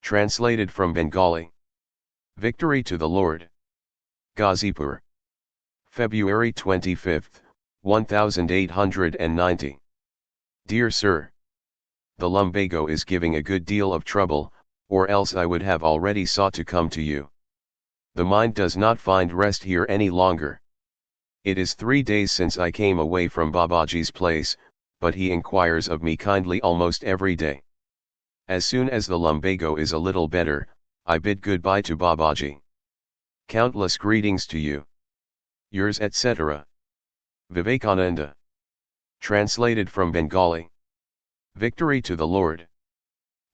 Translated from Bengali. Victory to the Lord. Ghazipur. February 25, 1890. Dear Sir. The lumbago is giving a good deal of trouble, or else I would have already sought to come to you. The mind does not find rest here any longer. It is 3 days since I came away from Babaji's place, but he inquires of me kindly almost every day. As soon as the lumbago is a little better, I bid goodbye to Babaji. Countless greetings to you. Yours etc. Vivekananda. Translated from Bengali. Victory to the Lord.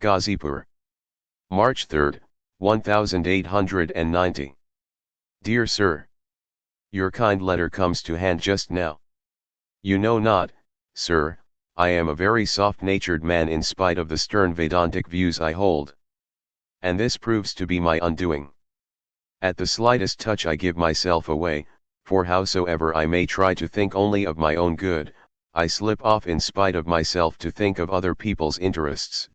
Ghazipur. March 3, 1890. Dear Sir. Your kind letter comes to hand just now. You know not, Sir, I am a very soft-natured man in spite of the stern Vedantic views I hold. And this proves to be my undoing. At the slightest touch I give myself away, for howsoever I may try to think only of my own good, I slip off in spite of myself to think of other people's interests.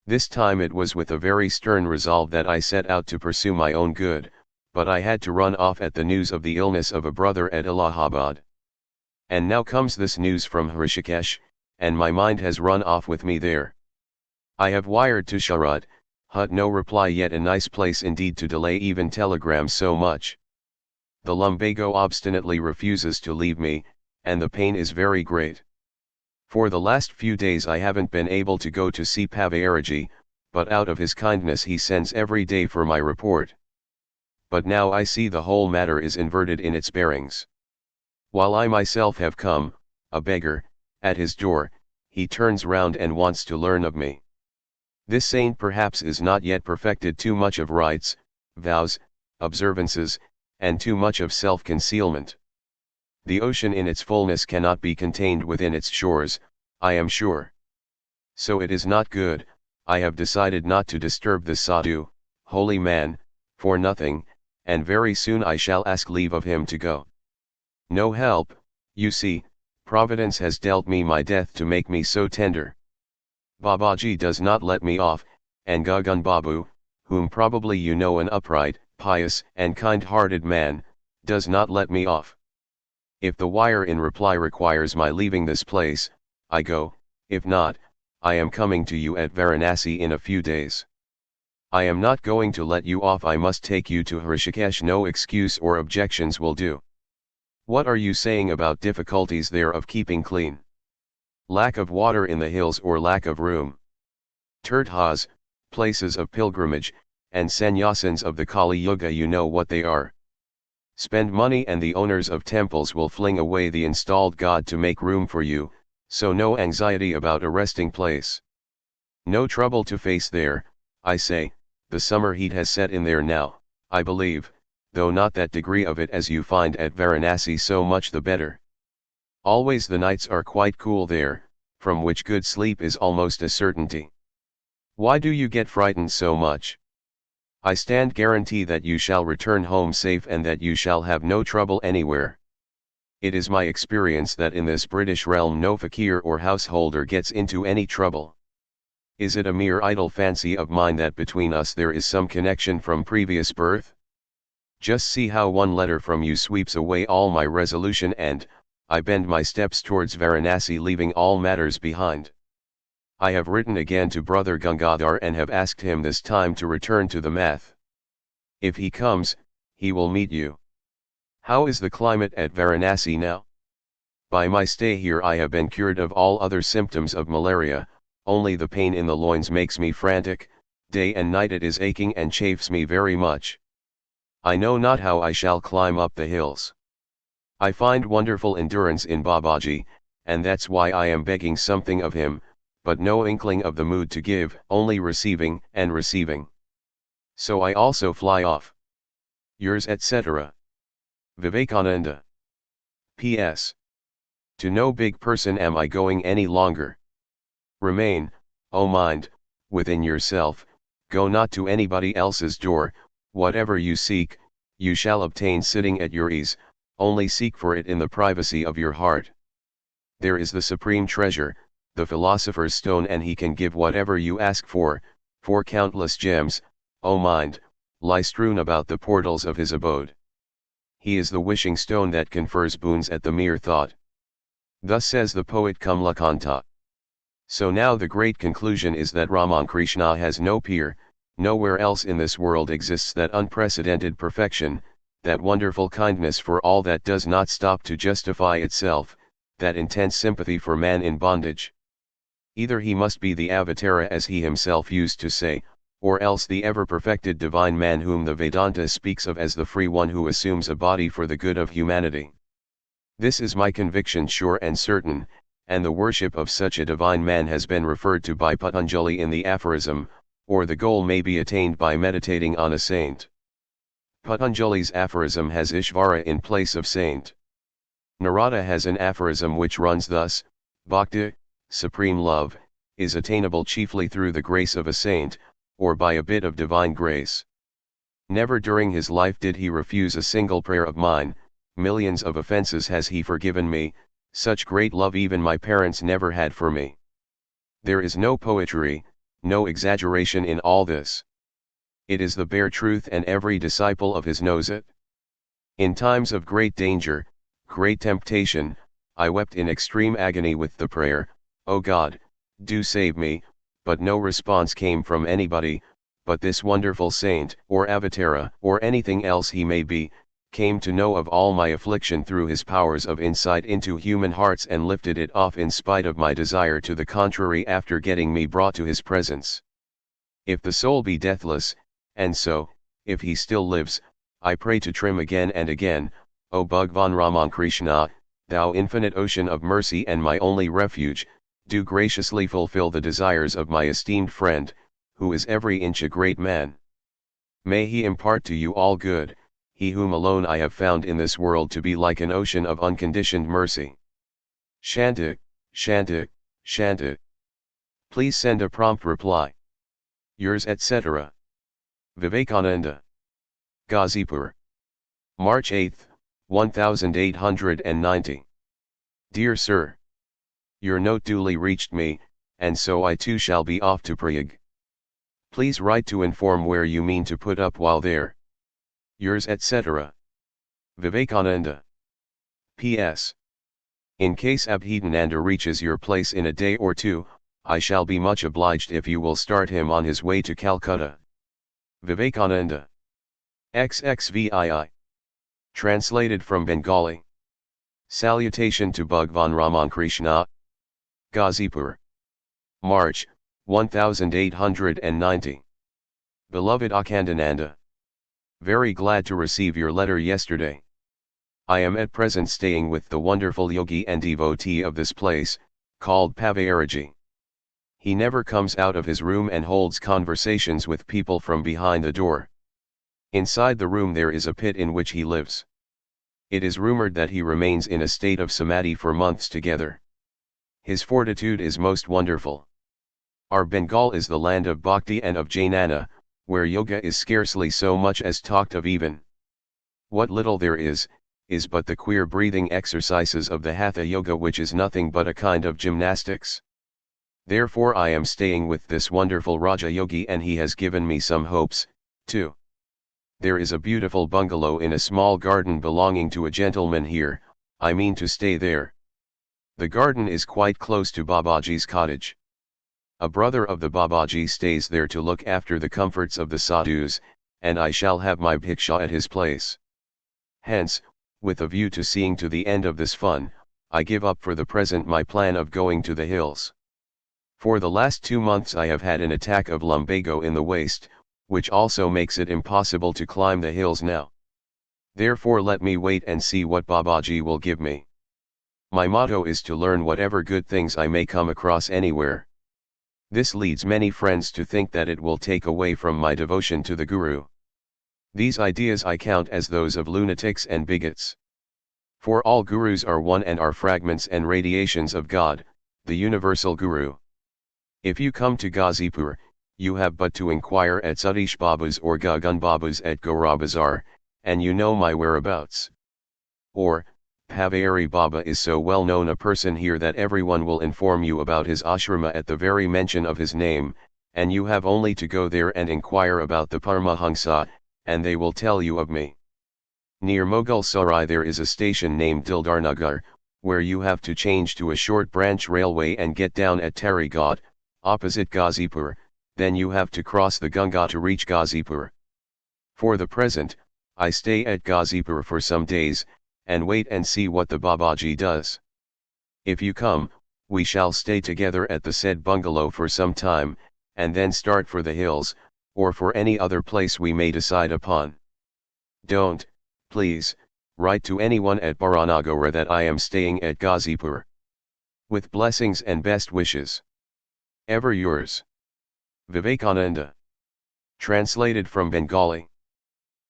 This time it was with a very stern resolve that I set out to pursue my own good, but I had to run off at the news of the illness of a brother at Allahabad. And now comes this news from Hrishikesh, and my mind has run off with me there. I have wired to Sharad, Hut no reply yet, a nice place indeed to delay even telegrams so much. The lumbago obstinately refuses to leave me, and the pain is very great. For the last few days I haven't been able to go to see Pavayaraji, but out of his kindness he sends every day for my report. But now I see the whole matter is inverted in its bearings. While I myself have come, a beggar, at his door, he turns round and wants to learn of me. This saint perhaps is not yet perfected too much of rites, vows, observances, and too much of self-concealment. The ocean in its fullness cannot be contained within its shores, I am sure. So it is not good, I have decided not to disturb the sadhu, holy man, for nothing, and very soon I shall ask leave of him to go. No help, you see, Providence has dealt me my death to make me so tender. Babaji does not let me off, and Gagan Babu, whom probably you know, an upright, pious and kind-hearted man, does not let me off. If the wire in reply requires my leaving this place, I go, if not, I am coming to you at Varanasi in a few days. I am not going to let you off, I must take you to Hrishikesh, no excuse or objections will do. What are you saying about difficulties there of keeping clean? Lack of water in the hills or lack of room? Tirthas, places of pilgrimage, and sannyasins of the Kali Yuga, you know what they are. Spend money and the owners of temples will fling away the installed god to make room for you, so no anxiety about a resting place. No trouble to face there, I say, the summer heat has set in there now, I believe, though not that degree of it as you find at Varanasi, so much the better. Always the nights are quite cool there, from which good sleep is almost a certainty. Why do you get frightened so much? I stand guarantee that you shall return home safe and that you shall have no trouble anywhere. It is my experience that in this British realm no fakir or householder gets into any trouble. Is it a mere idle fancy of mine that between us there is some connection from previous birth? Just see how one letter from you sweeps away all my resolution, and I bend my steps towards Varanasi, leaving all matters behind. I have written again to Brother Gangadhar and have asked him this time to return to the math. If he comes, he will meet you. How is the climate at Varanasi now? By my stay here I have been cured of all other symptoms of malaria, only the pain in the loins makes me frantic, day and night it is aching and chafes me very much. I know not how I shall climb up the hills. I find wonderful endurance in Babaji, and that's why I am begging something of him, but no inkling of the mood to give, only receiving and receiving. So I also fly off. Yours etc. Vivekananda. P.S. To no big person am I going any longer. Remain, O mind, within yourself, go not to anybody else's door, whatever you seek, you shall obtain sitting at your ease, only seek for it in the privacy of your heart. There is the supreme treasure, the philosopher's stone, and he can give whatever you ask for, For countless gems, O mind, lie strewn about the portals of his abode. He is the wishing stone that confers boons at the mere thought. Thus says the poet Kamlakanta. So now the great conclusion is that Ramakrishna has no peer, nowhere else in this world exists that unprecedented perfection, that wonderful kindness for all that does not stop to justify itself, that intense sympathy for man in bondage. Either he must be the Avatara as he himself used to say, or else the ever-perfected divine man whom the Vedanta speaks of as the free one who assumes a body for the good of humanity. This is my conviction sure and certain, and the worship of such a divine man has been referred to by Patanjali in the aphorism, or the goal may be attained by meditating on a saint. Patanjali's aphorism has Ishvara in place of saint. Narada has an aphorism which runs thus: Bhakti, supreme love, is attainable chiefly through the grace of a saint, or by a bit of divine grace. Never during his life did he refuse a single prayer of mine, millions of offenses has he forgiven me, such great love even my parents never had for me. There is no poetry, no exaggeration in all this. It is the bare truth, and every disciple of his knows it. In times of great danger, great temptation, I wept in extreme agony with the prayer, O God, do save me, but no response came from anybody, but this wonderful saint, or avatara, or anything else he may be, came to know of all my affliction through his powers of insight into human hearts and lifted it off in spite of my desire to the contrary after getting me brought to his presence. If the soul be deathless, and so, if he still lives, I pray to trim again and again, O Bhagwan Ramakrishna, thou infinite ocean of mercy and my only refuge, do graciously fulfill the desires of my esteemed friend, who is every inch a great man. May he impart to you all good, he whom alone I have found in this world to be like an ocean of unconditioned mercy. Shanta, Shanta, Shanta. Please send a prompt reply. Yours etc. Vivekananda. Ghazipur. March 8, 1890. Dear Sir. Your note duly reached me, and so I too shall be off to Prague. Please write to inform where you mean to put up while there. Yours etc. Vivekananda. P.S. In case Abhedananda reaches your place in a day or two, I shall be much obliged if you will start him on his way to Calcutta. Vivekananda. XXVII. Translated from Bengali. Salutation to Bhagwan Ramakrishna. Ghazipur. March, 1890. Beloved Akhandananda. Very glad to receive your letter yesterday. I am at present staying with the wonderful yogi and devotee of this place, called Pavayaraji. He never comes out of his room and holds conversations with people from behind the door. Inside the room there is a pit in which he lives. It is rumored that he remains in a state of samadhi for months together. His fortitude is most wonderful. Our Bengal is the land of bhakti and of jnana, where yoga is scarcely so much as talked of even. What little there is but the queer breathing exercises of the Hatha Yoga, which is nothing but a kind of gymnastics. Therefore I am staying with this wonderful Raja Yogi, and he has given me some hopes, too. There is a beautiful bungalow in a small garden belonging to a gentleman here, I mean to stay there. The garden is quite close to Babaji's cottage. A brother of the Babaji stays there to look after the comforts of the sadhus, and I shall have my bhiksha at his place. Hence, with a view to seeing to the end of this fun, I give up for the present my plan of going to the hills. For the last 2 months I have had an attack of lumbago in the waist, which also makes it impossible to climb the hills now. Therefore let me wait and see what Babaji will give me. My motto is to learn whatever good things I may come across anywhere. This leads many friends to think that it will take away from my devotion to the Guru. These ideas I count as those of lunatics and bigots. For all Gurus are one and are fragments and radiations of God, the universal Guru. If you come to Ghazipur, you have but to inquire at Satish Baba's or Gagan Baba's at Gora Bazar, and you know my whereabouts. Or, Pavayari Baba is so well known a person here that everyone will inform you about his ashrama at the very mention of his name, and you have only to go there and inquire about the Paramahansa, and they will tell you of me. Near Mughal Sarai there is a station named Dildarnagar, where you have to change to a short branch railway and get down at Tari Ghat, opposite Ghazipur, then you have to cross the Ganga to reach Ghazipur. For the present, I stay at Ghazipur for some days, and wait and see what the Babaji does. If you come, we shall stay together at the said bungalow for some time, and then start for the hills, or for any other place we may decide upon. Don't, please, write to anyone at Baranagara that I am staying at Ghazipur. With blessings and best wishes. Ever yours. Vivekananda. Translated from Bengali.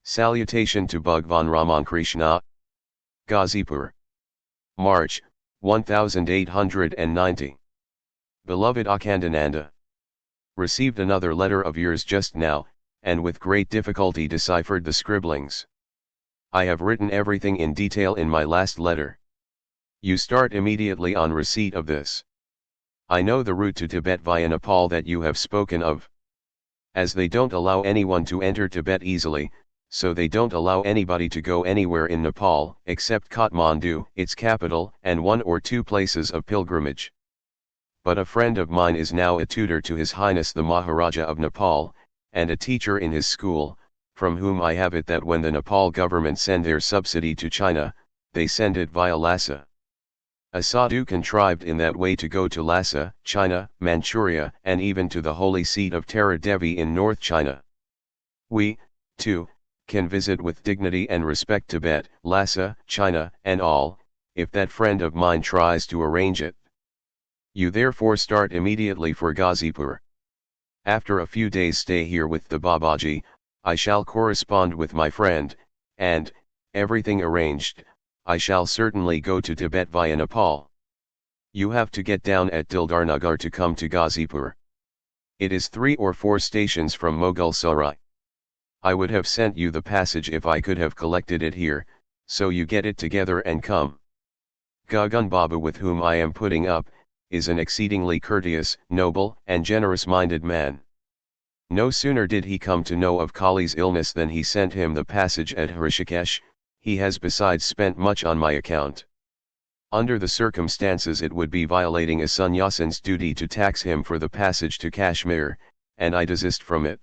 Salutation to Bhagwan Ramakrishna. Ghazipur. March, 1890. Beloved Akhandananda. Received another letter of yours just now, and with great difficulty deciphered the scribblings. I have written everything in detail in my last letter. You start immediately on receipt of this. I know the route to Tibet via Nepal that you have spoken of. As they don't allow anyone to enter Tibet easily, so they don't allow anybody to go anywhere in Nepal, except Kathmandu, its capital, and one or two places of pilgrimage. But a friend of mine is now a tutor to His Highness the Maharaja of Nepal, and a teacher in his school, from whom I have it that when the Nepal government send their subsidy to China, they send it via Lhasa. A sadhu contrived in that way to go to Lhasa, China, Manchuria, and even to the holy seat of Tara Devi in North China. We, too, can visit with dignity and respect Tibet, Lhasa, China, and all, if that friend of mine tries to arrange it. You therefore start immediately for Ghazipur. After a few days' stay here with the Babaji, I shall correspond with my friend, and, everything arranged, I shall certainly go to Tibet via Nepal. You have to get down at Dildarnagar to come to Ghazipur. It is 3 or 4 stations from Mughal Sarai. I would have sent you the passage if I could have collected it here, so you get it together and come. Gagan Baba, with whom I am putting up, is an exceedingly courteous, noble, and generous-minded man. No sooner did he come to know of Kali's illness than he sent him the passage at Hrishikesh. He has besides spent much on my account. Under the circumstances it would be violating a sannyasin's duty to tax him for the passage to Kashmir, and I desist from it.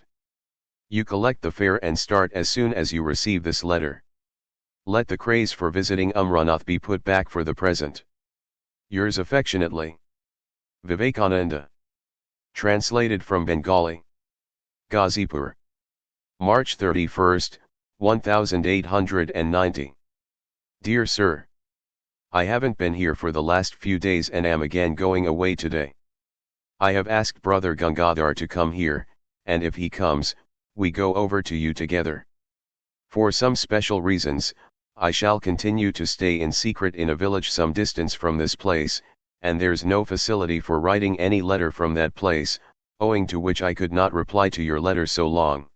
You collect the fare and start as soon as you receive this letter. Let the craze for visiting Umranath be put back for the present. Yours affectionately, Vivekananda. Translated from Bengali. Ghazipur. March 31, 1890. Dear Sir, I haven't been here for the last few days and am again going away today. I have asked Brother Gangadhar to come here, and if he comes, we go over to you together. For some special reasons, I shall continue to stay in secret in a village some distance from this place, and there's no facility for writing any letter from that place, owing to which I could not reply to your letter so long.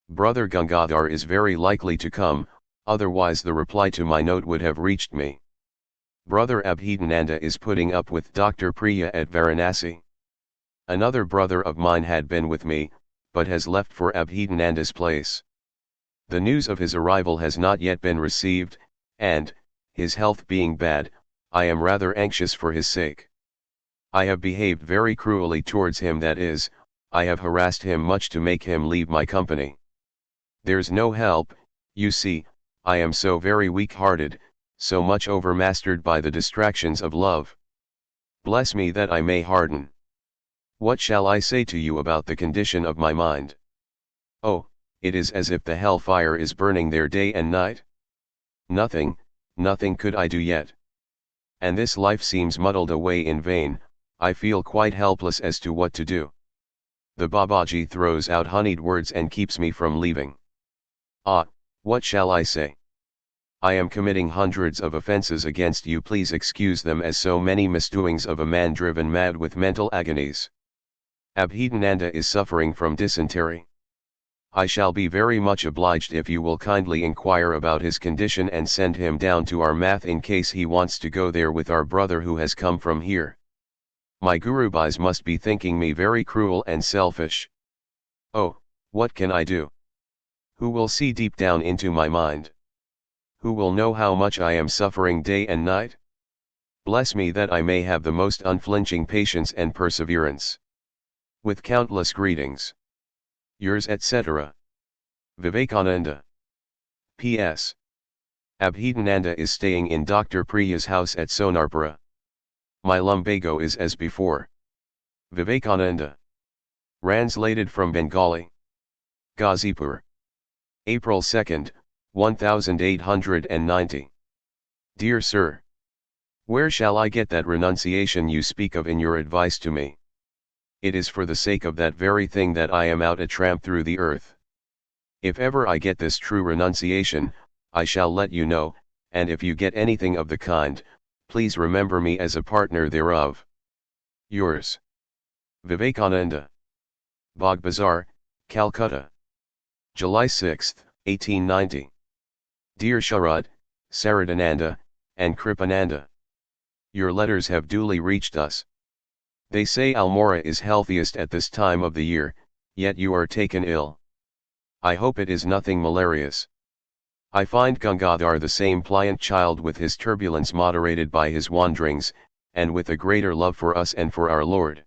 Brother Gangadhar is very likely to come, otherwise the reply to my note would have reached me. Brother Abhedananda is putting up with Dr. Priya at Varanasi. Another brother of mine had been with me, but has left for Abhedananda's place. The news of his arrival has not yet been received, and, his health being bad, I am rather anxious for his sake. I have behaved very cruelly towards him, that is, I have harassed him much to make him leave my company. There's no help, you see, I am so very weak-hearted, so much overmastered by the distractions of love. Bless me that I may harden. What shall I say to you about the condition of my mind? Oh, it is as if the hell-fire is burning there day and night. Nothing could I do yet. And this life seems muddled away in vain. I feel quite helpless as to what to do. The Babaji throws out honeyed words and keeps me from leaving. Ah, what shall I say? I am committing hundreds of offences against you, please excuse them as so many misdoings of a man driven mad with mental agonies. Abhedananda is suffering from dysentery. I shall be very much obliged if you will kindly inquire about his condition and send him down to our math in case he wants to go there with our brother who has come from here. My gurubhais must be thinking me very cruel and selfish. Oh, what can I do? Who will see deep down into my mind? Who will know how much I am suffering day and night? Bless me that I may have the most unflinching patience and perseverance. With countless greetings. Yours etc. Vivekananda. P.S. Abhedananda is staying in Dr. Priya's house at Sonarpura. My lumbago is as before. Vivekananda. Translated from Bengali. Ghazipur. April 2, 1890. Dear Sir. Where shall I get that renunciation you speak of in your advice to me? It is for the sake of that very thing that I am out a tramp through the earth. If ever I get this true renunciation, I shall let you know, and if you get anything of the kind, please remember me as a partner thereof. Yours. Vivekananda. Bagh Bazaar, Calcutta. July 6, 1890. Dear Sharad, Saradananda, and Kripananda. Your letters have duly reached us. They say Almora is healthiest at this time of the year, yet you are taken ill. I hope it is nothing malarious. I find Gangadhar the same pliant child with his turbulence moderated by his wanderings, and with a greater love for us and for our Lord.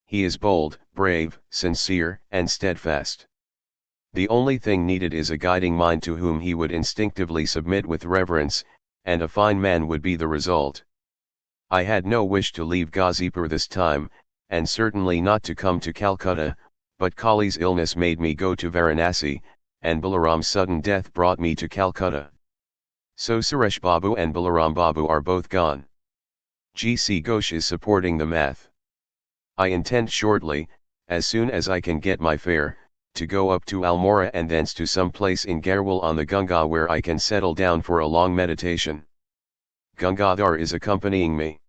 He is bold, brave, sincere, and steadfast. The only thing needed is a guiding mind to whom he would instinctively submit with reverence, and a fine man would be the result. I had no wish to leave Ghazipur this time, and certainly not to come to Calcutta, but Kali's illness made me go to Varanasi, and Balaram's sudden death brought me to Calcutta. So Suresh Babu and Balaram Babu are both gone. G.C. Ghosh is supporting the math. I intend shortly, as soon as I can get my fare, to go up to Almora and thence to some place in Garhwal on the Ganga where I can settle down for a long meditation. Gangadhar is accompanying me.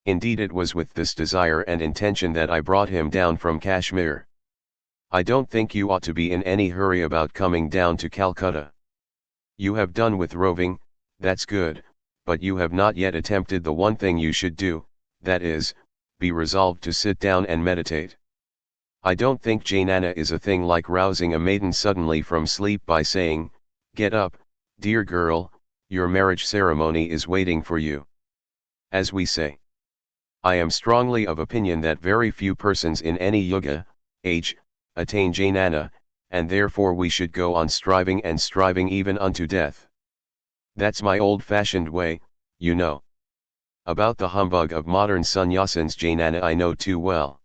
Indeed, it was with this desire and intention that I brought him down from Kashmir. I don't think you ought to be in any hurry about coming down to Calcutta. You have done with roving, that's good, but you have not yet attempted the one thing you should do, that is, be resolved to sit down and meditate. I don't think Jnana is a thing like rousing a maiden suddenly from sleep by saying, "Get up, dear girl, your marriage ceremony is waiting for you." As we say. I am strongly of opinion that very few persons in any yuga, age, attain Jnana, and therefore we should go on striving and striving even unto death. That's my old-fashioned way, you know. About the humbug of modern sannyasins Jnana I know too well.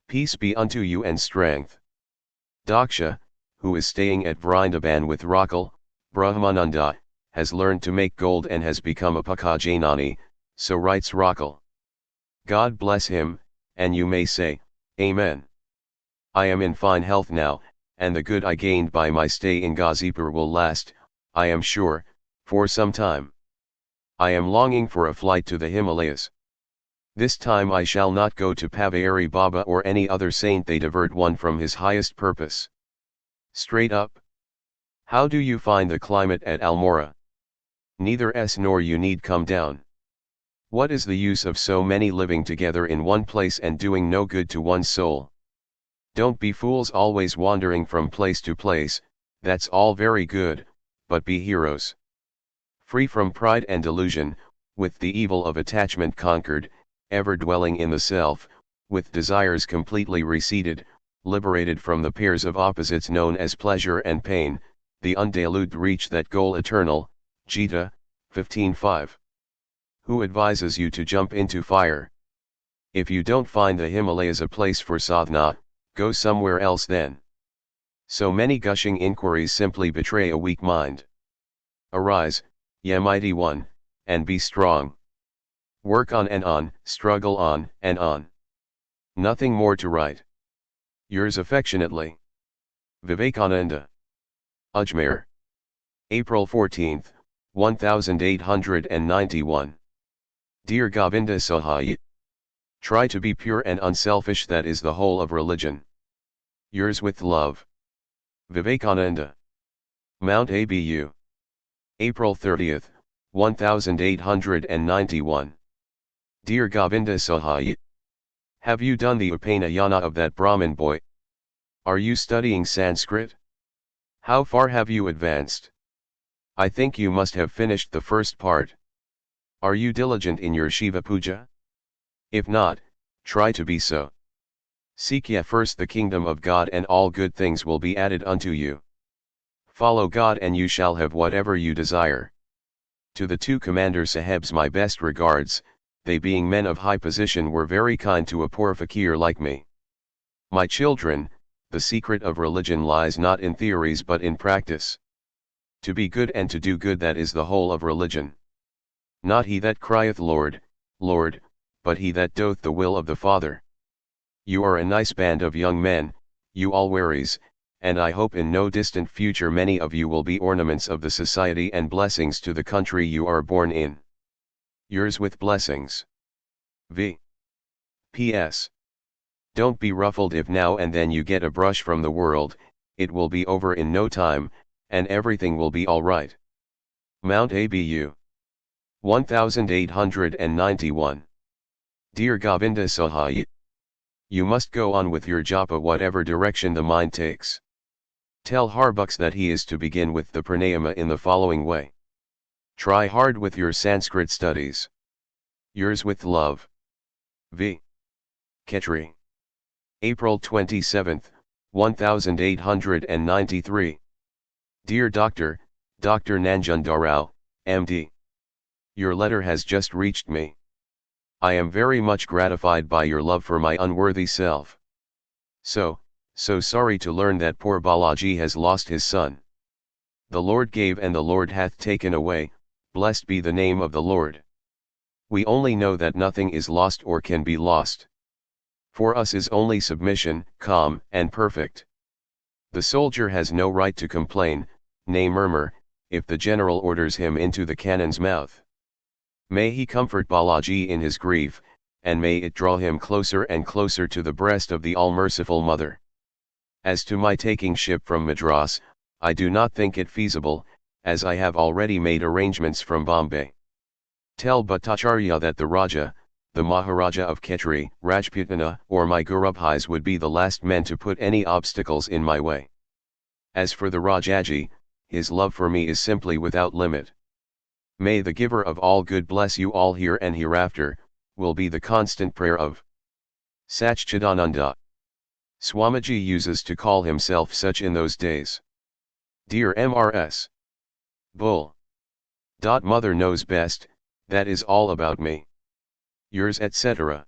Peace be unto you and strength. Daksha, who is staying at Vrindavan with Rakal, Brahmananda, has learned to make gold and has become a Pakajanani, so writes Rakal. God bless him, and you may say, Amen. I am in fine health now, and the good I gained by my stay in Ghazipur will last, I am sure, for some time. I am longing for a flight to the Himalayas. This time I shall not go to Pavayari Baba or any other saint, they divert one from his highest purpose. Straight up. How do you find the climate at Almora? Neither s nor you need come down. What is the use of so many living together in one place and doing no good to one's soul? Don't be fools always wandering from place to place, that's all very good, but be heroes. Free from pride and delusion, with the evil of attachment conquered, ever dwelling in the self, with desires completely receded, liberated from the pairs of opposites known as pleasure and pain, the undeluded reach that goal eternal. Gita, 15:5. Who advises you to jump into fire? If you don't find the Himalayas a place for sadhana, go somewhere else then. So many gushing inquiries simply betray a weak mind. Arise, ye mighty one, and be strong. Work on, struggle on, and on. Nothing more to write. Yours affectionately. Vivekananda. Ajmer. April 14, 1891. Dear Govinda Sahai. Try to be pure and unselfish, that is the whole of religion. Yours with love. Vivekananda. Mount Abu. April 30, 1891. Dear Govinda Sahai. Have you done the Upanayana of that Brahmin boy? Are you studying Sanskrit? How far have you advanced? I think you must have finished the first part. Are you diligent in your Shiva puja? If not, try to be so. Seek ye first the kingdom of God, and all good things will be added unto you. Follow God and you shall have whatever you desire. To the two Commander Sahebs my best regards, they being men of high position were very kind to a poor fakir like me. My children, the secret of religion lies not in theories but in practice. To be good and to do good, that is the whole of religion. Not he that crieth Lord, Lord, but he that doth the will of the Father. You are a nice band of young men, you all Waris, and I hope in no distant future many of you will be ornaments of the society and blessings to the country you are born in. Yours with blessings. V. P.S. Don't be ruffled if now and then you get a brush from the world, it will be over in no time, and everything will be all right. Mount Abu. 1891. Dear Govinda Sahai, you must go on with your japa whatever direction the mind takes. Tell Harbucks that he is to begin with the pranayama in the following way. Try hard with your Sanskrit studies. Yours with love. V. Khetri. April 27, 1893. Dear Dr. Nanjundarao, M.D. Your letter has just reached me. I am very much gratified by your love for my unworthy self. So sorry to learn that poor Balaji has lost his son. The Lord gave and the Lord hath taken away, blessed be the name of the Lord. We only know that nothing is lost or can be lost. For us is only submission, calm and perfect. The soldier has no right to complain, nay murmur, if the general orders him into the cannon's mouth. May he comfort Balaji in his grief, and may it draw him closer and closer to the breast of the all-merciful Mother. As to my taking ship from Madras, I do not think it feasible, as I have already made arrangements from Bombay. Tell Bhattacharya that the Raja, the Maharaja of Khetri, Rajputana, or my Gurubhais would be the last men to put any obstacles in my way. As for the Rajaji, his love for me is simply without limit. May the giver of all good bless you all here and hereafter, will be the constant prayer of Satchidananda. Swamiji uses to call himself such in those days. Dear Mrs. Bull. Mother knows best, that is all about me. Yours etc.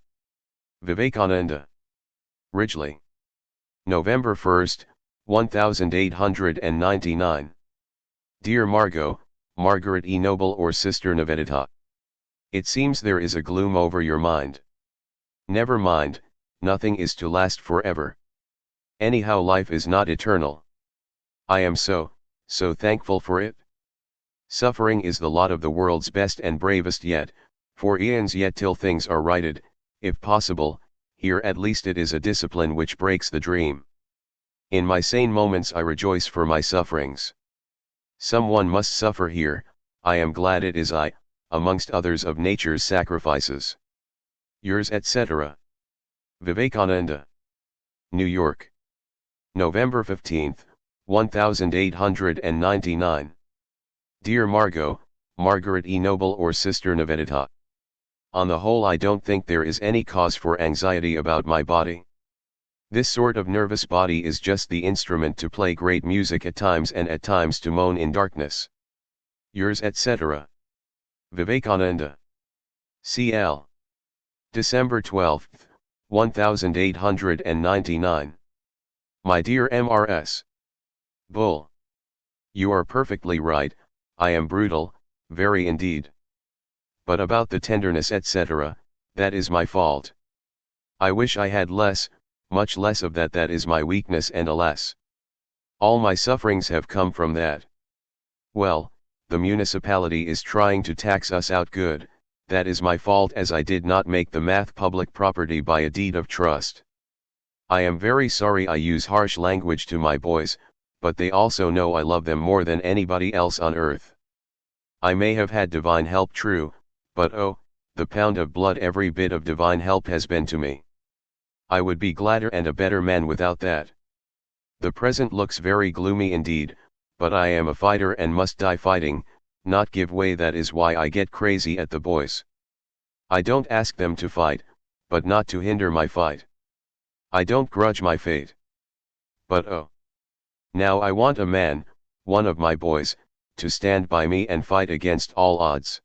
Vivekananda. Ridgely. November 1st, 1899. Dear Margaret E. Noble or Sister Nivedita. It seems there is a gloom over your mind. Never mind, nothing is to last forever. Anyhow, life is not eternal. I am so thankful for it. Suffering is the lot of the world's best and bravest yet, for eons yet till things are righted, if possible, here at least it is a discipline which breaks the dream. In my sane moments I rejoice for my sufferings. Someone must suffer here, I am glad it is I, amongst others of nature's sacrifices. Yours etc. Vivekananda. New York. November 15, 1899. Dear Margaret E. Noble or Sister Nivedita. On the whole I don't think there is any cause for anxiety about my body. This sort of nervous body is just the instrument to play great music at times and at times to moan in darkness. Yours etc. Vivekananda. CL. December 12, 1899. My dear Mrs. Bull. You are perfectly right, I am brutal, very indeed. But about the tenderness etc., that is my fault. I wish I had less, much less of that. That is my weakness, and alas, all my sufferings have come from that. Well, the municipality is trying to tax us out good, that is my fault, as I did not make the math public property by a deed of trust. I am very sorry I use harsh language to my boys, but they also know I love them more than anybody else on earth. I may have had divine help, true, but oh, the pound of blood every bit of divine help has been to me. I would be gladder and a better man without that. The present looks very gloomy indeed, but I am a fighter and must die fighting, not give way. That is why I get crazy at the boys. I don't ask them to fight, but not to hinder my fight. I don't grudge my fate. But oh, now I want a man, one of my boys, to stand by me and fight against all odds.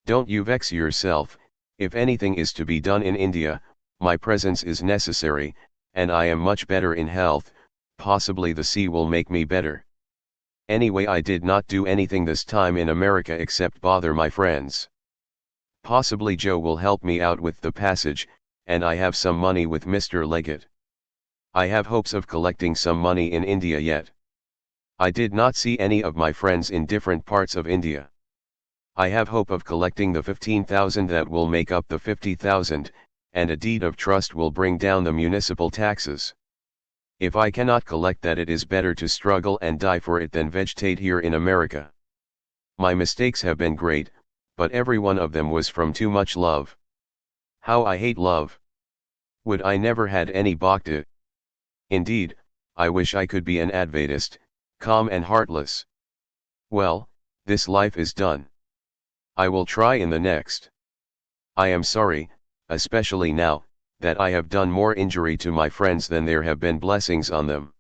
Don't you vex yourself. If anything is to be done in India, my presence is necessary, and I am much better in health. Possibly the sea will make me better. Anyway, I did not do anything this time in America except bother my friends. Possibly Joe will help me out with the passage, and I have some money with Mr. Leggett. I have hopes of collecting some money in India yet. I did not see any of my friends in different parts of India. I have hope of collecting the 15,000 that will make up the 50,000, and a deed of trust will bring down the municipal taxes. If I cannot collect that, it is better to struggle and die for it than vegetate here in America. My mistakes have been great, but every one of them was from too much love. How I hate love! Would I never had any bhakti. Indeed, I wish I could be an Advaitist, calm and heartless. Well, this life is done. I will try in the next. I am sorry, especially now, that I have done more injury to my friends than there have been blessings on them.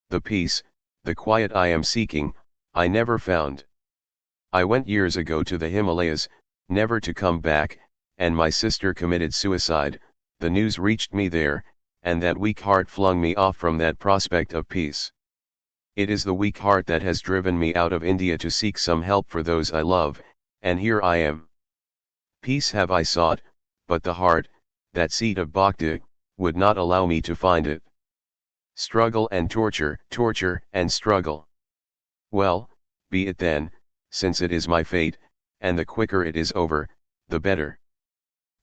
The peace, the quiet I am seeking, I never found. I went years ago to the Himalayas, never to come back, and my sister committed suicide. The news reached me there, and that weak heart flung me off from that prospect of peace. It is the weak heart that has driven me out of India to seek some help for those I love, and here I am. Peace have I sought, but the heart, that seat of bhakti, would not allow me to find it. Struggle and torture, torture and struggle. Well, be it then, since it is my fate, and the quicker it is over, the better.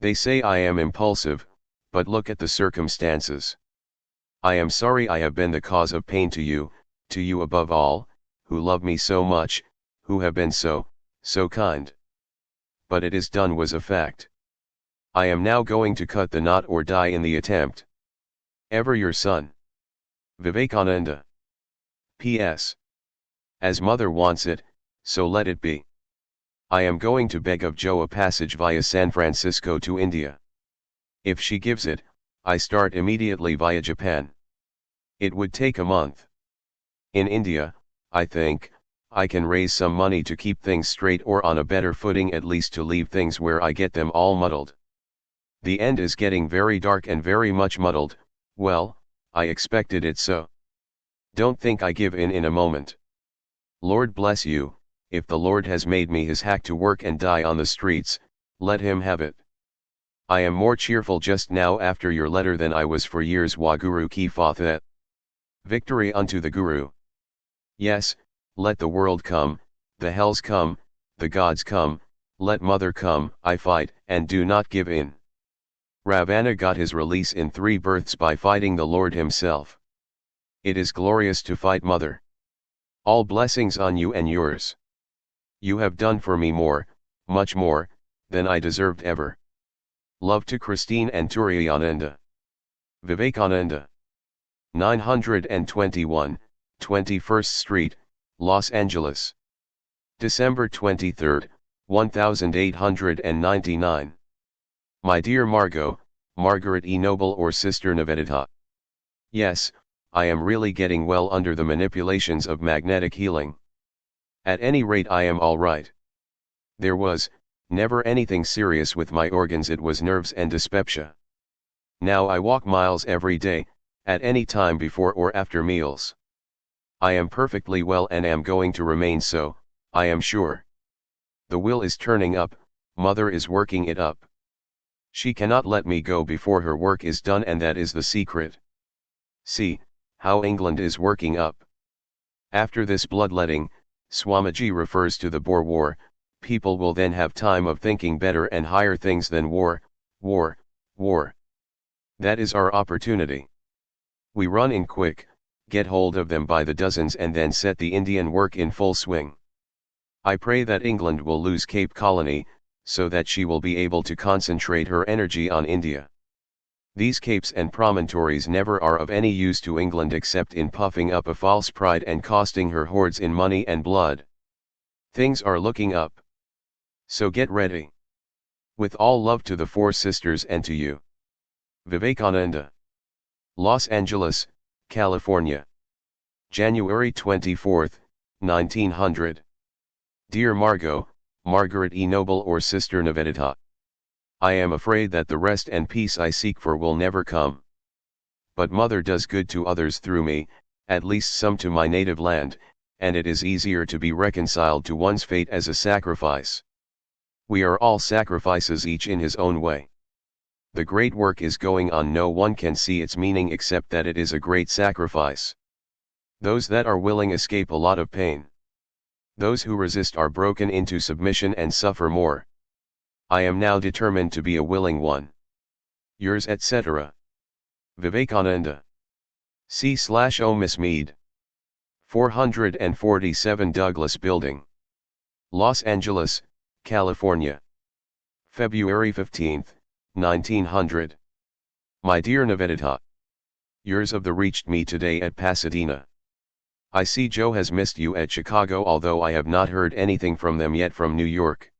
They say I am impulsive, but look at the circumstances. I am sorry I have been the cause of pain to you above all, who love me so much, who have been so kind. But it is done was a fact. I am now going to cut the knot or die in the attempt. Ever your son, Vivekananda. P.S. As mother wants it, so let it be. I am going to beg of Joe a passage via San Francisco to India. If she gives it, I start immediately via Japan. It would take a month. In India, I think, I can raise some money to keep things straight or on a better footing, at least to leave things where I get them all muddled. The end is getting very dark and very much muddled. Well, I expected it so. Don't think I give in a moment. Lord bless you, if the Lord has made me his hack to work and die on the streets, let him have it. I am more cheerful just now after your letter than I was for years. Wahguru ki fatha. Victory unto the Guru. Yes, let the world come, the hells come, the gods come, let mother come. I fight and do not give in. Ravana got his release in 3 births by fighting the Lord himself. It is glorious to fight, mother. All blessings on you and yours. You have done for me more, much more, than I deserved ever. Love to Christine and Turiyananda. Vivekananda. 921, 21st Street, Los Angeles. December 23, 1899. My dear Margot, Margaret E. Noble or Sister Nivedita. Yes, I am really getting well under the manipulations of magnetic healing. At any rate, I am all right. There was never anything serious with my organs, it was nerves and dyspepsia. Now I walk miles every day, at any time before or after meals. I am perfectly well and am going to remain so, I am sure. The will is turning up, mother is working it up. She cannot let me go before her work is done, and that is the secret. See, how England is working up. After this bloodletting, Swamiji refers to the Boer War, people will then have time of thinking better and higher things than war, war, war. That is our opportunity. We run in quick, get hold of them by the dozens, and then set the Indian work in full swing. I pray that England will lose Cape Colony, so that she will be able to concentrate her energy on India. These capes and promontories never are of any use to England except in puffing up a false pride and costing her hordes in money and blood. Things are looking up. So get ready. With all love to the four sisters and to you. Vivekananda. Los Angeles, California. January 24, 1900. Dear Margot, Margaret E. Noble or Sister Nivedita. I am afraid that the rest and peace I seek for will never come. But Mother does good to others through me, at least some to my native land, and it is easier to be reconciled to one's fate as a sacrifice. We are all sacrifices, each in his own way. The great work is going on. No one can see its meaning except that it is a great sacrifice. Those that are willing escape a lot of pain. Those who resist are broken into submission and suffer more. I am now determined to be a willing one. Yours etc. Vivekananda. C/O Miss Mead. 447 Douglas Building. Los Angeles, California. February 15, 1900. My dear Nivedita. Yours of the reached me today at Pasadena. I see Joe has missed you at Chicago, although I have not heard anything from them yet from New York.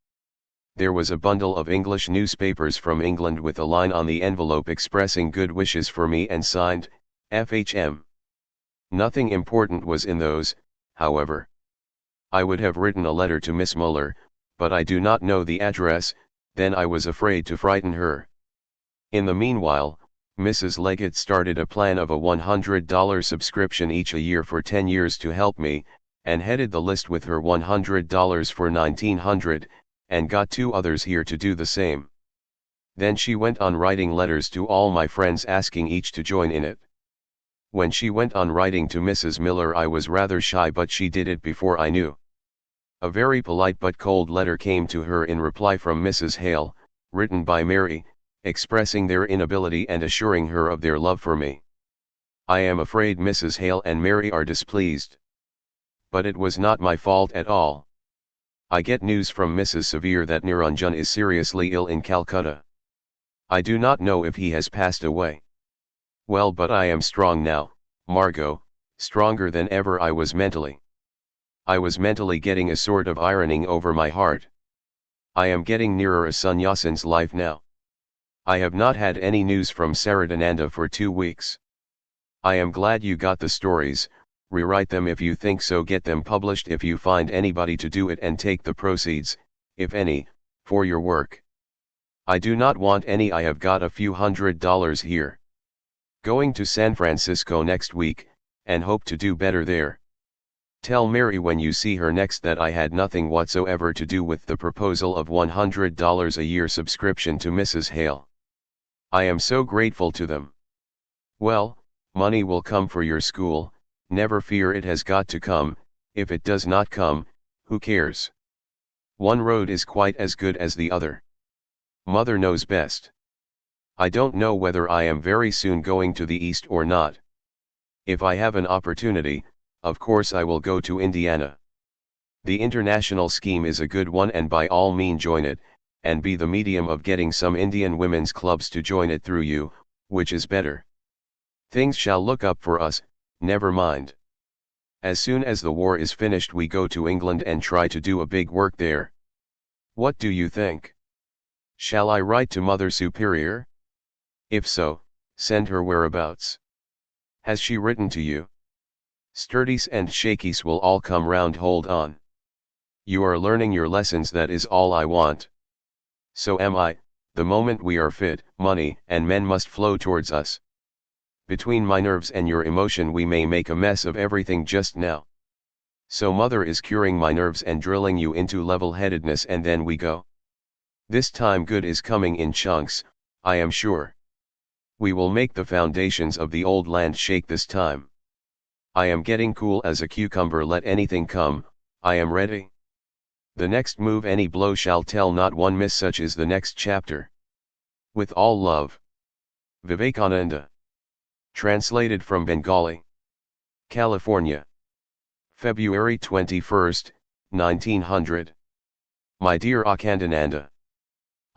There was a bundle of English newspapers from England with a line on the envelope expressing good wishes for me and signed, FHM. Nothing important was in those, however. I would have written a letter to Miss Muller, but I do not know the address, then I was afraid to frighten her. In the meanwhile, Mrs. Leggett started a plan of a $100 subscription each a year for 10 years to help me, and headed the list with her $100 for 1900, and got 2 others here to do the same. Then she went on writing letters to all my friends asking each to join in it. When she went on writing to Mrs. Miller I was rather shy, but she did it before I knew. A very polite but cold letter came to her in reply from Mrs. Hale, written by Mary, expressing their inability and assuring her of their love for me. I am afraid Mrs. Hale and Mary are displeased. But it was not my fault at all. I get news from Mrs. Severe that Niranjan is seriously ill in Calcutta. I do not know if he has passed away. Well, but I am strong now, Margot, stronger than ever I was mentally. I was mentally getting a sort of ironing over my heart. I am getting nearer a sannyasin's life now. I have not had any news from Saradananda for 2 weeks. I am glad you got the stories. Rewrite them if you think so, get them published if you find anybody to do it, and take the proceeds, if any, for your work. I do not want any. I have got a few $100 here. Going to San Francisco next week, and hope to do better there. Tell Mary when you see her next that I had nothing whatsoever to do with the proposal of $100 a year subscription to Mrs. Hale. I am so grateful to them. Well, money will come for your school, never fear, it has got to come. If it does not come, who cares? One road is quite as good as the other. Mother knows best. I don't know whether I am very soon going to the East or not. If I have an opportunity, of course I will go to Indiana. The international scheme is a good one, and by all means join it, and be the medium of getting some Indian women's clubs to join it through you, which is better. Things shall look up for us, never mind. As soon as the war is finished we go to England and try to do a big work there. What do you think? Shall I write to Mother Superior? If so, send her whereabouts. Has she written to you? Sturdies and shakies will all come round, hold on. You are learning your lessons, that is all I want. So am I. The moment we are fit, money and men must flow towards us. Between my nerves and your emotion we may make a mess of everything just now. So Mother is curing my nerves and drilling you into level-headedness, and then we go. This time good is coming in chunks, I am sure. We will make the foundations of the old land shake this time. I am getting cool as a cucumber, let anything come, I am ready. The next move any blow shall tell, not one miss, such is the next chapter. With all love. Vivekananda. Translated from Bengali. California. February 21, 1900. My dear Akhandananda.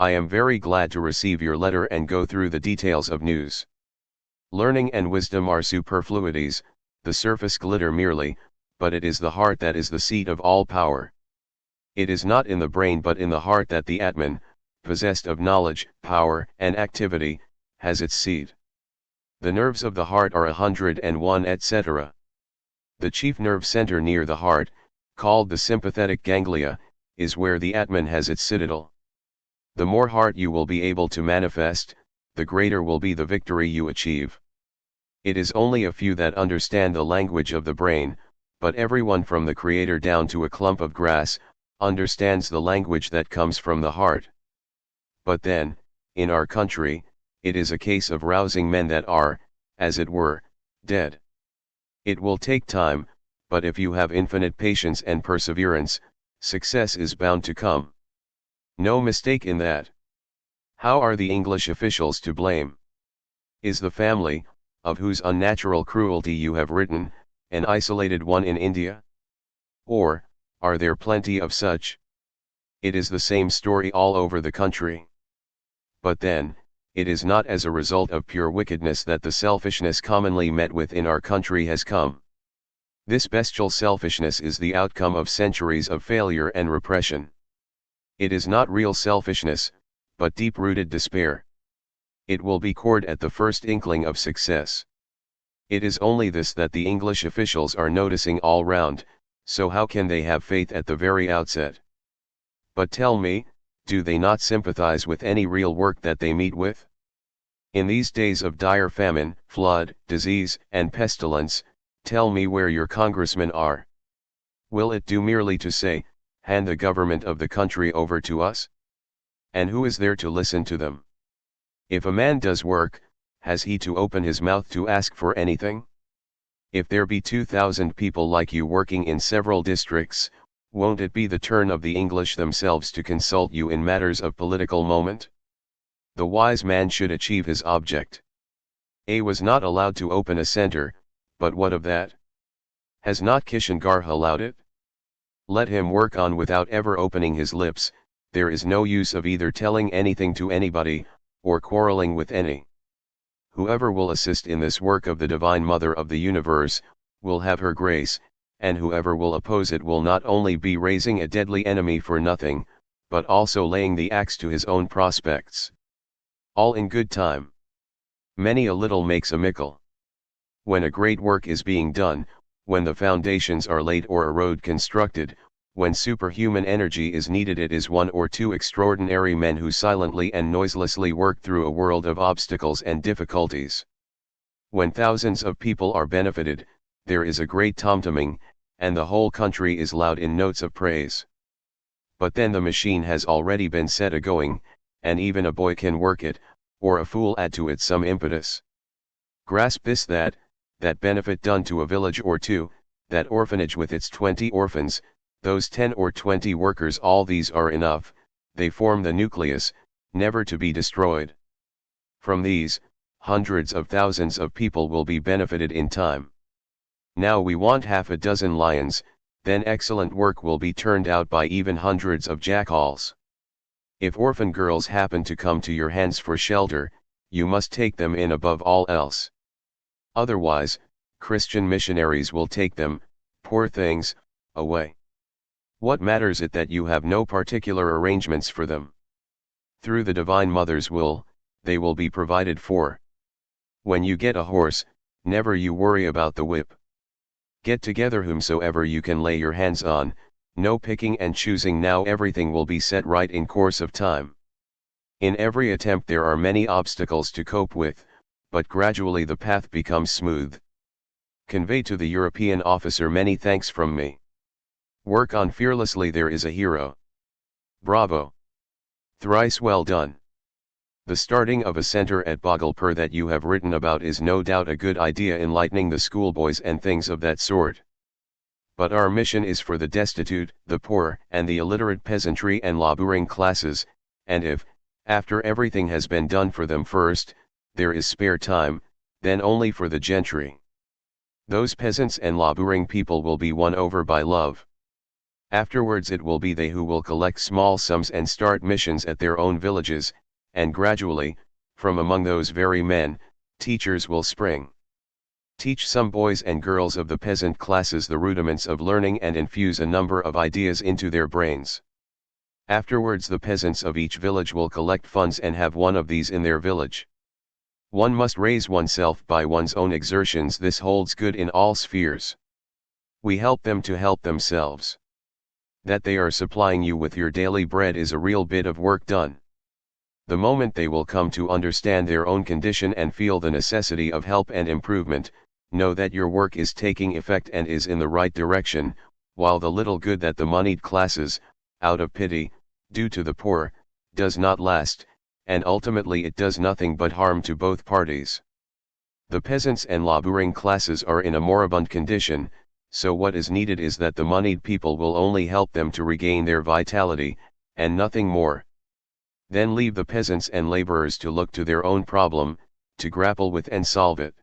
I am very glad to receive your letter and go through the details of news. Learning and wisdom are superfluities, the surface glitter merely, but it is the heart that is the seat of all power. It is not in the brain but in the heart that the Atman, possessed of knowledge, power, and activity, has its seat. The nerves of the heart are 101, etc. The chief nerve center near the heart, called the sympathetic ganglia, is where the Atman has its citadel. The more heart you will be able to manifest, the greater will be the victory you achieve. It is only a few that understand the language of the brain, but everyone from the creator down to a clump of grass, understands the language that comes from the heart. But then, in our country, it is a case of rousing men that are, as it were, dead. It will take time, but if you have infinite patience and perseverance, success is bound to come. No mistake in that. How are the English officials to blame? Is the family, of whose unnatural cruelty you have written, an isolated one in India? Or, are there plenty of such? It is the same story all over the country. But then, it is not as a result of pure wickedness that the selfishness commonly met with in our country has come. This bestial selfishness is the outcome of centuries of failure and repression. It is not real selfishness, but deep-rooted despair. It will be cured at the first inkling of success. It is only this that the English officials are noticing all round, so how can they have faith at the very outset? But tell me, do they not sympathize with any real work that they meet with? In these days of dire famine, flood, disease, and pestilence, tell me where your congressmen are. Will it do merely to say, hand the government of the country over to us? And who is there to listen to them? If a man does work, has he to open his mouth to ask for anything? If there be 2,000 people like you working in several districts, won't it be the turn of the English themselves to consult you in matters of political moment? The wise man should achieve his object. A was not allowed to open a center, but what of that? Has not Kishangarh allowed it? Let him work on without ever opening his lips. There is no use of either telling anything to anybody, or quarreling with any. Whoever will assist in this work of the Divine Mother of the Universe, will have her grace, and whoever will oppose it will not only be raising a deadly enemy for nothing, but also laying the axe to his own prospects. All in good time. Many a little makes a mickle. When a great work is being done, when the foundations are laid or a road constructed, when superhuman energy is needed, it is one or two extraordinary men who silently and noiselessly work through a world of obstacles and difficulties. When thousands of people are benefited, there is a great tom-toming, and the whole country is loud in notes of praise. But then the machine has already been set a-going, and even a boy can work it, or a fool add to it some impetus. Grasp this, that benefit done to a village or two, that orphanage with its 20 orphans, those 10 or 20 workers, all these are enough, they form the nucleus, never to be destroyed. From these, hundreds of thousands of people will be benefited in time. Now we want half a dozen lions, then excellent work will be turned out by even hundreds of jackals. If orphan girls happen to come to your hands for shelter, you must take them in above all else. Otherwise, Christian missionaries will take them, poor things, away. What matters it that you have no particular arrangements for them? Through the Divine Mother's will, they will be provided for. When you get a horse, never you worry about the whip. Get together whomsoever you can lay your hands on, no picking and choosing, now everything will be set right in course of time. In every attempt there are many obstacles to cope with, but gradually the path becomes smooth. Convey to the European officer many thanks from me. Work on fearlessly, there is a hero. Bravo! Thrice well done. The starting of a center at Bhagalpur that you have written about is no doubt a good idea, enlightening the schoolboys and things of that sort. But our mission is for the destitute, the poor, and the illiterate peasantry and laboring classes, and if, after everything has been done for them first, there is spare time, then only for the gentry. Those peasants and laboring people will be won over by love. Afterwards it will be they who will collect small sums and start missions at their own villages, and gradually, from among those very men, teachers will spring. Teach some boys and girls of the peasant classes the rudiments of learning and infuse a number of ideas into their brains. Afterwards the peasants of each village will collect funds and have one of these in their village. One must raise oneself by one's own exertions. This holds good in all spheres. We help them to help themselves. That they are supplying you with your daily bread is a real bit of work done. The moment they will come to understand their own condition and feel the necessity of help and improvement, know that your work is taking effect and is in the right direction, while the little good that the moneyed classes, out of pity, do to the poor, does not last, and ultimately it does nothing but harm to both parties. The peasants and laboring classes are in a moribund condition, so what is needed is that the moneyed people will only help them to regain their vitality, and nothing more. Then leave the peasants and laborers to look to their own problem, to grapple with and solve it.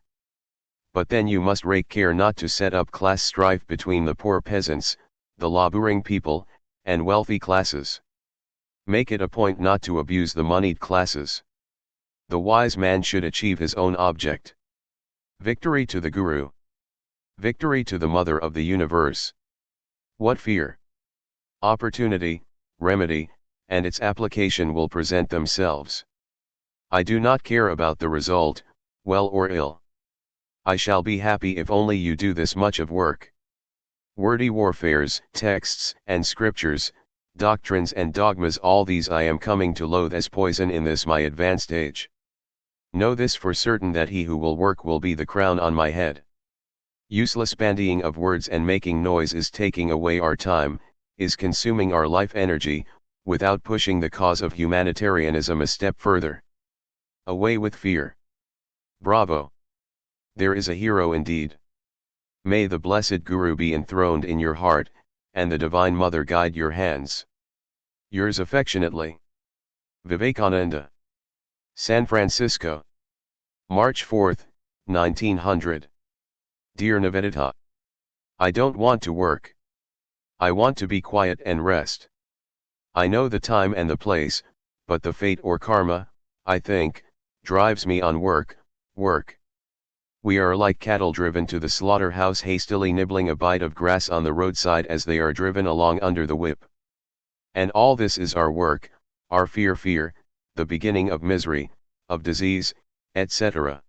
But then you must take care not to set up class strife between the poor peasants, the laboring people, and wealthy classes. Make it a point not to abuse the moneyed classes. The wise man should achieve his own object. Victory to the Guru. Victory to the Mother of the Universe. What fear? Opportunity, remedy, and its application will present themselves. I do not care about the result, well or ill. I shall be happy if only you do this much of work. Wordy warfares, texts and scriptures, doctrines and dogmas, all these I am coming to loathe as poison in this my advanced age. Know this for certain, that he who will work will be the crown on my head. Useless bandying of words and making noise is taking away our time, is consuming our life energy, without pushing the cause of humanitarianism a step further. Away with fear. Bravo! There is a hero indeed. May the blessed Guru be enthroned in your heart, and the Divine Mother guide your hands. Yours affectionately, Vivekananda. San Francisco, March 4, 1900. Dear Nivedita, I don't want to work. I want to be quiet and rest. I know the time and the place, but the fate or karma, I think, drives me on work. We are like cattle driven to the slaughterhouse, hastily nibbling a bite of grass on the roadside as they are driven along under the whip. And all this is our work, our fear, the beginning of misery, of disease, etc.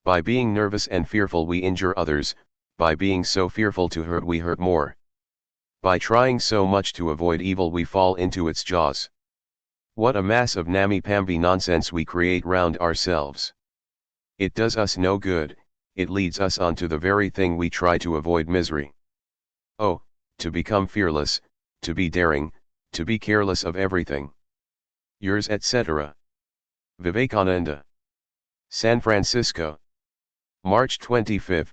By being nervous and fearful we injure others, by being so fearful to hurt we hurt more. By trying so much to avoid evil we fall into its jaws. What a mass of namby-pamby nonsense we create round ourselves. It does us no good, it leads us on to the very thing we try to avoid, misery. Oh, to become fearless, to be daring, to be careless of everything. Yours etc. Vivekananda. San Francisco, March 25,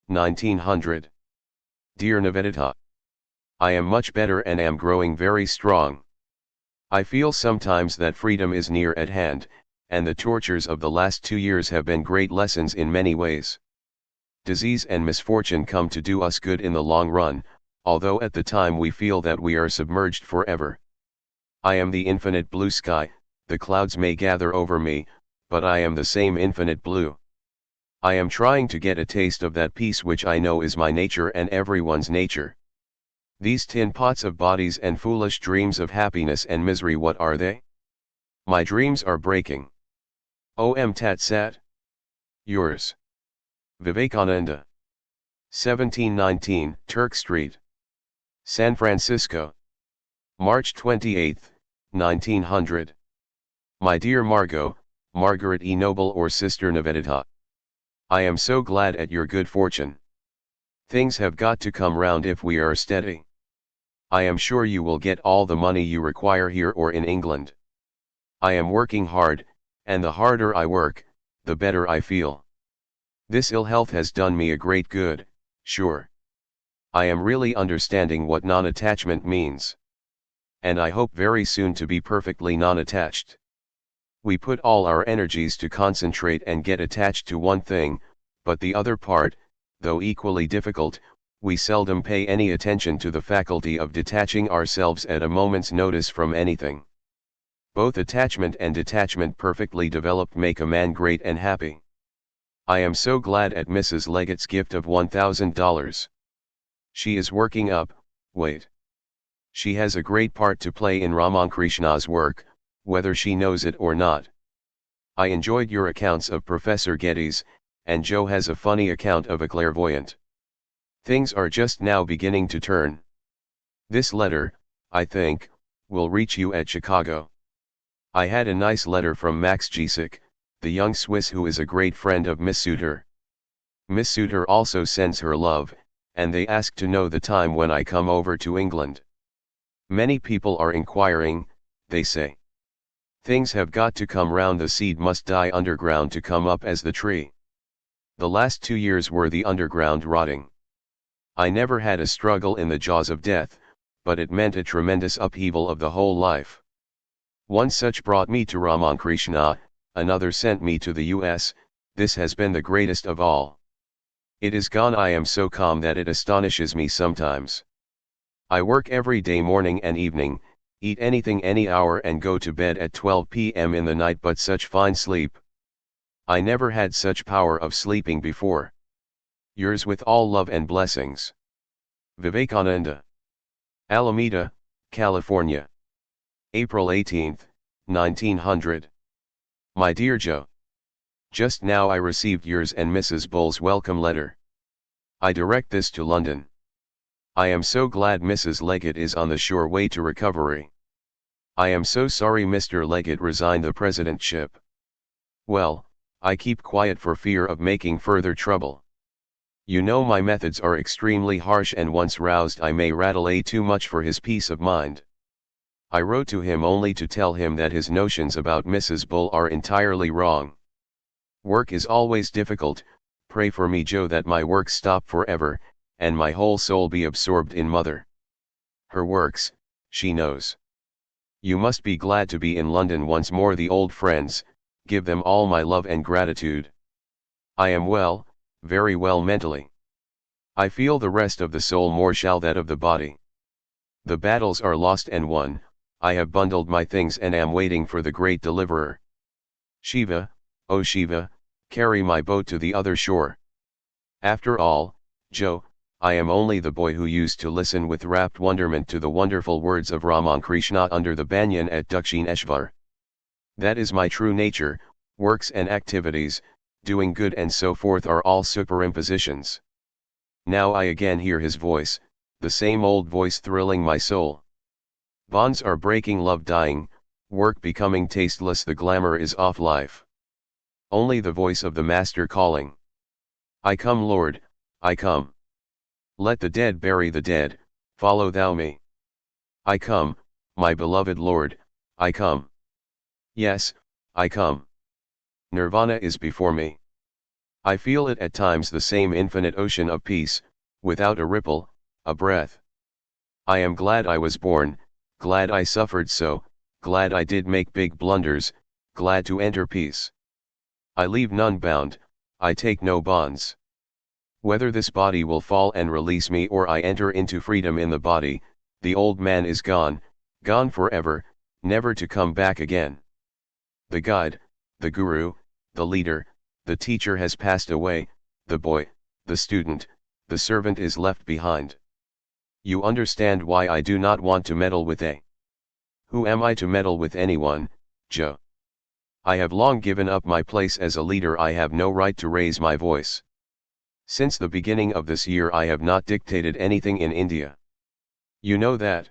1900. Dear Nivedita, I am much better and am growing very strong. I feel sometimes that freedom is near at hand, and the tortures of the last 2 years have been great lessons in many ways. Disease and misfortune come to do us good in the long run, although at the time we feel that we are submerged forever. I am the infinite blue sky, the clouds may gather over me, but I am the same infinite blue. I am trying to get a taste of that peace which I know is my nature and everyone's nature. These tin pots of bodies and foolish dreams of happiness and misery, what are they? My dreams are breaking. Om Tat Sat. Yours, Vivekananda. 1719 Turk Street, San Francisco, March 28, 1900. My dear Margaret E. Noble, or Sister Nivedita, I am so glad at your good fortune. Things have got to come round if we are steady. I am sure you will get all the money you require here or in England. I am working hard, and the harder I work, the better I feel. This ill health has done me a great good, sure. I am really understanding what non-attachment means. And I hope very soon to be perfectly non-attached. We put all our energies to concentrate and get attached to one thing, but the other part, though equally difficult, we seldom pay any attention to the faculty of detaching ourselves at a moment's notice from anything. Both attachment and detachment perfectly developed make a man great and happy. I am so glad at Mrs. Leggett's gift of $1,000. She is working up, wait. She has a great part to play in Ramankrishna's work, whether she knows it or not. I enjoyed your accounts of Professor Geddes, and Joe has a funny account of a clairvoyant. Things are just now beginning to turn. This letter, I think, will reach you at Chicago. I had a nice letter from Max Giesecke, the young Swiss who is a great friend of Miss Suter. Miss Suter also sends her love, and they ask to know the time when I come over to England. Many people are inquiring, they say. Things have got to come round, the seed must die underground to come up as the tree. The last 2 years were the underground rotting. I never had a struggle in the jaws of death, but it meant a tremendous upheaval of the whole life. One such brought me to Ramankrishna, another sent me to the US, this has been the greatest of all. It is gone. I am so calm that it astonishes me sometimes. I work every day morning and evening, eat anything any hour and go to bed at 12 p.m. in the night, but such fine sleep. I never had such power of sleeping before. Yours with all love and blessings. Vivekananda. Alameda, California. April 18, 1900. My dear Joe. Just now I received yours and Mrs. Bull's welcome letter. I direct this to London. I am so glad Mrs. Leggett is on the sure way to recovery. I am so sorry Mr. Leggett resigned the presidentship. Well, I keep quiet for fear of making further trouble. You know my methods are extremely harsh, and once roused I may rattle too much for his peace of mind. I wrote to him only to tell him that his notions about Mrs. Bull are entirely wrong. Work is always difficult. Pray for me, Joe, that my work stop forever, and my whole soul be absorbed in Mother. Her works, she knows. You must be glad to be in London once more, the old friends, give them all my love and gratitude. I am well, very well mentally. I feel the rest of the soul more shall that of the body. The battles are lost and won, I have bundled my things and am waiting for the great deliverer. Shiva, oh Shiva, carry my boat to the other shore. After all, Joe, I am only the boy who used to listen with rapt wonderment to the wonderful words of Ramankrishna under the banyan at Dakshineshvar. That is my true nature. Works and activities, doing good and so forth are all superimpositions. Now I again hear his voice, the same old voice thrilling my soul. Bonds are breaking, love dying, work becoming tasteless, the glamour is off life. Only the voice of the Master calling. I come, Lord, I come. Let the dead bury the dead, follow thou me. I come, my beloved Lord, I come. Yes, I come. Nirvana is before me. I feel it at times, the same infinite ocean of peace, without a ripple, a breath. I am glad I was born, glad I suffered so, glad I did make big blunders, glad to enter peace. I leave none bound, I take no bonds. Whether this body will fall and release me or I enter into freedom in the body, the old man is gone, gone forever, never to come back again. The guide, the guru, the leader, the teacher has passed away, the boy, the student, the servant is left behind. You understand why I do not want to meddle with a. Who am I to meddle with anyone, Joe? I have long given up my place as a leader. I have no right to raise my voice. Since the beginning of this year I have not dictated anything in India. You know that.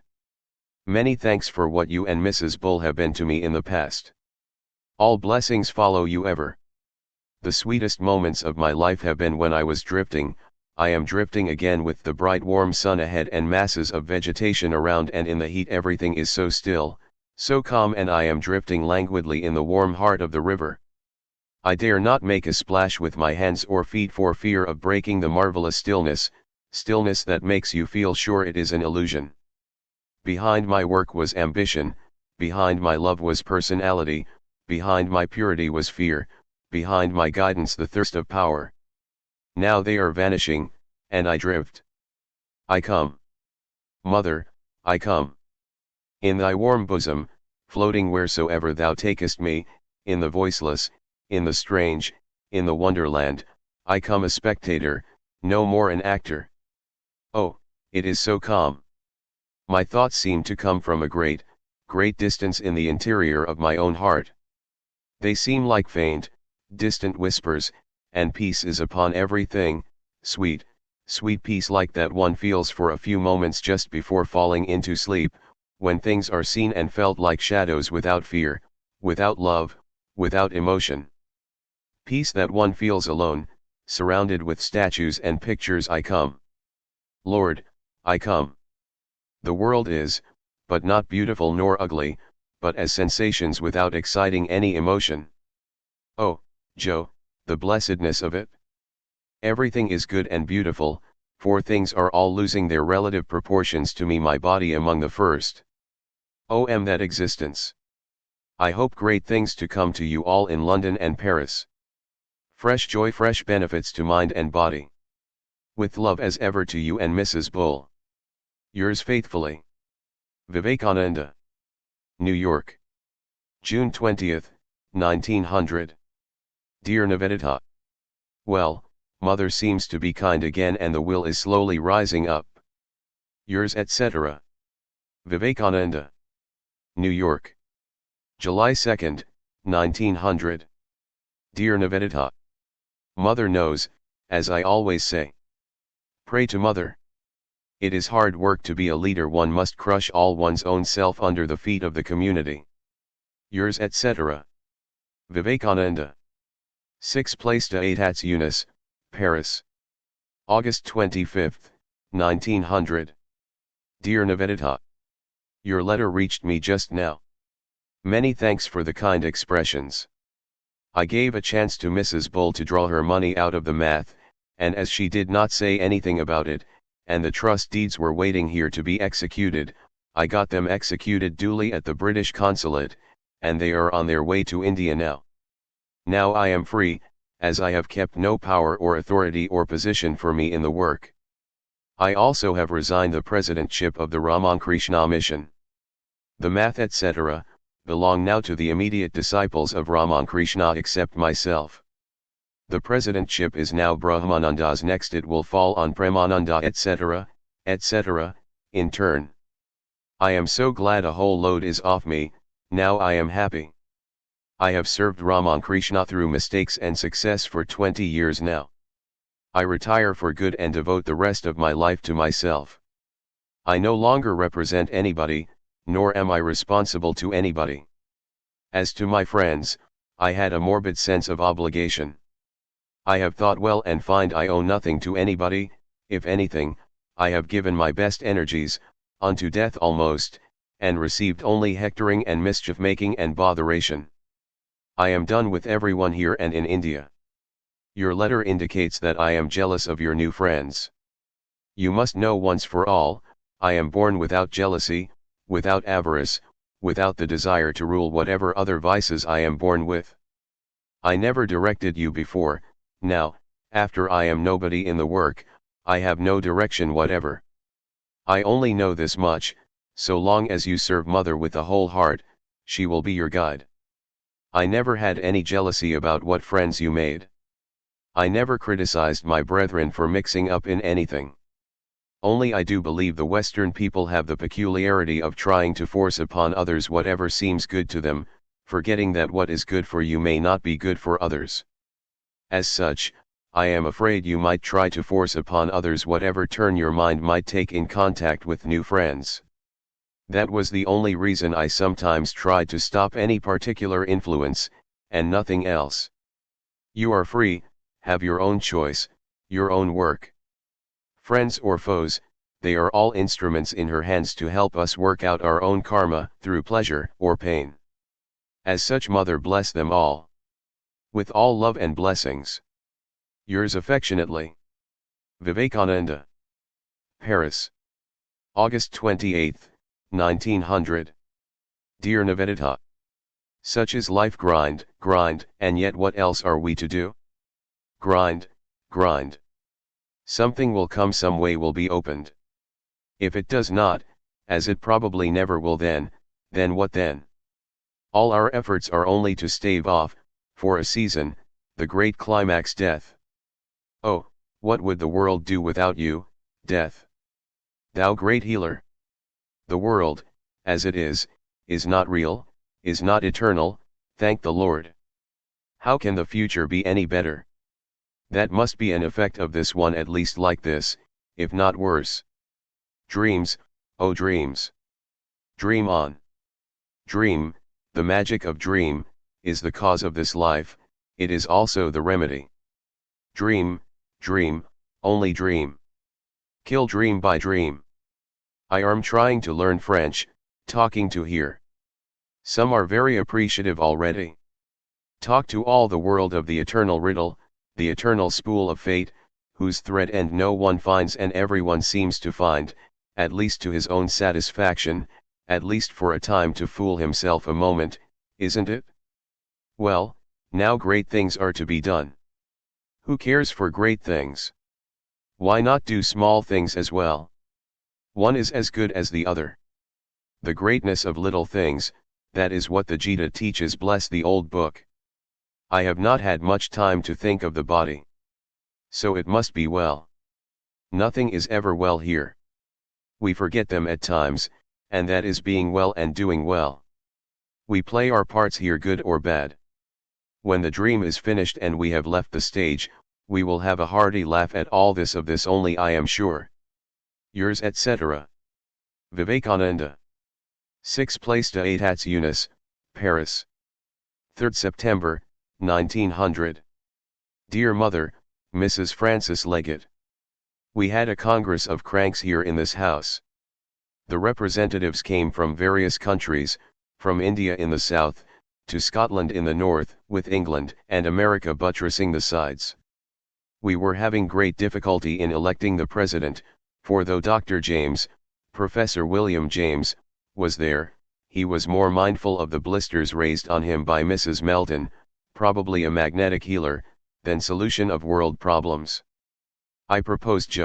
Many thanks for what you and Mrs. Bull have been to me in the past. All blessings follow you ever. The sweetest moments of my life have been when I was drifting. I am drifting again with the bright warm sun ahead and masses of vegetation around, and in the heat everything is so still, so calm, and I am drifting languidly in the warm heart of the river. I dare not make a splash with my hands or feet for fear of breaking the marvelous stillness, stillness that makes you feel sure it is an illusion. Behind my work was ambition, behind my love was personality, behind my purity was fear, behind my guidance the thirst of power. Now they are vanishing, and I drift. I come. Mother, I come. In thy warm bosom, floating wheresoever thou takest me, in the voiceless, in the strange, in the wonderland, I come a spectator, no more an actor. Oh, it is so calm. My thoughts seem to come from a great, great distance in the interior of my own heart. They seem like faint, distant whispers, and peace is upon everything, sweet, sweet peace like that one feels for a few moments just before falling into sleep, when things are seen and felt like shadows without fear, without love, without emotion. Peace that one feels alone, surrounded with statues and pictures. I come. Lord, I come. The world is, but not beautiful nor ugly, but as sensations without exciting any emotion. Oh, Joe, the blessedness of it. Everything is good and beautiful, for things are all losing their relative proportions to me, my body among the first. Oh, am that existence. I hope great things to come to you all in London and Paris. Fresh joy, fresh benefits to mind and body. With love as ever to you and Mrs. Bull. Yours faithfully, Vivekananda. New York. June 20th, 1900. Dear Nivedita. Well, mother seems to be kind again and the will is slowly rising up. Yours etc. Vivekananda. New York. July 2nd, 1900. Dear Nivedita. Mother knows, as I always say. Pray to mother. It is hard work to be a leader, one must crush all one's own self under the feet of the community. Yours etc. Vivekananda. 6 Place de 8 Hats Eunice, Paris. August 25, 1900. Dear Nivedita. Your letter reached me just now. Many thanks for the kind expressions. I gave a chance to Mrs. Bull to draw her money out of the math, and as she did not say anything about it, and the trust deeds were waiting here to be executed, I got them executed duly at the British consulate, and they are on their way to India now. Now I am free, as I have kept no power or authority or position for me in the work. I also have resigned the presidentship of the Ramankrishna mission. The math etc. belong now to the immediate disciples of Ramankrishna except myself. The presidentship is now Brahmananda's, next it will fall on Premananda etc., etc., in turn. I am so glad a whole load is off me, now I am happy. I have served Ramankrishna through mistakes and success for 20 years now. I retire for good and devote the rest of my life to myself. I no longer represent anybody, nor am I responsible to anybody. As to my friends, I had a morbid sense of obligation. I have thought well and find I owe nothing to anybody, if anything, I have given my best energies, unto death almost, and received only hectoring and mischief-making and botheration. I am done with everyone here and in India. Your letter indicates that I am jealous of your new friends. You must know once for all, I am born without jealousy, without avarice, without the desire to rule whatever other vices I am born with. I never directed you before. Now, after I am nobody in the work, I have no direction whatever. I only know this much, so long as you serve mother with a whole heart, she will be your guide. I never had any jealousy about what friends you made. I never criticized my brethren for mixing up in anything. Only I do believe the Western people have the peculiarity of trying to force upon others whatever seems good to them, forgetting that what is good for you may not be good for others. As such, I am afraid you might try to force upon others whatever turn your mind might take in contact with new friends. That was the only reason I sometimes tried to stop any particular influence, and nothing else. You are free, have your own choice, your own work. Friends or foes, they are all instruments in her hands to help us work out our own karma, through pleasure or pain. As such, mother bless them all. With all love and blessings. Yours affectionately, Vivekananda. Paris. August 28, 1900. Dear Nivedita. Such is life, grind, grind, and yet what else are we to do? Grind, grind. Something will come, some way will be opened. If it does not, as it probably never will, then what then? All our efforts are only to stave off, for a season, the great climax death. Oh, what would the world do without you, death? Thou great healer! The world, as it is not real, is not eternal, thank the Lord. How can the future be any better? That must be an effect of this one, at least like this, if not worse. Dreams, oh dreams! Dream on. Dream, the magic of dream, is the cause of this life, it is also the remedy. Dream, dream, only dream. Kill dream by dream. I am trying to learn French, talking to here. Some are very appreciative already. Talk to all the world of the eternal riddle, the eternal spool of fate, whose thread end no one finds and everyone seems to find, at least to his own satisfaction, at least for a time to fool himself a moment, isn't it? Well, now great things are to be done. Who cares for great things? Why not do small things as well? One is as good as the other. The greatness of little things, that is what the Gita teaches, bless the old book. I have not had much time to think of the body. So it must be well. Nothing is ever well here. We forget them at times, and that is being well and doing well. We play our parts here, good or bad. When the dream is finished and we have left the stage, we will have a hearty laugh at all this, of this only I am sure. Yours etc. Vivekananda. 6 Place de Etats Unis, Paris. 3rd September, 1900. Dear Mother, Mrs. Francis Leggett. We had a congress of cranks here in this house. The representatives came from various countries, from India in the south, to Scotland in the north, with England and America buttressing the sides. We were having great difficulty in electing the president, for though Dr. James, Professor William James, was there, he was more mindful of the blisters raised on him by Mrs. Melton, probably a magnetic healer, than solution of world problems. I proposed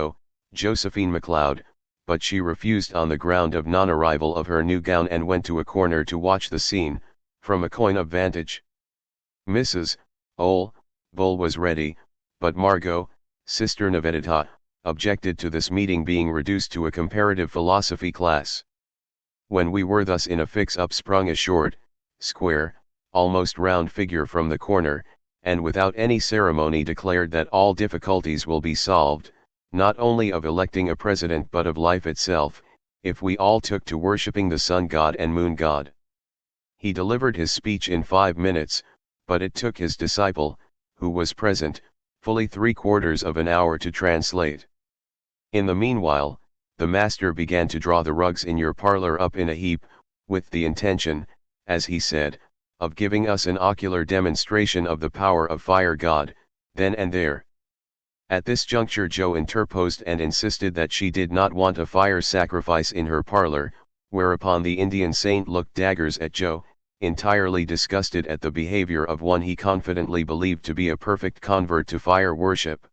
Josephine MacLeod, but she refused on the ground of non-arrival of her new gown and went to a corner to watch the scene, from a coign of vantage. Mrs. Bull was ready, but Margot, Sister Nivedita, objected to this meeting being reduced to a comparative philosophy class. When we were thus in a fix, up sprung a short, square, almost round figure from the corner, and without any ceremony declared that all difficulties will be solved, not only of electing a president but of life itself, if we all took to worshipping the sun god and moon god. He delivered his speech in 5 minutes, but it took his disciple, who was present, fully 3/4 of an hour to translate. In the meanwhile, the master began to draw the rugs in your parlor up in a heap, with the intention, as he said, of giving us an ocular demonstration of the power of fire god, then and there. At this juncture Joe interposed and insisted that she did not want a fire sacrifice in her parlor, whereupon the Indian saint looked daggers at Joe, entirely disgusted at the behavior of one he confidently believed to be a perfect convert to fire worship.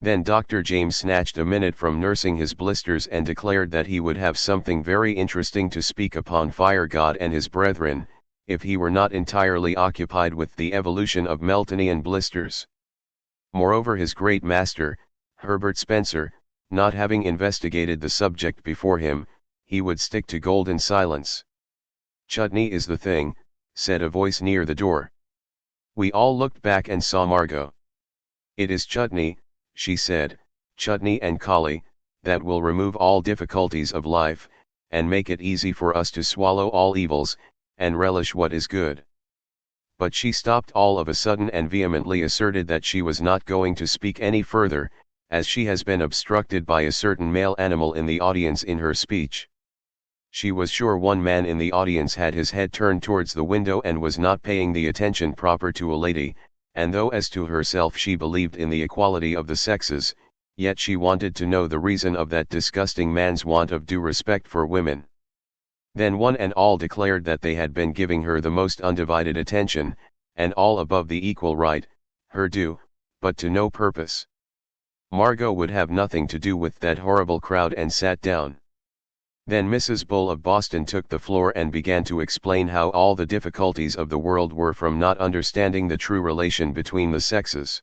Then Dr. James snatched a minute from nursing his blisters and declared that he would have something very interesting to speak upon fire god and his brethren, if he were not entirely occupied with the evolution of Meltonian blisters. Moreover, his great master, Herbert Spencer, not having investigated the subject before him, he would stick to golden silence. "Chutney is the thing," said a voice near the door. We all looked back and saw Margot. "It is chutney," she said, "chutney and kali, that will remove all difficulties of life, and make it easy for us to swallow all evils, and relish what is good." But she stopped all of a sudden and vehemently asserted that she was not going to speak any further, as she has been obstructed by a certain male animal in the audience in her speech. She was sure one man in the audience had his head turned towards the window and was not paying the attention proper to a lady, and though as to herself she believed in the equality of the sexes, yet she wanted to know the reason of that disgusting man's want of due respect for women. Then one and all declared that they had been giving her the most undivided attention, and all above the equal right, her due, but to no purpose. Margot would have nothing to do with that horrible crowd and sat down. Then Mrs. Bull of Boston took the floor and began to explain how all the difficulties of the world were from not understanding the true relation between the sexes.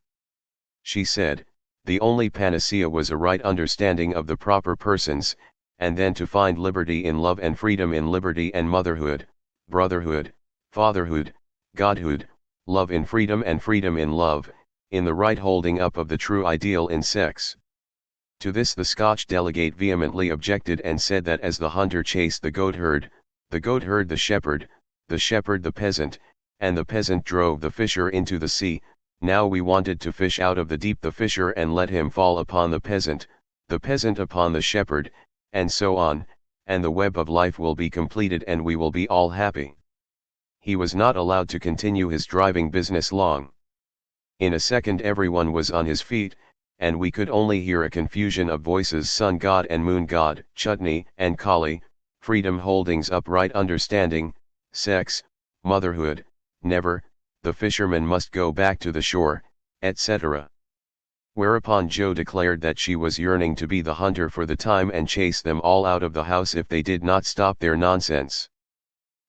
She said, the only panacea was a right understanding of the proper persons, and then to find liberty in love and freedom in liberty and motherhood, brotherhood, fatherhood, godhood, love in freedom and freedom in love, in the right holding up of the true ideal in sex. To this the Scotch delegate vehemently objected and said that as the hunter chased the goatherd the shepherd the peasant, and the peasant drove the fisher into the sea, now we wanted to fish out of the deep the fisher and let him fall upon the peasant upon the shepherd, and so on, and the web of life will be completed and we will be all happy. He was not allowed to continue his driving business long. In a second everyone was on his feet, and we could only hear a confusion of voices: sun god and moon god, chutney and kali, freedom holdings up, right understanding, sex, motherhood, never, the fisherman must go back to the shore, etc. Whereupon Joe declared that she was yearning to be the hunter for the time and chase them all out of the house if they did not stop their nonsense.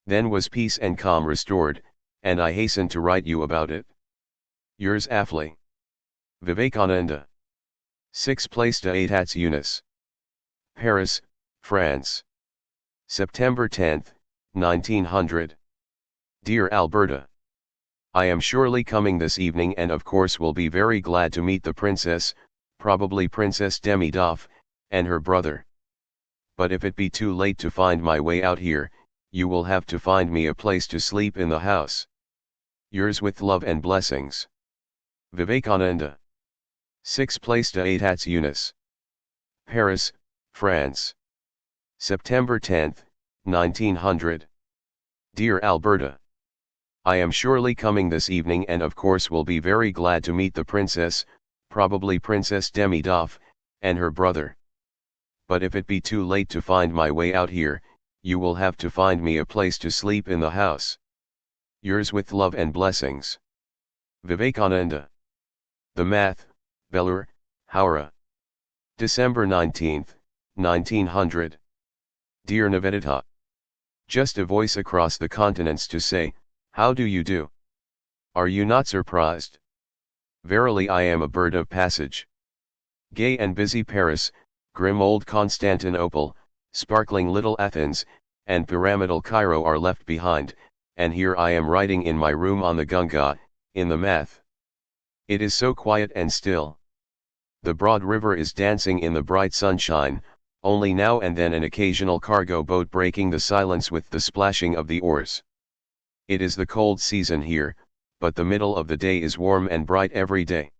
Then was peace and calm restored, and I hasten to write you about it. Yours affly. Vivekananda. 6 Place des Hats Unis. Paris, France. September 10, 1900. Dear Alberta, I am surely coming this evening and of course will be very glad to meet the princess, probably Princess Demidoff, and her brother. But if it be too late to find my way out here, you will have to find me a place to sleep in the house. Yours with love and blessings. Vivekananda. 6 Place des Hats Unis. Paris, France. September 10, 1900. Dear Alberta, I am surely coming this evening and of course will be very glad to meet the princess, probably Princess Demidoff, and her brother. But if it be too late to find my way out here, you will have to find me a place to sleep in the house. Yours with love and blessings. Vivekananda. The Math, Belur, Howrah. December 19, 1900. Dear Nivedita. Just a voice across the continents to say, how do you do? Are you not surprised? Verily I am a bird of passage. Gay and busy Paris, grim old Constantinople, sparkling little Athens, and pyramidal Cairo are left behind, and here I am writing in my room on the Gunga, in the Math. It is so quiet and still. The broad river is dancing in the bright sunshine, only now and then an occasional cargo boat breaking the silence with the splashing of the oars. It is the cold season here, but the middle of the day is warm and bright every day.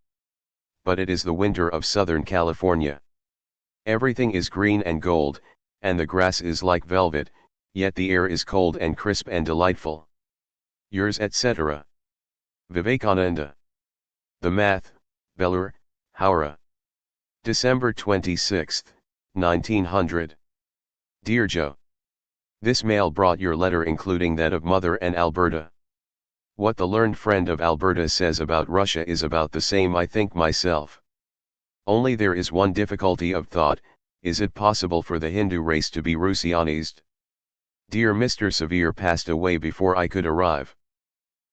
But it is the winter of Southern California. Everything is green and gold, and the grass is like velvet, yet the air is cold and crisp and delightful. Yours etc. Vivekananda. The Math, Belur, Howrah. December 26, 1900. Dear Joe. This mail brought your letter including that of Mother and Alberta. What the learned friend of Alberta says about Russia is about the same I think myself. Only there is one difficulty of thought: is it possible for the Hindu race to be Russianized? Dear Mr. Severe passed away before I could arrive.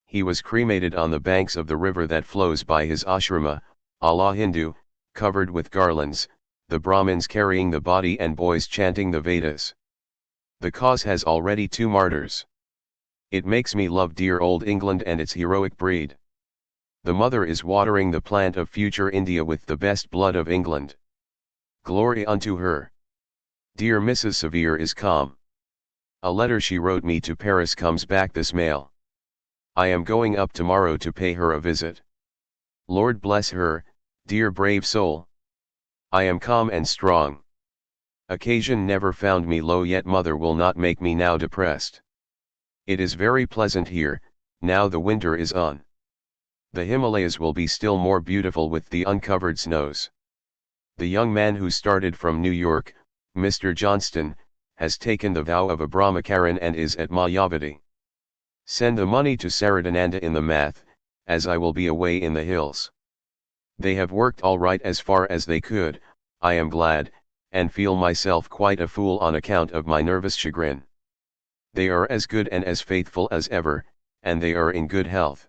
He was cremated on the banks of the river that flows by his ashrama, Allah Hindu, covered with garlands, the Brahmins carrying the body and boys chanting the Vedas. The cause has already 2 martyrs. It makes me love dear old England and its heroic breed. The mother is watering the plant of future India with the best blood of England. Glory unto her. Dear Mrs. Severe is calm. A letter she wrote me to Paris comes back this mail. I am going up tomorrow to pay her a visit. Lord bless her, dear brave soul. I am calm and strong. Occasion never found me low, yet mother will not make me now depressed. It is very pleasant here, now the winter is on. The Himalayas will be still more beautiful with the uncovered snows. The young man who started from New York, Mr. Johnston, has taken the vow of a Brahmacharan and is at Mayavati. Send the money to Saradananda in the Math, as I will be away in the hills. They have worked all right as far as they could, I am glad, and feel myself quite a fool on account of my nervous chagrin. They are as good and as faithful as ever, and they are in good health.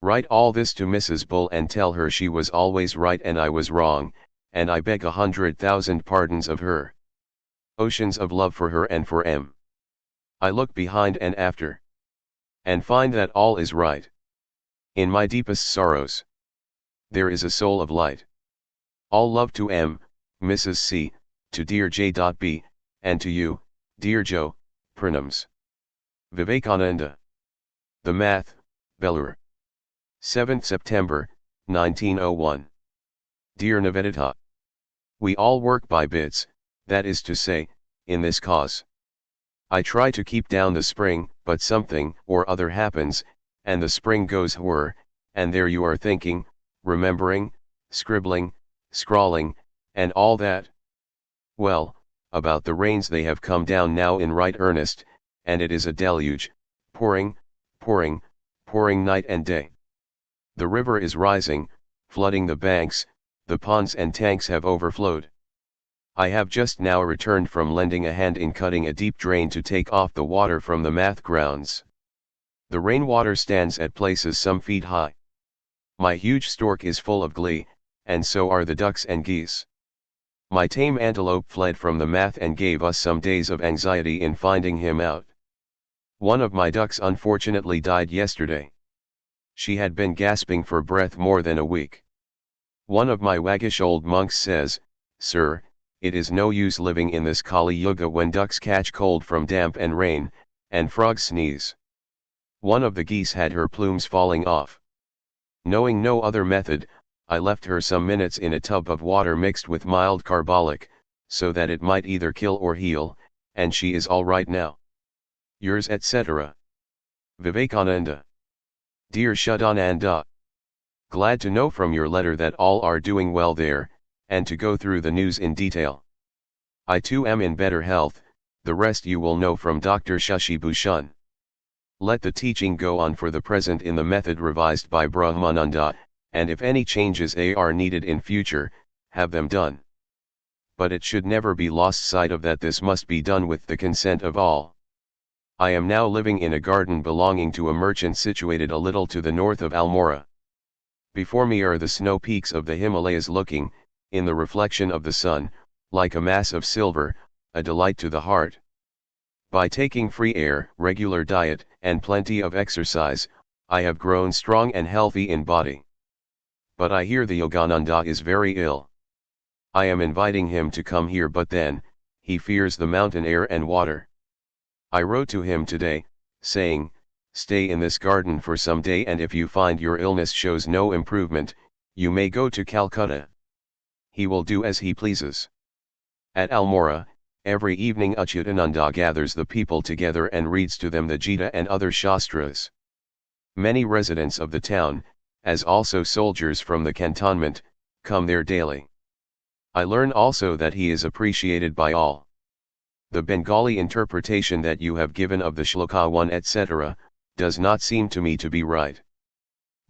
Write all this to Mrs. Bull and tell her she was always right and I was wrong, and I beg 100,000 pardons of her. Oceans of love for her and for M. I look behind and after, and find that all is right. In my deepest sorrows, there is a soul of light. All love to M, Mrs. C, to dear J.B, and to you, dear Joe, pranams. Vivekananda. The Math, Belur. 7th September, 1901. Dear Nivedita. We all work by bits, that is to say, in this cause. I try to keep down the spring, but something or other happens, and the spring goes whir, and there you are thinking, remembering, scribbling, scrawling, and all that. Well, about the rains, they have come down now in right earnest, and it is a deluge, pouring, pouring, pouring night and day. The river is rising, flooding the banks, the ponds and tanks have overflowed. I have just now returned from lending a hand in cutting a deep drain to take off the water from the math grounds. The rainwater stands at places some feet high. My huge stork is full of glee, and so are the ducks and geese. My tame antelope fled from the math and gave us some days of anxiety in finding him out. One of my ducks unfortunately died yesterday. She had been gasping for breath more than a week. One of my waggish old monks says, "Sir, it is no use living in this Kali Yuga when ducks catch cold from damp and rain, and frogs sneeze." One of the geese had her plumes falling off. Knowing no other method, I left her some minutes in a tub of water mixed with mild carbolic, so that it might either kill or heal, and she is all right now. Yours etc. Vivekananda. Dear Shuddhananda. Glad to know from your letter that all are doing well there, and to go through the news in detail. I too am in better health, the rest you will know from Dr. Shashi Bhushan. Let the teaching go on for the present in the method revised by Brahmananda, and if any changes are needed in future, have them done. But it should never be lost sight of that this must be done with the consent of all. I am now living in a garden belonging to a merchant situated a little to the north of Almora. Before me are the snow peaks of the Himalayas looking, in the reflection of the sun, like a mass of silver, a delight to the heart. By taking free air, regular diet, and plenty of exercise, I have grown strong and healthy in body. But I hear the Yogananda is very ill. I am inviting him to come here, but then, he fears the mountain air and water. I wrote to him today, saying, "Stay in this garden for some day, and if you find your illness shows no improvement, you may go to Calcutta." He will do as he pleases. At Almora, every evening Achyutananda gathers the people together and reads to them the Gita and other Shastras. Many residents of the town, as also soldiers from the cantonment, come there daily. I learn also that he is appreciated by all. The Bengali interpretation that you have given of the shloka 1 etc., does not seem to me to be right.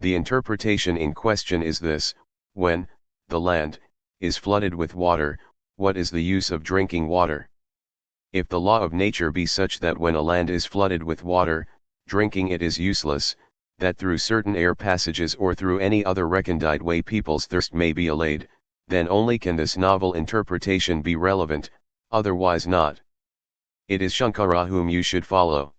The interpretation in question is this: when the land is flooded with water, what is the use of drinking water? If the law of nature be such that when a land is flooded with water, drinking it is useless, that through certain air passages or through any other recondite way people's thirst may be allayed, then only can this novel interpretation be relevant, otherwise not. It is Shankara whom you should follow.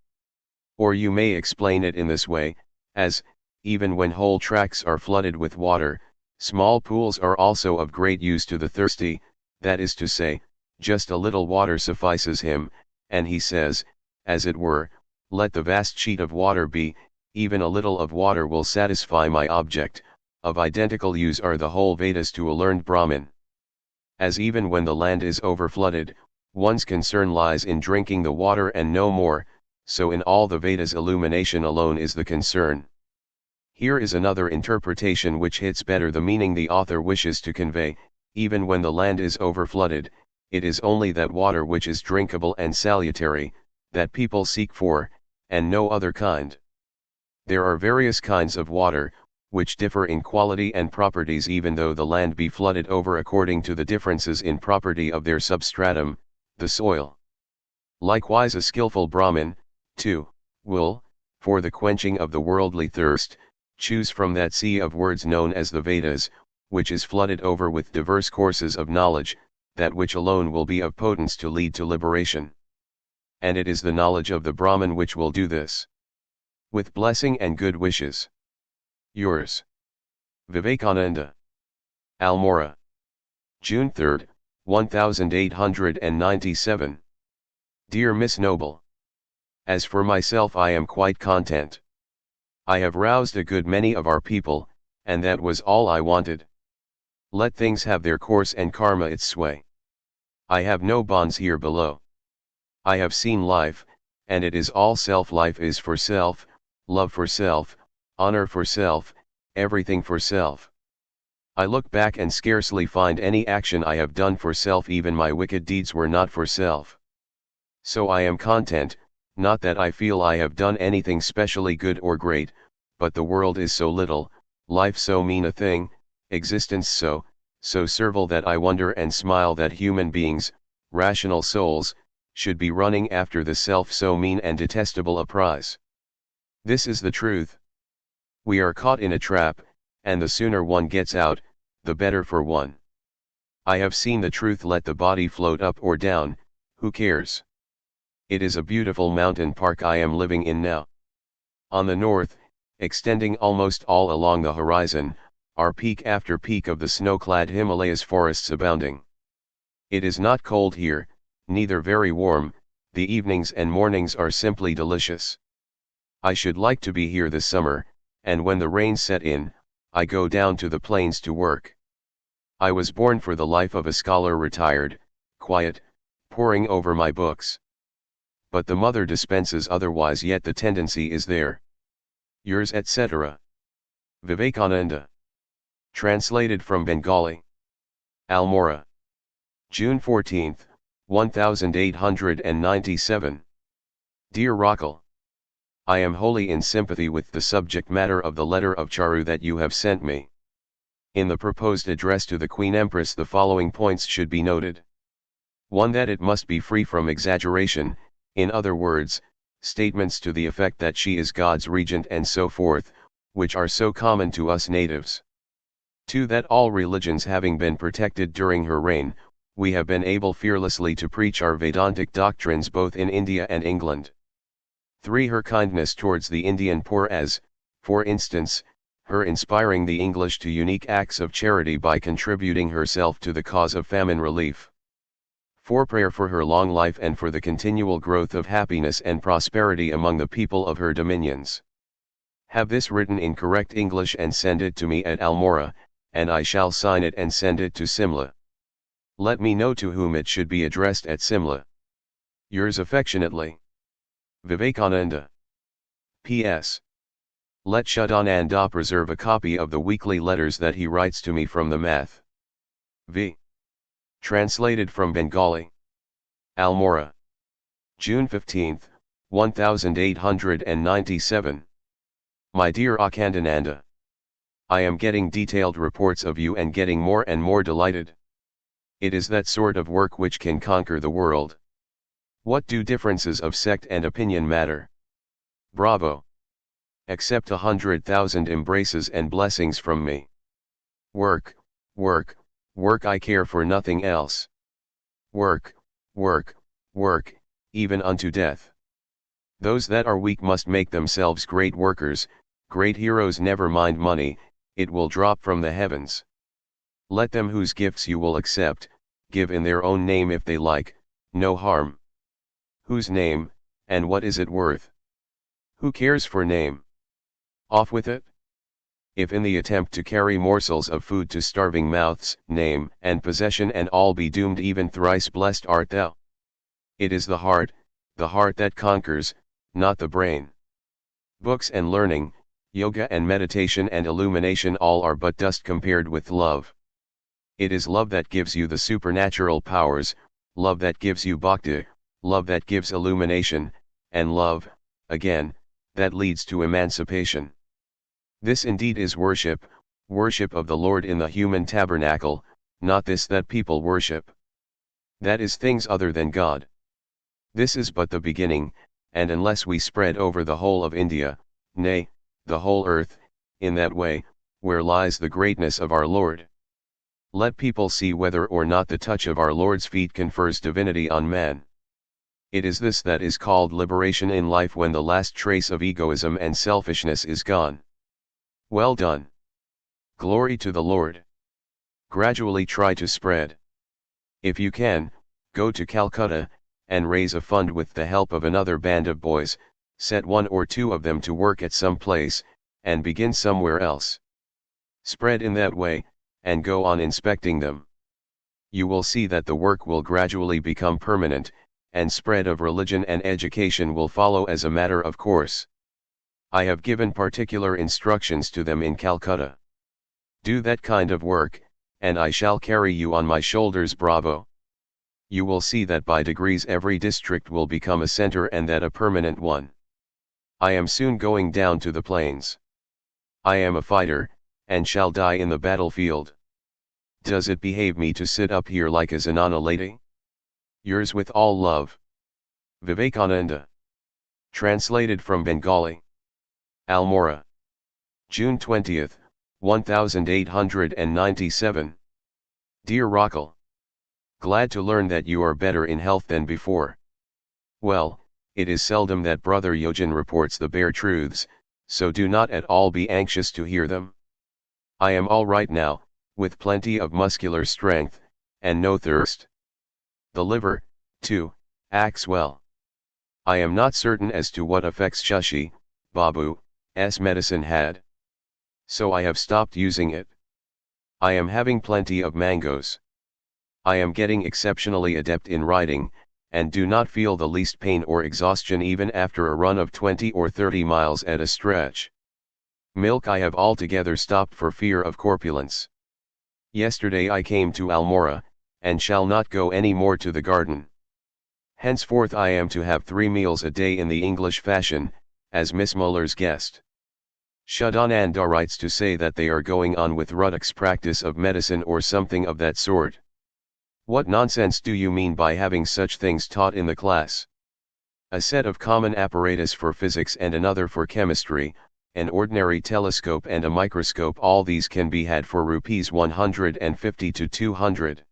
Or you may explain it in this way, as, even when whole tracts are flooded with water, small pools are also of great use to the thirsty, that is to say, just a little water suffices him, and he says, as it were, let the vast sheet of water be, even a little of water will satisfy my object. Of identical use are the whole Vedas to a learned Brahmin. As even when the land is overflooded, one's concern lies in drinking the water and no more, so in all the Vedas illumination alone is the concern. Here is another interpretation which hits better the meaning the author wishes to convey: even when the land is overflooded, it is only that water which is drinkable and salutary, that people seek for, and no other kind. There are various kinds of water, which differ in quality and properties even though the land be flooded over according to the differences in property of their substratum, the soil. Likewise a skillful Brahmin, too, will, for the quenching of the worldly thirst, choose from that sea of words known as the Vedas, which is flooded over with diverse courses of knowledge, that which alone will be of potence to lead to liberation. And it is the knowledge of the Brahman which will do this. With blessing and good wishes. Yours. Vivekananda. Almora. June 3, 1897. Dear Miss Noble. As for myself, I am quite content. I have roused a good many of our people, and that was all I wanted. Let things have their course and karma its sway. I have no bonds here below. I have seen life, and it is all self. Life is for self, love for self, honor for self, everything for self. I look back and scarcely find any action I have done for self, even my wicked deeds were not for self. So I am content, not that I feel I have done anything specially good or great, but the world is so little, life so mean a thing, existence so servile that I wonder and smile that human beings, rational souls, should be running after the self so mean and detestable a prize. This is the truth. We are caught in a trap, and the sooner one gets out, the better for one. I have seen the truth. Let the body float up or down, who cares? It is a beautiful mountain park I am living in now. On the north, extending almost all along the horizon, are peak after peak of the snow-clad Himalayas, forests abounding. It is not cold here, neither very warm, the evenings and mornings are simply delicious. I should like to be here this summer, and when the rains set in, I go down to the plains to work. I was born for the life of a scholar, retired, quiet, poring over my books. But the mother dispenses otherwise, yet the tendency is there. Yours etc. Vivekananda. Translated from Bengali. Almora. June 14, 1897. Dear Rakal. I am wholly in sympathy with the subject matter of the letter of Charu that you have sent me. In the proposed address to the Queen Empress the following points should be noted. 1. That it must be free from exaggeration, in other words, statements to the effect that she is God's regent and so forth, which are so common to us natives. 2. That all religions having been protected during her reign, we have been able fearlessly to preach our Vedantic doctrines both in India and England. 3. Her kindness towards the Indian poor, as, for instance, her inspiring the English to unique acts of charity by contributing herself to the cause of famine relief. 4. Prayer for her long life and for the continual growth of happiness and prosperity among the people of her dominions. Have this written in correct English and send it to me at Almora, and I shall sign it and send it to Simla. Let me know to whom it should be addressed at Simla. Yours affectionately, Vivekananda. P.S. Let Shuddhananda preserve a copy of the weekly letters that he writes to me from the Math. V. Translated from Bengali. Almora. June 15, 1897. My dear Akhandananda. I am getting detailed reports of you and getting more and more delighted. It is that sort of work which can conquer the world. What do differences of sect and opinion matter? Bravo! Accept 100,000 embraces and blessings from me. Work, work, work, I care for nothing else. Work, work, work, even unto death. Those that are weak must make themselves great workers, great heroes. Never mind money, it will drop from the heavens. Let them whose gifts you will accept, give in their own name if they like, no harm. Whose name, and what is it worth? Who cares for name? Off with it. If in the attempt to carry morsels of food to starving mouths, name and possession and all be doomed, even thrice blessed art thou. It is the heart that conquers, not the brain. Books and learning, yoga and meditation and illumination, all are but dust compared with love. It is love that gives you the supernatural powers, love that gives you bhakti, love that gives illumination, and love, again, that leads to emancipation. This indeed is worship, worship of the Lord in the human tabernacle, not this that people worship. That is things other than God. This is but the beginning, and unless we spread over the whole of India, nay, the whole earth, in that way, where lies the greatness of our Lord. Let people see whether or not the touch of our Lord's feet confers divinity on man. It is this that is called liberation in life, when the last trace of egoism and selfishness is gone. Well done. Glory to the Lord. Gradually try to spread. If you can, go to Calcutta, and raise a fund with the help of another band of boys, set 1 or 2 of them to work at some place, and begin somewhere else. Spread in that way, and go on inspecting them. You will see that the work will gradually become permanent, and spread of religion and education will follow as a matter of course. I have given particular instructions to them in Calcutta. Do that kind of work, and I shall carry you on my shoulders. Bravo! You will see that by degrees every district will become a center, and that a permanent one. I am soon going down to the plains. I am a fighter, and shall die in the battlefield. Does it behave me to sit up here like a Zenana lady? Yours with all love, Vivekananda. Translated from Bengali. Almora. June 20, 1897. Dear Rockall. Glad to learn that you are better in health than before. Well, it is seldom that Brother Yojan reports the bare truths, so do not at all be anxious to hear them. I am all right now, with plenty of muscular strength, and no thirst. The liver, too, acts well. I am not certain as to what effects Shashi, Babu's medicine had. So I have stopped using it. I am having plenty of mangoes. I am getting exceptionally adept in riding, and do not feel the least pain or exhaustion even after a run of 20 or 30 miles at a stretch. Milk I have altogether stopped for fear of corpulence. Yesterday I came to Almora, and shall not go any more to the garden. Henceforth I am to have 3 meals a day in the English fashion, as Miss Muller's guest. Shuddhananda writes to say that they are going on with Ruddock's practice of medicine or something of that sort. What nonsense do you mean by having such things taught in the class? A set of common apparatus for physics and another for chemistry, an ordinary telescope and a microscope, all these can be had for rupees 150 to 200.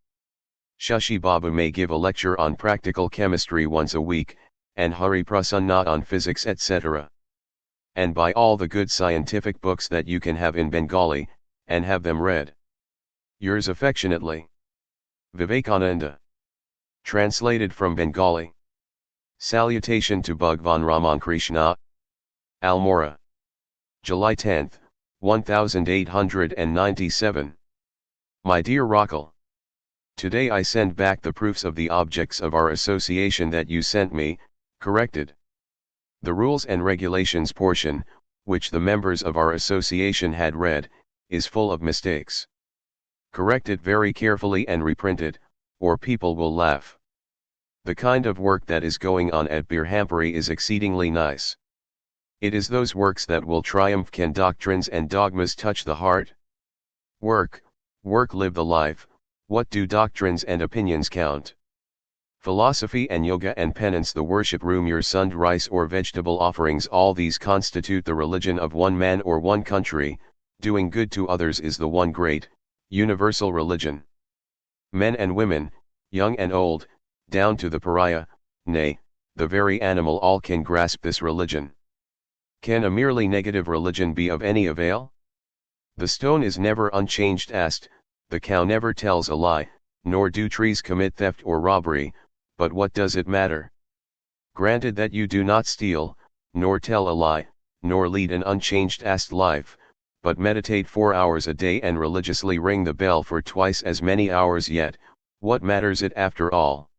Shashi Babu may give a lecture on practical chemistry once a week, and Hari Prasanna on physics, etc. And buy all the good scientific books that you can have in Bengali, and have them read. Yours affectionately, Vivekananda. Translated from Bengali. Salutation to Bhagwan Ramakrishna. Almora. July 10, 1897. My dear Rockall. Today I send back the proofs of the objects of our association that you sent me, corrected. The rules and regulations portion, which the members of our association had read, is full of mistakes. Correct it very carefully and reprint it, or people will laugh. The kind of work that is going on at Birhampuri is exceedingly nice. It is those works that will triumph. Can doctrines and dogmas touch the heart? Work, work, live the life. What do doctrines and opinions count? Philosophy and yoga and penance, the worship room, your sunned rice or vegetable offerings, all these constitute the religion of one man or one country. Doing good to others is the one great, universal religion. Men and women, young and old, down to the pariah, nay, the very animal, all can grasp this religion. Can a merely negative religion be of any avail? The stone is never unchanged asked, the cow never tells a lie, nor do trees commit theft or robbery, but what does it matter? Granted that you do not steal, nor tell a lie, nor lead an unchanged asked life, but meditate 4 hours a day and religiously ring the bell for twice as many hours, yet, what matters it after all?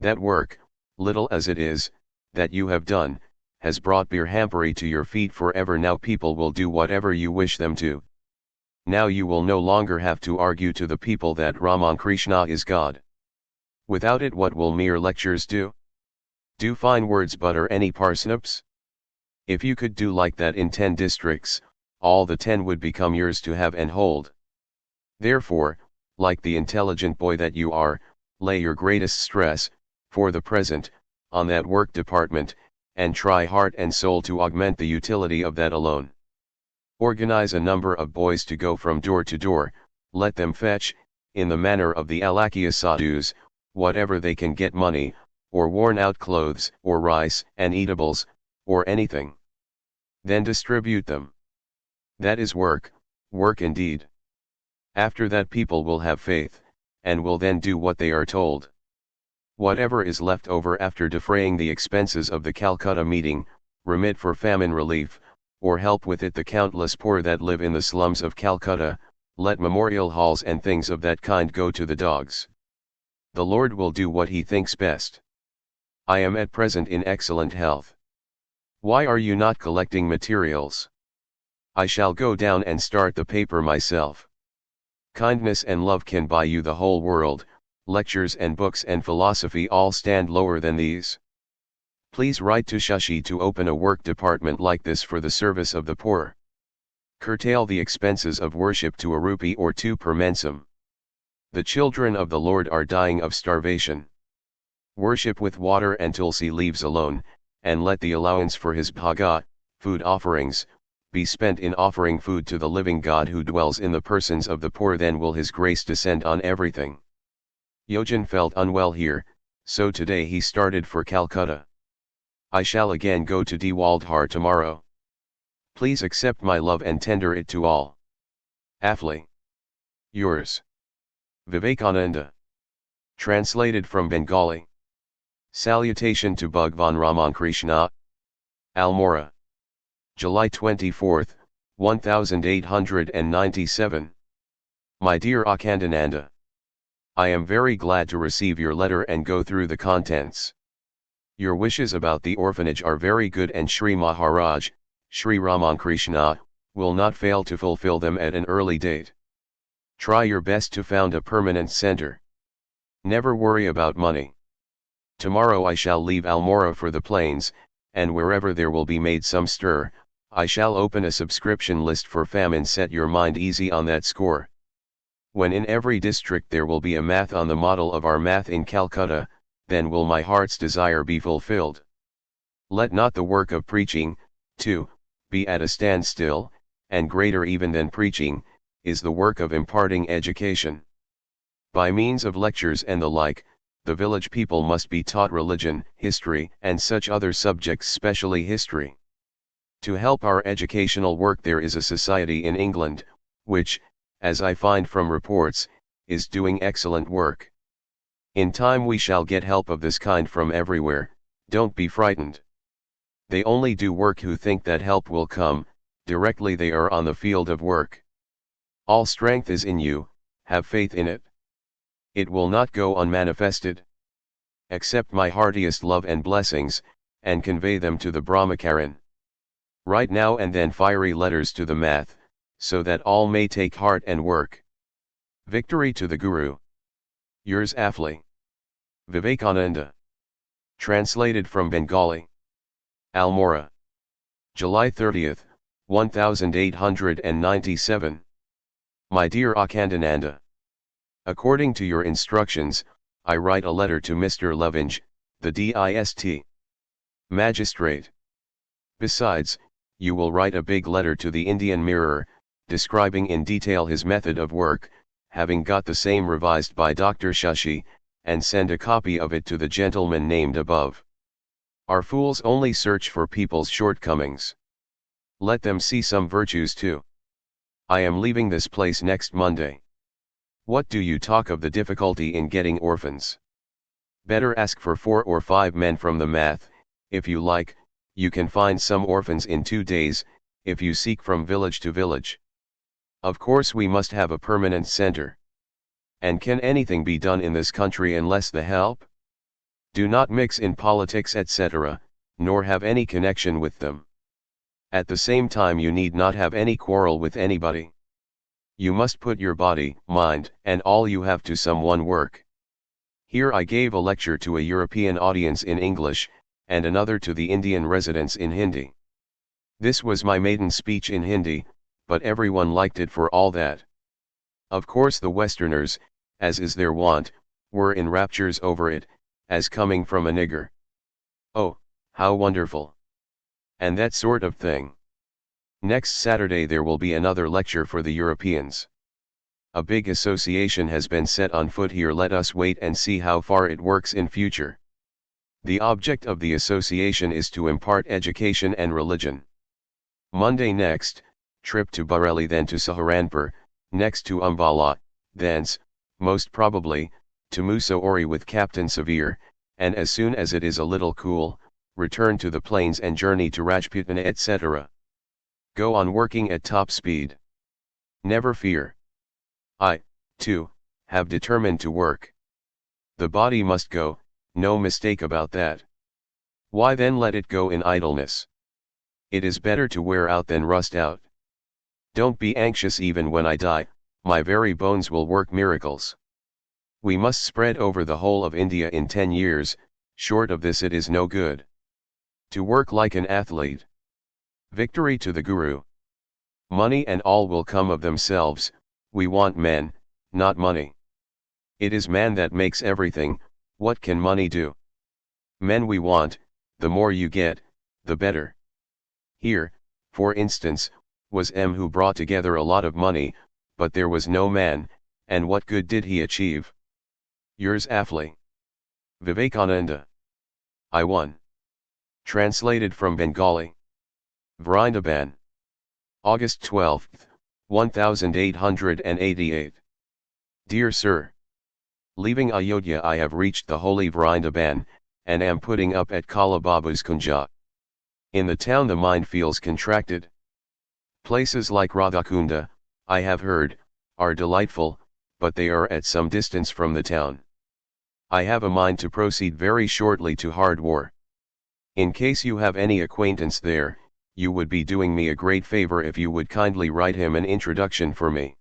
That work, little as it is, that you have done, has brought Birhampuri to your feet forever. Now people will do whatever you wish them to. Now you will no longer have to argue to the people that Ramakrishna is God. Without it, what will mere lectures do? Do fine words butter any parsnips? If you could do like that in 10 districts, all the 10 would become yours to have and hold. Therefore, like the intelligent boy that you are, lay your greatest stress, for the present, on that work department, and try heart and soul to augment the utility of that alone. Organize a number of boys to go from door to door, let them fetch, in the manner of the Alakia sadhus, whatever they can get, money, or worn-out clothes, or rice and eatables, or anything. Then distribute them. That is work, work indeed. After that people will have faith, and will then do what they are told. Whatever is left over after defraying the expenses of the Calcutta meeting, remit for famine relief, or help with it the countless poor that live in the slums of Calcutta. Let memorial halls and things of that kind go to the dogs. The Lord will do what he thinks best. I am at present in excellent health. Why are you not collecting materials? I shall go down and start the paper myself. Kindness and love can buy you the whole world. Lectures and books and philosophy all stand lower than these. Please write to Shashi to open a work department like this for the service of the poor. Curtail the expenses of worship to a rupee or 2 per mensem. The children of the Lord are dying of starvation. Worship with water and tulsi leaves alone, and let the allowance for his bhaga, food offerings, be spent in offering food to the living God who dwells in the persons of the poor. Then will his grace descend on everything. Yojan felt unwell here, so today he started for Calcutta. I shall again go to Diwaldhar tomorrow. Please accept my love and tender it to all. Affly. Yours. Vivekananda. Translated from Bengali. Salutation to Bhagwan Ramankrishna. Almora. July 24, 1897. My dear Akhandananda, I am very glad to receive your letter and go through the contents. Your wishes about the orphanage are very good, and Sri Maharaj, Sri Ramankrishna, will not fail to fulfill them at an early date. Try your best to found a permanent center. Never worry about money. Tomorrow I shall leave Almora for the plains, and wherever there will be made some stir, I shall open a subscription list for famine. Set your mind easy on that score. When in every district there will be a math on the model of our math in Calcutta, then will my heart's desire be fulfilled. Let not the work of preaching, too, be at a standstill, and greater even than preaching, is the work of imparting education. By means of lectures and the like, the village people must be taught religion, history, and such other subjects, specially history. To help our educational work there is a society in England, which, as I find from reports, is doing excellent work. In time we shall get help of this kind from everywhere. Don't be frightened. They only do work who think that help will come, directly they are on the field of work. All strength is in you, have faith in it. It will not go unmanifested. Accept my heartiest love and blessings, and convey them to the Brahmacharin. Write now and then fiery letters to the math, so that all may take heart and work. Victory to the Guru. Yours Affly. Vivekananda. Translated from Bengali. Almora. July 30, 1897. My dear Akhandananda, according to your instructions, I write a letter to Mr. Levinge, the DIST magistrate. Besides, you will write a big letter to the Indian Mirror, describing in detail his method of work, having got the same revised by Dr. Shashi, and send a copy of it to the gentleman named above. Our fools only search for people's shortcomings. Let them see some virtues too. I am leaving this place next Monday. What do you talk of the difficulty in getting orphans? Better ask for 4 or 5 men from the math. If you like, you can find some orphans in 2 days, if you seek from village to village. Of course we must have a permanent center. And can anything be done in this country unless the help? Do not mix in politics etc., nor have any connection with them. At the same time you need not have any quarrel with anybody. You must put your body, mind, and all you have to some one work. Here I gave a lecture to a European audience in English, and another to the Indian residents in Hindi. This was my maiden speech in Hindi, but everyone liked it for all that. Of course the Westerners, as is their wont, were in raptures over it, as coming from a nigger. Oh, how wonderful! And that sort of thing. Next Saturday there will be another lecture for the Europeans. A big association has been set on foot here. Let us wait and see how far it works in future. The object of the association is to impart education and religion. Monday next, trip to Bareilly, then to Saharanpur, next to Ambala, thence, most probably, to Mussoorie with Captain Savir, and as soon as it is a little cool, return to the plains and journey to Rajputana, etc. Go on working at top speed. Never fear. I, too, have determined to work. The body must go, no mistake about that. Why then let it go in idleness? It is better to wear out than rust out. Don't be anxious. Even when I die, my very bones will work miracles. We must spread over the whole of India in 10 years, short of this it is no good. To work like an athlete. Victory to the Guru. Money and all will come of themselves. We want men, not money. It is man that makes everything. What can money do? Men we want. The more you get, the better. Here, for instance, was M who brought together a lot of money, but there was no man, and what good did he achieve? Yours affly. Vivekananda. I1. Translated from Bengali. Vrindaban. August 12, 1888. Dear Sir, leaving Ayodhya I have reached the holy Vrindaban, and am putting up at Kala Baba's Kunja. In the town the mind feels contracted. Places like Radhakunda, I have heard, are delightful, but they are at some distance from the town. I have a mind to proceed very shortly to Hardwar. In case you have any acquaintance there, you would be doing me a great favor if you would kindly write him an introduction for me.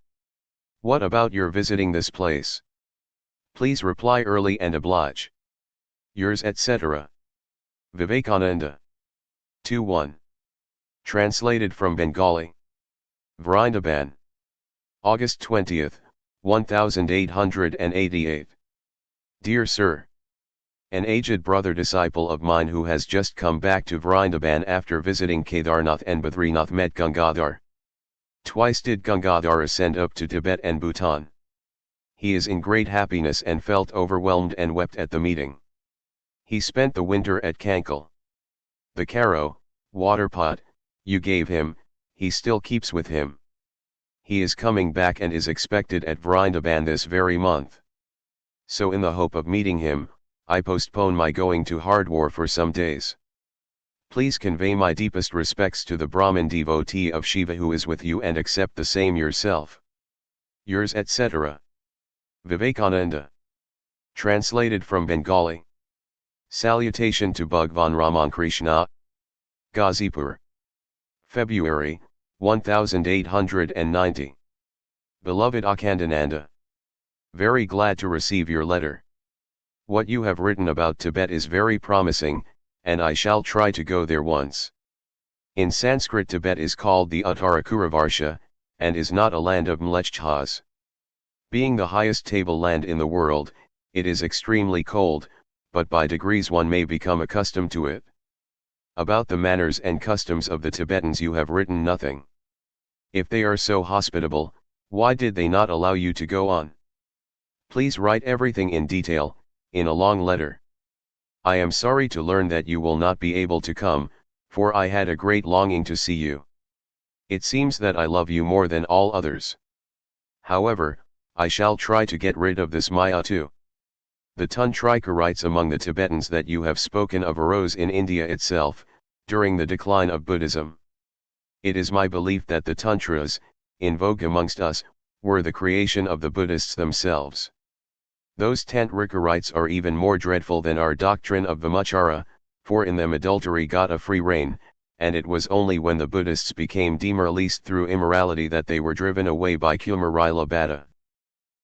What about your visiting this place? Please reply early and oblige. Yours etc. Vivekananda. 2-1. Translated from Bengali. Vrindaban. August 20, 1888. Dear Sir, an aged brother disciple of mine who has just come back to Vrindaban after visiting Kedarnath and Badrinath met Gangadhar. Twice did Gangadhar ascend up to Tibet and Bhutan. He is in great happiness and felt overwhelmed and wept at the meeting. He spent the winter at Kankal. The karo, water pot, you gave him, he still keeps with him. He is coming back and is expected at Vrindaban this very month. So in the hope of meeting him, I postpone my going to Hardwar for some days. Please convey my deepest respects to the Brahmin devotee of Shiva who is with you and accept the same yourself. Yours etc. Vivekananda. Translated from Bengali. Salutation to Bhagwan Raman Krishna. Ghazipur. February, 1890. Beloved Akhandananda. Very glad to receive your letter. What you have written about Tibet is very promising, and I shall try to go there once. In Sanskrit Tibet is called the Uttarakuravarsha, and is not a land of mlechchas. Being the highest tableland in the world, it is extremely cold, but by degrees one may become accustomed to it. About the manners and customs of the Tibetans you have written nothing. If they are so hospitable, why did they not allow you to go on? Please write everything in detail, in a long letter. I am sorry to learn that you will not be able to come, for I had a great longing to see you. It seems that I love you more than all others. However, I shall try to get rid of this Maya too. The Tantrikarites among the Tibetans that you have spoken of arose in India itself, during the decline of Buddhism. It is my belief that the Tantras, in vogue amongst us, were the creation of the Buddhists themselves. Those Tantrikarites are even more dreadful than our doctrine of Vimachara, for in them adultery got a free rein, and it was only when the Buddhists became demoralized through immorality that they were driven away by Kumarila Bhatta.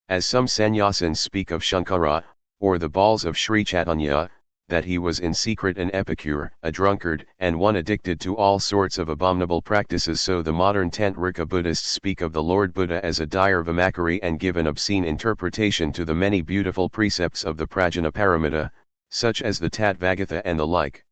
As some sannyasins speak of Shankara, or the balls of Sri Chaitanya, that he was in secret an epicure, a drunkard, and one addicted to all sorts of abominable practices. So the modern Tantrika Buddhists speak of the Lord Buddha as a dire vimachari and give an obscene interpretation to the many beautiful precepts of the Prajnaparamita, such as the Tattvagatha and the like.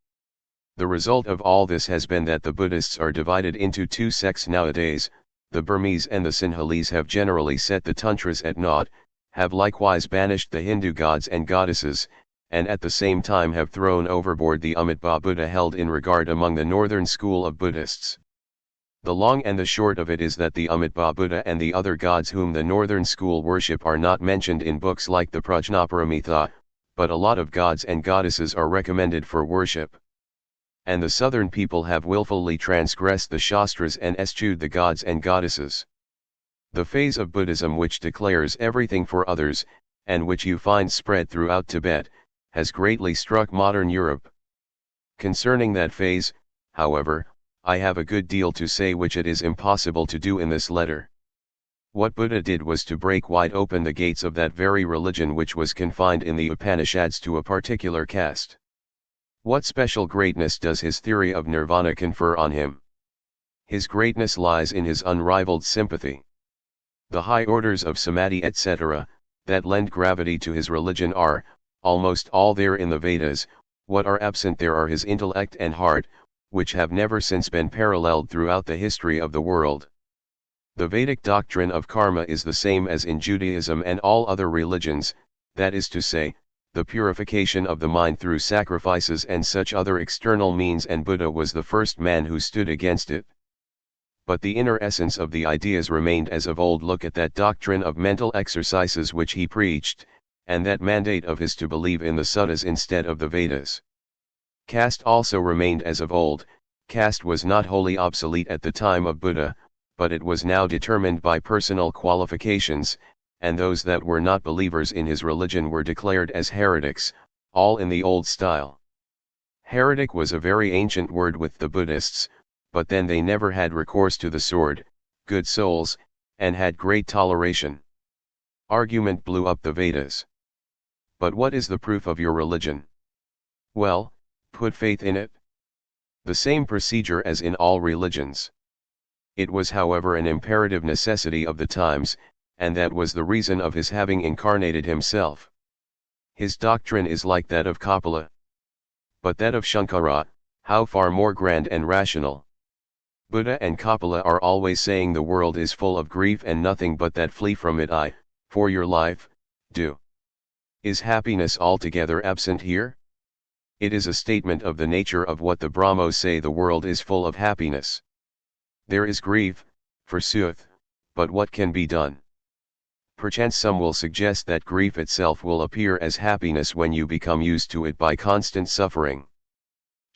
The result of all this has been that the Buddhists are divided into two sects nowadays. The Burmese and the Sinhalese have generally set the Tantras at naught, have likewise banished the Hindu gods and goddesses, and at the same time have thrown overboard the Amitabha Buddha held in regard among the northern school of Buddhists. The long and the short of it is that the Amitabha Buddha and the other gods whom the northern school worship are not mentioned in books like the Prajnaparamita, but a lot of gods and goddesses are recommended for worship. And the southern people have willfully transgressed the Shastras and eschewed the gods and goddesses. The phase of Buddhism which declares everything for others, and which you find spread throughout Tibet, has greatly struck modern Europe. Concerning that phase, however, I have a good deal to say which it is impossible to do in this letter. What Buddha did was to break wide open the gates of that very religion which was confined in the Upanishads to a particular caste. What special greatness does his theory of nirvana confer on him? His greatness lies in his unrivaled sympathy. The high orders of samadhi etc., that lend gravity to his religion are, almost all there in the Vedas. What are absent there are his intellect and heart, which have never since been paralleled throughout the history of the world. The Vedic doctrine of karma is the same as in Judaism and all other religions, that is to say, the purification of the mind through sacrifices and such other external means, and Buddha was the first man who stood against it. But the inner essence of the ideas remained as of old. Look at that doctrine of mental exercises which he preached, and that mandate of his to believe in the suttas instead of the Vedas. Caste also remained as of old. Caste was not wholly obsolete at the time of Buddha, but it was now determined by personal qualifications, and those that were not believers in his religion were declared as heretics, all in the old style. Heretic was a very ancient word with the Buddhists, but then they never had recourse to the sword, good souls, and had great toleration. Argument blew up the Vedas. But what is the proof of your religion? Well, put faith in it. The same procedure as in all religions. It was however an imperative necessity of the times, and that was the reason of his having incarnated himself. His doctrine is like that of Kapila. But that of Shankara, how far more grand and rational. Buddha and Kapila are always saying the world is full of grief and nothing but that flee from it. For your life, do. Is happiness altogether absent here? It is a statement of the nature of what the Brahmos say: the world is full of happiness. There is grief, forsooth, but what can be done? Perchance some will suggest that grief itself will appear as happiness when you become used to it by constant suffering.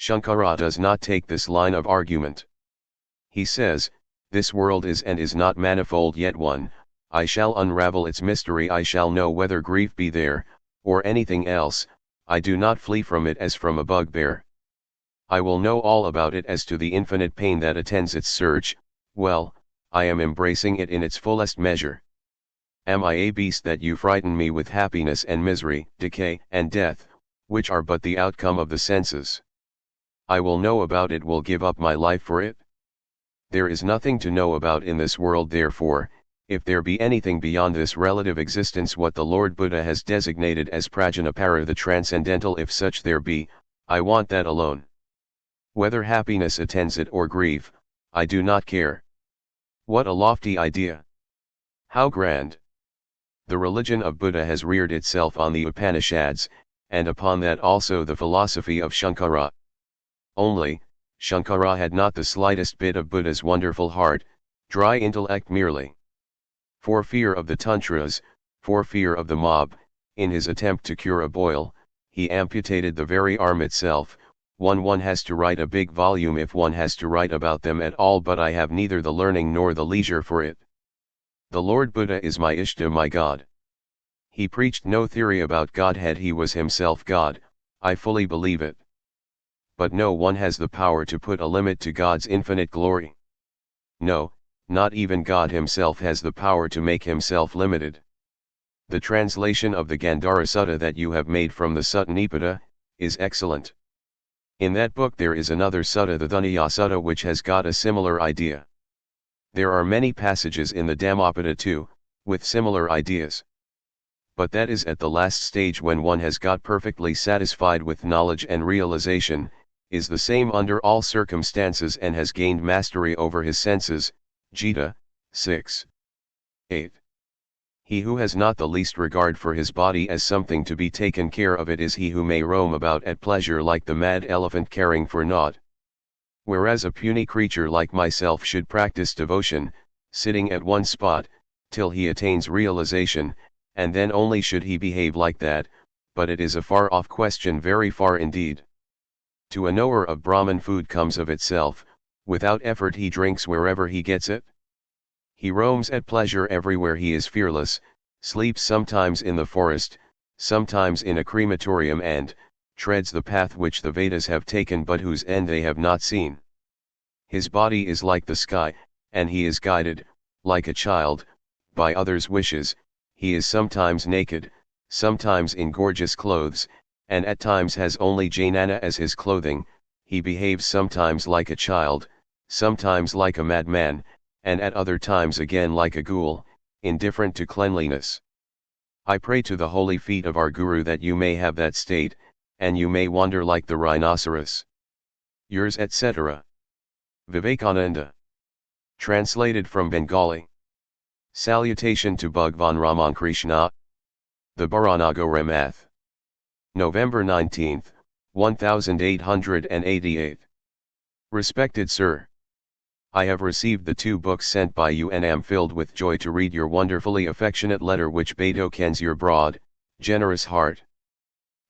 Shankara does not take this line of argument. He says, this world is and is not manifold yet one. I shall unravel its mystery. I shall know whether grief be there, or anything else. I do not flee from it as from a bugbear. I will know all about it as to the infinite pain that attends its search. Well, I am embracing it in its fullest measure. Am I a beast that you frighten me with happiness and misery, decay and death, which are but the outcome of the senses? I will know about it, will give up my life for it. There is nothing to know about in this world. Therefore, if there be anything beyond this relative existence, what the Lord Buddha has designated as Prajnapara, the transcendental, if such there be, I want that alone. Whether happiness attends it or grief, I do not care. What a lofty idea! How grand! The religion of Buddha has reared itself on the Upanishads, and upon that also the philosophy of Shankara. Only, Shankara had not the slightest bit of Buddha's wonderful heart, dry intellect merely. For fear of the Tantras, for fear of the mob, in his attempt to cure a boil, he amputated the very arm itself. One has to write a big volume if one has to write about them at all, but I have neither the learning nor the leisure for it. The Lord Buddha is my Ishta, my God. He preached no theory about Godhead, he was himself God. I fully believe it. But no one has the power to put a limit to God's infinite glory. No, not even God himself has the power to make himself limited. The translation of the Gandhara Sutta that you have made from the Sutta Nipata, is excellent. In that book there is another sutta, the Dhunya Sutta, which has got a similar idea. There are many passages in the Dhammapada too, with similar ideas. But that is at the last stage, when one has got perfectly satisfied with knowledge and realization, is the same under all circumstances, and has gained mastery over his senses. Gita 6. 8. He who has not the least regard for his body as something to be taken care of, it is he who may roam about at pleasure like the mad elephant, caring for naught. Whereas a puny creature like myself should practice devotion, sitting at one spot, till he attains realization, and then only should he behave like that, but it is a far off question, very far indeed. To a knower of Brahman, food comes of itself, without effort he drinks wherever he gets it. He roams at pleasure everywhere, he is fearless, sleeps sometimes in the forest, sometimes in a crematorium, and treads the path which the Vedas have taken but whose end they have not seen. His body is like the sky, and he is guided, like a child, by others' wishes. He is sometimes naked, sometimes in gorgeous clothes, and at times has only jnana as his clothing. He behaves sometimes like a child, sometimes like a madman, and at other times again like a ghoul, indifferent to cleanliness. I pray to the holy feet of our Guru that you may have that state, and you may wander like the rhinoceros. Yours, etc. Vivekananda. Translated from Bengali. Salutation to Bhagwan Ramakrishna. The Baranago Ramath. November 19, 1888. Respected Sir, I have received the 2 books sent by you and am filled with joy to read your wonderfully affectionate letter which betokens your broad, generous heart.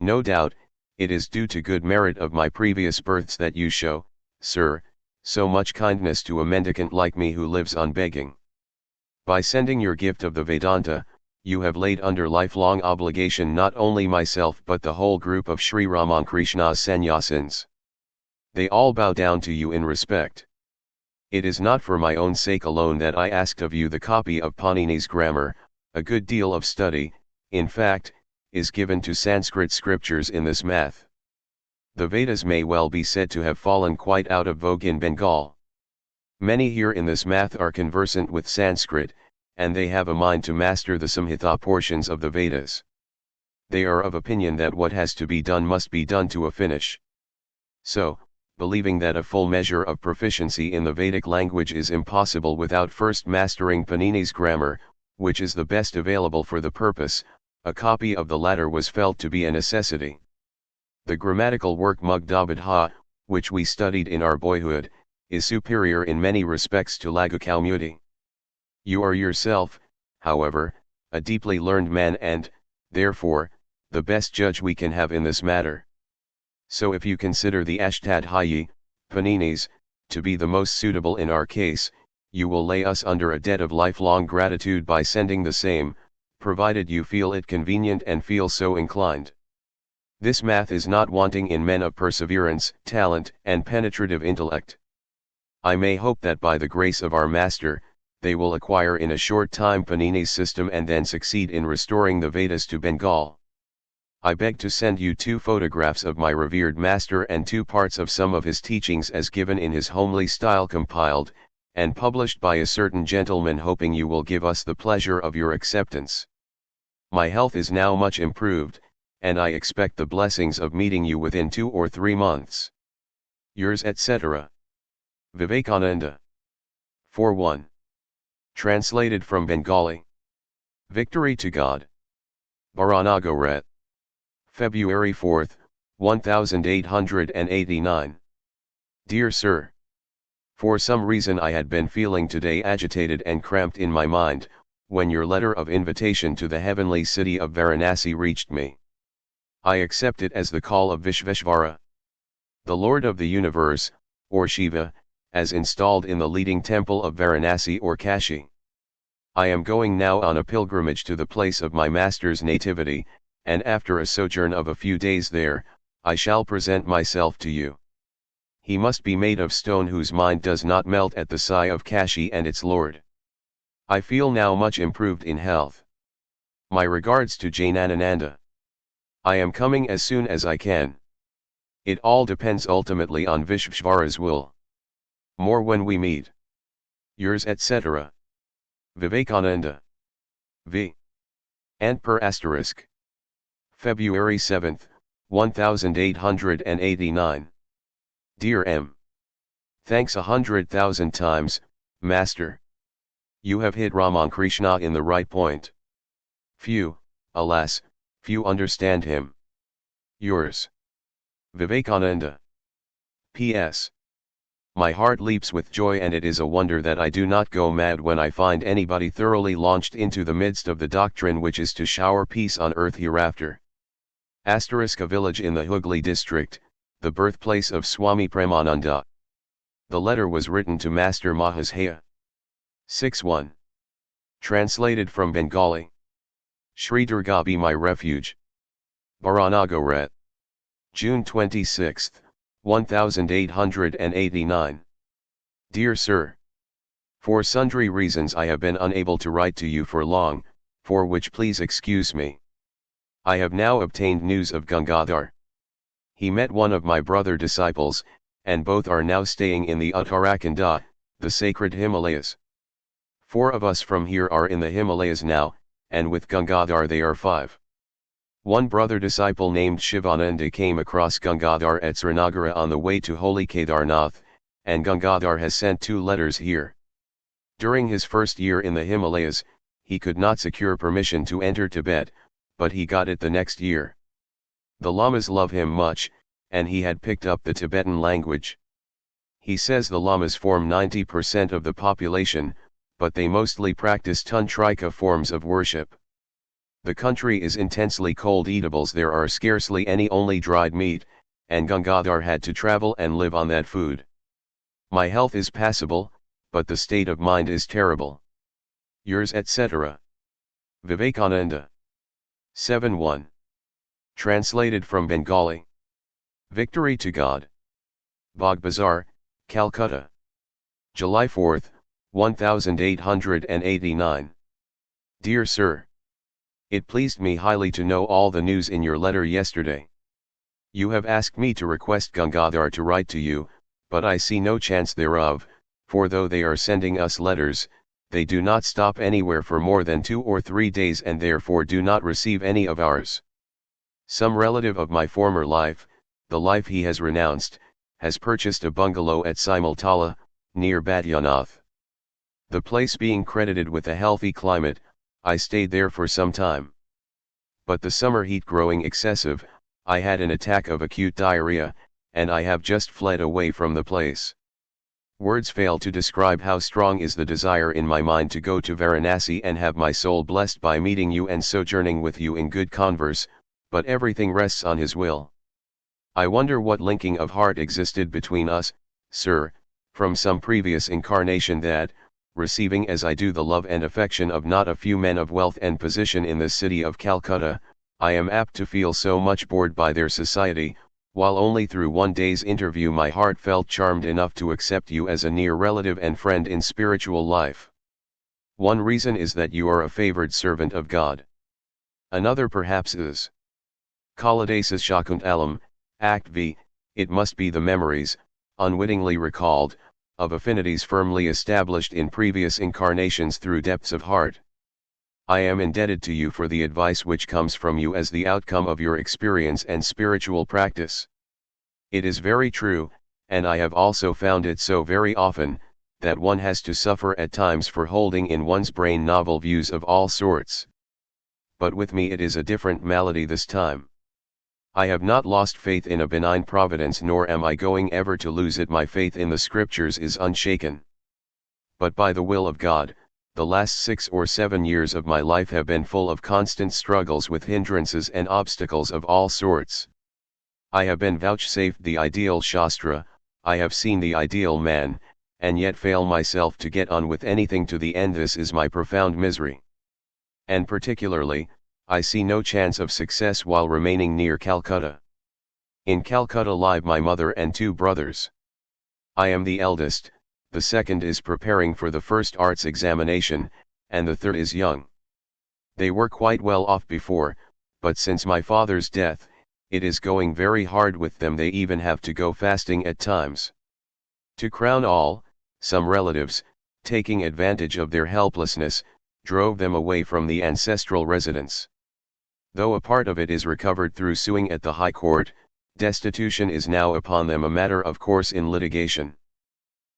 No doubt, it is due to good merit of my previous births that you show, Sir, so much kindness to a mendicant like me who lives on begging. By sending your gift of the Vedanta, you have laid under lifelong obligation not only myself but the whole group of Sri Ramakrishna's sannyasins. They all bow down to you in respect. It is not for my own sake alone that I asked of you the copy of Panini's grammar. A good deal of study, in fact, is given to Sanskrit scriptures in this math. The Vedas may well be said to have fallen quite out of vogue in Bengal. Many here in this math are conversant with Sanskrit, and they have a mind to master the Samhita portions of the Vedas. They are of opinion that what has to be done must be done to a finish. So, believing that a full measure of proficiency in the Vedic language is impossible without first mastering Panini's grammar, which is the best available for the purpose, a copy of the latter was felt to be a necessity. The grammatical work Mugdhabadha, which we studied in our boyhood, is superior in many respects to Laghu Kaumudi. You are yourself, however, a deeply learned man and, therefore, the best judge we can have in this matter. So if you consider the Ashtadhyayi, Panini's, to be the most suitable in our case, you will lay us under a debt of lifelong gratitude by sending the same, provided you feel it convenient and feel so inclined. This math is not wanting in men of perseverance, talent, and penetrative intellect. I may hope that by the grace of our Master, they will acquire in a short time Panini's system and then succeed in restoring the Vedas to Bengal. I beg to send you 2 photographs of my revered master and 2 parts of some of his teachings as given in his homely style, compiled and published by a certain gentleman, hoping you will give us the pleasure of your acceptance. My health is now much improved, and I expect the blessings of meeting you within 2 or 3 months. Yours, etc. Vivekananda. 4:1. Translated from Bengali. Victory to God. Baranagoret. February 4, 1889. Dear Sir, for some reason I had been feeling today agitated and cramped in my mind, when your letter of invitation to the heavenly city of Varanasi reached me. I accept it as the call of Vishveshvara, the Lord of the universe, or Shiva, as installed in the leading temple of Varanasi or Kashi. I am going now on a pilgrimage to the place of my master's nativity, and after a sojourn of a few days there, I shall present myself to you. He must be made of stone whose mind does not melt at the sigh of Kashi and its lord. I feel now much improved in health. My regards to Jnanananda. I am coming as soon as I can. It all depends ultimately on Vishvara's will. More when we meet. Yours etc. Vivekananda. V. And per asterisk. February 7, 1889. Dear M. Thanks 100,000 times, Master. You have hit Raman Krishna in the right point. Few, alas, few understand him. Yours. Vivekananda. P.S. My heart leaps with joy, and it is a wonder that I do not go mad when I find anybody thoroughly launched into the midst of the doctrine which is to shower peace on earth hereafter. Asterisk, a village in the Hooghly district, the birthplace of Swami Premananda. The letter was written to Master Mahashaya. 6.1. Translated from Bengali. Sri Durga be my refuge. Baranagoret. June 26, 1889. Dear Sir. For sundry reasons I have been unable to write to you for long, for which please excuse me. I have now obtained news of Gangadhar. He met one of my brother disciples, and both are now staying in the Uttarakhand, the sacred Himalayas. 4 of us from here are in the Himalayas now, and with Gangadhar they are 5. One brother disciple named Shivananda came across Gangadhar at Srinagar on the way to Holy Kedarnath, and Gangadhar has sent 2 letters here. During his first year in the Himalayas, he could not secure permission to enter Tibet, but he got it the next year. The Lamas love him much, and he had picked up the Tibetan language. He says the Lamas form 90% of the population, but they mostly practice tantrika forms of worship. The country is intensely cold. Eatables there are scarcely any, only dried meat, and Gangadhar had to travel and live on that food. My health is passable, but the state of mind is terrible. Yours etc. Vivekananda. 7.1. Translated from Bengali. Victory to God. Bagh Bazaar, Calcutta. July 4, 1889. Dear Sir. It pleased me highly to know all the news in your letter yesterday. You have asked me to request Gangadhar to write to you, but I see no chance thereof, for though they are sending us letters, they do not stop anywhere for more than 2 or 3 days, and therefore do not receive any of ours. Some relative of my former life, the life he has renounced, has purchased a bungalow at Simultala, near Badrinath. The place being credited with a healthy climate, I stayed there for some time. But the summer heat growing excessive, I had an attack of acute diarrhea, and I have just fled away from the place. Words fail to describe how strong is the desire in my mind to go to Varanasi and have my soul blessed by meeting you and sojourning with you in good converse, but everything rests on his will. I wonder what linking of heart existed between us, sir, from some previous incarnation that, receiving as I do the love and affection of not a few men of wealth and position in the city of Calcutta, I am apt to feel so much bored by their society, while only through one day's interview my heart felt charmed enough to accept you as a near relative and friend in spiritual life. One reason is that you are a favored servant of God. Another perhaps is Kalidasa's Shakuntalam, Act V, it must be the memories, unwittingly recalled, of affinities firmly established in previous incarnations through depths of heart. I am indebted to you for the advice which comes from you as the outcome of your experience and spiritual practice. It is very true, and I have also found it so very often, that one has to suffer at times for holding in one's brain novel views of all sorts. But with me it is a different malady this time. I have not lost faith in a benign providence, nor am I going ever to lose it. My faith in the scriptures is unshaken. But by the will of God, the last 6 or 7 years of my life have been full of constant struggles with hindrances and obstacles of all sorts. I have been vouchsafed the ideal Shastra, I have seen the ideal man, and yet fail myself to get on with anything to the end. This is my profound misery. And particularly, I see no chance of success while remaining near Calcutta. In Calcutta live my mother and 2 brothers. I am the eldest, the second is preparing for the first arts examination, and the third is young. They were quite well off before, but since my father's death, it is going very hard with them, they even have to go fasting at times. To crown all, some relatives, taking advantage of their helplessness, drove them away from the ancestral residence. Though a part of it is recovered through suing at the High Court, destitution is now upon them a matter of course in litigation.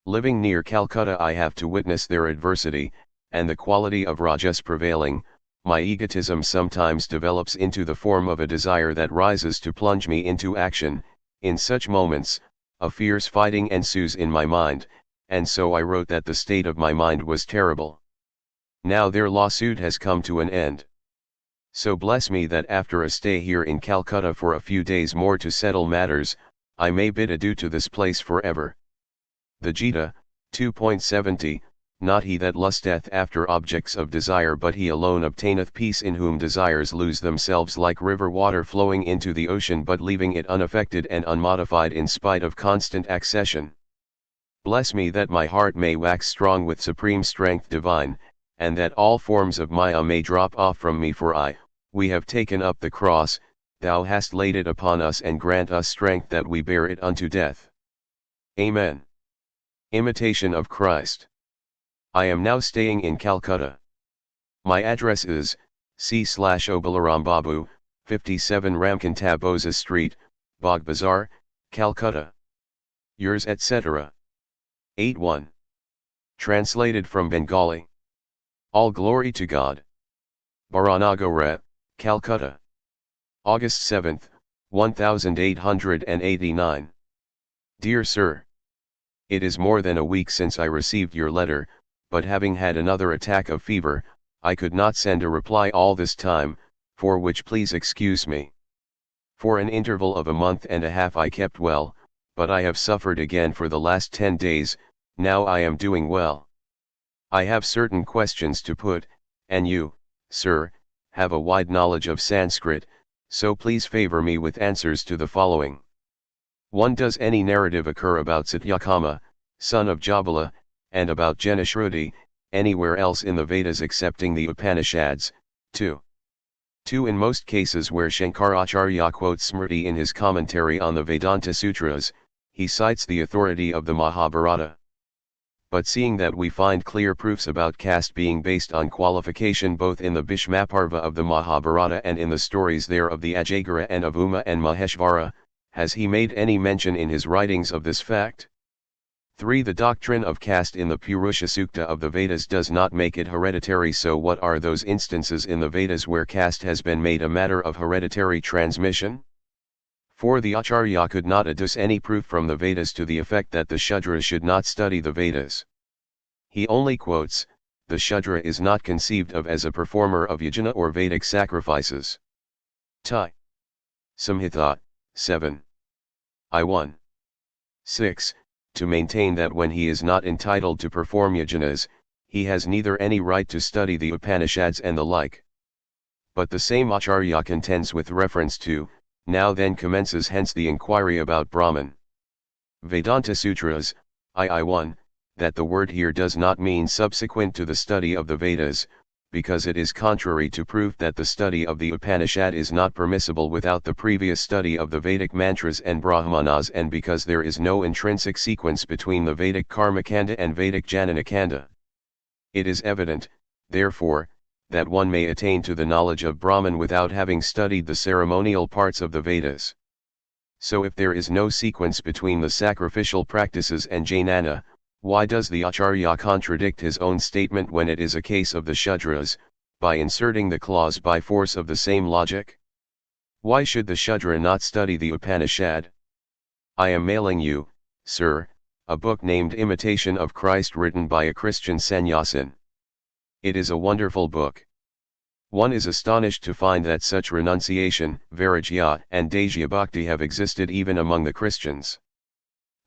Living near Calcutta, I have to witness their adversity, and the quality of rajas prevailing. My egotism sometimes develops into the form of a desire that rises to plunge me into action. In such moments, a fierce fighting ensues in my mind, and so I wrote that the state of my mind was terrible. Now their lawsuit has come to an end. So bless me that after a stay here in Calcutta for a few days more to settle matters, I may bid adieu to this place forever. The Gita, 2.70, not he that lusteth after objects of desire, but he alone obtaineth peace in whom desires lose themselves like river water flowing into the ocean but leaving it unaffected and unmodified in spite of constant accession. Bless me that my heart may wax strong with supreme strength divine, and that all forms of Maya may drop off from me, for we have taken up the cross, thou hast laid it upon us, and grant us strength that we bear it unto death. Amen. Imitation of Christ. I am now staying in Calcutta. My address is C/Obalaram Babu, 57 Ramkanta Boza Street, Bagh Bazaar, Calcutta. Yours etc. 81. Translated from Bengali. All glory to God. Baranagore, Calcutta. August 7, 1889. Dear Sir, it is more than a week since I received your letter, but having had another attack of fever, I could not send a reply all this time, for which please excuse me. For an interval of a month and a half I kept well, but I have suffered again for the last 10 days, now I am doing well. I have certain questions to put, and you, sir, have a wide knowledge of Sanskrit, so please favor me with answers to the following. 1. Does any narrative occur about Satyakama, son of Jabala, and about Janashruti, anywhere else in the Vedas excepting the Upanishads? 2. In most cases where Shankaracharya quotes Smriti in his commentary on the Vedanta Sutras, he cites the authority of the Mahabharata. But seeing that we find clear proofs about caste being based on qualification both in the Bhishmaparva of the Mahabharata and in the stories there of the Ajagara and of Uma and Maheshvara, has he made any mention in his writings of this fact? 3. The doctrine of caste in the Purusha Sukta of the Vedas does not make it hereditary, so what are those instances in the Vedas where caste has been made a matter of hereditary transmission? 4. The Acharya could not adduce any proof from the Vedas to the effect that the Shudra should not study the Vedas. He only quotes, the Shudra is not conceived of as a performer of yajna or Vedic sacrifices. Thai. Samhita, 7. I1. 6. To maintain that when he is not entitled to perform yajnas, he has neither any right to study the Upanishads and the like. But the same Acharya contends with reference to, now then commences hence the inquiry about Brahman. Vedanta Sutras, II1, that the word here does not mean subsequent to the study of the Vedas, because it is contrary to proof that the study of the Upanishad is not permissible without the previous study of the Vedic mantras and Brahmanas, and because there is no intrinsic sequence between the Vedic Karmakanda and Vedic Jnanakanda. It is evident, therefore, that one may attain to the knowledge of Brahman without having studied the ceremonial parts of the Vedas. So if there is no sequence between the sacrificial practices and Jnana, why does the Acharya contradict his own statement when it is a case of the Shudras, by inserting the clause by force of the same logic? Why should the Shudra not study the Upanishad? I am mailing you, sir, a book named Imitation of Christ written by a Christian sannyasin. It is a wonderful book. One is astonished to find that such renunciation, vairagya, and dajya bhakti have existed even among the Christians.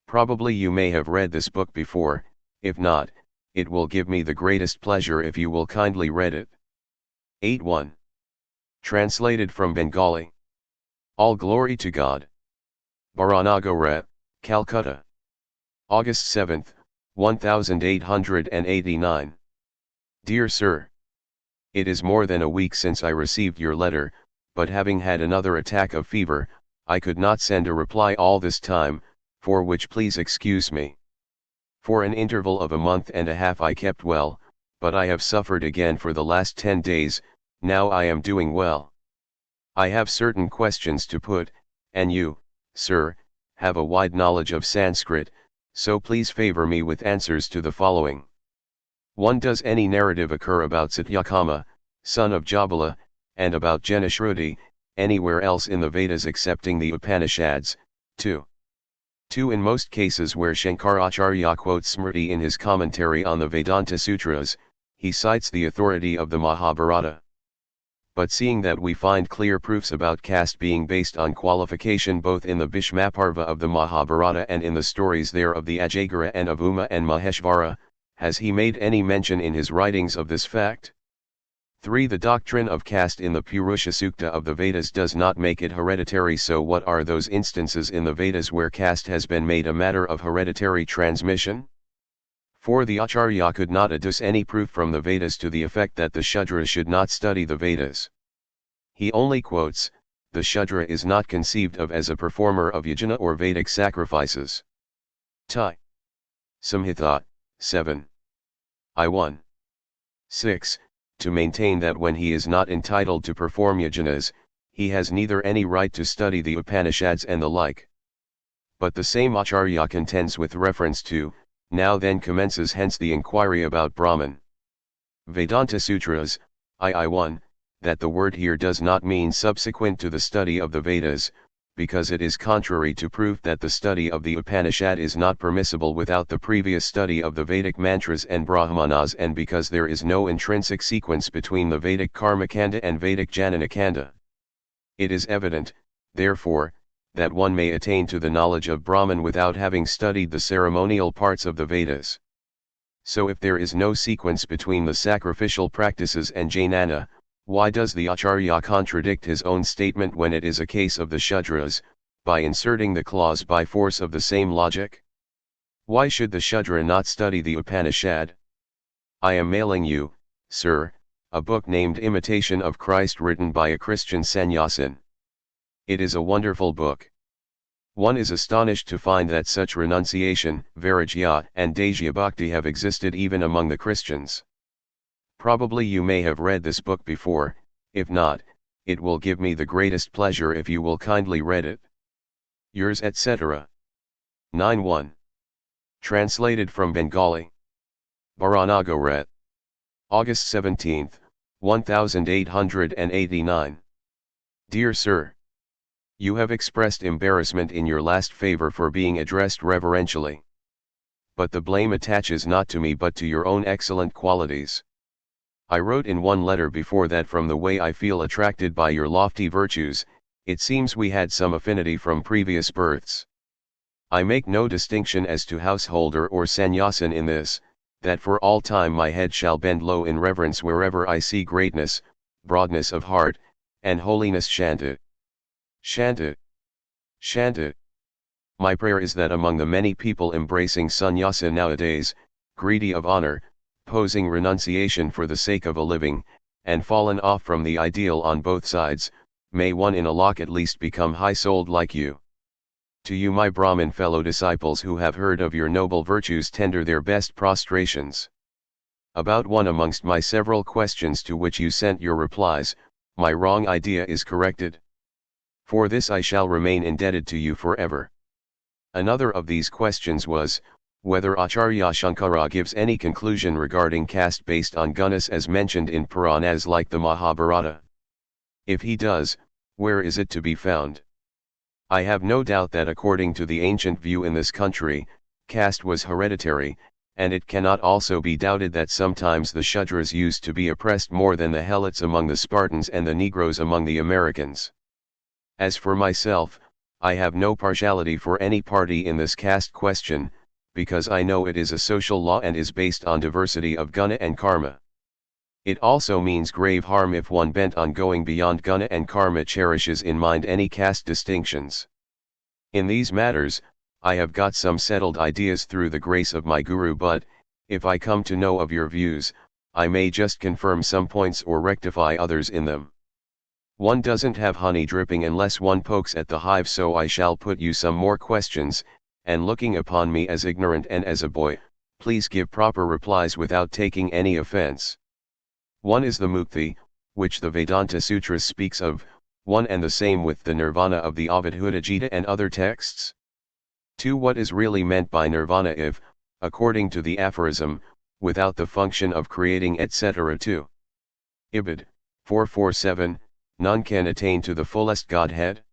Probably you may have read this book before, if not, it will give me the greatest pleasure if you will kindly read it. 8.1. Translated from Bengali. All glory to God. Baranagore, Calcutta. August 7, 1889. Dear Sir, it is more than a week since I received your letter, but having had another attack of fever, I could not send a reply all this time, for which please excuse me. For an interval of a month and a half I kept well, but I have suffered again for the last 10 days, now I am doing well. I have certain questions to put, and you, sir, have a wide knowledge of Sanskrit, so please favor me with answers to the following. 1. Does any narrative occur about Satyakama, son of Jabala, and about Janashruti, anywhere else in the Vedas excepting the Upanishads? 2. In most cases where Shankaracharya quotes Smriti in his commentary on the Vedanta Sutras, he cites the authority of the Mahabharata. But seeing that we find clear proofs about caste being based on qualification both in the Bhishmaparva of the Mahabharata and in the stories there of the Ajagara and of Uma and Maheshvara, has he made any mention in his writings of this fact? 3. The doctrine of caste in the Purusha Sukta of the Vedas does not make it hereditary, so what are those instances in the Vedas where caste has been made a matter of hereditary transmission? 4. The Acharya could not adduce any proof from the Vedas to the effect that the Shudra should not study the Vedas. He only quotes, the Shudra is not conceived of as a performer of yajna or Vedic sacrifices. Thai. Samhita, 7. I1. 6. To maintain that when he is not entitled to perform yajanas, he has neither any right to study the Upanishads and the like. But the same Acharya contends with reference to, now then commences hence the inquiry about Brahman. Vedanta Sutras, II1, that the word here does not mean subsequent to the study of the Vedas, because it is contrary to proof that the study of the Upanishad is not permissible without the previous study of the Vedic mantras and Brahmanas, and because there is no intrinsic sequence between the Vedic Karmakanda and Vedic Jnanakanda. It is evident, therefore, that one may attain to the knowledge of Brahman without having studied the ceremonial parts of the Vedas. So if there is no sequence between the sacrificial practices and Jnana, why does the Acharya contradict his own statement when it is a case of the Shudras, by inserting the clause by force of the same logic? Why should the Shudra not study the Upanishad? I am mailing you, sir, a book named Imitation of Christ written by a Christian sannyasin. It is a wonderful book. One is astonished to find that such renunciation, vairagya, and dajya bhakti have existed even among the Christians. Probably you may have read this book before, if not, it will give me the greatest pleasure if you will kindly read it. Yours etc. 9-1. Translated from Bengali. Baranagoret. August 17, 1889. Dear Sir, you have expressed embarrassment in your last favor for being addressed reverentially. But the blame attaches not to me but to your own excellent qualities. I wrote in one letter before that from the way I feel attracted by your lofty virtues, it seems we had some affinity from previous births. I make no distinction as to householder or sannyasin in this, that for all time my head shall bend low in reverence wherever I see greatness, broadness of heart, and holiness. Shanta. Shanta. Shanta. My prayer is that among the many people embracing sannyasa nowadays, greedy of honor, posing renunciation for the sake of a living, and fallen off from the ideal on both sides, may one in a lock at least become high-souled like you. To you my Brahmin fellow disciples who have heard of your noble virtues tender their best prostrations. About one amongst my several questions to which you sent your replies, my wrong idea is corrected. For this I shall remain indebted to you forever. Another of these questions was, whether Acharya Shankara gives any conclusion regarding caste based on gunas as mentioned in Puranas like the Mahabharata. If he does, where is it to be found? I have no doubt that according to the ancient view in this country, caste was hereditary, and it cannot also be doubted that sometimes the Shudras used to be oppressed more than the Helots among the Spartans and the Negroes among the Americans. As for myself, I have no partiality for any party in this caste question, because I know it is a social law and is based on diversity of guna and karma. It also means grave harm if one bent on going beyond guna and karma cherishes in mind any caste distinctions. In these matters, I have got some settled ideas through the grace of my guru, but, if I come to know of your views, I may just confirm some points or rectify others in them. One doesn't have honey dripping unless one pokes at the hive, so I shall put you some more questions, and looking upon me as ignorant and as a boy, please give proper replies without taking any offense. One is the mukti, which the Vedanta Sutras speaks of, one and the same with the nirvana of the Avadhuta Gita and other texts. 2. What is really meant by nirvana if, according to the aphorism, without the function of creating etc. 2. Ibid. 447, none can attain to the fullest Godhead.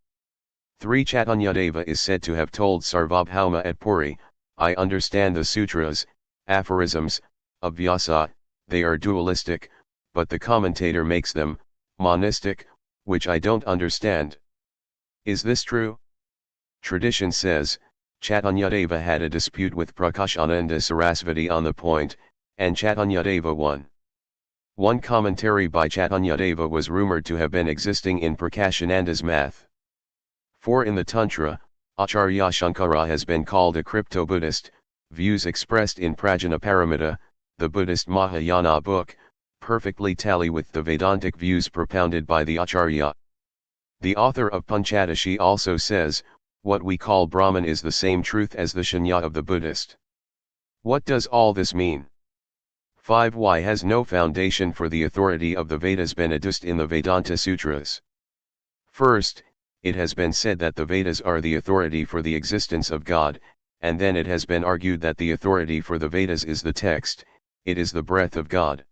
3. Chaitanyadeva is said to have told Sarvabhauma at Puri, I understand the sutras, aphorisms, of Vyasa, they are dualistic, but the commentator makes them, monistic, which I don't understand. Is this true? Tradition says, Chaitanyadeva had a dispute with Prakashananda Sarasvati on the point, and Chaitanyadeva won. One commentary by Chaitanyadeva was rumored to have been existing in Prakashananda's math. 4. In the Tantra, Acharya Shankara has been called a crypto-Buddhist. Views expressed in Prajnaparamita, the Buddhist Mahayana book, perfectly tally with the Vedantic views propounded by the Acharya. The author of Panchadashi also says, what we call Brahman is the same truth as the Shanya of the Buddhist. What does all this mean? 5. Why has no foundation for the authority of the Vedas been adduced in the Vedanta Sutras? First, it has been said that the Vedas are the authority for the existence of God, and then it has been argued that the authority for the Vedas is the text, it is the breath of God.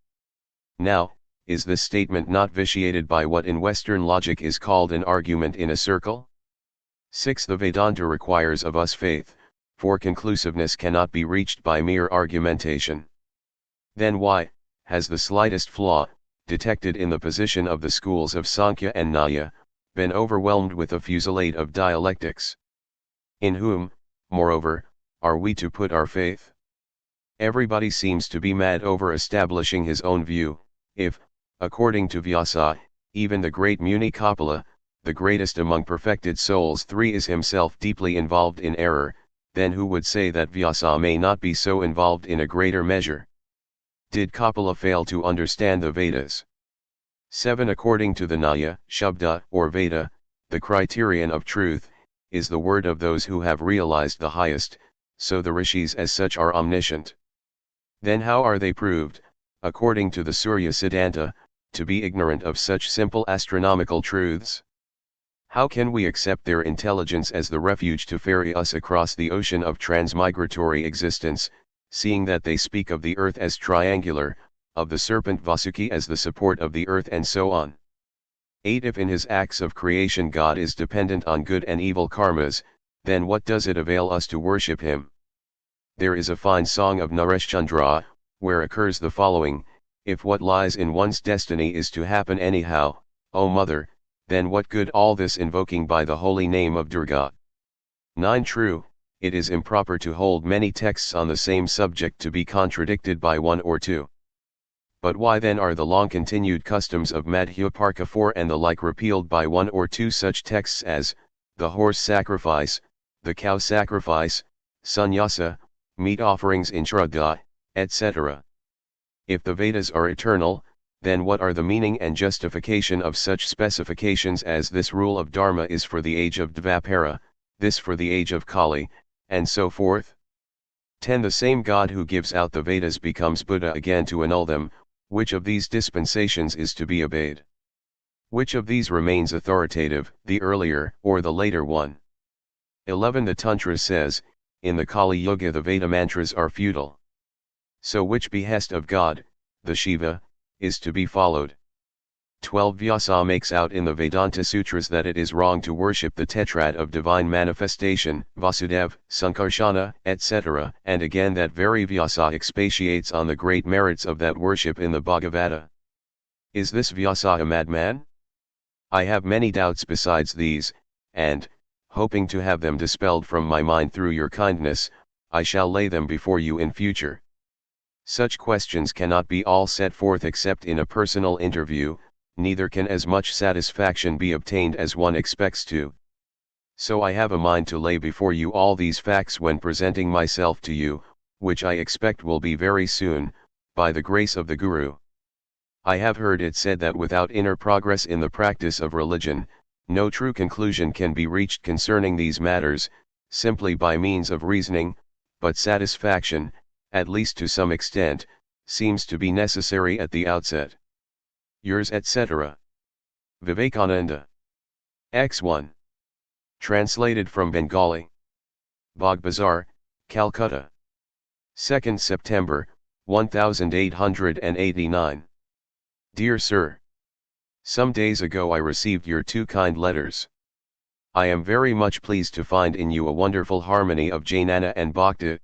Now, is this statement not vitiated by what in Western logic is called an argument in a circle? 6. The Vedanta requires of us faith, for conclusiveness cannot be reached by mere argumentation. Then why has the slightest flaw, detected in the position of the schools of Sankhya and Nyaya, been overwhelmed with a fusillade of dialectics? In whom, moreover, are we to put our faith? Everybody seems to be mad over establishing his own view. If, according to Vyasa, even the great Muni Kapila, the greatest among perfected souls 3 is himself deeply involved in error, then who would say that Vyasa may not be so involved in a greater measure? Did Kapila fail to understand the Vedas? 7. According to the Nyaya, Shabda, or Veda, the criterion of truth, is the word of those who have realized the highest, so the rishis as such are omniscient. Then how are they proved, according to the Surya Siddhanta, to be ignorant of such simple astronomical truths? How can we accept their intelligence as the refuge to ferry us across the ocean of transmigratory existence, seeing that they speak of the earth as triangular, of the serpent Vasuki as the support of the earth, and so on? 8. If in his acts of creation God is dependent on good and evil karmas, then what does it avail us to worship him? There is a fine song of Nareshchandra, where occurs the following, if what lies in one's destiny is to happen anyhow, O mother, then what good all this invoking by the holy name of Durga? 9. True, it is improper to hold many texts on the same subject to be contradicted by one or two. But why then are the long-continued customs of Madhyaparka 4 and the like repealed by one or two such texts as, the horse sacrifice, the cow sacrifice, sannyasa, meat offerings in Shraddha, etc.? If the Vedas are eternal, then what are the meaning and justification of such specifications as this rule of Dharma is for the age of Dvapara, this for the age of Kali, and so forth? 10. The same God who gives out the Vedas becomes Buddha again to annul them. Which of these dispensations is to be obeyed? Which of these remains authoritative, the earlier or the later one? 11. The Tantra says, in the Kali Yuga the Veda mantras are futile. So which behest of God, the Shiva, is to be followed? 12. Vyasa makes out in the Vedanta Sutras that it is wrong to worship the tetrad of divine manifestation, Vasudev, Sankarsana, etc., and again that very Vyasa expatiates on the great merits of that worship in the Bhagavata. Is this Vyasa a madman? I have many doubts besides these, and, hoping to have them dispelled from my mind through your kindness, I shall lay them before you in future. Such questions cannot be all set forth except in a personal interview, neither can as much satisfaction be obtained as one expects to. So I have a mind to lay before you all these facts when presenting myself to you, which I expect will be very soon, by the grace of the Guru. I have heard it said that without inner progress in the practice of religion, no true conclusion can be reached concerning these matters, simply by means of reasoning, but satisfaction, at least to some extent, seems to be necessary at the outset. Yours etc. Vivekananda. X1. Translated from Bengali. Bagh Bazaar, Calcutta. 2nd September, 1889. Dear Sir. Some days ago I received your two kind letters. I am very much pleased to find in you a wonderful harmony of Jnana and Bhakti.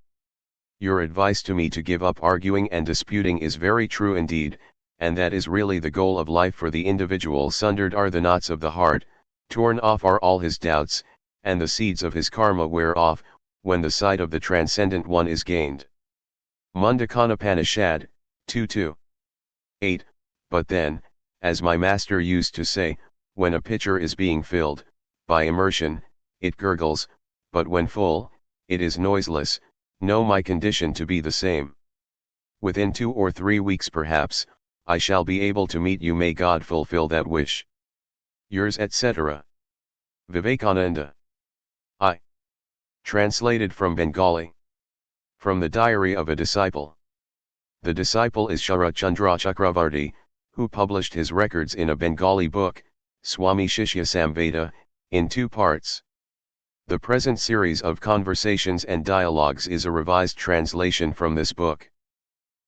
Your advice to me to give up arguing and disputing is very true indeed, and that is really the goal of life for the individual. Sundered are the knots of the heart, torn off are all his doubts, and the seeds of his karma wear off, when the sight of the Transcendent One is gained. Mundakanapanishad, 2:2. 8. But then, as my master used to say, when a pitcher is being filled, by immersion, it gurgles, but when full, it is noiseless. Know my condition to be the same. Within 2 or 3 weeks perhaps, I shall be able to meet you. May God fulfill that wish. Yours etc. Vivekananda. I. Translated from Bengali. From the Diary of a Disciple. The disciple is Sharat Chandra Chakravarti, who published his records in a Bengali book, Swami Shishya Samveda, in 2 parts. The present series of conversations and dialogues is a revised translation from this book.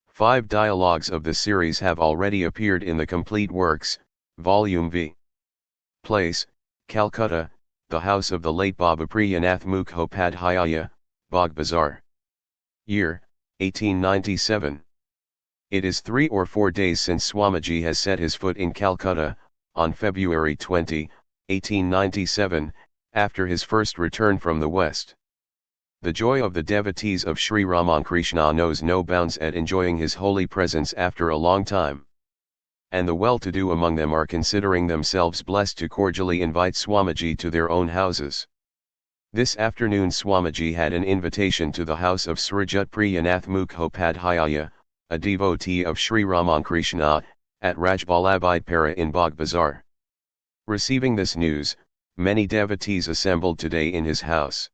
5 dialogues of the series have already appeared in the Complete Works, Volume V. Place, Calcutta, the house of the late Baba Priyanath Mukhopadhyaya, Bagh Bazaar. Year, 1897. It is 3 or 4 days since Swamiji has set his foot in Calcutta, on February 20, 1897, after his first return from the West. The joy of the devotees of Sri Ramakrishna knows no bounds at enjoying his holy presence after a long time. And the well-to-do among them are considering themselves blessed to cordially invite Swamiji to their own houses. This afternoon Swamiji had an invitation to the house of Srijat Priyanath Mukhopadhyaya, a devotee of Sri Ramakrishna, at Rajvallabhidpara in Bagh Bazaar. Receiving this news, many devotees assembled today in his house.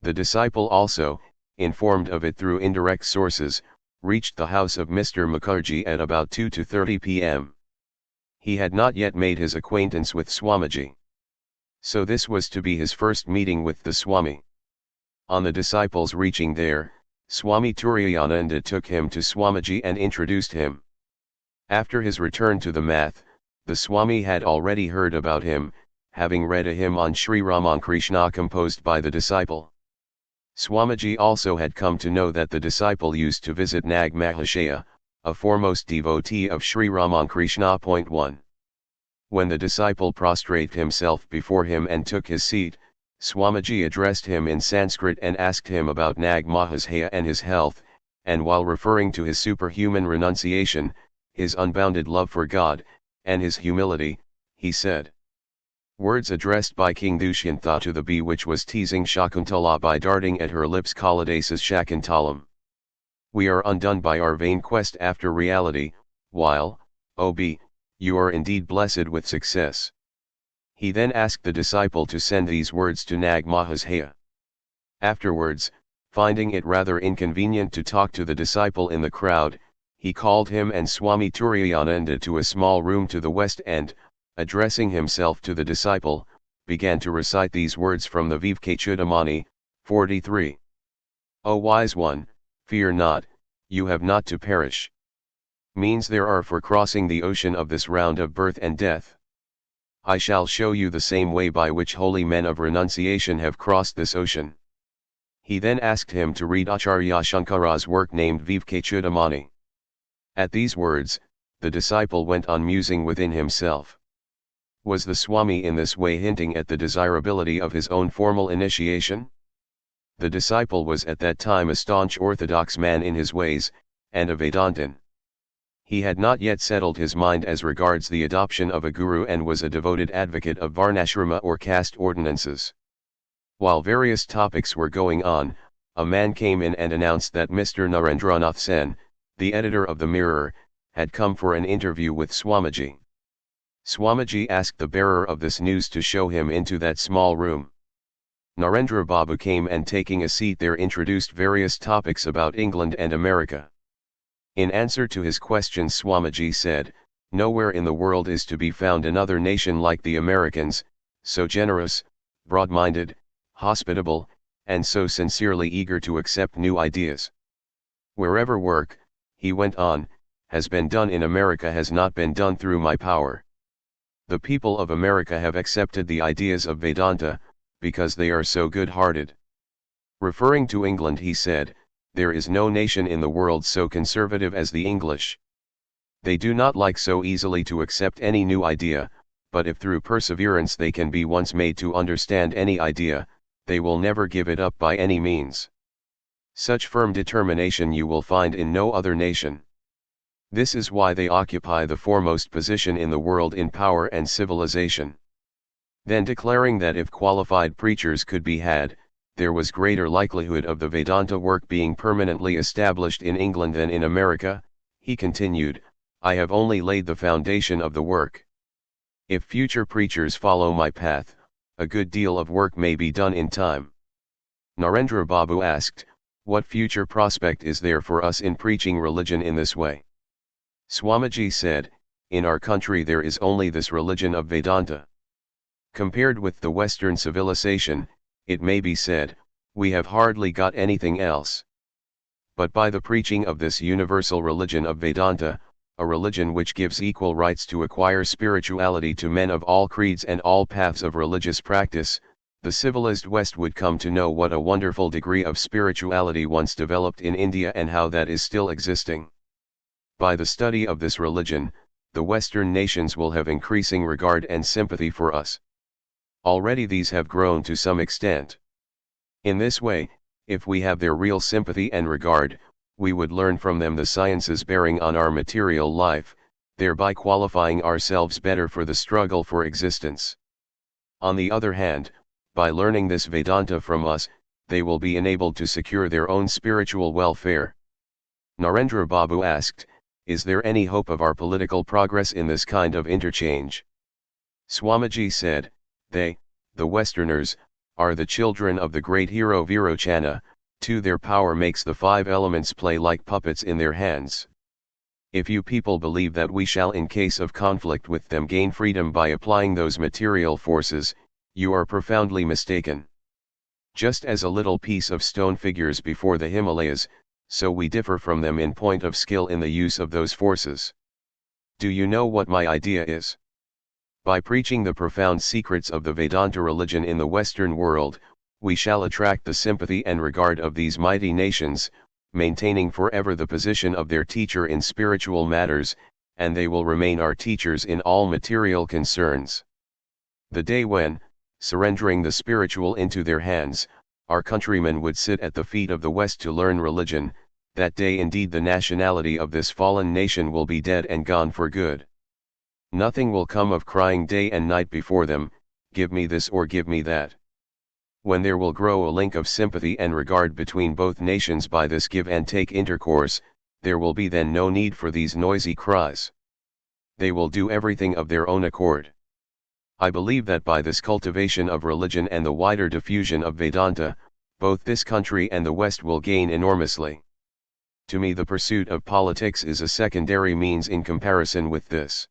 The disciple also, informed of it through indirect sources, reached the house of Mr. Mukherjee at about 2:30 p.m. He had not yet made his acquaintance with Swamiji. So this was to be his first meeting with the Swami. On the disciples reaching there, Swami Turiyananda took him to Swamiji and introduced him. After his return to the math, the Swami had already heard about him, having read a hymn on Sri Ramakrishna composed by the disciple. Swamiji also had come to know that the disciple used to visit Nag Mahashaya, a foremost devotee of Sri Ramakrishna. 1. When the disciple prostrated himself before him and took his seat, Swamiji addressed him in Sanskrit and asked him about Nag Mahashaya and his health, and while referring to his superhuman renunciation, his unbounded love for God, and his humility, he said. Words addressed by King Dushyanta to the bee which was teasing Shakuntala by darting at her lips Kalidasa's Shakuntalam. We are undone by our vain quest after reality, while, O bee, you are indeed blessed with success. He then asked the disciple to send these words to Nag Mahashaya. Afterwards, finding it rather inconvenient to talk to the disciple in the crowd, he called him and Swami Turiyananda to a small room to the west and, addressing himself to the disciple, began to recite these words from the Vivekachudamani, 43. O wise one, fear not, you have not to perish. Means there are for crossing the ocean of this round of birth and death. I shall show you the same way by which holy men of renunciation have crossed this ocean. He then asked him to read Acharya Shankara's work named Vivekachudamani. At these words, the disciple went on musing within himself. Was the Swami in this way hinting at the desirability of his own formal initiation? The disciple was at that time a staunch orthodox man in his ways, and a Vedantin. He had not yet settled his mind as regards the adoption of a guru and was a devoted advocate of varnashrama or caste ordinances. While various topics were going on, a man came in and announced that Mr. Narendranath Sen, the editor of the Mirror, had come for an interview with Swamiji. Swamiji asked the bearer of this news to show him into that small room. Narendra Babu came and taking a seat there introduced various topics about England and America. In answer to his questions Swamiji said, "Nowhere in the world is to be found another nation like the Americans, so generous, broad-minded, hospitable, and so sincerely eager to accept new ideas. Wherever work," he went on, "has been done in America has not been done through my power. The people of America have accepted the ideas of Vedanta, because they are so good-hearted." Referring to England he said, "There is no nation in the world so conservative as the English. They do not like so easily to accept any new idea, but if through perseverance they can be once made to understand any idea, they will never give it up by any means. Such firm determination you will find in no other nation. This is why they occupy the foremost position in the world in power and civilization." Then declaring that if qualified preachers could be had, there was greater likelihood of the Vedanta work being permanently established in England than in America, he continued, "I have only laid the foundation of the work. If future preachers follow my path, a good deal of work may be done in time." Narendra Babu asked, "What future prospect is there for us in preaching religion in this way?" Swamiji said, "In our country there is only this religion of Vedanta. Compared with the Western civilization, it may be said, we have hardly got anything else. But by the preaching of this universal religion of Vedanta, a religion which gives equal rights to acquire spirituality to men of all creeds and all paths of religious practice, the civilized West would come to know what a wonderful degree of spirituality once developed in India and how that is still existing. By the study of this religion, the Western nations will have increasing regard and sympathy for us. Already these have grown to some extent. In this way, if we have their real sympathy and regard, we would learn from them the sciences bearing on our material life, thereby qualifying ourselves better for the struggle for existence. On the other hand, by learning this Vedanta from us, they will be enabled to secure their own spiritual welfare." Narendra Babu asked, "Is there any hope of our political progress in this kind of interchange?" Swamiji said, "They, the Westerners, are the children of the great hero Vivekananda, too their power makes the five elements play like puppets in their hands. If you people believe that we shall in case of conflict with them gain freedom by applying those material forces, you are profoundly mistaken. Just as a little piece of stone figures before the Himalayas, so we differ from them in point of skill in the use of those forces. Do you know what my idea is? By preaching the profound secrets of the Vedanta religion in the Western world, we shall attract the sympathy and regard of these mighty nations, maintaining forever the position of their teacher in spiritual matters, and they will remain our teachers in all material concerns. The day when, surrendering the spiritual into their hands, our countrymen would sit at the feet of the West to learn religion, that day indeed the nationality of this fallen nation will be dead and gone for good. Nothing will come of crying day and night before them, give me this or give me that. When there will grow a link of sympathy and regard between both nations by this give and take intercourse, there will be then no need for these noisy cries. They will do everything of their own accord. I believe that by this cultivation of religion and the wider diffusion of Vedanta, both this country and the West will gain enormously. To me the pursuit of politics is a secondary means in comparison with this.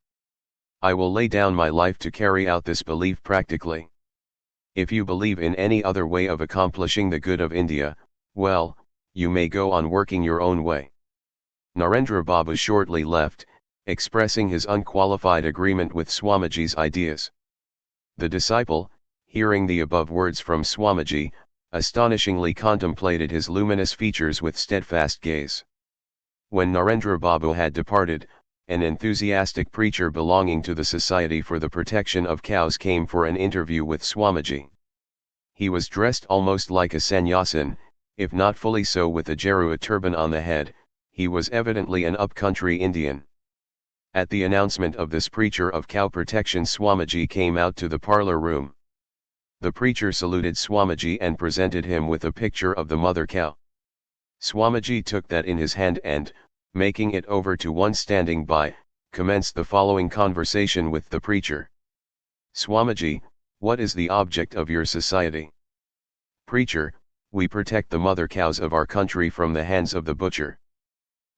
I will lay down my life to carry out this belief practically. If you believe in any other way of accomplishing the good of India, well, you may go on working your own way." Narendra Babu shortly left, expressing his unqualified agreement with Swamiji's ideas. The disciple, hearing the above words from Swamiji, astonishingly contemplated his luminous features with steadfast gaze. When Narendra Babu had departed, an enthusiastic preacher belonging to the Society for the Protection of Cows came for an interview with Swamiji. He was dressed almost like a sannyasin, if not fully so with a Jarua turban on the head. He was evidently an up-country Indian. At the announcement of this preacher of cow protection, Swamiji came out to the parlor room. The preacher saluted Swamiji and presented him with a picture of the mother cow. Swamiji took that in his hand and, making it over to one standing by, commenced the following conversation with the preacher. Swamiji, what is the object of your society? Preacher, we protect the mother cows of our country from the hands of the butcher.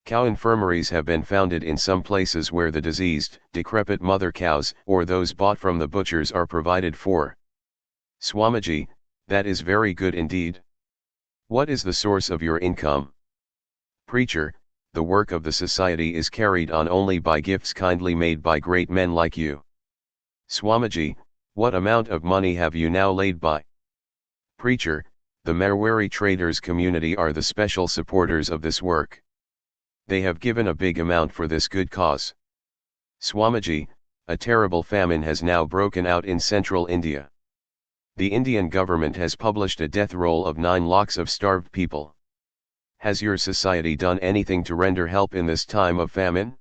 Cow infirmaries have been founded in some places where the diseased, decrepit mother cows or those bought from the butchers are provided for. Swamiji, that is very good indeed. What is the source of your income? Preacher, the work of the society is carried on only by gifts kindly made by great men like you. Swamiji, what amount of money have you now laid by? Preacher, the Marwari traders community are the special supporters of this work. They have given a big amount for this good cause. Swamiji, a terrible famine has now broken out in central India. The Indian government has published a death roll of 9 lakhs of starved people. Has your society done anything to render help in this time of famine?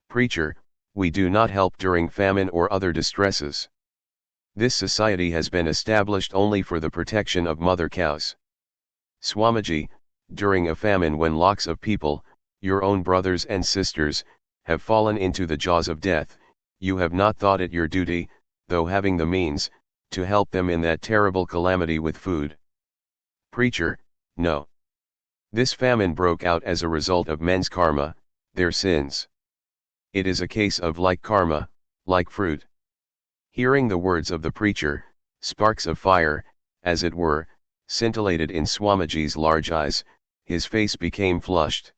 Preacher, we do not help during famine or other distresses. This society has been established only for the protection of mother cows. Swamiji, during a famine when lakhs of people, your own brothers and sisters, have fallen into the jaws of death, you have not thought it your duty, though having the means, to help them in that terrible calamity with food. Preacher, no. This famine broke out as a result of men's karma, their sins. It is a case of like karma, like fruit. Hearing the words of the preacher, sparks of fire, as it were, scintillated in Swamiji's large eyes, his face became flushed.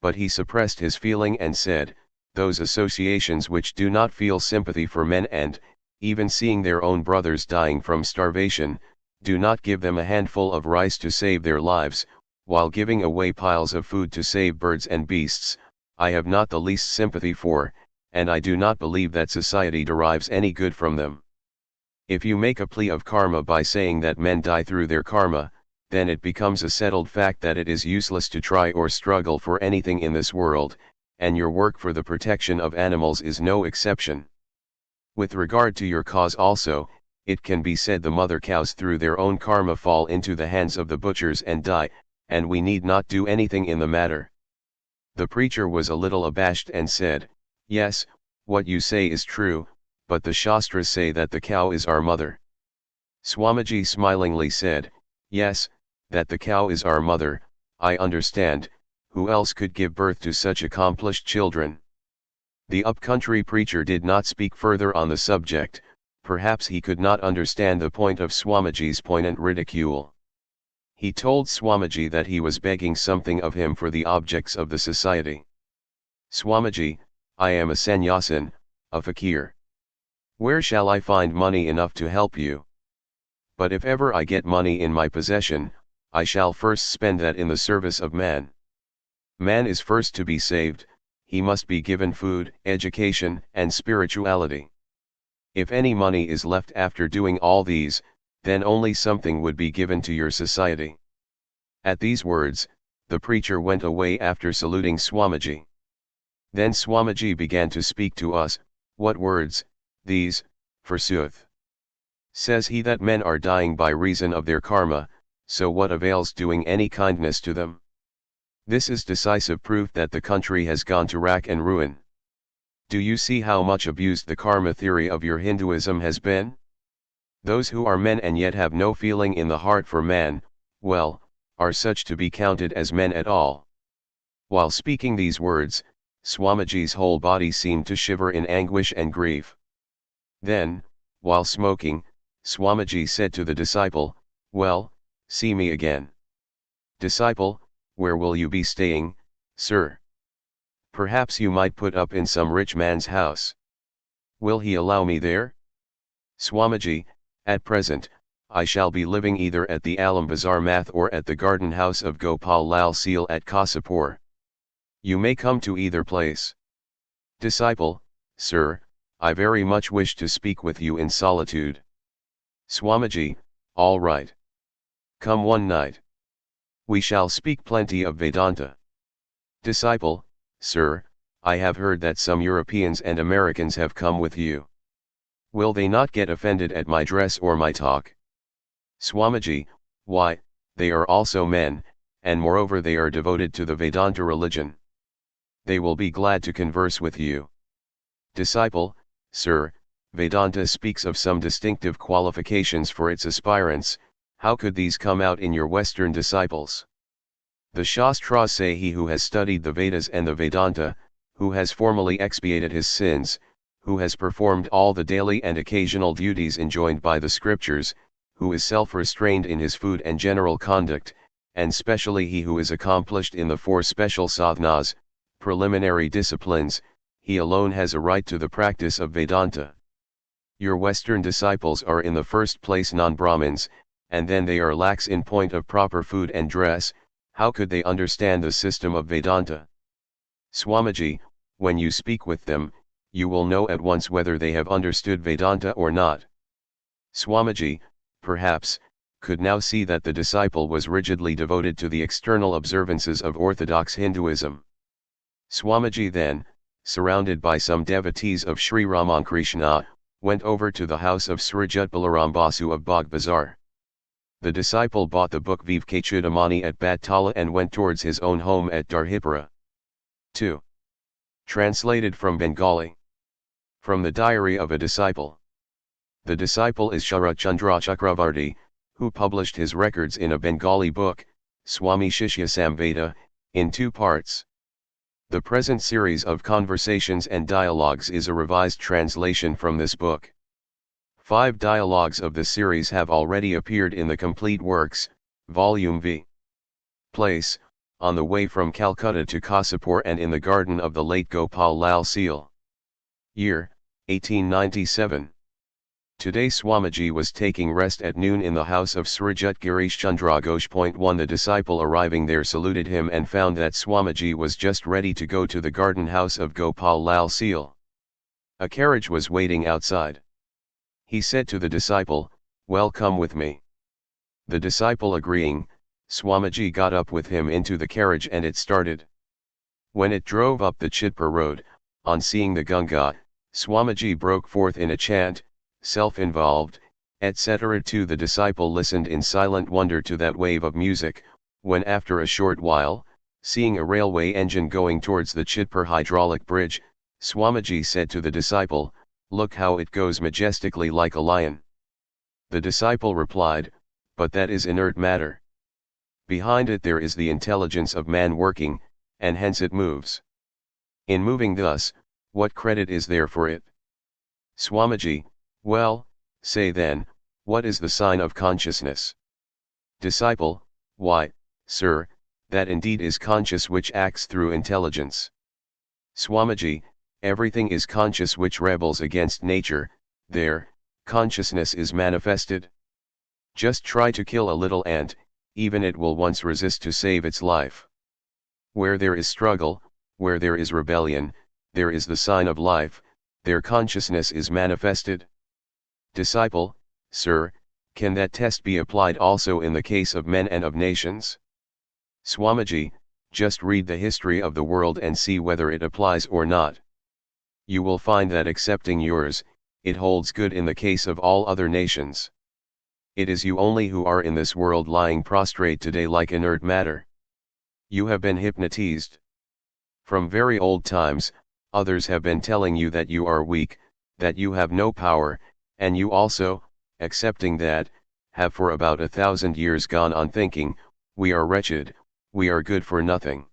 But he suppressed his feeling and said, those associations which do not feel sympathy for men and, even seeing their own brothers dying from starvation, do not give them a handful of rice to save their lives, while giving away piles of food to save birds and beasts, I have not the least sympathy for, and I do not believe that society derives any good from them. If you make a plea of karma by saying that men die through their karma, then it becomes a settled fact that it is useless to try or struggle for anything in this world, and your work for the protection of animals is no exception. With regard to your cause also, it can be said the mother cows through their own karma fall into the hands of the butchers and die, and we need not do anything in the matter. The preacher was a little abashed and said, yes, what you say is true, but the Shastras say that the cow is our mother. Swamiji smilingly said, yes, that the cow is our mother, I understand, who else could give birth to such accomplished children? The up-country preacher did not speak further on the subject, perhaps he could not understand the point of Swamiji's poignant ridicule. He told Swamiji that he was begging something of him for the objects of the society. Swamiji, I am a sannyasin, a fakir. Where shall I find money enough to help you? But if ever I get money in my possession, I shall first spend that in the service of man. Man is first to be saved, he must be given food, education, and spirituality. If any money is left after doing all these, then only something would be given to your society. At these words, the preacher went away after saluting Swamiji. Then Swamiji began to speak to us, what words, these, forsooth? Says he that men are dying by reason of their karma, so what avails doing any kindness to them? This is decisive proof that the country has gone to rack and ruin. Do you see how much abused the karma theory of your Hinduism has been? Those who are men and yet have no feeling in the heart for man, well, are such to be counted as men at all. While speaking these words, Swamiji's whole body seemed to shiver in anguish and grief. Then, while smoking, Swamiji said to the disciple, well, see me again. Disciple, where will you be staying, sir? Perhaps you might put up in some rich man's house. Will he allow me there? Swamiji, at present, I shall be living either at the Alam Bazar Math or at the garden house of Gopal Lal Seal at Kasipur. You may come to either place. Disciple, sir, I very much wish to speak with you in solitude. Swamiji, all right. Come one night. We shall speak plenty of Vedanta. Disciple, sir, I have heard that some Europeans and Americans have come with you. Will they not get offended at my dress or my talk? Swamiji, why, they are also men, and moreover they are devoted to the Vedanta religion. They will be glad to converse with you. Disciple, sir, Vedanta speaks of some distinctive qualifications for its aspirants. How could these come out in your Western disciples? The Shastras say he who has studied the Vedas and the Vedanta, who has formally expiated his sins, who has performed all the daily and occasional duties enjoined by the scriptures, who is self-restrained in his food and general conduct, and specially he who is accomplished in the four special sadhanas, preliminary disciplines, he alone has a right to the practice of Vedanta. Your Western disciples are in the first place non-Brahmins, and then they are lax in point of proper food and dress. How could they understand the system of Vedanta? Swamiji, when you speak with them, you will know at once whether they have understood Vedanta or not. Swamiji, perhaps, could now see that the disciple was rigidly devoted to the external observances of orthodox Hinduism. Swamiji then, surrounded by some devotees of Sri Ramakrishna, went over to the house of Srijat Balaram Basu of Bagh Bazar. The disciple bought the book Vivekachudamani at Battala and went towards his own home at Darhipura. 2. Translated from Bengali. From the Diary of a Disciple. The disciple is Sharat Chandra Chakravarti, who published his records in a Bengali book, Swami Shishya Samveda, in 2 parts. The present series of conversations and dialogues is a revised translation from this book. 5 dialogues of the series have already appeared in the Complete Works, Volume V. Place, on the way from Calcutta to Kasipur and in the garden of the late Gopal Lal Seal. Year, 1897. Today Swamiji was taking rest at noon in the house of Srijat Girish Chandra Ghosh. 1 The disciple arriving there saluted him and found that Swamiji was just ready to go to the garden house of Gopal Lal Seal. A carriage was waiting outside. He said to the disciple, "Well, come with me." The disciple agreeing, Swamiji got up with him into the carriage and it started. When it drove up the Chitpur road, on seeing the Ganga, Swamiji broke forth in a chant, self-involved, etc. The disciple listened in silent wonder to that wave of music, when after a short while, seeing a railway engine going towards the Chitpur hydraulic bridge, Swamiji said to the disciple, "Look how it goes majestically like a lion." The disciple replied, "But that is inert matter. Behind it there is the intelligence of man working, and hence it moves. In moving thus, what credit is there for it?" Swamiji, "Well, say then, what is the sign of consciousness?" Disciple, "Why, sir, that indeed is conscious which acts through intelligence." Swamiji, "Everything is conscious which rebels against nature, there, consciousness is manifested. Just try to kill a little ant, even it will once resist to save its life. Where there is struggle, where there is rebellion, there is the sign of life, there consciousness is manifested." Disciple, "Sir, can that test be applied also in the case of men and of nations?" Swamiji, "Just read the history of the world and see whether it applies or not. You will find that excepting yours, it holds good in the case of all other nations. It is you only who are in this world lying prostrate today like inert matter. You have been hypnotized. From very old times, others have been telling you that you are weak, that you have no power, and you also, accepting that, have for about 1,000 years gone on thinking, we are wretched, we are good for nothing."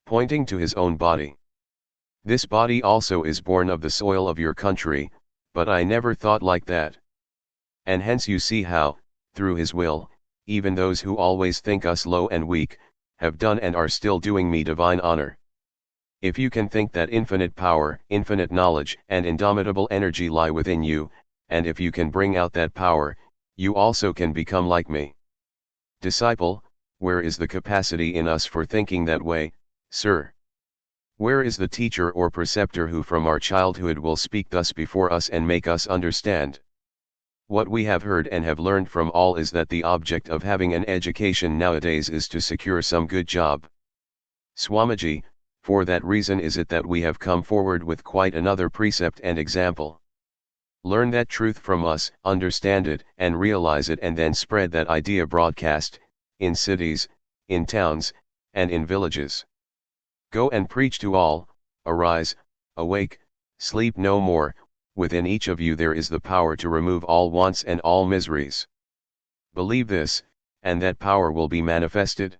Pointing to his own body. "This body also is born of the soil of your country, but I never thought like that. And hence you see how, through his will, even those who always think us low and weak, have done and are still doing me divine honor. If you can think that infinite power, infinite knowledge and indomitable energy lie within you, and if you can bring out that power, you also can become like me." Disciple, "Where is the capacity in us for thinking that way, sir? Where is the teacher or preceptor who from our childhood will speak thus before us and make us understand? What we have heard and have learned from all is that the object of having an education nowadays is to secure some good job. Swamiji, for that reason is it that we have come forward with quite another precept and example. Learn that truth from us, understand it and realize it, and then spread that idea broadcast, in cities, in towns, and in villages. Go and preach to all, arise, awake, sleep no more, within each of you there is the power to remove all wants and all miseries. Believe this, and that power will be manifested.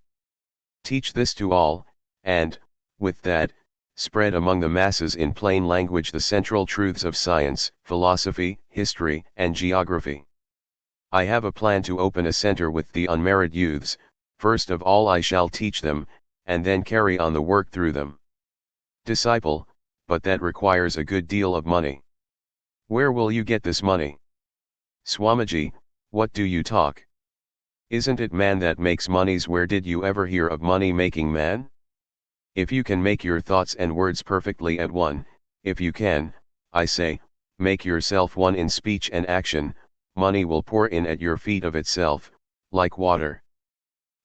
Teach this to all, and, with that, spread among the masses in plain language the central truths of science, philosophy, history, and geography. I have a plan to open a center with the unmarried youths. First of all I shall teach them, and then carry on the work through them. Disciple, but that requires a good deal of money. Where will you get this money? Swamiji, what do you talk? Isn't it man that makes monies? Where did you ever hear of money making man? If you can make your thoughts and words perfectly at one, if you can, I say, make yourself one in speech and action, money will pour in at your feet of itself, like water.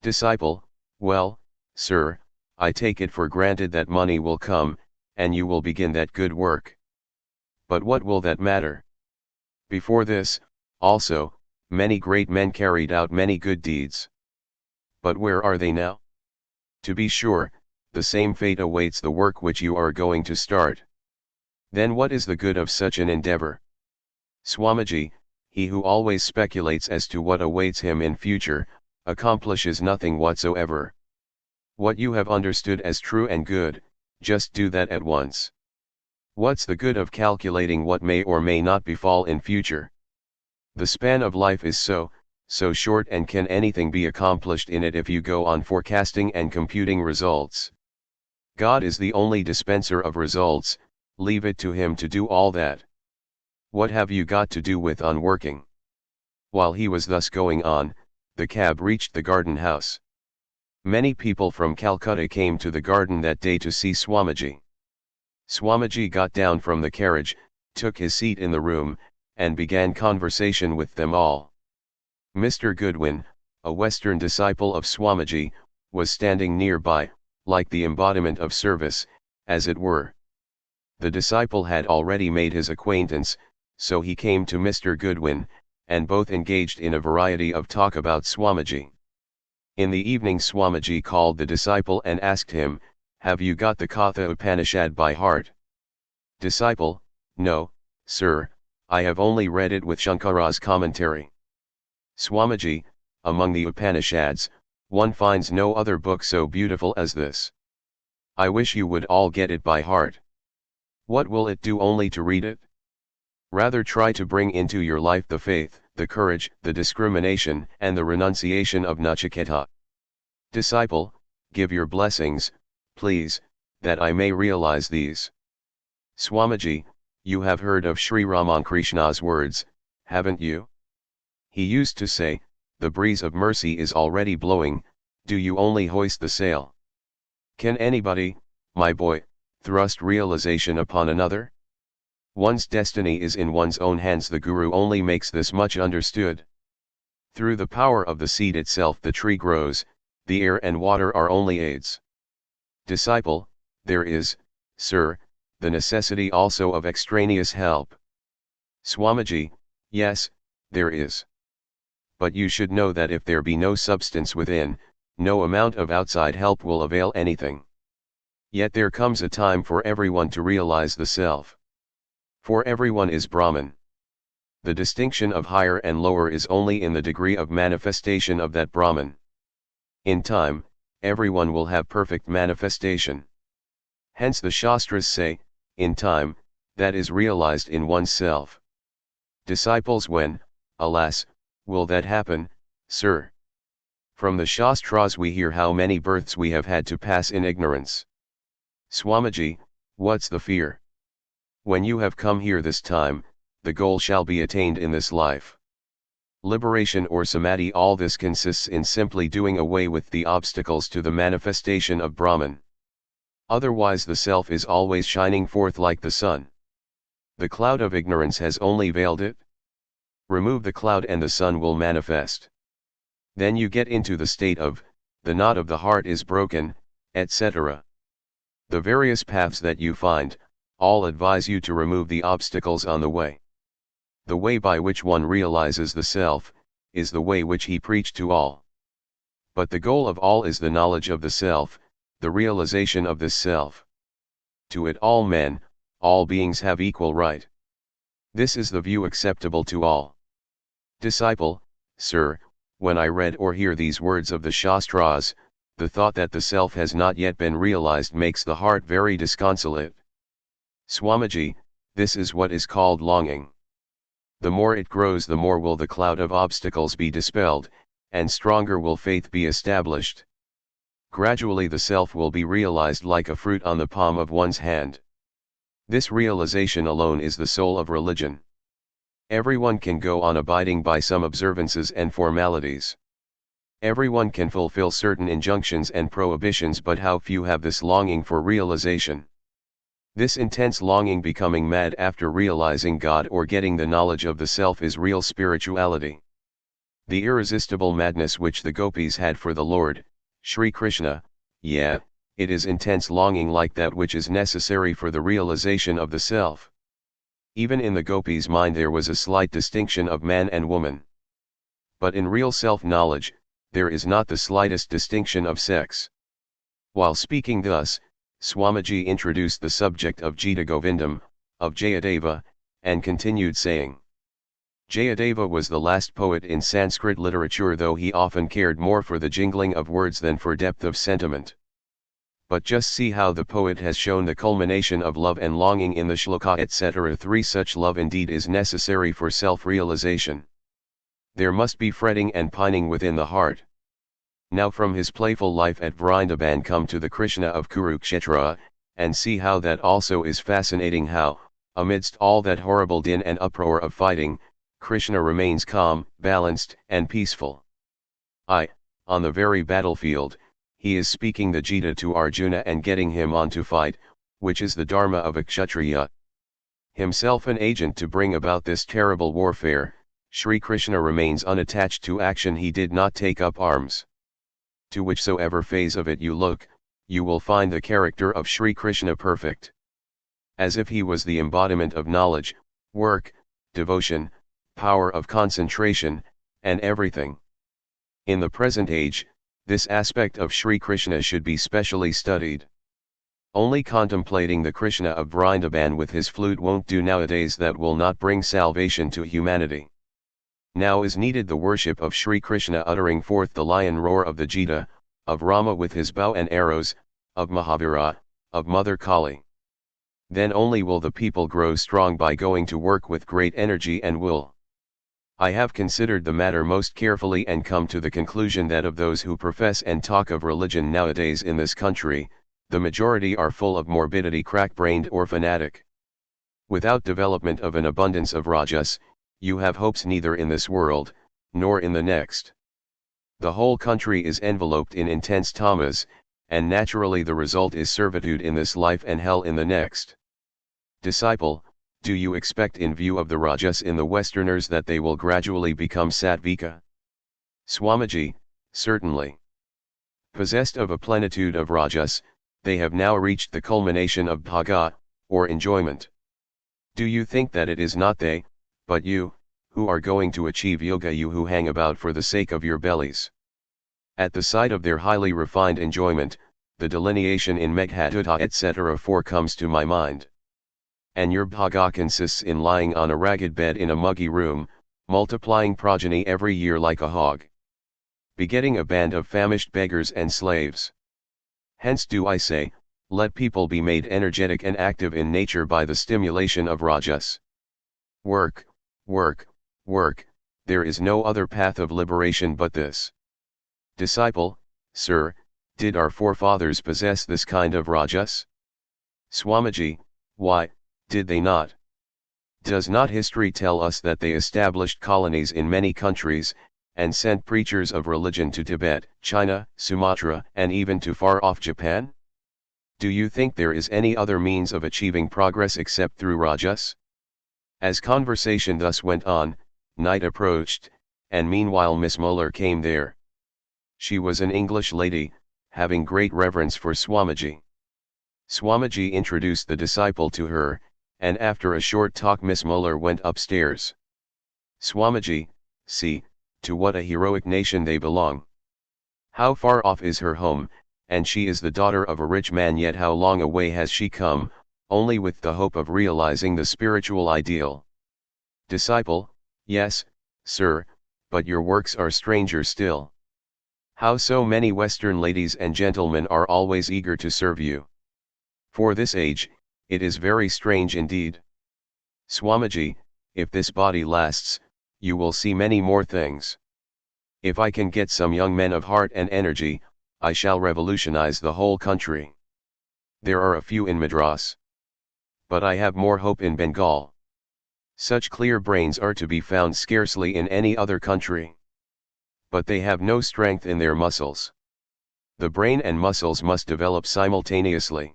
Disciple, well, sir, I take it for granted that money will come, and you will begin that good work. But what will that matter? Before this, also, many great men carried out many good deeds. But where are they now? To be sure, the same fate awaits the work which you are going to start. Then what is the good of such an endeavor? Swamiji, he who always speculates as to what awaits him in future, accomplishes nothing whatsoever. What you have understood as true and good, just do that at once. What's the good of calculating what may or may not befall in future? The span of life is so short, and can anything be accomplished in it if you go on forecasting and computing results? God is the only dispenser of results, leave it to him to do all that. What have you got to do with on working? While he was thus going on, the cab reached the garden house. Many people from Calcutta came to the garden that day to see Swamiji. Swamiji got down from the carriage, took his seat in the room, and began conversation with them all. Mr. Goodwin, a Western disciple of Swamiji, was standing nearby, like the embodiment of service, as it were. The disciple had already made his acquaintance, so he came to Mr. Goodwin, and both engaged in a variety of talk about Swamiji. In the evening Swamiji called the disciple and asked him, "Have you got the Katha Upanishad by heart?" Disciple, "No, sir, I have only read it with Shankara's commentary." Swamiji, "Among the Upanishads, one finds no other book so beautiful as this. I wish you would all get it by heart. What will it do only to read it? Rather try to bring into your life the faith, the courage, the discrimination, and the renunciation of Nachiketa. Disciple, give your blessings, please, that I may realize these." Swamiji, "You have heard of Sri Ramakrishna's words, haven't you? He used to say, the breeze of mercy is already blowing, do you only hoist the sail? Can anybody, my boy, thrust realization upon another? One's destiny is in one's own hands. The Guru only makes this much understood. Through the power of the seed itself the tree grows, the air and water are only aids. Disciple, there is, sir, the necessity also of extraneous help." Swamiji, "Yes, there is. But you should know that if there be no substance within, no amount of outside help will avail anything. Yet there comes a time for everyone to realize the self. For everyone is Brahman. The distinction of higher and lower is only in the degree of manifestation of that Brahman. In time, everyone will have perfect manifestation. Hence the Shastras say, in time, that is realized in oneself. Disciples, when, alas, will that happen, sir? From the Shastras we hear how many births we have had to pass in ignorance. Swamiji, what's the fear? When you have come here this time, the goal shall be attained in this life. Liberation or samadhi, all this consists in simply doing away with the obstacles to the manifestation of Brahman. Otherwise the self is always shining forth like the sun. The cloud of ignorance has only veiled it. Remove the cloud and the sun will manifest. Then you get into the state of, the knot of the heart is broken, etc. The various paths that you find, all advise you to remove the obstacles on the way. The way by which one realizes the self, is the way which he preached to all. But the goal of all is the knowledge of the self, the realization of this self. To it all men, all beings have equal right. This is the view acceptable to all. Disciple, sir, when I read or hear these words of the Shastras, the thought that the self has not yet been realized makes the heart very disconsolate. Swamiji, this is what is called longing. The more it grows, the more will the cloud of obstacles be dispelled, and stronger will faith be established. Gradually the self will be realized like a fruit on the palm of one's hand. This realization alone is the soul of religion. Everyone can go on abiding by some observances and formalities. Everyone can fulfill certain injunctions and prohibitions, but how few have this longing for realization. This intense longing, becoming mad after realizing God or getting the knowledge of the self, is real spirituality. The irresistible madness which the gopis had for the Lord, Sri Krishna, it is intense longing like that which is necessary for the realization of the self. Even in the gopis' mind there was a slight distinction of man and woman. But in real self-knowledge, there is not the slightest distinction of sex. While speaking thus, Swamiji introduced the subject of Gita Govindam, of Jayadeva, and continued saying, Jayadeva was the last poet in Sanskrit literature, though he often cared more for the jingling of words than for depth of sentiment. But just see how the poet has shown the culmination of love and longing in the shloka etc. 3. Such love indeed is necessary for self-realization. There must be fretting and pining within the heart. Now from his playful life at Vrindavan come to the Krishna of Kurukshetra, and see how that also is fascinating, how, amidst all that horrible din and uproar of fighting, Krishna remains calm, balanced, and peaceful. On the very battlefield, he is speaking the Gita to Arjuna and getting him on to fight, which is the dharma of a Kshatriya. Himself an agent to bring about this terrible warfare, Sri Krishna remains unattached to action. He did not take up arms. To whichsoever phase of it you look, you will find the character of Sri Krishna perfect. As if he was the embodiment of knowledge, work, devotion, power of concentration, and everything. In the present age, this aspect of Sri Krishna should be specially studied. Only contemplating the Krishna of Vrindavan with his flute won't do nowadays. That will not bring salvation to humanity. Now is needed the worship of Sri Krishna, uttering forth the lion roar of the Gita, of Rama with his bow and arrows, of Mahavira, of Mother Kali. Then only will the people grow strong by going to work with great energy and will. I have considered the matter most carefully and come to the conclusion that of those who profess and talk of religion nowadays in this country, the majority are full of morbidity, crack-brained or fanatic. Without development of an abundance of rajas, you have hopes neither in this world, nor in the next. The whole country is enveloped in intense tamas, and naturally the result is servitude in this life and hell in the next. Disciple, do you expect in view of the rajas in the Westerners that they will gradually become sattvika? Swamiji, certainly. Possessed of a plenitude of rajas, they have now reached the culmination of bhaga, or enjoyment. Do you think that it is not they, but you, who are going to achieve yoga, you who hang about for the sake of your bellies? At the sight of their highly refined enjoyment, the delineation in Meghatutta etc. 4 comes to my mind. And your bhaga consists in lying on a ragged bed in a muggy room, multiplying progeny every year like a hog, begetting a band of famished beggars and slaves. Hence do I say, let people be made energetic and active in nature by the stimulation of rajas. Work, work, work, there is no other path of liberation but this. Disciple, sir, did our forefathers possess this kind of rajas? Swamiji, why, did they not? Does not history tell us that they established colonies in many countries, and sent preachers of religion to Tibet, China, Sumatra, and even to far-off Japan? Do you think there is any other means of achieving progress except through rajas? As conversation thus went on, night approached, and meanwhile Miss Muller came there. She was an English lady, having great reverence for Swamiji. Swamiji introduced the disciple to her, and after a short talk Miss Muller went upstairs. Swamiji, see, to what a heroic nation they belong. How far off is her home, and she is the daughter of a rich man, yet how long a way has she come, only with the hope of realizing the spiritual ideal. Disciple: yes, sir, but your works are stranger still. How so many Western ladies and gentlemen are always eager to serve you. For this age, it is very strange indeed. Swamiji, if this body lasts, you will see many more things. If I can get some young men of heart and energy, I shall revolutionize the whole country. There are a few in Madras. But I have more hope in Bengal. Such clear brains are to be found scarcely in any other country. But they have no strength in their muscles. The brain and muscles must develop simultaneously.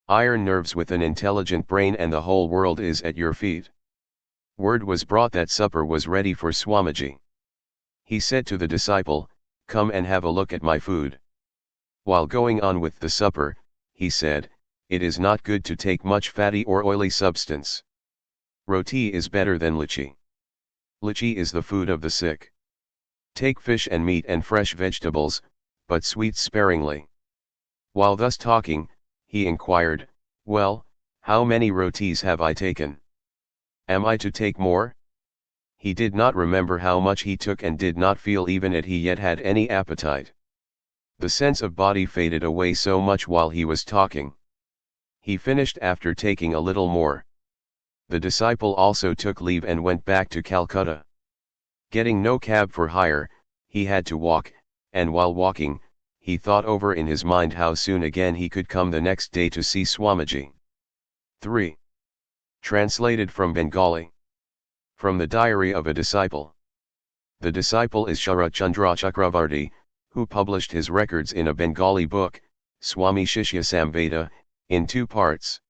Iron nerves with an intelligent brain and the whole world is at your feet. Word was brought that supper was ready for Swamiji. He said to the disciple, "Come and have a look at my food." While going on with the supper, he said, "It is not good to take much fatty or oily substance. Roti is better than lychee. Lychee is the food of the sick. Take fish and meat and fresh vegetables, but sweets sparingly." While thus talking, he inquired, "Well, how many rotis have I taken? Am I to take more?" He did not remember how much he took and did not feel even it he yet had any appetite. The sense of body faded away so much while he was talking. He finished after taking a little more. The disciple also took leave and went back to Calcutta. Getting no cab for hire, he had to walk, and while walking, he thought over in his mind how soon again he could come the next day to see Swamiji. 3. Translated from Bengali. From the Diary of a Disciple. The disciple is Sharat Chandra Chakravarti, who published his records in a Bengali book, Swami Shishya Samveda, in 2 parts.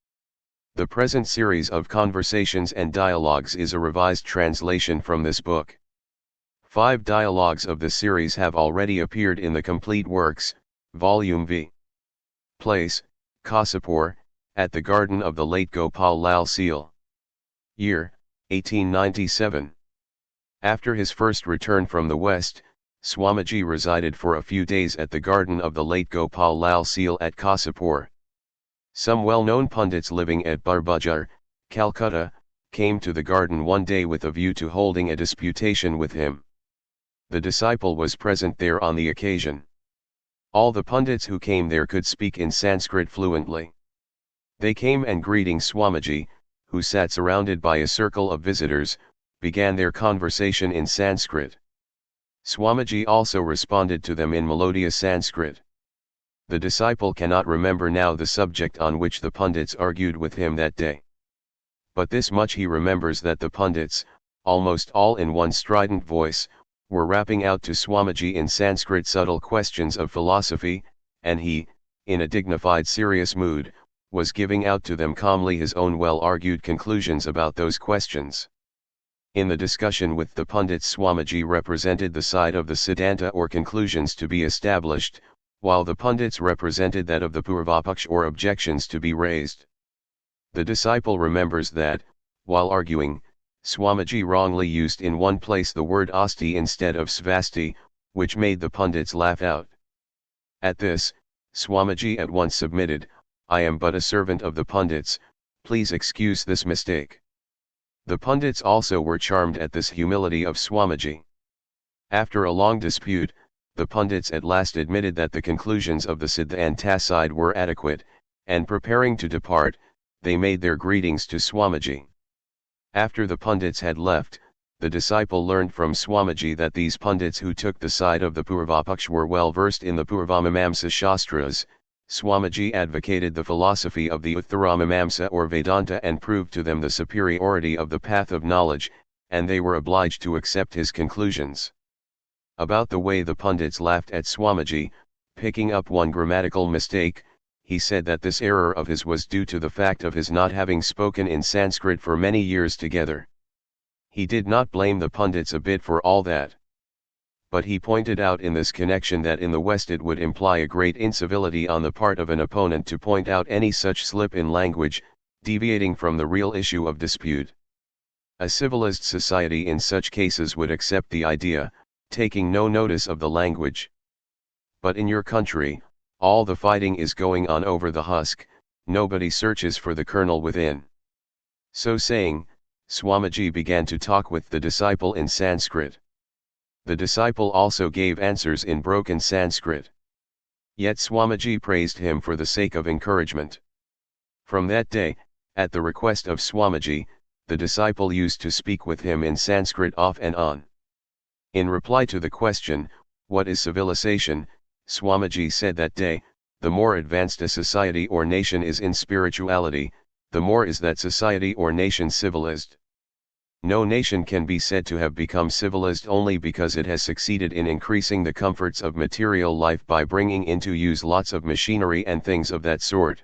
The present series of conversations and dialogues is a revised translation from this book. 5 dialogues of the series have already appeared in the complete works, Volume V. Place, Kasipur, at the garden of the late Gopal Lal Seal. Year, 1897. After his first return from the West, Swamiji resided for a few days at the garden of the late Gopal Lal Seal at Kasipur. Some well-known pundits living at Barbajar, Calcutta, came to the garden one day with a view to holding a disputation with him. The disciple was present there on the occasion. All the pundits who came there could speak in Sanskrit fluently. They came and greeting Swamiji, who sat surrounded by a circle of visitors, began their conversation in Sanskrit. Swamiji also responded to them in melodious Sanskrit. The disciple cannot remember now the subject on which the pundits argued with him that day. But this much he remembers, that the pundits, almost all in one strident voice, were rapping out to Swamiji in Sanskrit subtle questions of philosophy, and he, in a dignified serious mood, was giving out to them calmly his own well-argued conclusions about those questions. In the discussion with the pundits, Swamiji represented the side of the Siddhanta or conclusions to be established, while the pundits represented that of the Purvapaksh or objections to be raised. The disciple remembers that, while arguing, Swamiji wrongly used in one place the word asti instead of svasti, which made the pundits laugh out. At this, Swamiji at once submitted, "I am but a servant of the pundits, please excuse this mistake." The pundits also were charmed at this humility of Swamiji. After a long dispute, the pundits at last admitted that the conclusions of the Siddhanta side were adequate, and preparing to depart, they made their greetings to Swamiji. After the pundits had left, the disciple learned from Swamiji that these pundits who took the side of the Purvapaksh were well versed in the Purvamamamsa Shastras. Swamiji advocated the philosophy of the Uttaramamamsa or Vedanta and proved to them the superiority of the path of knowledge, and they were obliged to accept his conclusions. About the way the pundits laughed at Swamiji, picking up one grammatical mistake, he said that this error of his was due to the fact of his not having spoken in Sanskrit for many years together. He did not blame the pundits a bit for all that. But he pointed out in this connection that in the West it would imply a great incivility on the part of an opponent to point out any such slip in language, deviating from the real issue of dispute. A civilized society in such cases would accept the idea, taking no notice of the language. But in your country, All the fighting is going on over the husk, nobody searches for the kernel within. So saying, Swamiji began to talk with the disciple in Sanskrit. The disciple also gave answers in broken Sanskrit. Yet Swamiji praised him for the sake of encouragement. From that day, at the request of Swamiji, the disciple used to speak with him in Sanskrit off and on. In reply to the question, "What is civilization?" Swamiji said that day, "The more advanced a society or nation is in spirituality, the more is that society or nation civilized. No nation can be said to have become civilized only because it has succeeded in increasing the comforts of material life by bringing into use lots of machinery and things of that sort.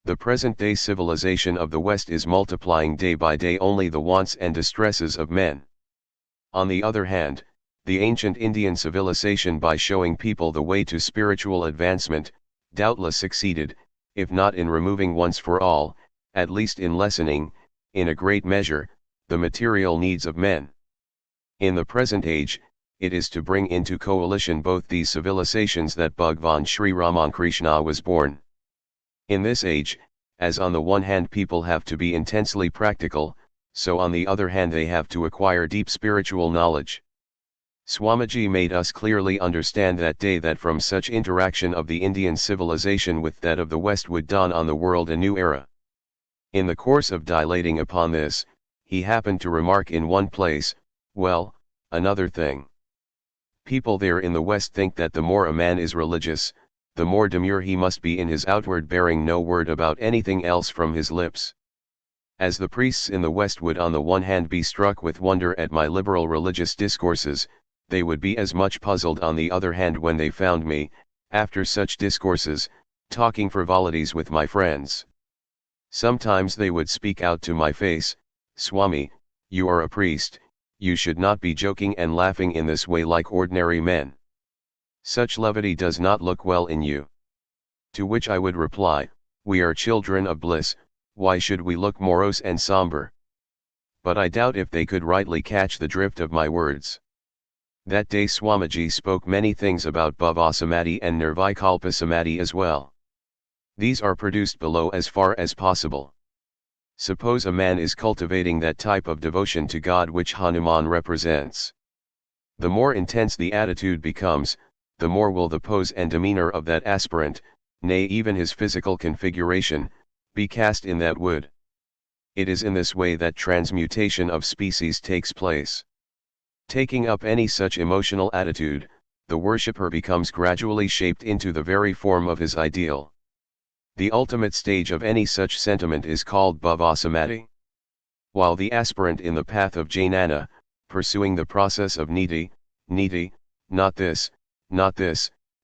The present-day civilization of the West is multiplying day by day only the wants and distresses of men. On the other hand, the ancient Indian civilization, by showing people the way to spiritual advancement, doubtless succeeded, if not in removing once for all, at least in lessening, in a great measure, the material needs of men. In the present age, it is to bring into coalition both these civilizations that Bhagwan Sri Ramakrishna was born. In this age, as on the one hand people have to be intensely practical, so on the other hand they have to acquire deep spiritual knowledge. Swamiji made us clearly understand that day that from such interaction of the Indian civilization with that of the West would dawn on the world a new era. In the course of dilating upon this, he happened to remark in one place, "Well, another thing. People there in the West think that the more a man is religious, the more demure he must be in his outward bearing no word about anything else from his lips. As the priests in the West would on the one hand be struck with wonder at my liberal religious discourses, they would be as much puzzled on the other hand when they found me, after such discourses, talking frivolities with my friends. Sometimes they would speak out to my face, 'Swami, you are a priest, you should not be joking and laughing in this way like ordinary men. Such levity does not look well in you.' To which I would reply, 'We are children of bliss, why should we look morose and somber?' But I doubt if they could rightly catch the drift of my words. That day Swamiji spoke many things about Bhava Samadhi and Nirvikalpa Samadhi as well. These are produced below as far as possible. Suppose a man is cultivating that type of devotion to God which Hanuman represents. The more intense the attitude becomes, the more will the pose and demeanor of that aspirant, nay even his physical configuration, be cast in that wood. It is in this way that transmutation of species takes place. Taking up any such emotional attitude, the worshipper becomes gradually shaped into the very form of his ideal. The ultimate stage of any such sentiment is called Bhava Samadhi. While the aspirant in the path of jnana, pursuing the process of niti, not this,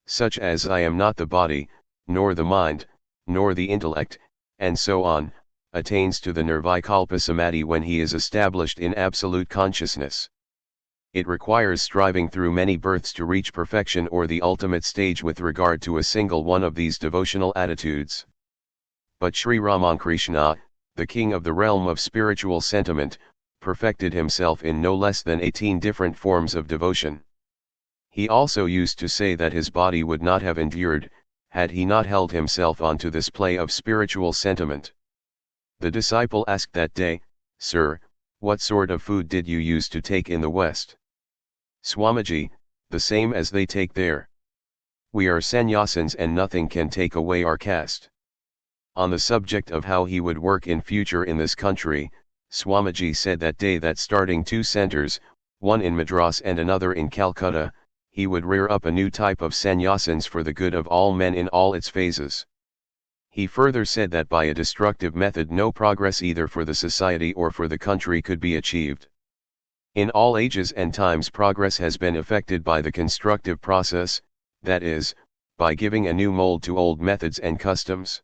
such as I am not the body, nor the mind, nor the intellect, and so on, attains to the Nirvikalpa Samadhi when he is established in absolute consciousness. It requires striving through many births to reach perfection or the ultimate stage with regard to a single one of these devotional attitudes. But Sri Ramakrishna, the king of the realm of spiritual sentiment, perfected himself in no less than 18 different forms of devotion. He also used to say that his body would not have endured, had he not held himself on to this play of spiritual sentiment. The disciple asked that day, "Sir, what sort of food did you use to take in the West?" "Swamiji, the same as they take there. We are sannyasins and nothing can take away our caste." On the subject of how he would work in future in this country, Swamiji said that day that starting 2 centers, one in Madras and another in Calcutta, he would rear up a new type of sannyasins for the good of all men in all its phases. He further said that by a destructive method no progress either for the society or for the country could be achieved. In all ages and times progress has been effected by the constructive process, that is, by giving a new mold to old methods and customs.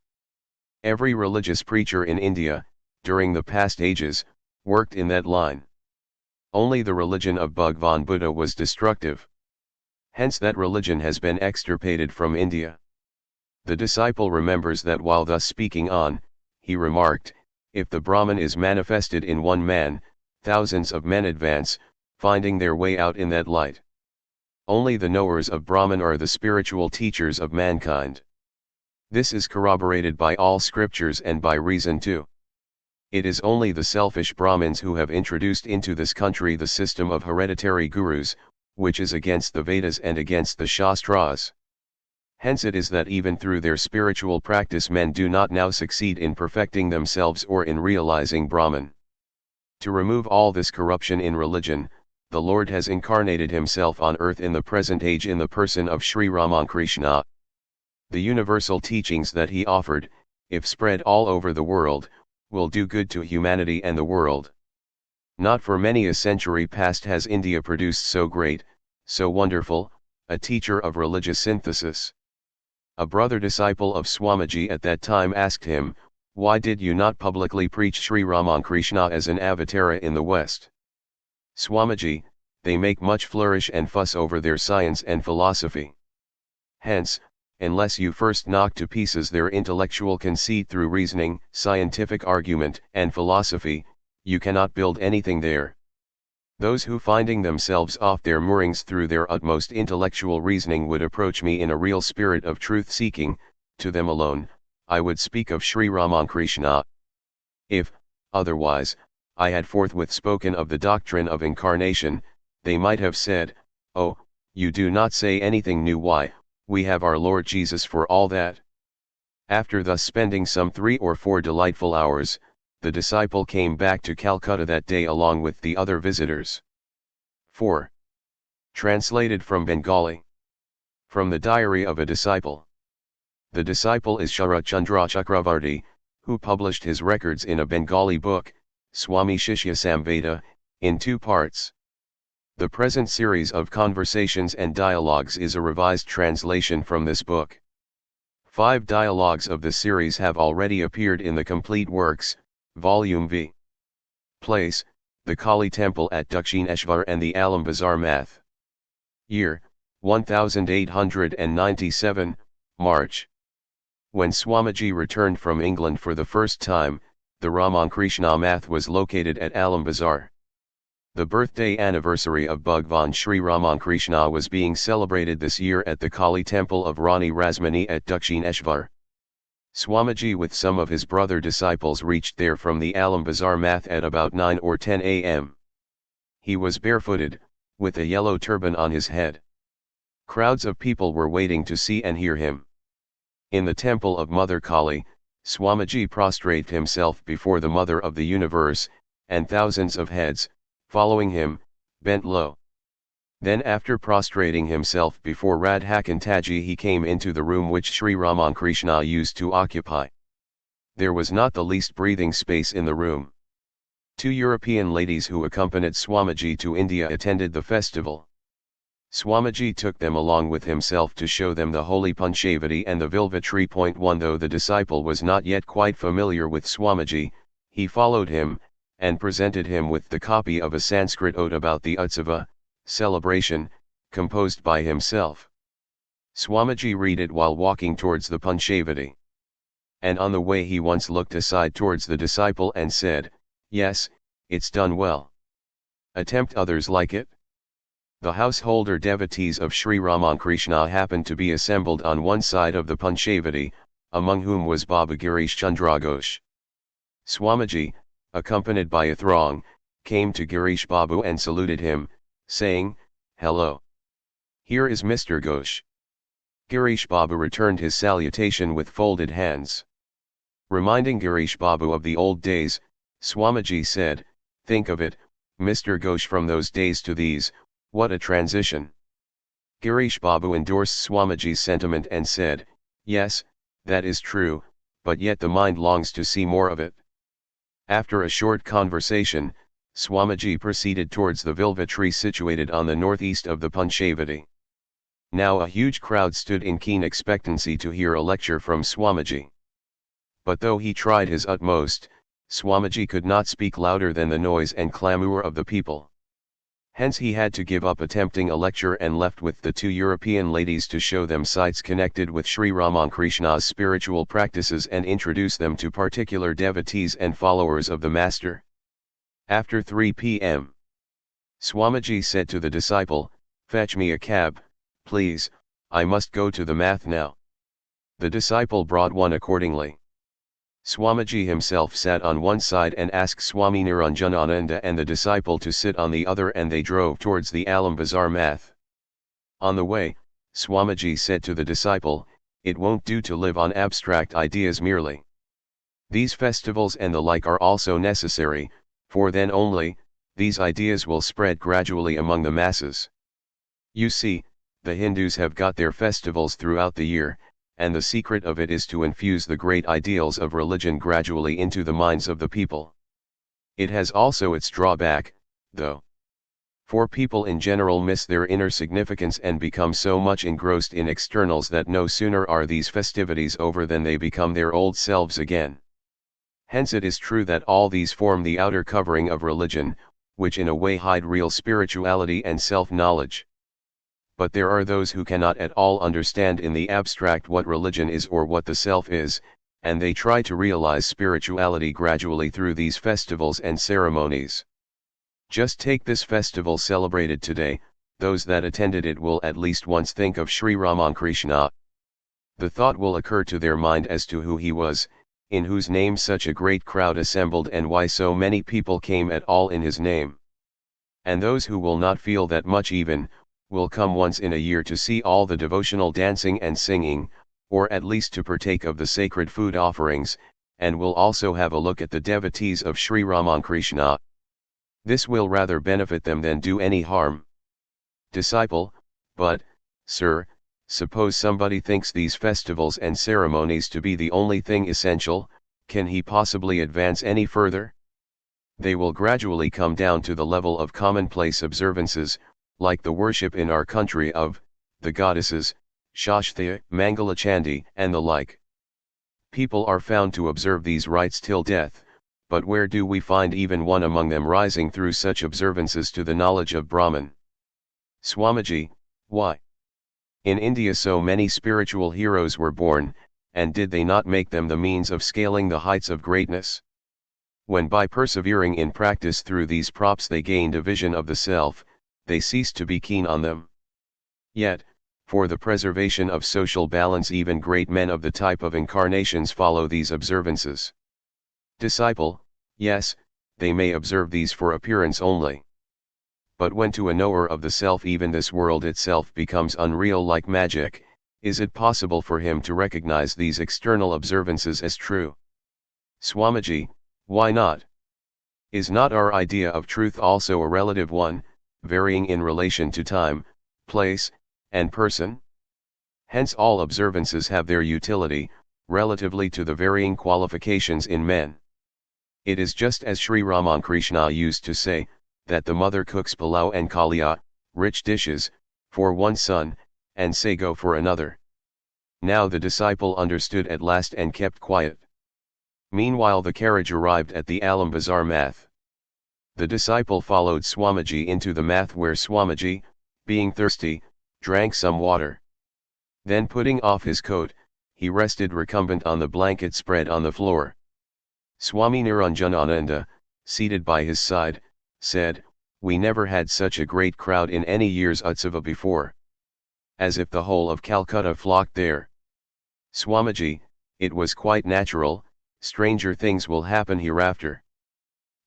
Every religious preacher in India, during the past ages, worked in that line. Only the religion of Bhagwan Buddha was destructive. Hence that religion has been extirpated from India. The disciple remembers that while thus speaking on, he remarked, "If the Brahman is manifested in one man, thousands of men advance, finding their way out in that light." Only the knowers of Brahman are the spiritual teachers of mankind. This is corroborated by all scriptures and by reason too. It is only the selfish Brahmins who have introduced into this country the system of hereditary gurus, which is against the Vedas and against the Shastras. Hence it is that even through their spiritual practice men do not now succeed in perfecting themselves or in realizing Brahman. To remove all this corruption in religion, the Lord has incarnated himself on earth in the present age in the person of Sri Ramakrishna. The universal teachings that he offered, if spread all over the world, will do good to humanity and the world. Not for many a century past has India produced so great, so wonderful, a teacher of religious synthesis. A brother disciple of Swamiji at that time asked him, "Why did you not publicly preach Sri Ramakrishna as an avatara in the West?" "Swamiji, they make much flourish and fuss over their science and philosophy. Hence, unless you first knock to pieces their intellectual conceit through reasoning, scientific argument, and philosophy, you cannot build anything there. Those who finding themselves off their moorings through their utmost intellectual reasoning would approach me in a real spirit of truth-seeking, to them alone, I would speak of Sri Ramakrishna. If, otherwise, I had forthwith spoken of the doctrine of incarnation, they might have said, 'Oh, you do not say anything new. Why, we have our Lord Jesus for all that.'" After thus spending some 3 or 4 delightful hours, the disciple came back to Calcutta that day along with the other visitors. 4. Translated from Bengali. From the Diary of a Disciple. The disciple is Sharat Chandra Chakravarti, who published his records in a Bengali book, Swami Shishya Samveda, in 2 parts. The present series of conversations and dialogues is a revised translation from this book. 5 dialogues of the series have already appeared in the complete works, Volume V. Place, the Kali Temple at Dakshineshwar and the Alam Bazar Math. Year, 1897, March. When Swamiji returned from England for the first time, the Ramakrishna Math was located at Alam Bazar. The birthday anniversary of Bhagwan Sri Ramakrishna was being celebrated this year at the Kali Temple of Rani Rasmani at Dakshineshwar. Swamiji with some of his brother disciples reached there from the Alam Bazar Math at about 9 or 10 a.m. He was barefooted, with a yellow turban on his head. Crowds of people were waiting to see and hear him. In the temple of Mother Kali, Swamiji prostrated himself before the Mother of the Universe, and thousands of heads, following him, bent low. Then after prostrating himself before Radhakantaji he came into the room which Sri Ramakrishna used to occupy. There was not the least breathing space in the room. 2 European ladies who accompanied Swamiji to India attended the festival. Swamiji took them along with himself to show them the holy Panchavati and the Vilva-tree. 1 Though the disciple was not yet quite familiar with Swamiji, he followed him, and presented him with the copy of a Sanskrit ode about the Utsava, celebration, composed by himself. Swamiji read it while walking towards the Panchavati. And on the way he once looked aside towards the disciple and said, "Yes, it's done well. Attempt others like it." The householder devotees of Sri Ramakrishna happened to be assembled on one side of the Panchavati, among whom was Baba Girish Chandra Ghosh. Swamiji, accompanied by a throng, came to Girish Babu and saluted him, saying, "Hello. Here is Mr. Ghosh." Girish Babu returned his salutation with folded hands. Reminding Girish Babu of the old days, Swamiji said, "Think of it, Mr. Ghosh, from those days to these, what a transition." Girish Babu endorsed Swamiji's sentiment and said, "Yes, that is true, but yet the mind longs to see more of it." After a short conversation, Swamiji proceeded towards the Vilva tree situated on the northeast of the Panchavati. Now a huge crowd stood in keen expectancy to hear a lecture from Swamiji. But though he tried his utmost, Swamiji could not speak louder than the noise and clamour of the people. Hence he had to give up attempting a lecture and left with the 2 European ladies to show them sites connected with Sri Ramakrishna's spiritual practices and introduce them to particular devotees and followers of the Master. After 3 p.m. Swamiji said to the disciple, Fetch me a cab, please, I must go to the math now. The disciple brought one accordingly. Swamiji himself sat on one side and asked Swami Niranjanananda and the disciple to sit on the other, and they drove towards the Alam Bazar math. On the way, Swamiji said to the disciple, "It won't do to live on abstract ideas merely. These festivals and the like are also necessary, for then only, these ideas will spread gradually among the masses. You see, the Hindus have got their festivals throughout the year, and the secret of it is to infuse the great ideals of religion gradually into the minds of the people. It has also its drawback, though. For people in general miss their inner significance and become so much engrossed in externals that no sooner are these festivities over than they become their old selves again. Hence it is true that all these form the outer covering of religion, which in a way hide real spirituality and self-knowledge. But there are those who cannot at all understand in the abstract what religion is or what the self is, and they try to realize spirituality gradually through these festivals and ceremonies. Just take this festival celebrated today, those that attended it will at least once think of Sri Ramakrishna. The thought will occur to their mind as to who he was, in whose name such a great crowd assembled and why so many people came at all in his name. And those who will not feel that much even, will come once in a year to see all the devotional dancing and singing, or at least to partake of the sacred food offerings, and will also have a look at the devotees of Sri Ramakrishna. This will rather benefit them than do any harm. Disciple: But, sir, suppose somebody thinks these festivals and ceremonies to be the only thing essential, can he possibly advance any further? They will gradually come down to the level of commonplace observances, like the worship in our country of the goddesses, Shashthi, Mangalachandi, and the like. People are found to observe these rites till death, but where do we find even one among them rising through such observances to the knowledge of Brahman? Swamiji: Why? In India so many spiritual heroes were born, and did they not make them the means of scaling the heights of greatness? When by persevering in practice through these props they gained a vision of the self, they ceased to be keen on them. Yet, for the preservation of social balance even great men of the type of incarnations follow these observances. Disciple: Yes, they may observe these for appearance only. But when to a knower of the self even this world itself becomes unreal like magic, is it possible for him to recognize these external observances as true? Swamiji: Why not? Is not our idea of truth also a relative one, varying in relation to time, place, and person? Hence all observances have their utility, relatively to the varying qualifications in men. It is just as Sri Ramakrishna used to say, that the mother cooks palau and kalia, rich dishes, for one son, and sago for another. Now the disciple understood at last and kept quiet. Meanwhile the carriage arrived at the Alam Bazar math. The disciple followed Swamiji into the math where Swamiji, being thirsty, drank some water. Then putting off his coat, he rested recumbent on the blanket spread on the floor. Swami Niranjanananda, seated by his side, said, "We never had such a great crowd in any year's Utsava before. As if the whole of Calcutta flocked there." Swamiji: It was quite natural, stranger things will happen hereafter.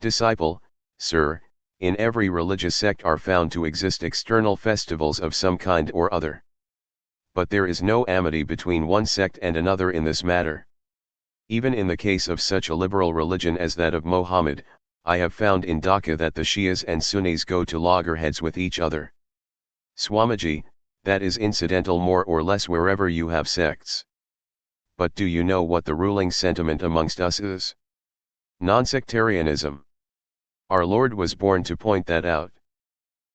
Disciple: Sir, in every religious sect are found to exist external festivals of some kind or other. But there is no amity between one sect and another in this matter. Even in the case of such a liberal religion as that of Mohammed, I have found in Dhaka that the Shias and Sunnis go to loggerheads with each other. Swamiji: That is incidental more or less wherever you have sects. But do you know what the ruling sentiment amongst us is? Non-sectarianism. Our Lord was born to point that out.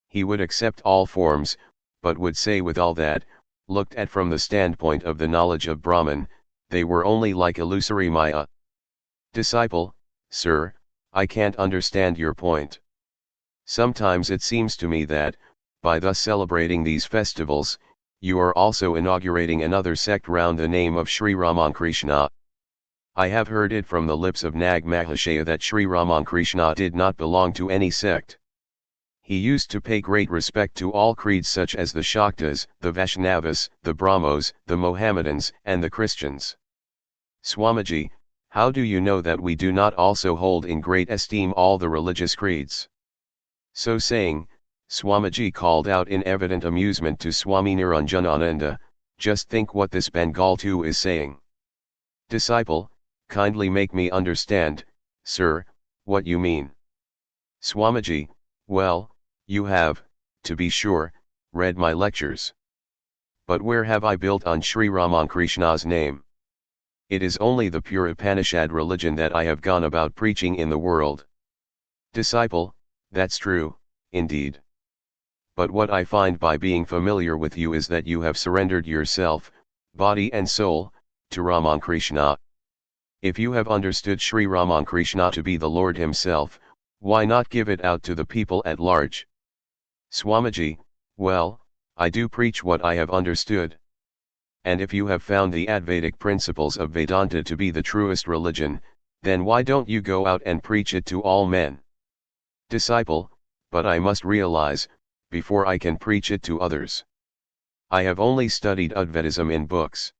He would accept all forms, but would say with all that, looked at from the standpoint of the knowledge of Brahman, they were only like illusory maya. Disciple: Sir, I can't understand your point. Sometimes it seems to me that, by thus celebrating these festivals, you are also inaugurating another sect round the name of Sri Ramakrishna. I have heard it from the lips of Nag Mahashaya that Sri Ramakrishna did not belong to any sect. He used to pay great respect to all creeds such as the Shaktas, the Vaishnavas, the Brahmos, the Mohammedans, and the Christians. Swamiji, how do you know that we do not also hold in great esteem all the religious creeds? So saying, Swamiji called out in evident amusement to Swami Niranjanananda, just think what this Bengal too is saying. Disciple, kindly make me understand, sir, what you mean. Swamiji, well, you have, to be sure, read my lectures. But where have I built on Sri Ramakrishna's name? It is only the pure Upanishad religion that I have gone about preaching in the world. Disciple, that's true, indeed. But what I find by being familiar with you is that you have surrendered yourself, body and soul, to Ramakrishna. If you have understood Sri Ramakrishna to be the Lord himself, why not give it out to the people at large? Swamiji, well, I do preach what I have understood. And if you have found the Advaitic principles of Vedanta to be the truest religion, then why don't you go out and preach it to all men? Disciple, but I must realize, before I can preach it to others. I have only studied Advaitism in books.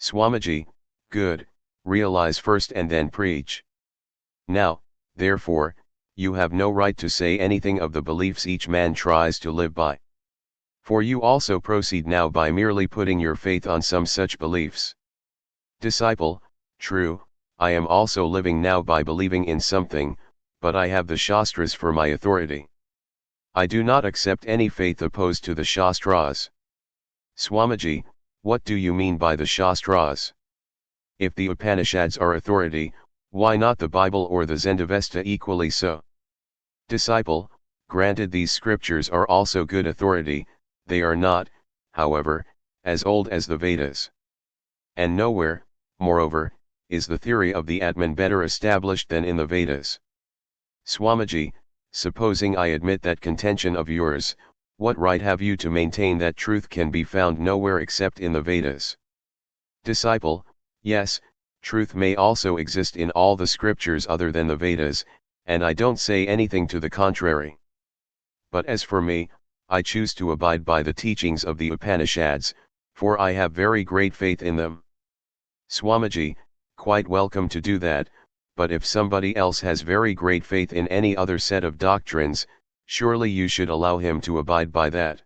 Swamiji, good, realize first and then preach. Now, therefore, you have no right to say anything of the beliefs each man tries to live by. For you also proceed now by merely putting your faith on some such beliefs. Disciple, true, I am also living now by believing in something, but I have the Shastras for my authority. I do not accept any faith opposed to the Shastras. Swamiji, what do you mean by the Shastras? If the Upanishads are authority, why not the Bible or the Zendavesta equally so? Disciple, granted these scriptures are also good authority, they are not, however, as old as the Vedas. And nowhere, moreover, is the theory of the Atman better established than in the Vedas. Swamiji, supposing I admit that contention of yours, what right have you to maintain that truth can be found nowhere except in the Vedas? Disciple, yes, truth may also exist in all the scriptures other than the Vedas, and I don't say anything to the contrary. But as for me, I choose to abide by the teachings of the Upanishads, for I have very great faith in them. Swamiji, quite welcome to do that, but if somebody else has very great faith in any other set of doctrines, surely you should allow him to abide by that.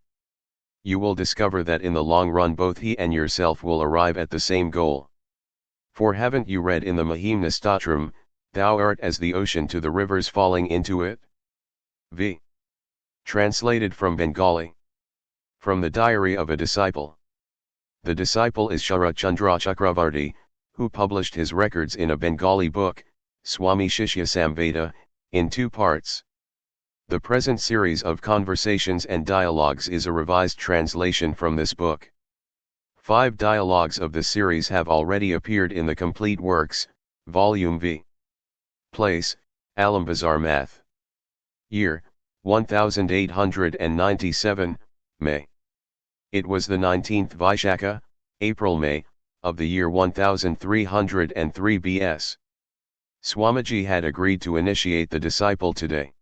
You will discover that in the long run both he and yourself will arrive at the same goal. For haven't you read in the Mahimna Stotram, thou art as the ocean to the rivers falling into it? V. Translated from Bengali. From the Diary of a Disciple. The disciple is Sharat Chandra Chakravarti, who published his records in a Bengali book, Swami Shishya Samveda, in 2 parts. The present series of conversations and dialogues is a revised translation from this book. 5 dialogues of the series have already appeared in the complete works, Volume V. Place, Alambazar Math. Year, 1897, May. It was the 19th Vaishakha, April-May, of the year 1303 BS. Swamiji had agreed to initiate the disciple today.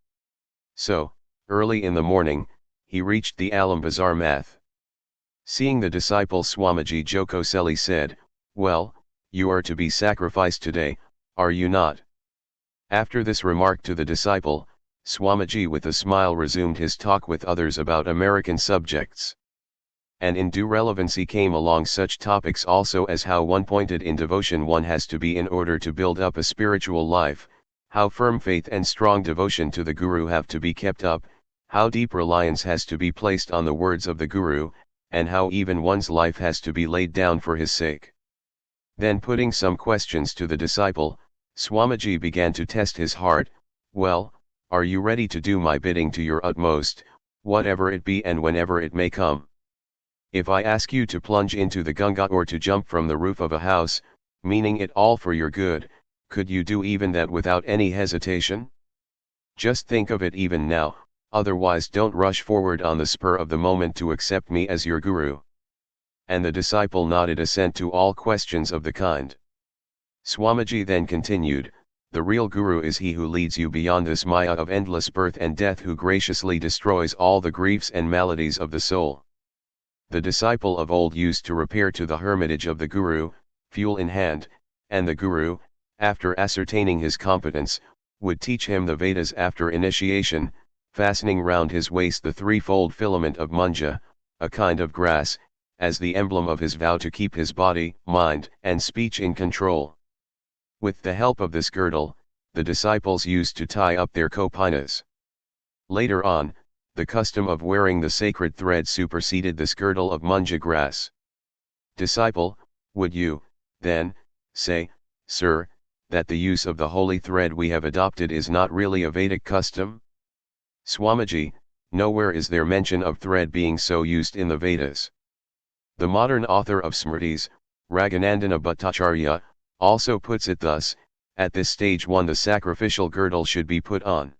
So, early in the morning, he reached the Alambazar Math. Seeing the disciple, Swamiji jocosely said, "Well, you are to be sacrificed today, are you not?" After this remark to the disciple, Swamiji with a smile resumed his talk with others about American subjects. And in due relevancy came along such topics also as how one-pointed in devotion one has to be in order to build up a spiritual life, how firm faith and strong devotion to the Guru have to be kept up, how deep reliance has to be placed on the words of the Guru, and how even one's life has to be laid down for his sake. Then putting some questions to the disciple, Swamiji began to test his heart. "Well, are you ready to do my bidding to your utmost, whatever it be and whenever it may come? If I ask you to plunge into the Ganga or to jump from the roof of a house, meaning it all for your good, could you do even that without any hesitation? Just think of it even now, otherwise don't rush forward on the spur of the moment to accept me as your Guru." And the disciple nodded assent to all questions of the kind. Swamiji then continued, The real guru is he who leads you beyond this maya of endless birth and death, who graciously destroys all the griefs and maladies of the soul. The disciple of old used to repair to the hermitage of the guru, fuel in hand, and the guru, after ascertaining his competence, would teach him the Vedas after initiation, fastening round his waist the threefold filament of munja, a kind of grass, as the emblem of his vow to keep his body, mind, and speech in control. With the help of this girdle, the disciples used to tie up their kopinas. Later on, the custom of wearing the sacred thread superseded this girdle of munja grass. Disciple, would you, then, say, sir, that the use of the holy thread we have adopted is not really a Vedic custom? Swamiji, nowhere is there mention of thread being so used in the Vedas. The modern author of Smritis, Raghunandana Bhattacharya, also puts it thus: at this stage one the sacrificial girdle should be put on.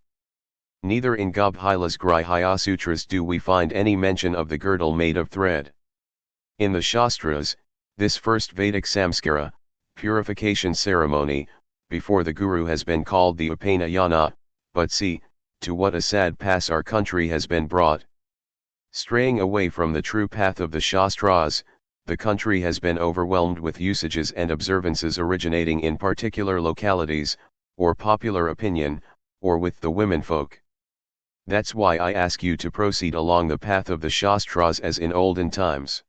Neither in Gabhila's Grihaya Sutras do we find any mention of the girdle made of thread. In the Shastras, this first Vedic samskara, purification ceremony, before the Guru has been called the Upanayana, but see, to what a sad pass our country has been brought. Straying away from the true path of the Shastras, the country has been overwhelmed with usages and observances originating in particular localities, or popular opinion, or with the womenfolk. That's why I ask you to proceed along the path of the Shastras as in olden times.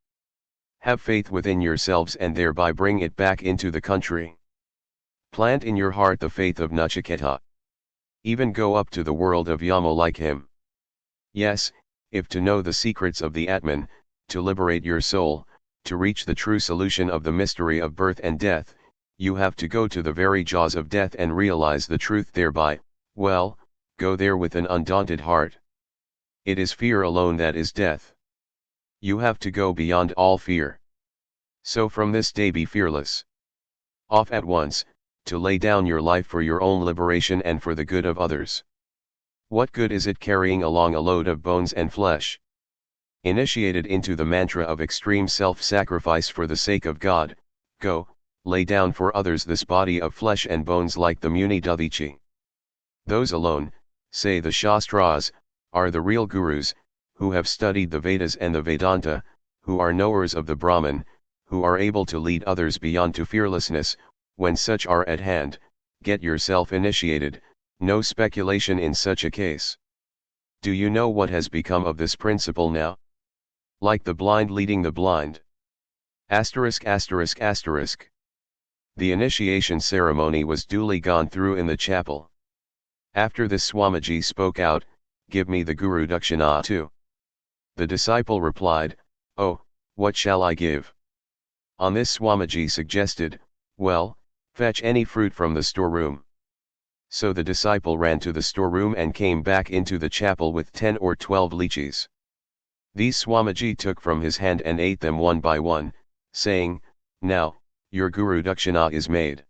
Have faith within yourselves and thereby bring it back into the country. Plant in your heart the faith of Nachiketa. Even go up to the world of Yama like him. Yes, if to know the secrets of the Atman, to liberate your soul, to reach the true solution of the mystery of birth and death, you have to go to the very jaws of death and realize the truth thereby, well, go there with an undaunted heart. It is fear alone that is death. You have to go beyond all fear. So from this day be fearless. Off at once, to lay down your life for your own liberation and for the good of others. What good is it carrying along a load of bones and flesh? Initiated into the mantra of extreme self-sacrifice for the sake of God, go, lay down for others this body of flesh and bones like the Muni Dadichi. Those alone, say the Shastras, are the real gurus, who have studied the Vedas and the Vedanta, who are knowers of the Brahman, who are able to lead others beyond to fearlessness. When such are at hand, get yourself initiated, no speculation in such a case. Do you know what has become of this principle now? Like the blind leading the blind. Asterisk asterisk asterisk. The initiation ceremony was duly gone through in the chapel. After this Swamiji spoke out, "Give me the Guru Dakshina too." The disciple replied, "Oh, what shall I give?" On this Swamiji suggested, "Well, fetch any fruit from the storeroom." So the disciple ran to the storeroom and came back into the chapel with 10 or 12 lychees. These Swamiji took from his hand and ate them one by one, saying, "Now, your Guru Dakshina is made."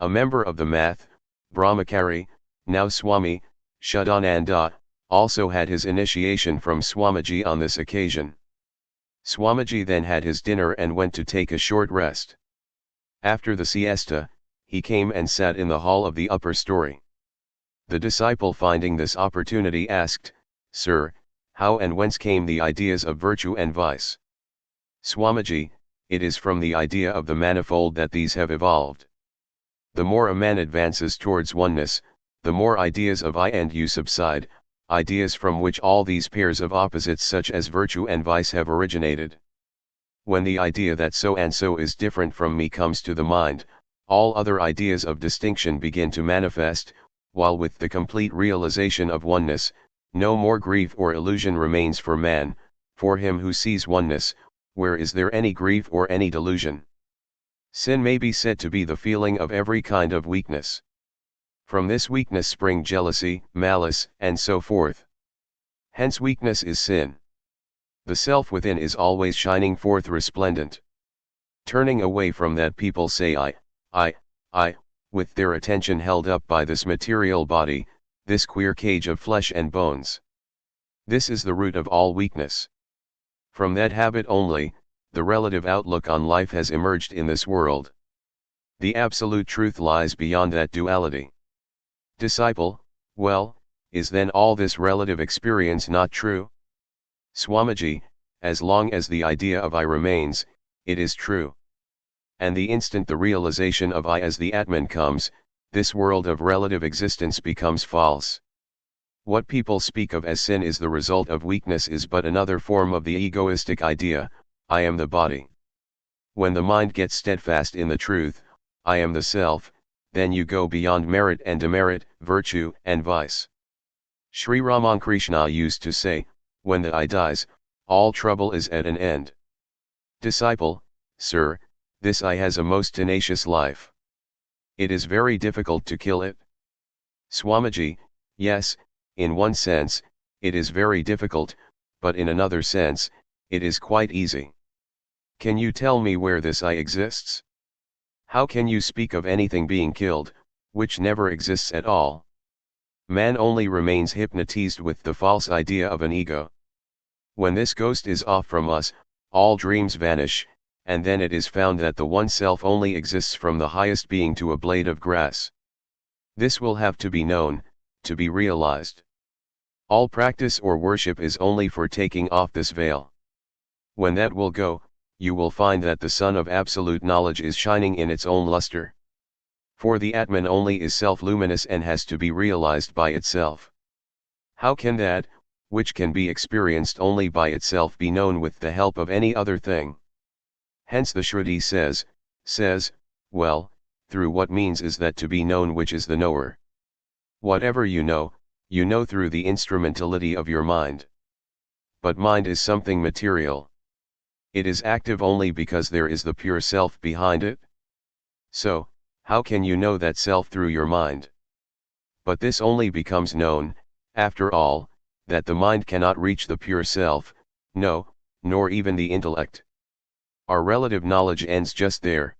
A member of the Math, Brahmachari, now Swami, Shuddhananda, also had his initiation from Swamiji on this occasion. Swamiji then had his dinner and went to take a short rest. After the siesta, he came and sat in the hall of the upper story. The disciple, finding this opportunity, asked, "Sir, how and whence came the ideas of virtue and vice?" "Swamiji, it is from the idea of the manifold that these have evolved. The more a man advances towards oneness, the more ideas of I and you subside, ideas from which all these pairs of opposites such as virtue and vice have originated. When the idea that so and so is different from me comes to the mind, all other ideas of distinction begin to manifest, while with the complete realization of oneness, no more grief or illusion remains for man. For him who sees oneness, where is there any grief or any delusion? Sin may be said to be the feeling of every kind of weakness. From this weakness spring jealousy, malice, and so forth. Hence weakness is sin. The self within is always shining forth resplendent. Turning away from that, people say I, with their attention held up by this material body, this queer cage of flesh and bones. This is the root of all weakness. From that habit only, the relative outlook on life has emerged in this world. The absolute truth lies beyond that duality. Disciple: well, is then all this relative experience not true? Swamiji: as long as the idea of I remains, it is true. And the instant the realization of I as the Atman comes, this world of relative existence becomes false. What people speak of as sin is the result of weakness, is but another form of the egoistic idea, I am the body. When the mind gets steadfast in the truth, I am the self, then you go beyond merit and demerit, virtue and vice. Sri Ramakrishna used to say, when the I dies, all trouble is at an end. Disciple: sir, this I has a most tenacious life. It is very difficult to kill it. Swamiji: yes, in one sense, it is very difficult, but in another sense, it is quite easy. Can you tell me where this I exists? How can you speak of anything being killed, which never exists at all? Man only remains hypnotized with the false idea of an ego. When this ghost is off from us, all dreams vanish, and then it is found that the one self only exists from the highest being to a blade of grass. This will have to be known, to be realized. All practice or worship is only for taking off this veil. When that will go, you will find that the sun of absolute knowledge is shining in its own luster. For the Atman only is self-luminous and has to be realized by itself. How can that, which can be experienced only by itself, be known with the help of any other thing? Hence the Shruti says, well, through what means is that to be known which is the knower? Whatever you know through the instrumentality of your mind. But mind is something material. It is active only because there is the pure self behind it. So, how can you know that self through your mind? But this only becomes known, after all, that the mind cannot reach the pure self, no, nor even the intellect. Our relative knowledge ends just there.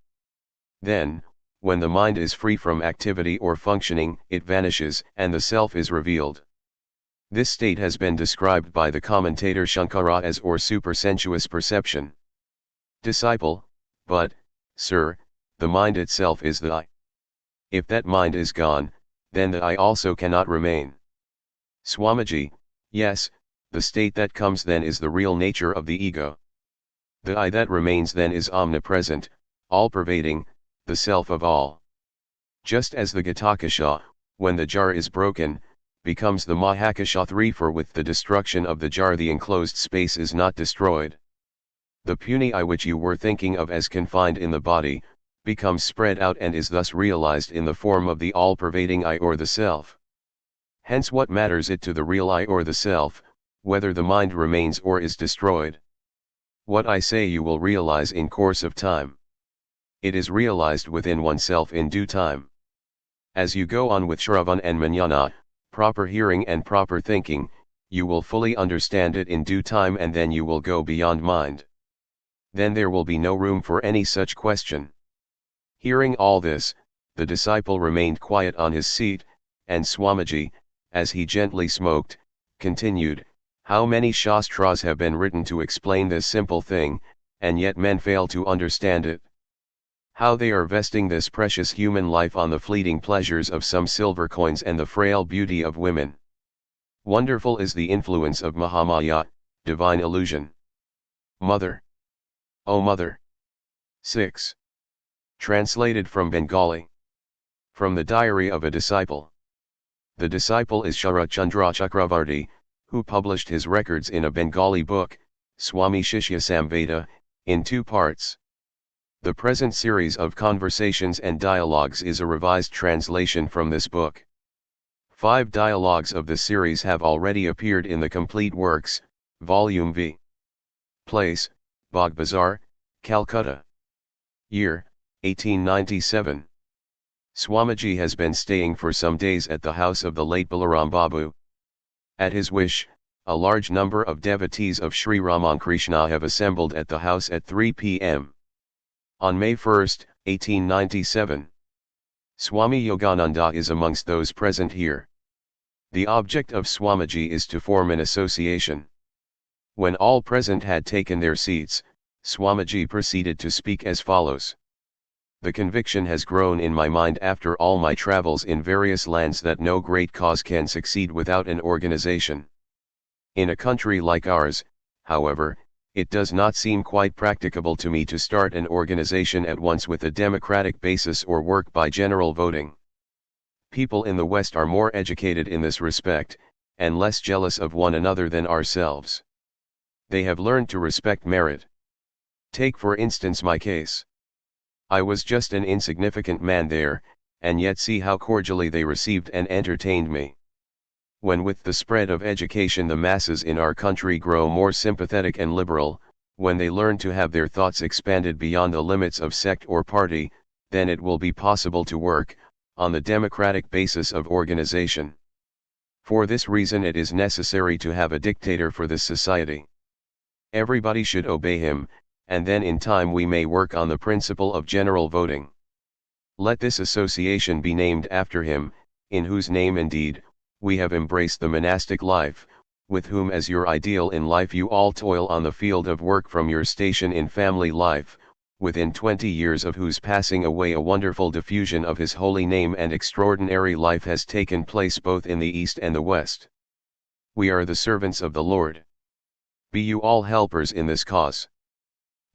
Then, when the mind is free from activity or functioning, it vanishes and the self is revealed. This state has been described by the commentator Shankara as or supersensuous perception. Disciple: but, sir, the mind itself is the I. If that mind is gone, then the I also cannot remain. Swamiji: yes, the state that comes then is the real nature of the ego. The I that remains then is omnipresent, all-pervading, the self of all. Just as the Ghatakasha, when the jar is broken, becomes the Mahakasha, for with the destruction of the jar the enclosed space is not destroyed. The puny I which you were thinking of as confined in the body, becomes spread out and is thus realized in the form of the all-pervading I or the self. Hence what matters it to the real I or the self, whether the mind remains or is destroyed? What I say you will realize in course of time. It is realized within oneself in due time. As you go on with Shravan and Manana, proper hearing and proper thinking, you will fully understand it in due time, and then you will go beyond mind. Then there will be no room for any such question. Hearing all this, the disciple remained quiet on his seat, and Swamiji, as he gently smoked, continued, how many shastras have been written to explain this simple thing, and yet men fail to understand it. How they are vesting this precious human life on the fleeting pleasures of some silver coins and the frail beauty of women. Wonderful is the influence of Mahamaya, divine illusion. Mother. O Mother. 6. Translated from Bengali. From the Diary of a Disciple. The disciple is Sharat Chandra Chakravarti, who published his records in a Bengali book, Swami Shishya Samveda, in 2 parts. The present series of conversations and dialogues is a revised translation from this book. 5 dialogues of the series have already appeared in the Complete Works, Volume V. Place, Bagh Bazaar, Calcutta. Year, 1897. Swamiji has been staying for some days at the house of the late Balaram Babu. At his wish, a large number of devotees of Sri Ramakrishna have assembled at the house at 3 p.m. On May 1, 1897. Swami Yogananda is amongst those present here. The object of Swamiji is to form an association. When all present had taken their seats, Swamiji proceeded to speak as follows. The conviction has grown in my mind after all my travels in various lands that no great cause can succeed without an organization. In a country like ours, however, it does not seem quite practicable to me to start an organization at once with a democratic basis or work by general voting. People in the West are more educated in this respect, and less jealous of one another than ourselves. They have learned to respect merit. Take for instance my case. I was just an insignificant man there, and yet see how cordially they received and entertained me. When with the spread of education the masses in our country grow more sympathetic and liberal, when they learn to have their thoughts expanded beyond the limits of sect or party, then it will be possible to work, on the democratic basis of organization. For this reason it is necessary to have a dictator for this society. Everybody should obey him, and then in time we may work on the principle of general voting. Let this association be named after him, in whose name indeed, we have embraced the monastic life, with whom as your ideal in life you all toil on the field of work from your station in family life, within 20 years of whose passing away a wonderful diffusion of his holy name and extraordinary life has taken place both in the East and the West. We are the servants of the Lord. Be you all helpers in this cause.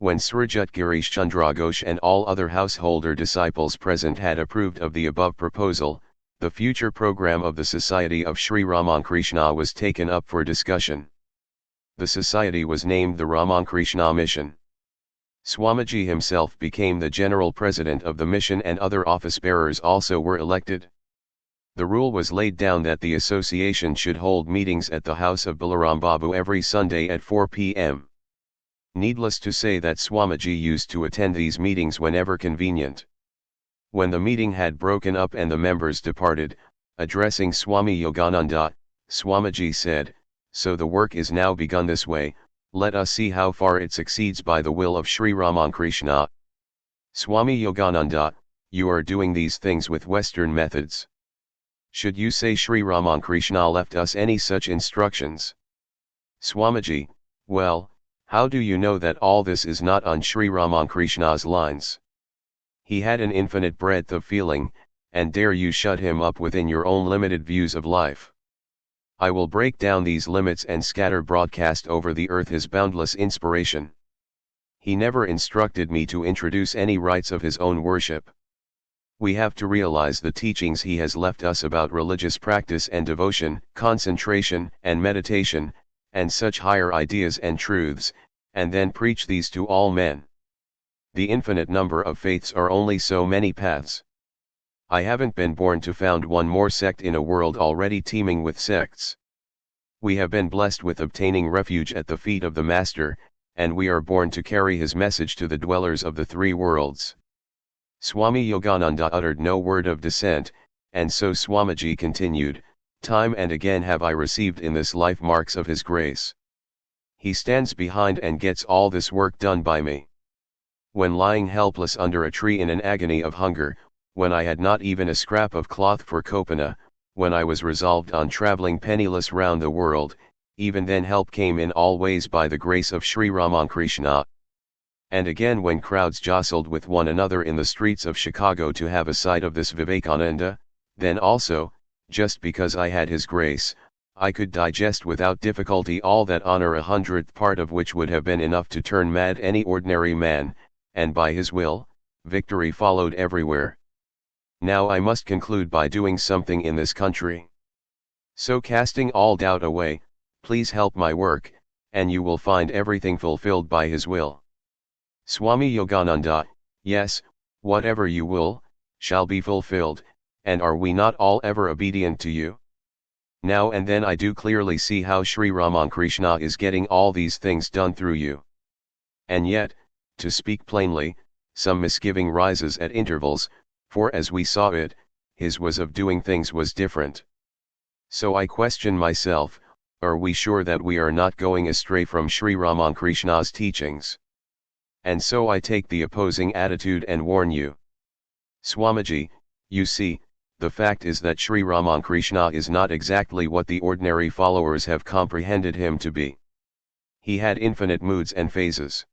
When Srijat Girish Chandra Ghosh and all other householder disciples present had approved of the above proposal, the future program of the Society of Sri Ramankrishna was taken up for discussion. The society was named the Ramankrishna Mission. Swamiji himself became the general president of the mission and other office-bearers also were elected. The rule was laid down that the association should hold meetings at the house of Balaram Babu every Sunday at 4 p.m. Needless to say that Swamiji used to attend these meetings whenever convenient. When the meeting had broken up and the members departed, addressing Swami Yogananda, Swamiji said, "So the work is now begun this way, let us see how far it succeeds by the will of Sri Ramankrishna." Swami Yogananda, you are doing these things with Western methods. Should you say Sri Ramankrishna left us any such instructions? Swamiji, well, how do you know that all this is not on Sri Ramankrishna's lines? He had an infinite breadth of feeling, and dare you shut him up within your own limited views of life? I will break down these limits and scatter broadcast over the earth his boundless inspiration. He never instructed me to introduce any rites of his own worship. We have to realize the teachings he has left us about religious practice and devotion, concentration and meditation, and such higher ideas and truths, and then preach these to all men. The infinite number of faiths are only so many paths. I haven't been born to found one more sect in a world already teeming with sects. We have been blessed with obtaining refuge at the feet of the Master, and we are born to carry his message to the dwellers of the three worlds. Swami Yogananda uttered no word of dissent, and so Swamiji continued, "Time and again have I received in this life marks of his grace. He stands behind and gets all this work done by me. When lying helpless under a tree in an agony of hunger, when I had not even a scrap of cloth for kopana, when I was resolved on travelling penniless round the world, even then help came in all ways by the grace of Sri Ramankrishna. And again when crowds jostled with one another in the streets of Chicago to have a sight of this Vivekananda, then also, just because I had his grace, I could digest without difficulty all that honor 100th part of which would have been enough to turn mad any ordinary man, and by his will, victory followed everywhere. Now I must conclude by doing something in this country. So casting all doubt away, please help my work, and you will find everything fulfilled by his will." Swami Yogananda, yes, whatever you will, shall be fulfilled, and are we not all ever obedient to you? Now and then I do clearly see how Sri Ramankrishna is getting all these things done through you. And yet, to speak plainly, some misgiving rises at intervals, for as we saw it, his ways of doing things was different. So I question myself, are we sure that we are not going astray from Sri Ramankrishna's teachings? And so I take the opposing attitude and warn you. Swamiji, you see, the fact is that Sri Ramankrishna is not exactly what the ordinary followers have comprehended him to be. He had infinite moods and phases.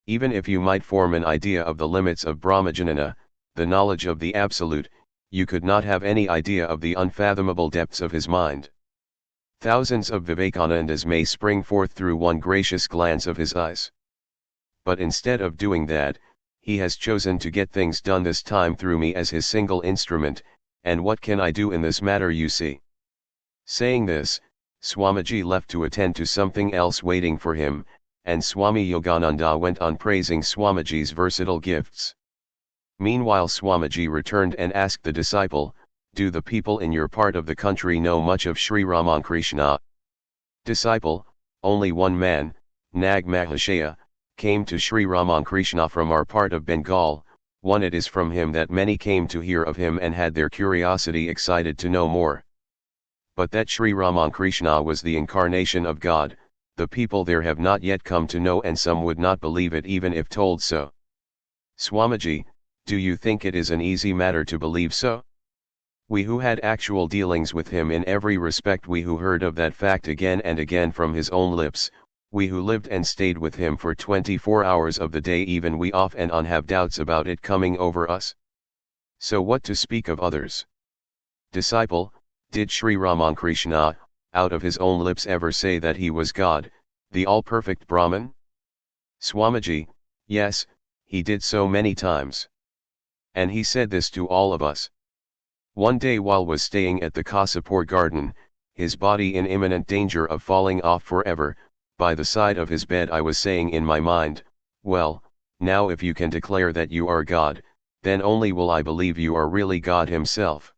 Even if you might form an idea of the limits of Brahmajanana, the knowledge of the Absolute, you could not have any idea of the unfathomable depths of his mind. Thousands of Vivekanandas may spring forth through one gracious glance of his eyes. But instead of doing that, he has chosen to get things done this time through me as his single instrument, and what can I do in this matter, you see? Saying this, Swamiji left to attend to something else waiting for him, and Swami Yogananda went on praising Swamiji's versatile gifts. Meanwhile Swamiji returned and asked the disciple, "Do the people in your part of the country know much of Sri Ramakrishna?" Disciple, only one man, Nag Mahashaya, came to Sri Ramakrishna from our part of Bengal. One, it is from him that many came to hear of him and had their curiosity excited to know more. But that Sri Ramakrishna was the incarnation of God, the people there have not yet come to know, and some would not believe it even if told so. Swamiji, do you think it is an easy matter to believe so? We who had actual dealings with him in every respect, we who heard of that fact again and again from his own lips, we who lived and stayed with him for 24 hours of the day, even we off and on have doubts about it coming over us. So what to speak of others? Disciple, did Sri Ramakrishna, out of his own lips, ever say that he was God, the all-perfect Brahman? Swamiji, yes, he did so many times. And he said this to all of us. One day while was staying at the Kasipur garden, his body in imminent danger of falling off forever, by the side of his bed I was saying in my mind, well, now if you can declare that you are God, then only will I believe you are really God himself.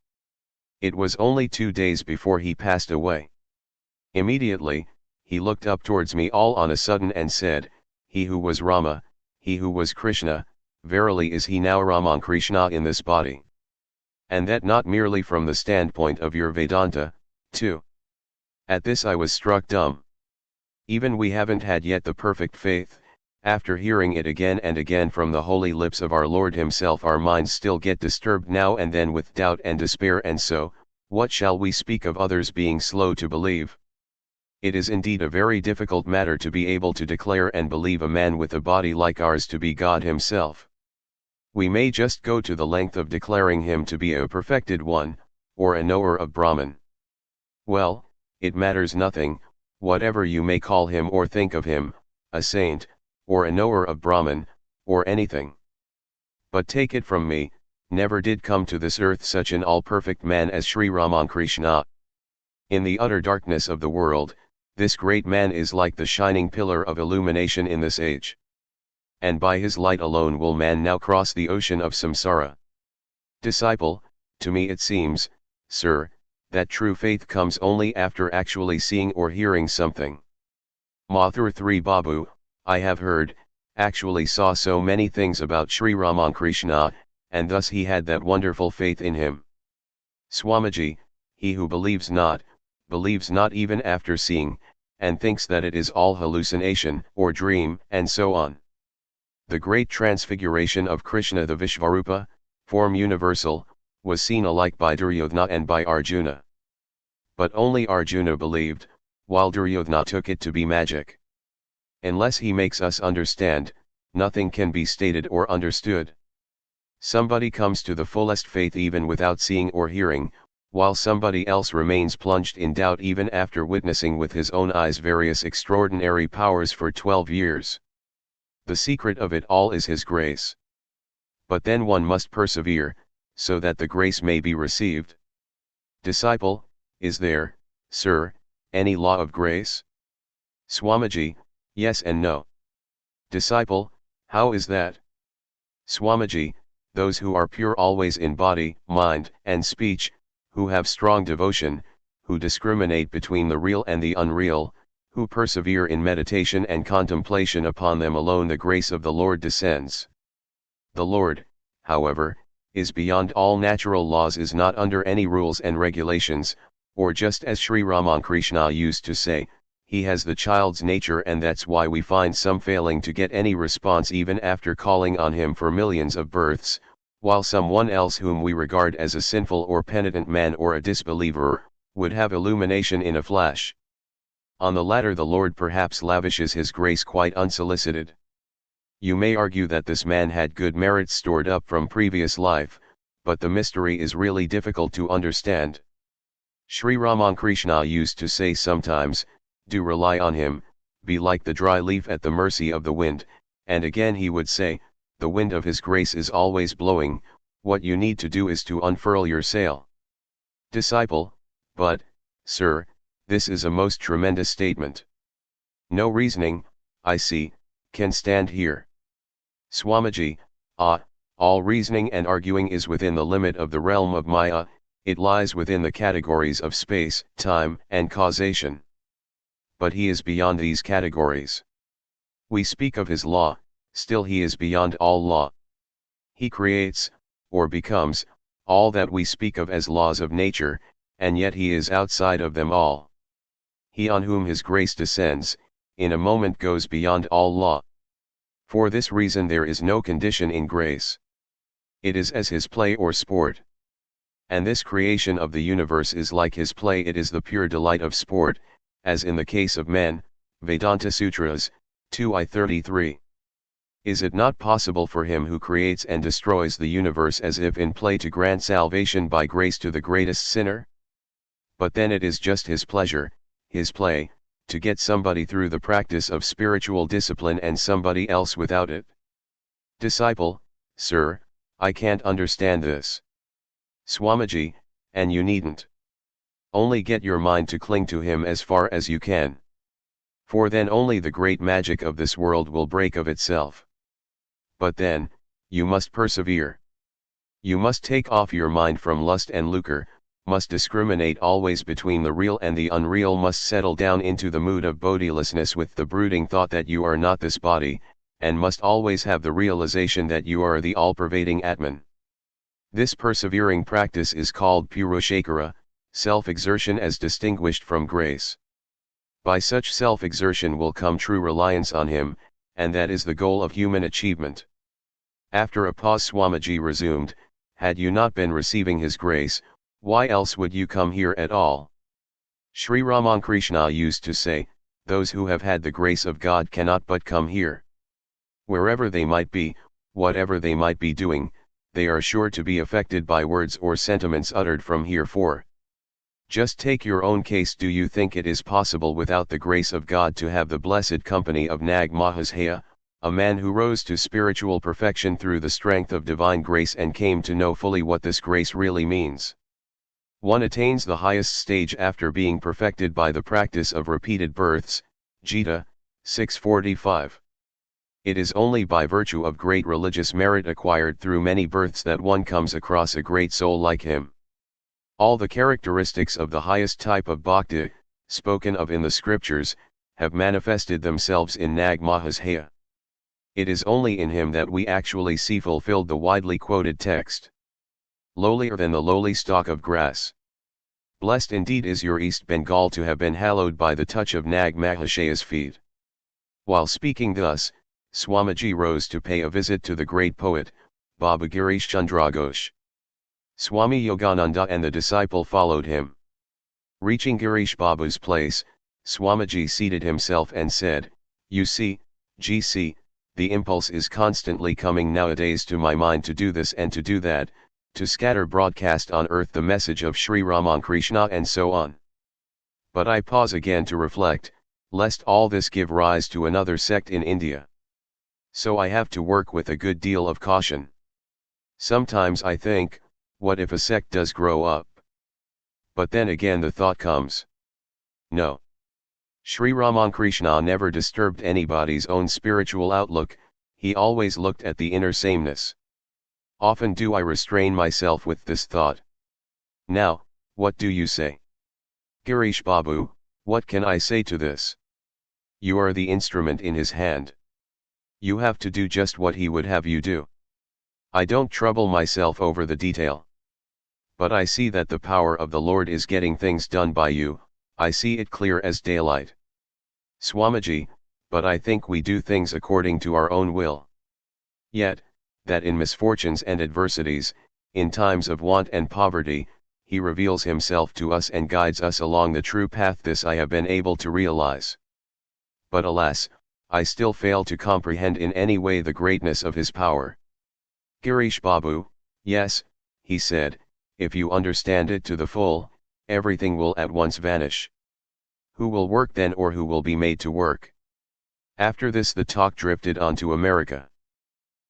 It was only 2 days before he passed away. Immediately, he looked up towards me all on a sudden and said, "He who was Rama, he who was Krishna, verily is he now Ramakrishna in this body. And that not merely from the standpoint of your Vedanta, too." At this I was struck dumb. Even we haven't had yet the perfect faith. After hearing it again and again from the holy lips of our Lord himself, our minds still get disturbed now and then with doubt and despair, and so, what shall we speak of others being slow to believe? It is indeed a very difficult matter to be able to declare and believe a man with a body like ours to be God himself. We may just go to the length of declaring him to be a perfected one, or a knower of Brahman. Well, it matters nothing, whatever you may call him or think of him, a saint, or a knower of Brahman, or anything. But take it from me, never did come to this earth such an all-perfect man as Sri Ramakrishna. In the utter darkness of the world, this great man is like the shining pillar of illumination in this age. And by his light alone will man now cross the ocean of samsara. Disciple, to me it seems, sir, that true faith comes only after actually seeing or hearing something. Mathur 3 Babu, I have heard, actually saw so many things about Sri Ramakrishna, and thus he had that wonderful faith in him. Swamiji, he who believes not even after seeing, and thinks that it is all hallucination or dream, and so on. The great transfiguration of Krishna, the Vishvarupa, form universal, was seen alike by Duryodhana and by Arjuna. But only Arjuna believed, while Duryodhana took it to be magic. Unless he makes us understand, nothing can be stated or understood. Somebody comes to the fullest faith even without seeing or hearing, while somebody else remains plunged in doubt even after witnessing with his own eyes various extraordinary powers for 12 years. The secret of it all is his grace. But then one must persevere, so that the grace may be received. Disciple, is there, sir, any law of grace? Swamiji, yes and no. Disciple, how is that? Swamiji, those who are pure always in body, mind, and speech, who have strong devotion, who discriminate between the real and the unreal, who persevere in meditation and contemplation, upon them alone the grace of the Lord descends. The Lord, however, is beyond all natural laws, is not under any rules and regulations, or just as Sri Ramakrishna used to say, he has the child's nature, and that's why we find some failing to get any response even after calling on him for millions of births, while someone else whom we regard as a sinful or penitent man or a disbeliever, would have illumination in a flash. On the latter the Lord perhaps lavishes his grace quite unsolicited. You may argue that this man had good merits stored up from previous life, but the mystery is really difficult to understand. Sri Ramakrishna used to say sometimes, do rely on him, be like the dry leaf at the mercy of the wind, and again he would say, the wind of his grace is always blowing, what you need to do is to unfurl your sail. Disciple, but, sir, this is a most tremendous statement. No reasoning, I see, can stand here. Swamiji, all reasoning and arguing is within the limit of the realm of Maya, it lies within the categories of space, time, and causation. But he is beyond these categories. We speak of his law, still he is beyond all law. He creates, or becomes, all that we speak of as laws of nature, and yet he is outside of them all. He on whom his grace descends, in a moment goes beyond all law. For this reason there is no condition in grace. It is as his play or sport. And this creation of the universe is like his play, it is the pure delight of sport, as in the case of men, Vedanta Sutras, 2I33. Is it not possible for him who creates and destroys the universe as if in play to grant salvation by grace to the greatest sinner? But then it is just his pleasure, his play, to get somebody through the practice of spiritual discipline and somebody else without it. Disciple, sir, I can't understand this. Swamiji, and you needn't. Only get your mind to cling to him as far as you can. For then only the great magic of this world will break of itself. But then, you must persevere. You must take off your mind from lust and lucre, must discriminate always between the real and the unreal, must settle down into the mood of bodilessness with the brooding thought that you are not this body, and must always have the realization that you are the all-pervading Atman. This persevering practice is called Purushakara, self-exertion as distinguished from grace. By such self-exertion will come true reliance on him, and that is the goal of human achievement. After a pause Swamiji resumed, had you not been receiving his grace, why else would you come here at all? Sri Ramakrishna used to say, those who have had the grace of God cannot but come here. Wherever they might be, whatever they might be doing, they are sure to be affected by words or sentiments uttered from here. For just take your own case, do you think it is possible without the grace of God to have the blessed company of Nag Mahashaya, a man who rose to spiritual perfection through the strength of divine grace and came to know fully what this grace really means? One attains the highest stage after being perfected by the practice of repeated births, Gita, 645. It is only by virtue of great religious merit acquired through many births that one comes across a great soul like him. All the characteristics of the highest type of bhakti, spoken of in the scriptures, have manifested themselves in Nag Mahashaya. It is only in him that we actually see fulfilled the widely quoted text. Lowlier than the lowly stalk of grass. Blessed indeed is your East Bengal to have been hallowed by the touch of Nag Mahashaya's feet. While speaking thus, Swamiji rose to pay a visit to the great poet, Baba Girish Chandra Ghosh. Swami Yogananda and the disciple followed him. Reaching Girish Baba's place, Swamiji seated himself and said, you see, GC, the impulse is constantly coming nowadays to my mind to do this and to do that, to scatter broadcast on earth the message of Sri Ramakrishna and so on. But I pause again to reflect, lest all this give rise to another sect in India. So I have to work with a good deal of caution. Sometimes I think, what if a sect does grow up? But then again the thought comes. No. Sri Ramakrishna never disturbed anybody's own spiritual outlook, he always looked at the inner sameness. Often do I restrain myself with this thought. Now, what do you say? Girish Babu, what can I say to this? You are the instrument in his hand. You have to do just what he would have you do. I don't trouble myself over the detail. But I see that the power of the Lord is getting things done by you, I see it clear as daylight. Swamiji, but I think we do things according to our own will. Yet, that in misfortunes and adversities, in times of want and poverty, he reveals himself to us and guides us along the true path, this I have been able to realize. But alas, I still fail to comprehend in any way the greatness of his power. Girish Babu, yes, he said, if you understand it to the full, everything will at once vanish. Who will work then, or who will be made to work? After this the talk drifted on to America.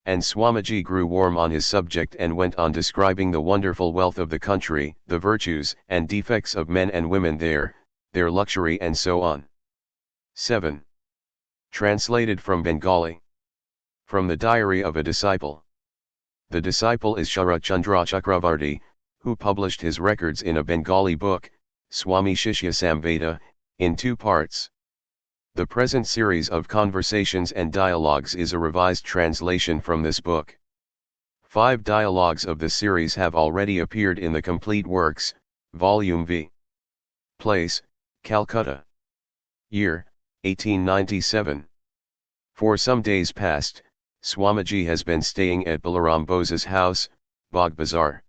And Swamiji grew warm on his subject and went on describing the wonderful wealth of the country, the virtues and defects of men and women there, their luxury and so on. 7. Translated from Bengali. From the Diary of a Disciple. The disciple is Sharat Chandra Chakravarti, who published his records in a Bengali book, Swami Shishya Samveda, in 2 parts. The present series of conversations and dialogues is a revised translation from this book. 5 dialogues of the series have already appeared in the Complete Works, Volume V. Place, Calcutta. Year, 1897. For some days past, Swamiji has been staying at Balaram Bose's house, Bagh Bazar.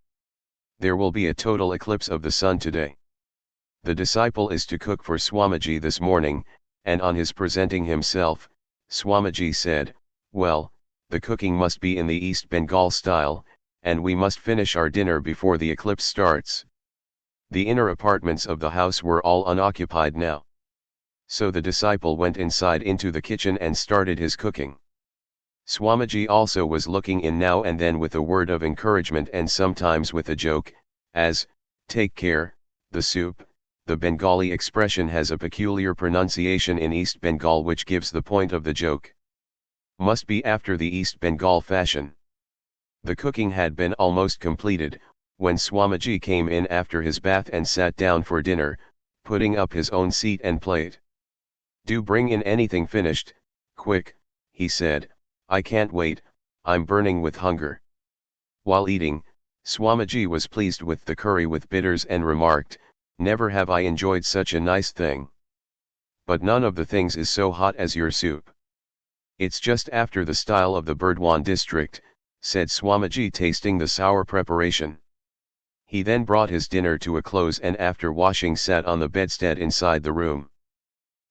There will be a total eclipse of the sun today. The disciple is to cook for Swamiji this morning, and on his presenting himself, Swamiji said, well, the cooking must be in the East Bengal style, and we must finish our dinner before the eclipse starts. The inner apartments of the house were all unoccupied now. So the disciple went inside into the kitchen and started his cooking. Swamiji also was looking in now and then with a word of encouragement and sometimes with a joke, as, take care, the soup. The Bengali expression has a peculiar pronunciation in East Bengal which gives the point of the joke. Must be after the East Bengal fashion. The cooking had been almost completed, when Swamiji came in after his bath and sat down for dinner, putting up his own seat and plate. Do bring in anything finished, quick, he said, I can't wait, I'm burning with hunger. While eating, Swamiji was pleased with the curry with bitters and remarked, never have I enjoyed such a nice thing. But none of the things is so hot as your soup. It's just after the style of the Burdwan district, said Swamiji tasting the sour preparation. He then brought his dinner to a close and after washing sat on the bedstead inside the room.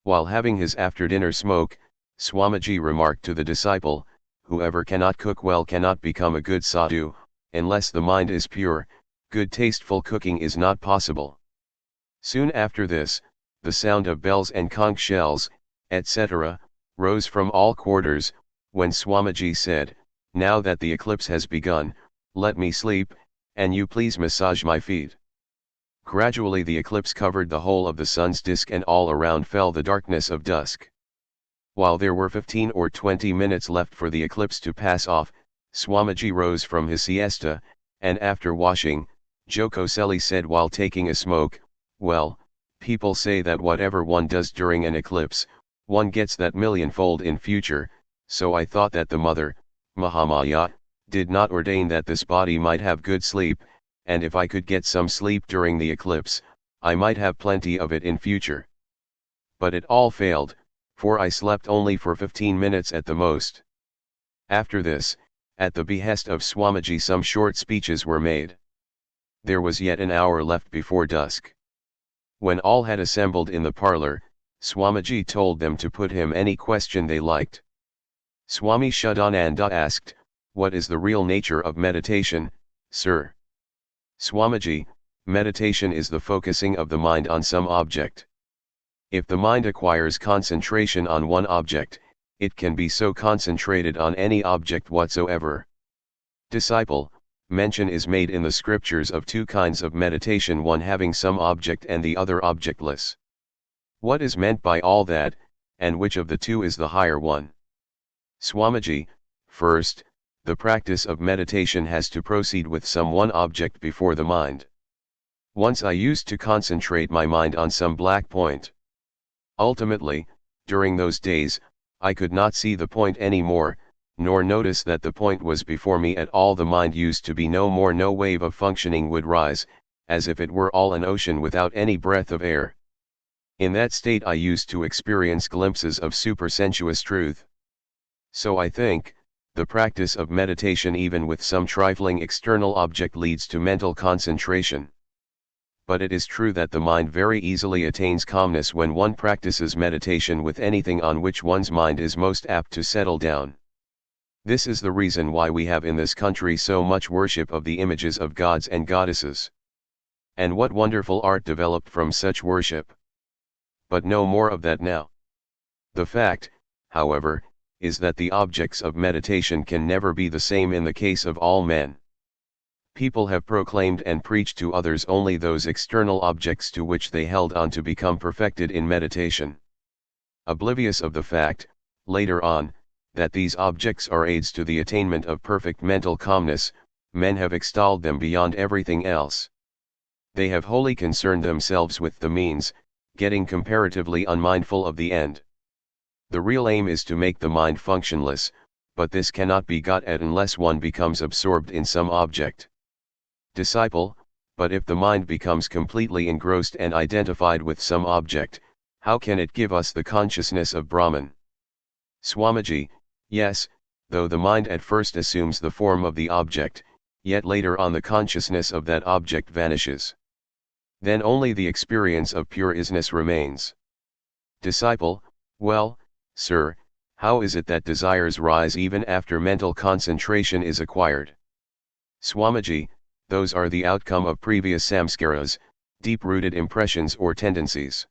While having his after-dinner smoke, Swamiji remarked to the disciple, whoever cannot cook well cannot become a good sadhu, unless the mind is pure, good tasteful cooking is not possible. Soon after this, the sound of bells and conch shells, etc., rose from all quarters, when Swamiji said, now that the eclipse has begun, let me sleep, and you please massage my feet. Gradually the eclipse covered the whole of the sun's disk and all around fell the darkness of dusk. While there were 15 or 20 minutes left for the eclipse to pass off, Swamiji rose from his siesta, and after washing, jocosely said while taking a smoke, well, people say that whatever one does during an eclipse, one gets that millionfold in future, so I thought that the mother, Mahamaya, did not ordain that this body might have good sleep, and if I could get some sleep during the eclipse, I might have plenty of it in future. But it all failed, for I slept only for 15 minutes at the most. After this, at the behest of Swamiji some short speeches were made. There was yet an hour left before dusk. When all had assembled in the parlor, Swamiji told them to put him any question they liked. Swami Shuddhananda asked, what is the real nature of meditation, sir? Swamiji, meditation is the focusing of the mind on some object. If the mind acquires concentration on one object, it can be so concentrated on any object whatsoever. Disciple, mention is made in the scriptures of 2 kinds of meditation, one having some object and the other objectless. What is meant by all that, and which of the 2 is the higher one? Swamiji, first, the practice of meditation has to proceed with some one object before the mind. Once I used to concentrate my mind on some black point. Ultimately, during those days, I could not see the point any more, nor notice that the point was before me at all. The mind used to be no more, no wave of functioning would rise, as if it were all an ocean without any breath of air. In that state I used to experience glimpses of supersensuous truth. So I think, the practice of meditation even with some trifling external object leads to mental concentration. But it is true that the mind very easily attains calmness when one practices meditation with anything on which one's mind is most apt to settle down. This is the reason why we have in this country so much worship of the images of gods and goddesses. And what wonderful art developed from such worship. But no more of that now. The fact, however, is that the objects of meditation can never be the same in the case of all men. People have proclaimed and preached to others only those external objects to which they held on to become perfected in meditation. Oblivious of the fact, later on, that these objects are aids to the attainment of perfect mental calmness, men have extolled them beyond everything else. They have wholly concerned themselves with the means, getting comparatively unmindful of the end. The real aim is to make the mind functionless, but this cannot be got at unless one becomes absorbed in some object. Disciple, but if the mind becomes completely engrossed and identified with some object, how can it give us the consciousness of Brahman? Swamiji, yes, though the mind at first assumes the form of the object, yet later on the consciousness of that object vanishes. Then only the experience of pure isness remains. Disciple, well, sir, how is it that desires rise even after mental concentration is acquired? Swamiji, those are the outcome of previous samskaras, deep-rooted impressions or tendencies.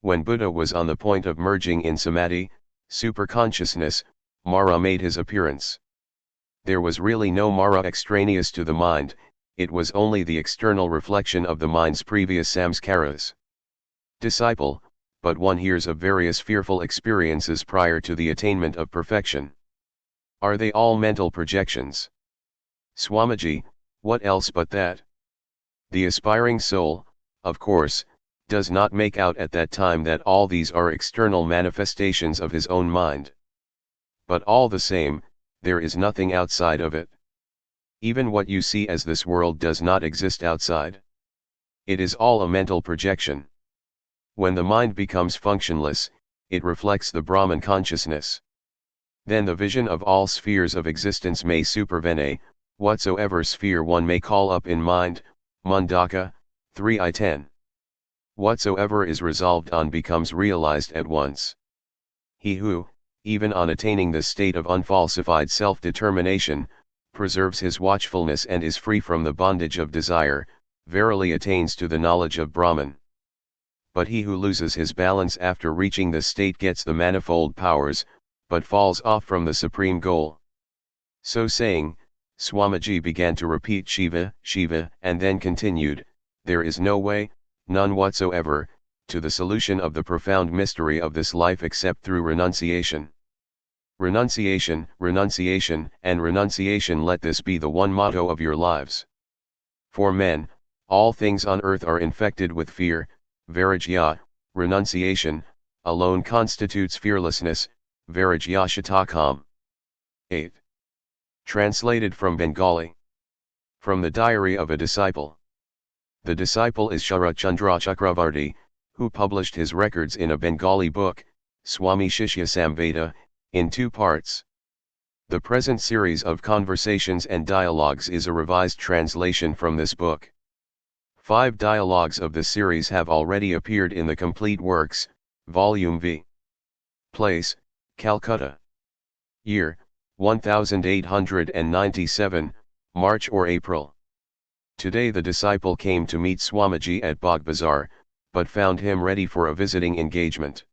When Buddha was on the point of merging in samadhi, superconsciousness, Mara made his appearance. There was really no Mara extraneous to the mind, it was only the external reflection of the mind's previous samskaras. Disciple, but one hears of various fearful experiences prior to the attainment of perfection. Are they all mental projections? Swamiji, what else but that? The aspiring soul, of course, does not make out at that time that all these are external manifestations of his own mind. But all the same, there is nothing outside of it. Even what you see as this world does not exist outside. It is all a mental projection. When the mind becomes functionless, it reflects the Brahman consciousness. Then the vision of all spheres of existence may supervene, whatsoever sphere one may call up in mind, Mundaka, 3I10. Whatsoever is resolved on becomes realized at once. He who, even on attaining the state of unfalsified self-determination, preserves his watchfulness and is free from the bondage of desire, verily attains to the knowledge of Brahman. But he who loses his balance after reaching this state gets the manifold powers, but falls off from the supreme goal. So saying, Swamiji began to repeat Shiva, Shiva, and then continued, there is no way, none whatsoever, to the solution of the profound mystery of this life except through renunciation. Renunciation, renunciation, and renunciation, let this be the one motto of your lives. For men, all things on earth are infected with fear, vairagya, renunciation, alone constitutes fearlessness, vairagya shatakam. 8. Translated from Bengali. From the Diary of a Disciple. The disciple is Sharat Chandra Chakravarti, who published his records in a Bengali book, Swami Shishya Samveda, in 2 parts. The present series of conversations and dialogues is a revised translation from this book. 5 dialogues of the series have already appeared in the Complete Works, Volume V. Place, Calcutta. Year, 1897, March or April. Today the disciple came to meet Swamiji at Bagh Bazaar, but found him ready for a visiting engagement.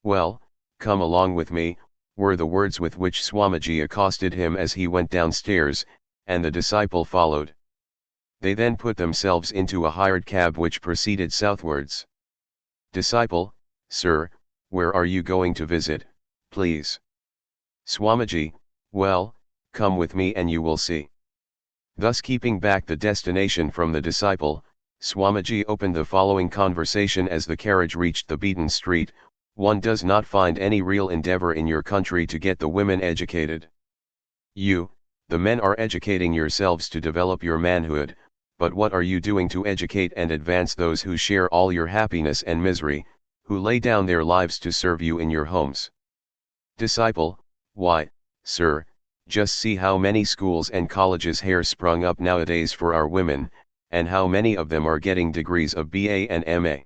Well, come along with me, were the words with which Swamiji accosted him as he went downstairs, and the disciple followed. They then put themselves into a hired cab which proceeded southwards. Disciple, sir, where are you going to visit, please? Swamiji, well, come with me and you will see. Thus keeping back the destination from the disciple, Swamiji opened the following conversation as the carriage reached the beaten street. One does not find any real endeavor in your country to get the women educated. You, the men, are educating yourselves to develop your manhood, but what are you doing to educate and advance those who share all your happiness and misery, who lay down their lives to serve you in your homes? Disciple, why, sir, just see how many schools and colleges have sprung up nowadays for our women, and how many of them are getting degrees of BA and MA?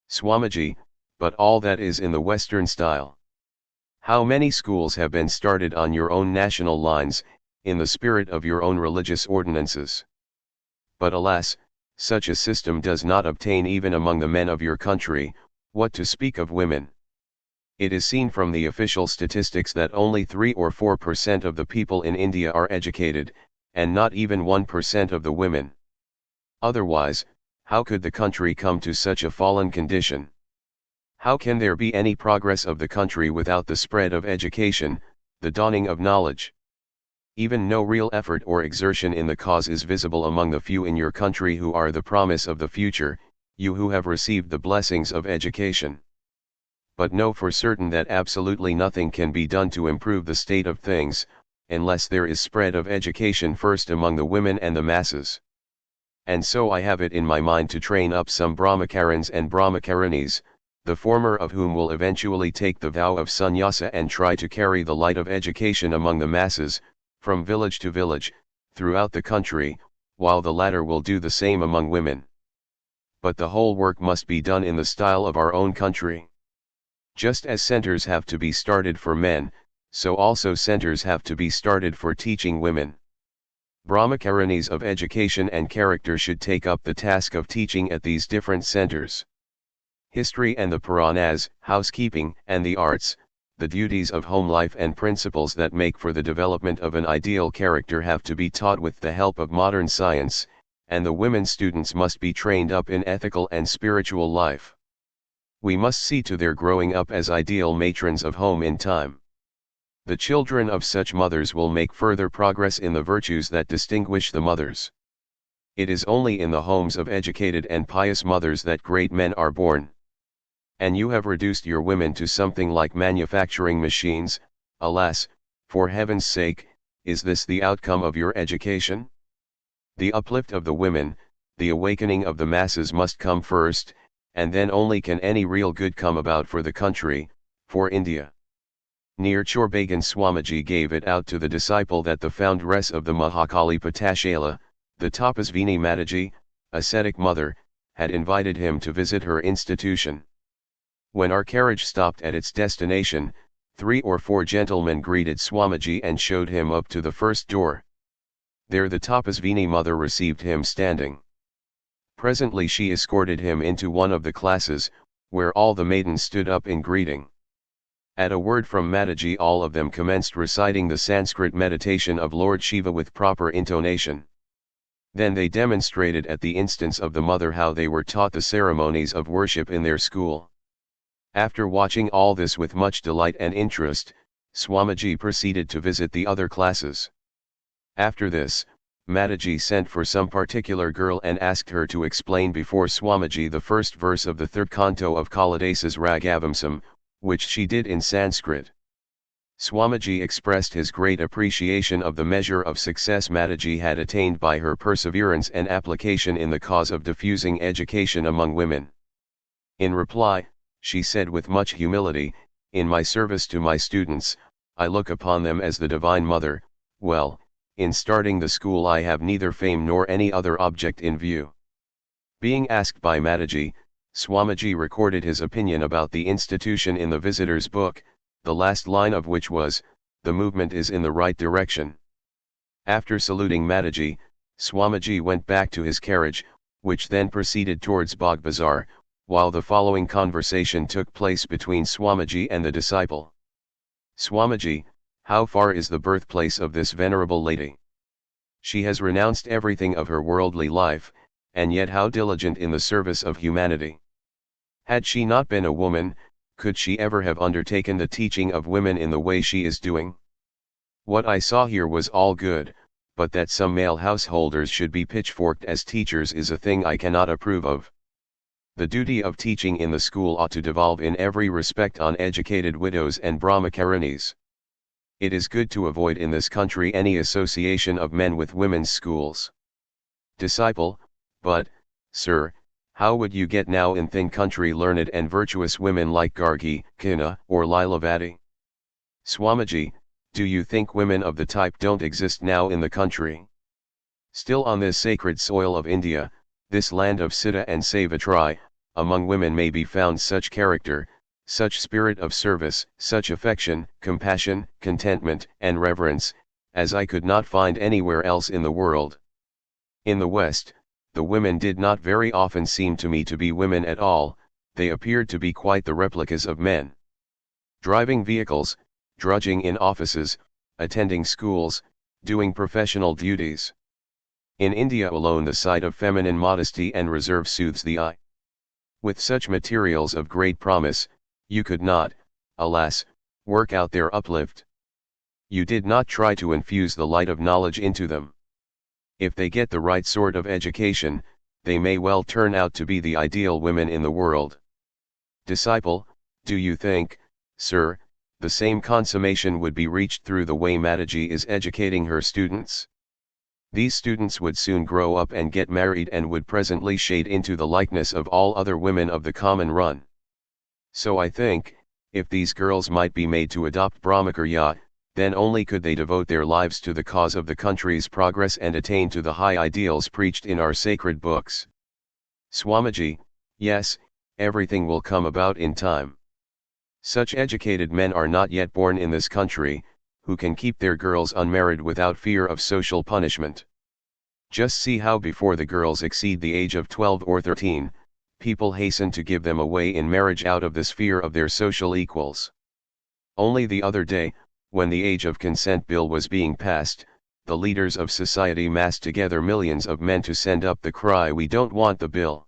Swamiji, but all that is in the Western style. How many schools have been started on your own national lines, in the spirit of your own religious ordinances? But alas, such a system does not obtain even among the men of your country, what to speak of women. It is seen from the official statistics that only 3 or 4% of the people in India are educated, and not even 1% of the women. Otherwise, how could the country come to such a fallen condition? How can there be any progress of the country without the spread of education, the dawning of knowledge? Even no real effort or exertion in the cause is visible among the few in your country who are the promise of the future, you who have received the blessings of education. But know for certain that absolutely nothing can be done to improve the state of things, unless there is spread of education first among the women and the masses. And so I have it in my mind to train up some Brahmacarins and Brahmacarinis, the former of whom will eventually take the vow of sannyasa and try to carry the light of education among the masses, from village to village, throughout the country, while the latter will do the same among women. But the whole work must be done in the style of our own country. Just as centers have to be started for men, so also centers have to be started for teaching women. Brahmacarinis of education and character should take up the task of teaching at these different centers. History and the Puranas, housekeeping and the arts, the duties of home life and principles that make for the development of an ideal character have to be taught with the help of modern science, and the women students must be trained up in ethical and spiritual life. We must see to their growing up as ideal matrons of home in time. The children of such mothers will make further progress in the virtues that distinguish the mothers. It is only in the homes of educated and pious mothers that great men are born. And you have reduced your women to something like manufacturing machines. Alas, for heaven's sake, is this the outcome of your education? The uplift of the women, the awakening of the masses must come first, and then only can any real good come about for the country, for India. Near Chorbagan Swamiji gave it out to the disciple that the foundress of the Mahakali Patashala, the Tapasvini Mataji, ascetic mother, had invited him to visit her institution. When our carriage stopped at its destination, 3 or 4 gentlemen greeted Swamiji and showed him up to the first door. There the Tapasvini mother received him standing. Presently she escorted him into one of the classes, where all the maidens stood up in greeting. At a word from Mataji all of them commenced reciting the Sanskrit meditation of Lord Shiva with proper intonation. Then they demonstrated at the instance of the mother how they were taught the ceremonies of worship in their school. After watching all this with much delight and interest, Swamiji proceeded to visit the other classes. After this, Mataji sent for some particular girl and asked her to explain before Swamiji the first verse of the 3rd canto of Kalidasa's Ragavamsam, which she did in Sanskrit. Swamiji expressed his great appreciation of the measure of success Mataji had attained by her perseverance and application in the cause of diffusing education among women. In reply, she said with much humility, "In my service to my students, I look upon them as the Divine Mother. Well, in starting the school I have neither fame nor any other object in view." Being asked by Mataji, Swamiji recorded his opinion about the institution in the visitor's book, the last line of which was, "The movement is in the right direction." After saluting Mataji, Swamiji went back to his carriage, which then proceeded towards Bagh Bazar, while the following conversation took place between Swamiji and the disciple. "Swamiji, how far is the birthplace of this venerable lady? She has renounced everything of her worldly life, and yet how diligent in the service of humanity. Had she not been a woman, could she ever have undertaken the teaching of women in the way she is doing? What I saw here was all good, but that some male householders should be pitchforked as teachers is a thing I cannot approve of. The duty of teaching in the school ought to devolve in every respect on educated widows and Brahmacarinis. It is good to avoid in this country any association of men with women's schools." Disciple: "But, sir, how would you get now in thin country learned and virtuous women like Gargi, Kina, or Lilavati?" Swamiji: "Do you think women of the type don't exist now in the country?" Still on this sacred soil of India, this land of Siddha and Savitri, among women may be found such character, such spirit of service, such affection, compassion, contentment, and reverence, as I could not find anywhere else in the world. In the West, the women did not very often seem to me to be women at all, they appeared to be quite the replicas of men. Driving vehicles, drudging in offices, attending schools, doing professional duties. In India alone the sight of feminine modesty and reserve soothes the eye. With such materials of great promise, you could not, alas, work out their uplift. You did not try to infuse the light of knowledge into them. If they get the right sort of education, they may well turn out to be the ideal women in the world. Disciple, do you think, sir, the same consummation would be reached through the way Mataji is educating her students? These students would soon grow up and get married and would presently shade into the likeness of all other women of the common run. So I think, if these girls might be made to adopt Brahmacharya, then only could they devote their lives to the cause of the country's progress and attain to the high ideals preached in our sacred books. Swamiji, yes, everything will come about in time. Such educated men are not yet born in this country, who can keep their girls unmarried without fear of social punishment. Just see how before the girls exceed the age of 12 or 13, people hasten to give them away in marriage out of this fear of their social equals. Only the other day, when the age of consent bill was being passed, the leaders of society massed together millions of men to send up the cry, "We don't want the bill."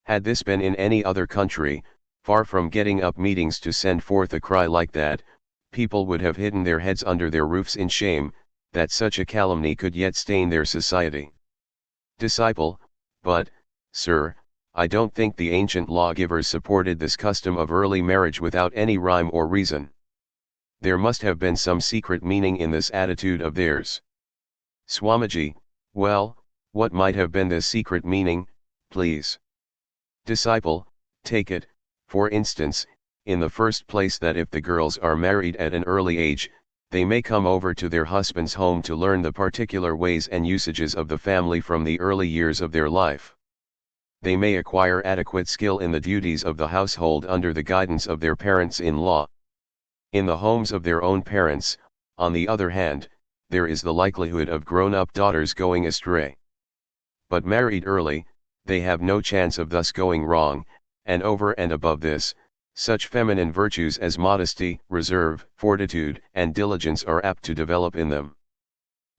Had this been in any other country, far from getting up meetings to send forth a cry like that, people would have hidden their heads under their roofs in shame, that such a calumny could yet stain their society. Disciple, but, sir, I don't think the ancient lawgivers supported this custom of early marriage without any rhyme or reason. There must have been some secret meaning in this attitude of theirs. Swamiji, well, what might have been this secret meaning, please? Disciple, take it, for instance, in the first place that if the girls are married at an early age, they may come over to their husband's home to learn the particular ways and usages of the family from the early years of their life. They may acquire adequate skill in the duties of the household under the guidance of their parents-in-law. In the homes of their own parents, on the other hand, there is the likelihood of grown-up daughters going astray. But married early, they have no chance of thus going wrong, and over and above this, such feminine virtues as modesty, reserve, fortitude, and diligence are apt to develop in them.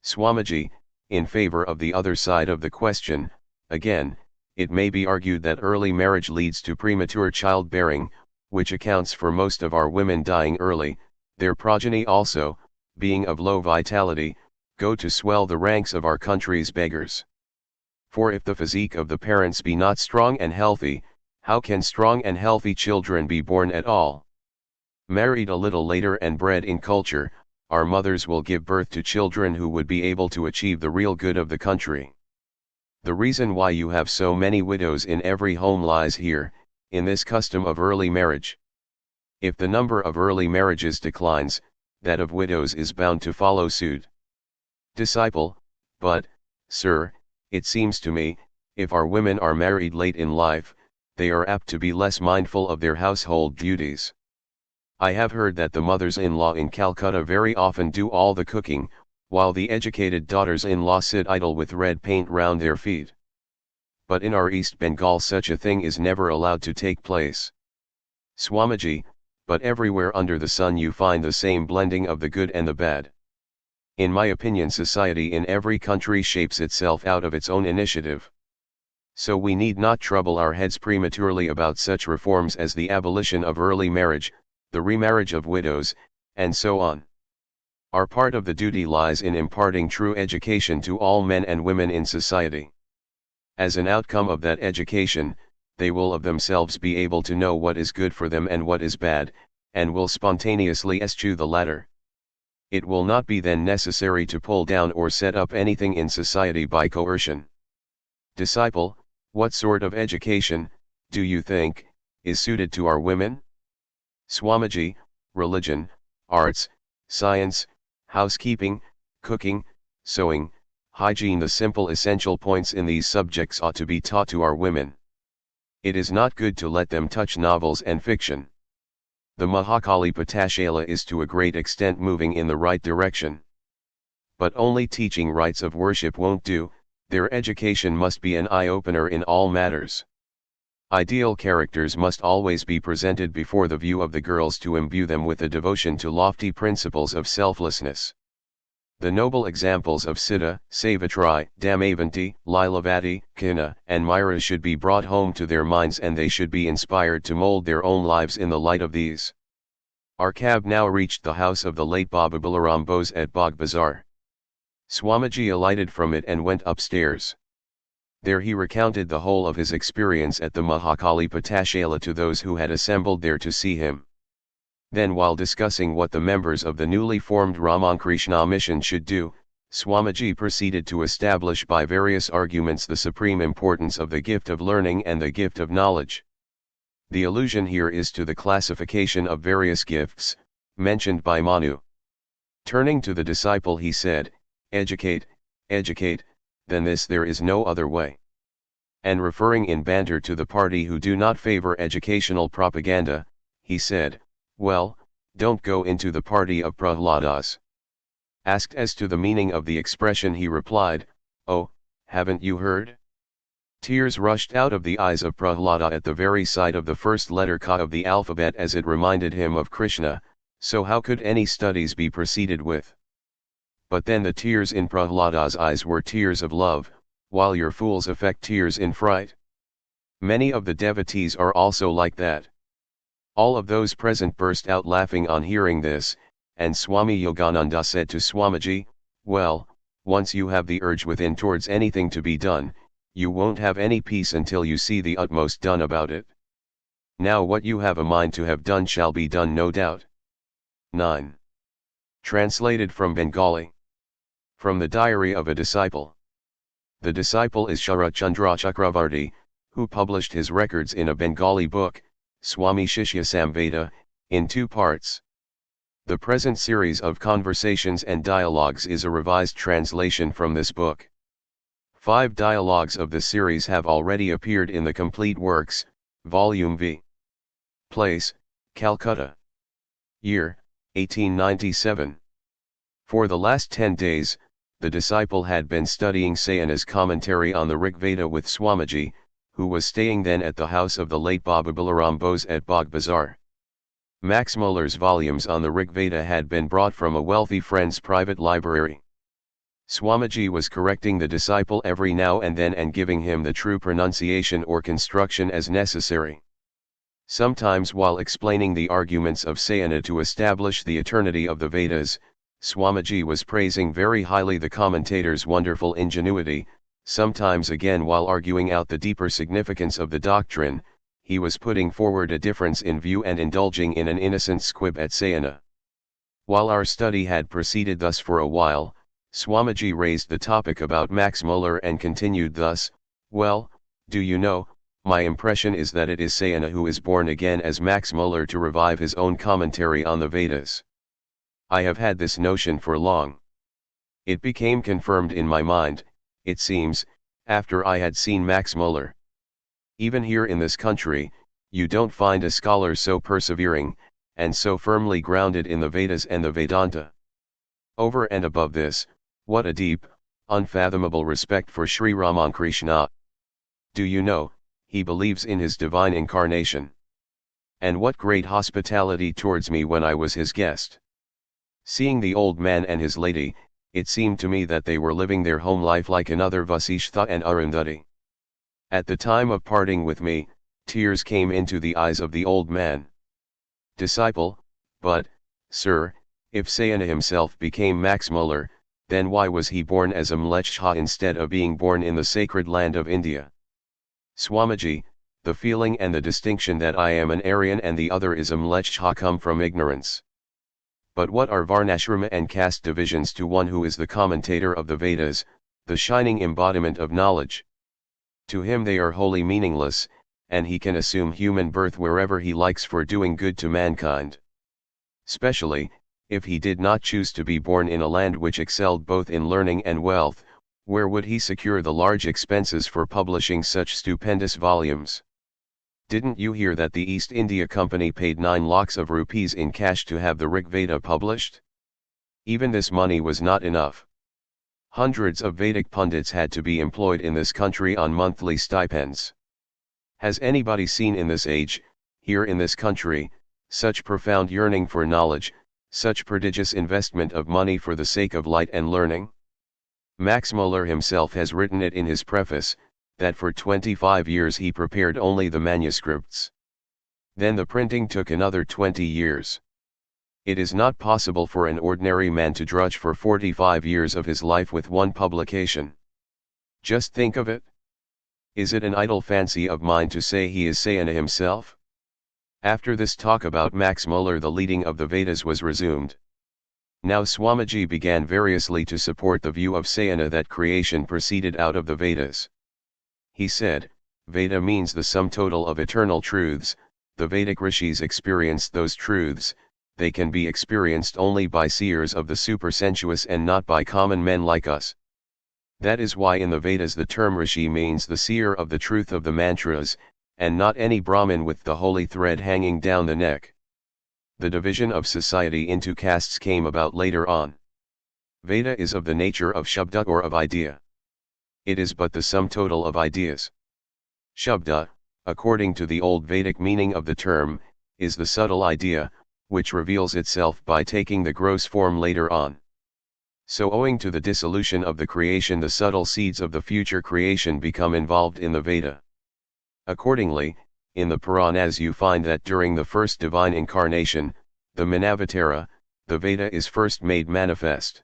Swamiji, in favor of the other side of the question, again, it may be argued that early marriage leads to premature childbearing, which accounts for most of our women dying early, their progeny also, being of low vitality, go to swell the ranks of our country's beggars. For if the physique of the parents be not strong and healthy, how can strong and healthy children be born at all? Married a little later and bred in culture, our mothers will give birth to children who would be able to achieve the real good of the country. The reason why you have so many widows in every home lies here, in this custom of early marriage. If the number of early marriages declines, that of widows is bound to follow suit. Disciple, but, sir, it seems to me, if our women are married late in life, they are apt to be less mindful of their household duties. I have heard that the mothers-in-law in Calcutta very often do all the cooking, while the educated daughters-in-law sit idle with red paint round their feet. But in our East Bengal such a thing is never allowed to take place. Swamiji, but everywhere under the sun you find the same blending of the good and the bad. In my opinion, society in every country shapes itself out of its own initiative. So we need not trouble our heads prematurely about such reforms as the abolition of early marriage, the remarriage of widows, and so on. Our part of the duty lies in imparting true education to all men and women in society. As an outcome of that education, they will of themselves be able to know what is good for them and what is bad, and will spontaneously eschew the latter. It will not be then necessary to pull down or set up anything in society by coercion. Disciple, what sort of education, do you think, is suited to our women? Swamiji, religion, arts, science, housekeeping, cooking, sewing, hygiene. The simple essential points in these subjects ought to be taught to our women. It is not good to let them touch novels and fiction. The Mahakali Patashala is to a great extent moving in the right direction. But only teaching rites of worship won't do, their education must be an eye-opener in all matters. Ideal characters must always be presented before the view of the girls to imbue them with a devotion to lofty principles of selflessness. The noble examples of Sita, Savitri, Damayanti, Lilavati, Kina, and Myra should be brought home to their minds, and they should be inspired to mold their own lives in the light of these. Our cab now reached the house of the late Baba Balaram Bose at Bagh Bazar. Swamiji alighted from it and went upstairs. There he recounted the whole of his experience at the Mahakali Patashala to those who had assembled there to see him. Then, while discussing what the members of the newly formed Ramankrishna mission should do, Swamiji proceeded to establish by various arguments the supreme importance of the gift of learning and the gift of knowledge. The allusion here is to the classification of various gifts, mentioned by Manu. Turning to the disciple he said, "Educate, educate, than this there is no other way." And referring in banter to the party who do not favor educational propaganda, he said, "Well, don't go into the party of Prahladas." Asked as to the meaning of the expression, he replied, "Oh, haven't you heard?" Tears rushed out of the eyes of Prahlada at the very sight of the first letter Ka of the alphabet, as it reminded him of Krishna, so how could any studies be proceeded with? But then the tears in Prahlada's eyes were tears of love, while your fools affect tears in fright. Many of the devotees are also like that. All of those present burst out laughing on hearing this, and Swami Yogananda said to Swamiji, "Well, once you have the urge within towards anything to be done, you won't have any peace until you see the utmost done about it. Now what you have a mind to have done shall be done, no doubt." 9. Translated from Bengali. From the Diary of a Disciple. The disciple is Sharat Chandra Chakravarti, who published his records in a Bengali book, Swami Shishya Samveda, in 2 parts. The present series of conversations and dialogues is a revised translation from this book. 5 dialogues of the series have already appeared in the Complete Works, Volume V. Place, Calcutta. Year, 1897. For the last 10 days, the disciple had been studying Sayana's commentary on the Rigveda with Swamiji, who was staying then at the house of the late Baba Balaram Bose at Bagh Bazar. Max Muller's volumes on the Rigveda had been brought from a wealthy friend's private library. Swamiji was correcting the disciple every now and then and giving him the true pronunciation or construction as necessary. Sometimes, while explaining the arguments of Sayana to establish the eternity of the Vedas, Swamiji was praising very highly the commentator's wonderful ingenuity. Sometimes again, while arguing out the deeper significance of the doctrine, he was putting forward a difference in view and indulging in an innocent squib at Sayana. While our study had proceeded thus for a while, Swamiji raised the topic about Max Muller and continued thus, "Well, do you know, my impression is that it is Sayana who is born again as Max Muller to revive his own commentary on the Vedas. I have had this notion for long. It became confirmed in my mind, it seems, after I had seen Max Muller. Even here in this country, you don't find a scholar so persevering, and so firmly grounded in the Vedas and the Vedanta. Over and above this, what a deep, unfathomable respect for Sri Ramankrishna. Do you know, he believes in his divine incarnation. And what great hospitality towards me when I was his guest. Seeing the old man and his lady, it seemed to me that they were living their home life like another Vasishtha and Arundhati. At the time of parting with me, tears came into the eyes of the old man. Disciple, but, sir, if Sayana himself became Max Muller, then why was he born as a Mlechha instead of being born in the sacred land of India? Swamiji, the feeling and the distinction that I am an Aryan and the other is a Mlechha come from ignorance. But what are Varnashrama and caste divisions to one who is the commentator of the Vedas, the shining embodiment of knowledge? To him they are wholly meaningless, and he can assume human birth wherever he likes for doing good to mankind. Specially, if he did not choose to be born in a land which excelled both in learning and wealth, Where would he secure the large expenses for publishing such stupendous volumes? Didn't you hear that the East India Company paid 9 lakhs of rupees in cash to have the Rig Veda published? Even this money was not enough. Hundreds of Vedic pundits had to be employed in this country on monthly stipends. Has anybody seen in this age, here in this country, such profound yearning for knowledge, such prodigious investment of money for the sake of light and learning? Max Muller himself has written it in his preface, that for 25 years he prepared only the manuscripts. Then the printing took another 20 years. It is not possible for an ordinary man to drudge for 45 years of his life with one publication. Just think of it. Is it an idle fancy of mine to say he is Sayana himself? After this talk about Max Muller, the leading of the Vedas was resumed. Now Swamiji began variously to support the view of Sayana that creation proceeded out of the Vedas. He said, Veda means the sum total of eternal truths. The Vedic rishis experienced those truths. They can be experienced only by seers of the supersensuous and not by common men like us. That is why in the Vedas the term rishi means the seer of the truth of the mantras, and not any Brahmin with the holy thread hanging down the neck. The division of society into castes came about later on. Veda is of the nature of Shabda or of idea. It is but the sum total of ideas. Shabda, according to the old Vedic meaning of the term, is the subtle idea, which reveals itself by taking the gross form later on. So owing to the dissolution of the creation, the subtle seeds of the future creation become involved in the Veda. Accordingly, in the Puranas you find that during the first divine incarnation, the Manavatara, the Veda is first made manifest.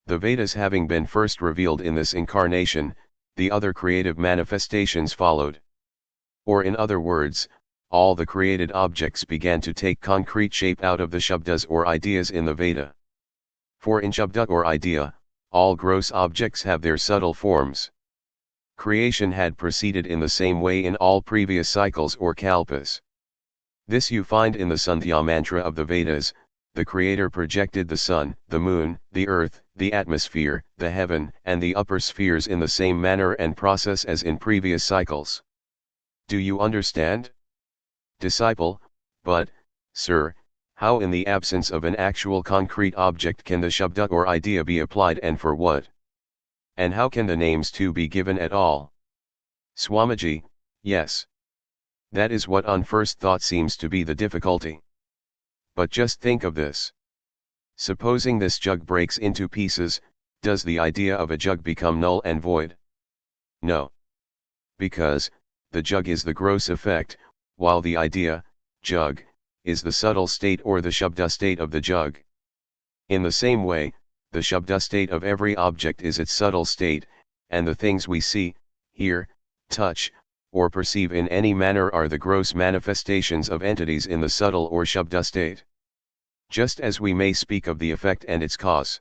The Vedas having been first revealed in this incarnation, the other creative manifestations followed. Or in other words, all the created objects began to take concrete shape out of the Shabdas or ideas in the Veda. For in Shabda or idea, all gross objects have their subtle forms. Creation had proceeded in the same way in all previous cycles or kalpas. This you find in the Sandhya mantra of the Vedas. The Creator projected the sun, the moon, the earth, the atmosphere, the heaven, and the upper spheres in the same manner and process as in previous cycles. Do you understand? Disciple, but, sir, how in the absence of an actual concrete object can the Shabda or idea be applied, and for what? And how can the names too be given at all? Swamiji, yes. That is what on first thought seems to be the difficulty. But just think of this. Supposing this jug breaks into pieces, does the idea of a jug become null and void? No. Because, the jug is the gross effect, while the idea, jug, is the subtle state or the Shabda state of the jug. In the same way, the Shabda state of every object is its subtle state, and the things we see, hear, touch, or perceive in any manner are the gross manifestations of entities in the subtle or Shabda state. Just as we may speak of the effect and its cause.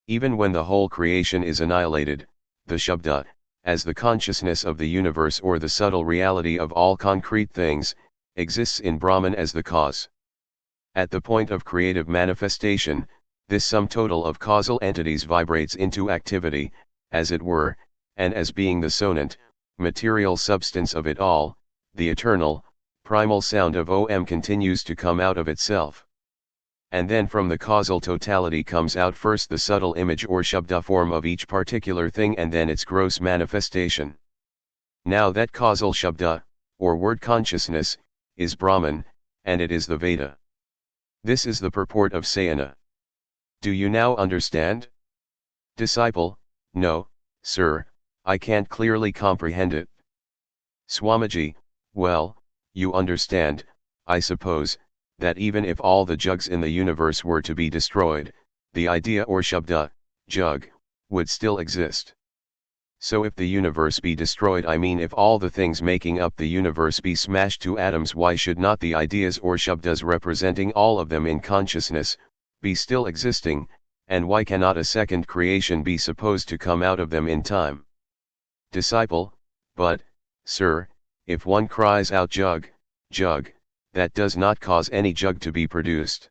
Even when the whole creation is annihilated, the Shabda, as the consciousness of the universe or the subtle reality of all concrete things, exists in Brahman as the cause. At the point of creative manifestation, this sum total of causal entities vibrates into activity, as it were, and as being the sonant, material substance of it all, the eternal, primal sound of Om continues to come out of itself. And then from the causal totality comes out first the subtle image or Shabda form of each particular thing, and then its gross manifestation. Now that causal Shabda, or word consciousness, is Brahman, and it is the Veda. This is the purport of Sayana. Do you now understand? Disciple, no, sir, I can't clearly comprehend it. Swamiji, well, you understand, I suppose, that even if all the jugs in the universe were to be destroyed, the idea or Shabda, jug, would still exist. So if the universe be destroyed, I mean if all the things making up the universe be smashed to atoms, why should not the ideas or Shabdas representing all of them in consciousness, be still existing, and why cannot a second creation be supposed to come out of them in time? Disciple, but, sir, if one cries out jug, jug, that does not cause any jug to be produced.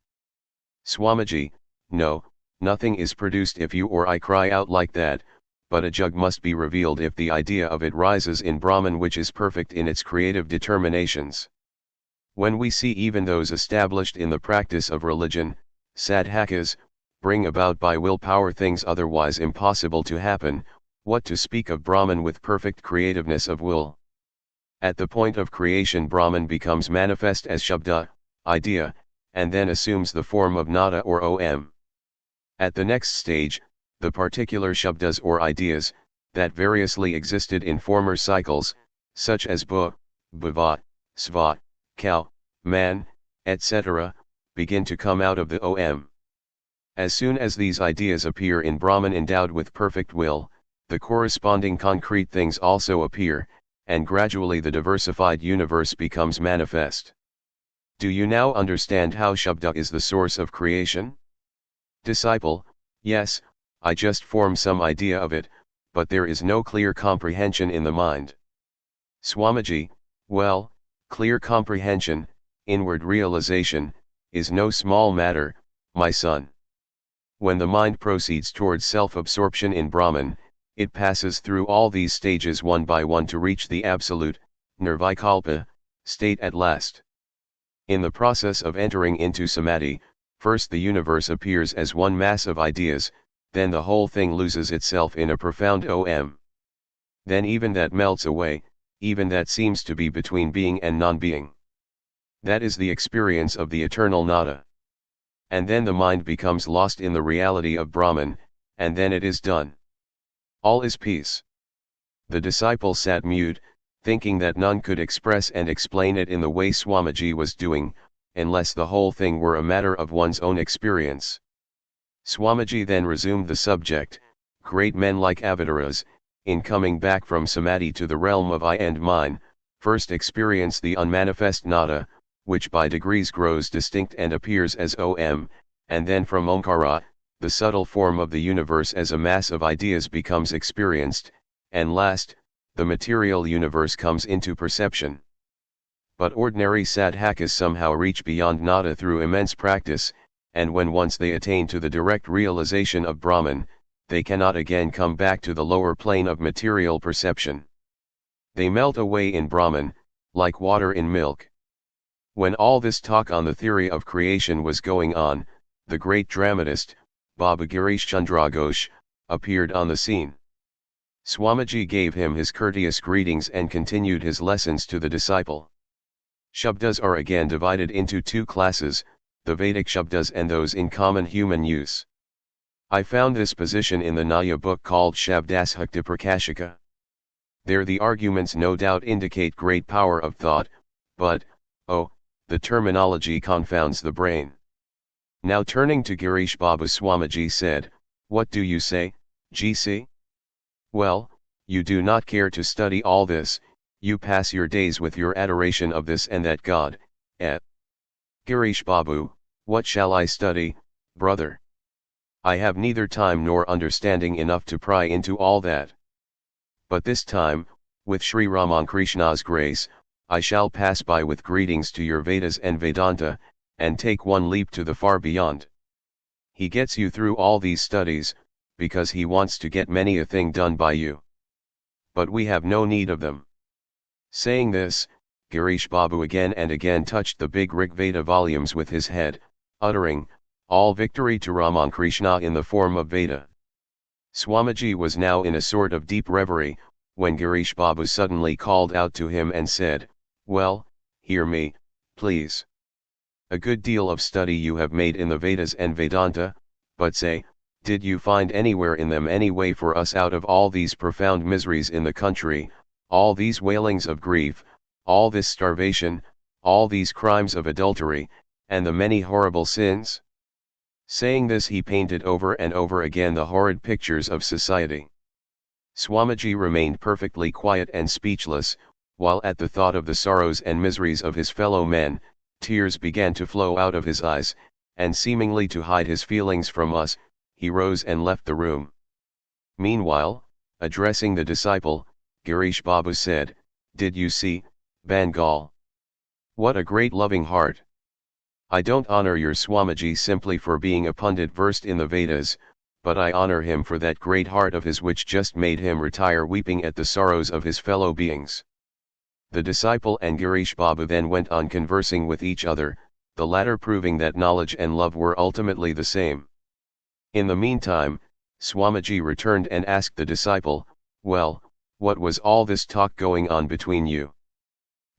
Swamiji, no, nothing is produced if you or I cry out like that, but a jug must be revealed if the idea of it rises in Brahman, which is perfect in its creative determinations. When we see even those established in the practice of religion, sadhakas, bring about by willpower things otherwise impossible to happen, what to speak of Brahman with perfect creativeness of will? At the point of creation, Brahman becomes manifest as Shabda, idea, and then assumes the form of Nada or Om. At the next stage, the particular Shabdas or ideas, that variously existed in former cycles, such as Bu, Bhava, Sva, cow, man, etc., begin to come out of the Om. As soon as these ideas appear in Brahman endowed with perfect will, the corresponding concrete things also appear, and gradually the diversified universe becomes manifest. Do you now understand how Shabda is the source of creation? Disciple: yes, I just form some idea of it, but there is no clear comprehension in the mind. Swamiji: well, clear comprehension, inward realization, is no small matter, my son. When the mind proceeds towards self-absorption in Brahman, it passes through all these stages one by one to reach the absolute, nirvikalpa, state at last. In the process of entering into samadhi, first the universe appears as one mass of ideas, then the whole thing loses itself in a profound Om. Then even that melts away, even that seems to be between being and non-being. That is the experience of the eternal nada. And then the mind becomes lost in the reality of Brahman, and then it is done. All is peace. The disciple sat mute, thinking that none could express and explain it in the way Swamiji was doing, unless the whole thing were a matter of one's own experience. Swamiji then resumed the subject. Great men like Avataras, in coming back from samadhi to the realm of I and mine, first experience the unmanifest nada, which by degrees grows distinct and appears as Om, and then from Omkara, the subtle form of the universe as a mass of ideas becomes experienced, and last, the material universe comes into perception. But ordinary sadhakas somehow reach beyond nada through immense practice, and when once they attain to the direct realization of Brahman, they cannot again come back to the lower plane of material perception. They melt away in Brahman, like water in milk. When all this talk on the theory of creation was going on, the great dramatist, Baba Girish Chandra Ghosh, appeared on the scene. Swamiji gave him his courteous greetings and continued his lessons to the disciple. Shabdas are again divided into two classes, the Vedic Shabdas and those in common human use. I found this position in the Nyaya book called Shabdashakti Prakashika. There the arguments no doubt indicate great power of thought, but, oh, the terminology confounds the brain. Now turning to Girish Baba, Swamiji said, "What do you say, GC? Well, you do not care to study all this, you pass your days with your adoration of this and that God, eh? Girish Babu, what shall I study, brother? I have neither time nor understanding enough to pry into all that. But this time, with Sri Ramankrishna's grace, I shall pass by with greetings to your Vedas and Vedanta, and take one leap to the far beyond. He gets you through all these studies, because he wants to get many a thing done by you. But we have no need of them." Saying this, Girish Babu again and again touched the big Rig Veda volumes with his head, uttering, "All victory to Ramankrishna in the form of Veda." Swamiji was now in a sort of deep reverie, when Girish Babu suddenly called out to him and said, "Well, hear me, please. A good deal of study you have made in the Vedas and Vedanta, but say, did you find anywhere in them any way for us out of all these profound miseries in the country, all these wailings of grief, all this starvation, all these crimes of adultery, and the many horrible sins?" Saying this he painted over and over again the horrid pictures of society. Swamiji remained perfectly quiet and speechless, while at the thought of the sorrows and miseries of his fellow men, tears began to flow out of his eyes, and seemingly to hide his feelings from us, he rose and left the room. Meanwhile, addressing the disciple, Girish Babu said, "Did you see, Bengal? What a great loving heart! I don't honor your Swamiji simply for being a pundit versed in the Vedas, but I honor him for that great heart of his which just made him retire weeping at the sorrows of his fellow beings. The disciple and Girish Babu then went on conversing with each other, the latter proving that knowledge and love were ultimately the same. In the meantime, Swamiji returned and asked the disciple, "Well, what was all this talk going on between you?"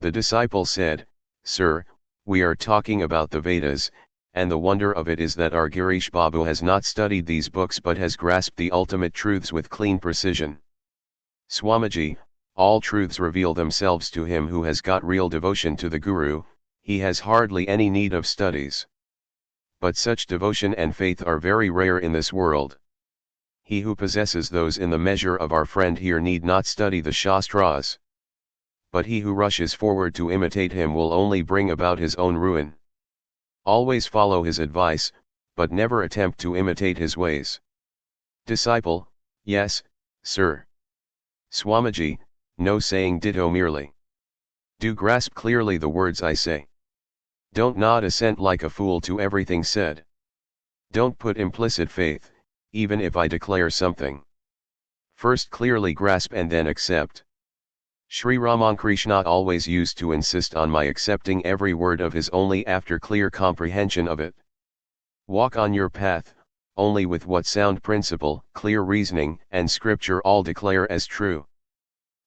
The disciple said, "Sir, we are talking about the Vedas, and the wonder of it is that our Girish Babu has not studied these books but has grasped the ultimate truths with clean precision." Swamiji, all truths reveal themselves to him who has got real devotion to the Guru, he has hardly any need of studies. But such devotion and faith are very rare in this world. He who possesses those in the measure of our friend here need not study the Shastras. But he who rushes forward to imitate him will only bring about his own ruin. Always follow his advice, but never attempt to imitate his ways. Disciple, yes, sir. Swamiji, no saying ditto merely. Do grasp clearly the words I say. Don't nod assent like a fool to everything said. Don't put implicit faith, even if I declare something. First clearly grasp and then accept. Sri Ramakrishna always used to insist on my accepting every word of his only after clear comprehension of it. Walk on your path, only with what sound principle, clear reasoning, and scripture all declare as true.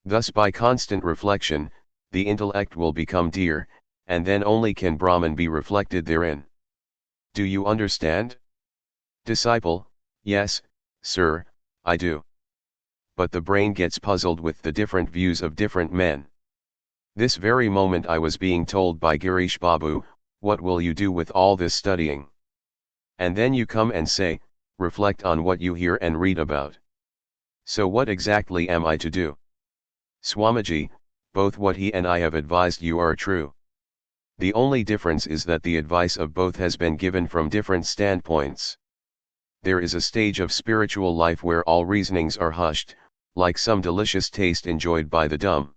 Thus by constant reflection, the intellect will become dear, and then only can Brahman be reflected therein. Do you understand? Disciple, yes, sir, I do. But the brain gets puzzled with the different views of different men. This very moment I was being told by Girish Babu, "What will you do with all this studying?" And then you come and say, "Reflect on what you hear and read about." So what exactly am I to do? Swamiji, both what he and I have advised you are true. The only difference is that the advice of both has been given from different standpoints. There is a stage of spiritual life where all reasonings are hushed, like some delicious taste enjoyed by the dumb.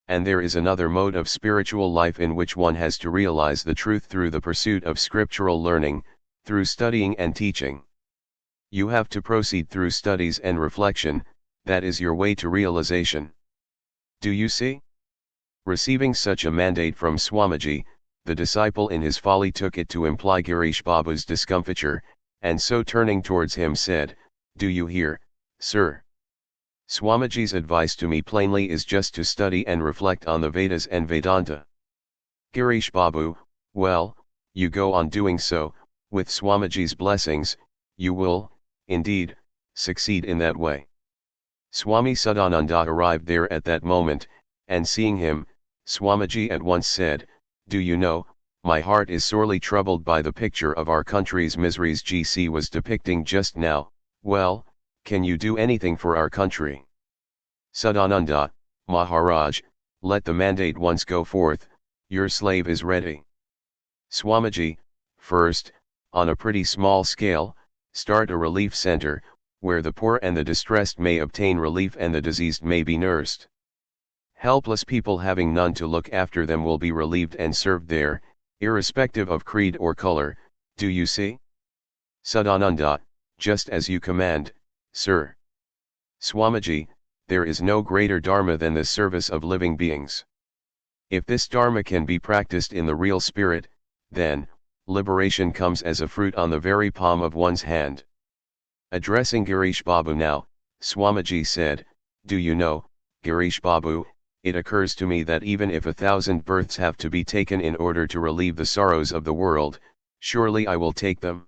And there is another mode of spiritual life in which one has to realize the truth through the pursuit of scriptural learning, through studying and teaching. You have to proceed through studies and reflection, that is your way to realization. Do you see? Receiving such a mandate from Swamiji, the disciple in his folly took it to imply Girish Babu's discomfiture, and so turning towards him said, "Do you hear, sir? Swamiji's advice to me plainly is just to study and reflect on the Vedas and Vedanta." Girish Babu, well, you go on doing so, with Swamiji's blessings, you will, indeed, succeed in that way. Swami Sadananda arrived there at that moment, and seeing him, Swamiji at once said, "Do you know, my heart is sorely troubled by the picture of our country's miseries GC was depicting just now. Well, can you do anything for our country?" Sadananda, Maharaj, let the mandate once go forth, your slave is ready. Swamiji, first, on a pretty small scale, start a relief center, where the poor and the distressed may obtain relief and the diseased may be nursed. Helpless people having none to look after them will be relieved and served there, irrespective of creed or color, do you see? Sadananda, just as you command, sir. Swamiji, there is no greater dharma than the service of living beings. If this dharma can be practiced in the real spirit, then, liberation comes as a fruit on the very palm of one's hand. Addressing Girish Babu now, Swamiji said, "Do you know, Girish Babu, it occurs to me that even if 1,000 births have to be taken in order to relieve the sorrows of the world, surely I will take them.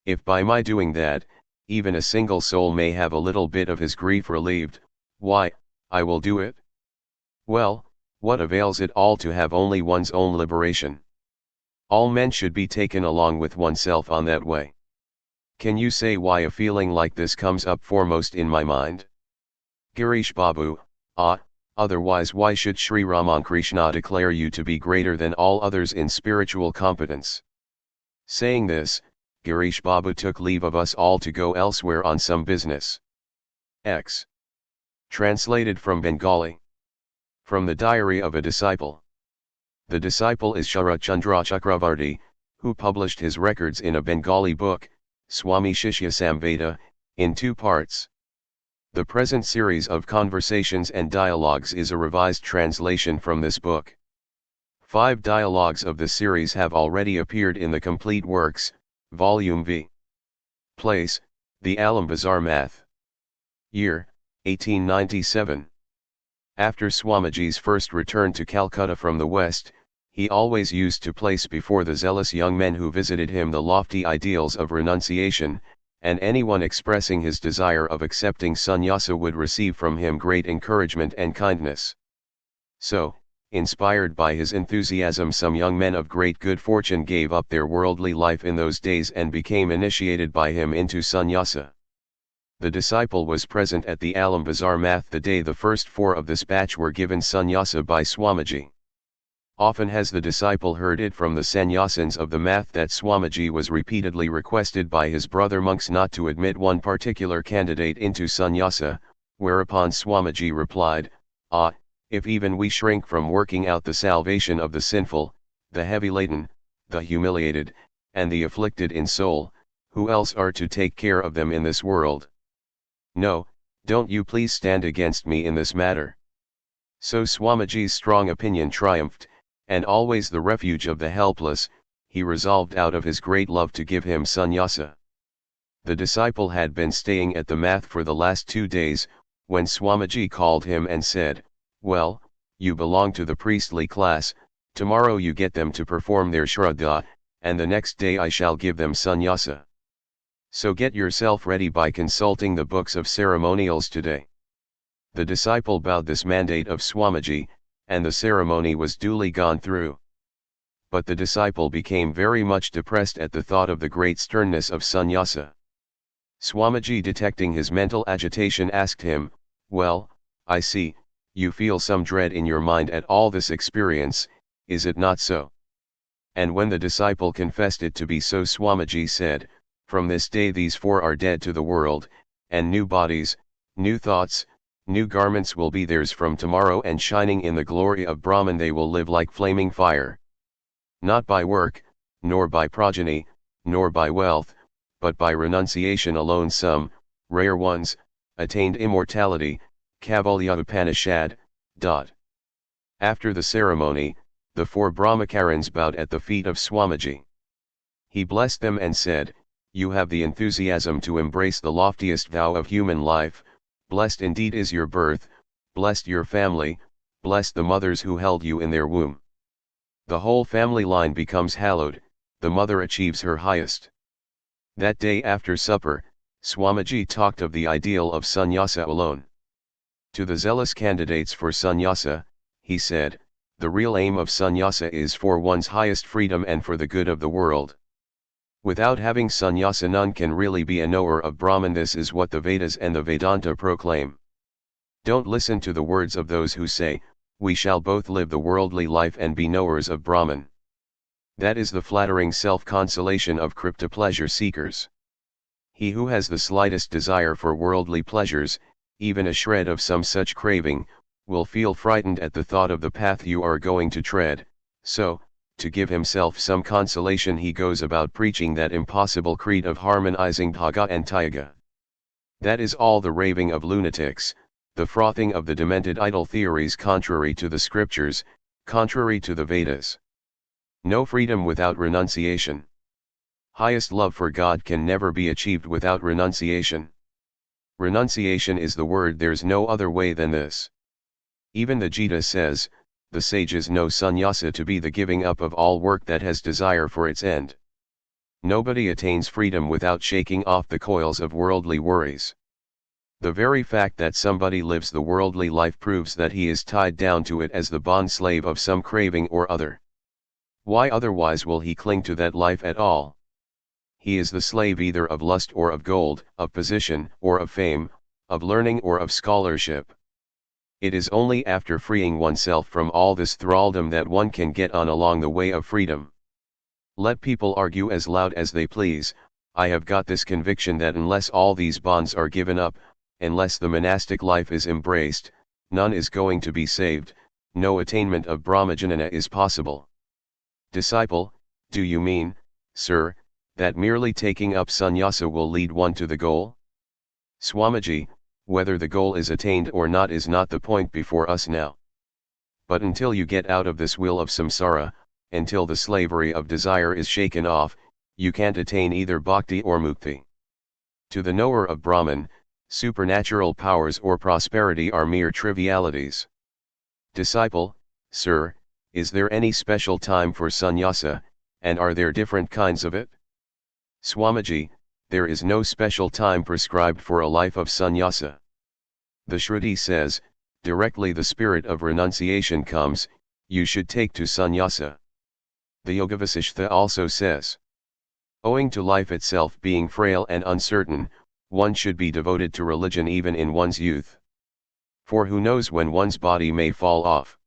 If by my doing that, even a single soul may have a little bit of his grief relieved, why, I will do it. Well, what avails it all to have only one's own liberation? All men should be taken along with oneself on that way. Can you say why a feeling like this comes up foremost in my mind?" Girish Babu, otherwise why should Sri Ramakrishna declare you to be greater than all others in spiritual competence? Saying this, Girish Babu took leave of us all to go elsewhere on some business. X. Translated from Bengali. From the Diary of a Disciple. The disciple is Sharat Chandra Chakravarti, who published his records in a Bengali book, Swami Shishya Samveda, in 2 parts. The present series of conversations and dialogues is a revised translation from this book. 5 dialogues of the series have already appeared in the complete works, Volume V. Place, the Alam Bazar Math. Year, 1897. After Swamiji's first return to Calcutta from the West, he always used to place before the zealous young men who visited him the lofty ideals of renunciation, and anyone expressing his desire of accepting sannyasa would receive from him great encouragement and kindness. So, inspired by his enthusiasm, some young men of great good fortune gave up their worldly life in those days and became initiated by him into sannyasa. The disciple was present at the Alam Bazar Math the day the first 4 of this batch were given sannyasa by Swamiji. Often has the disciple heard it from the sannyasins of the math that Swamiji was repeatedly requested by his brother monks not to admit one particular candidate into sannyasa, whereupon Swamiji replied, if even we shrink from working out the salvation of the sinful, the heavy-laden, the humiliated, and the afflicted in soul, who else are to take care of them in this world? No, don't you please stand against me in this matter. So Swamiji's strong opinion triumphed, and always the refuge of the helpless, he resolved out of his great love to give him sannyasa. The disciple had been staying at the math for the last 2 days, when Swamiji called him and said, "Well, you belong to the priestly class, tomorrow you get them to perform their shraddha, and the next day I shall give them sannyasa. So get yourself ready by consulting the books of ceremonials today." The disciple bowed this mandate of Swamiji, and the ceremony was duly gone through. But the disciple became very much depressed at the thought of the great sternness of sannyasa. Swamiji, detecting his mental agitation, asked him, "Well, I see, you feel some dread in your mind at all this experience, is it not so?" And when the disciple confessed it to be so, Swamiji said, "From this day these 4 are dead to the world, and new bodies, new thoughts, new garments will be theirs from tomorrow, and shining in the glory of Brahman they will live like flaming fire. Not by work, nor by progeny, nor by wealth, but by renunciation alone some, rare ones, attained immortality." Kaivalya Upanishad. After the ceremony, the 4 Brahmacarins bowed at the feet of Swamiji. He blessed them and said, "You have the enthusiasm to embrace the loftiest vow of human life. Blessed indeed is your birth, blessed your family, blessed the mothers who held you in their womb. The whole family line becomes hallowed, the mother achieves her highest." That day after supper, Swamiji talked of the ideal of sannyasa alone. To the zealous candidates for sannyasa, he said, "The real aim of sannyasa is for one's highest freedom and for the good of the world. Without having sannyasa none can really be a knower of Brahman. This is what the Vedas and the Vedanta proclaim. Don't listen to the words of those who say, 'We shall both live the worldly life and be knowers of Brahman.' That is the flattering self-consolation of kripta pleasure seekers. He who has the slightest desire for worldly pleasures, even a shred of some such craving, will feel frightened at the thought of the path you are going to tread, so, to give himself some consolation, he goes about preaching that impossible creed of harmonizing bhaga and tyaga. That is all the raving of lunatics, the frothing of the demented idle theories contrary to the scriptures, contrary to the Vedas. No freedom without renunciation. Highest love for God can never be achieved without renunciation. Renunciation is the word, there's no other way than this. Even the Gita says, the sages know sannyasa to be the giving up of all work that has desire for its end. Nobody attains freedom without shaking off the coils of worldly worries. The very fact that somebody lives the worldly life proves that he is tied down to it as the bond slave of some craving or other. Why otherwise will he cling to that life at all? He is the slave either of lust or of gold, of position or of fame, of learning or of scholarship. It is only after freeing oneself from all this thraldom that one can get on along the way of freedom. Let people argue as loud as they please, I have got this conviction that unless all these bonds are given up, unless the monastic life is embraced, none is going to be saved, no attainment of Brahmajnana is possible. Disciple, do you mean, sir, that merely taking up sannyasa will lead one to the goal? Swamiji, whether the goal is attained or not is not the point before us now. But until you get out of this wheel of samsara, until the slavery of desire is shaken off, you can't attain either bhakti or mukti. To the knower of Brahman, supernatural powers or prosperity are mere trivialities. Disciple, sir, is there any special time for sannyasa, and are there different kinds of it? Swamiji, there is no special time prescribed for a life of sannyasa. The Shruti says, directly the spirit of renunciation comes, you should take to sannyasa. The Yogavasishtha also says, owing to life itself being frail and uncertain, one should be devoted to religion even in one's youth. For who knows when one's body may fall off.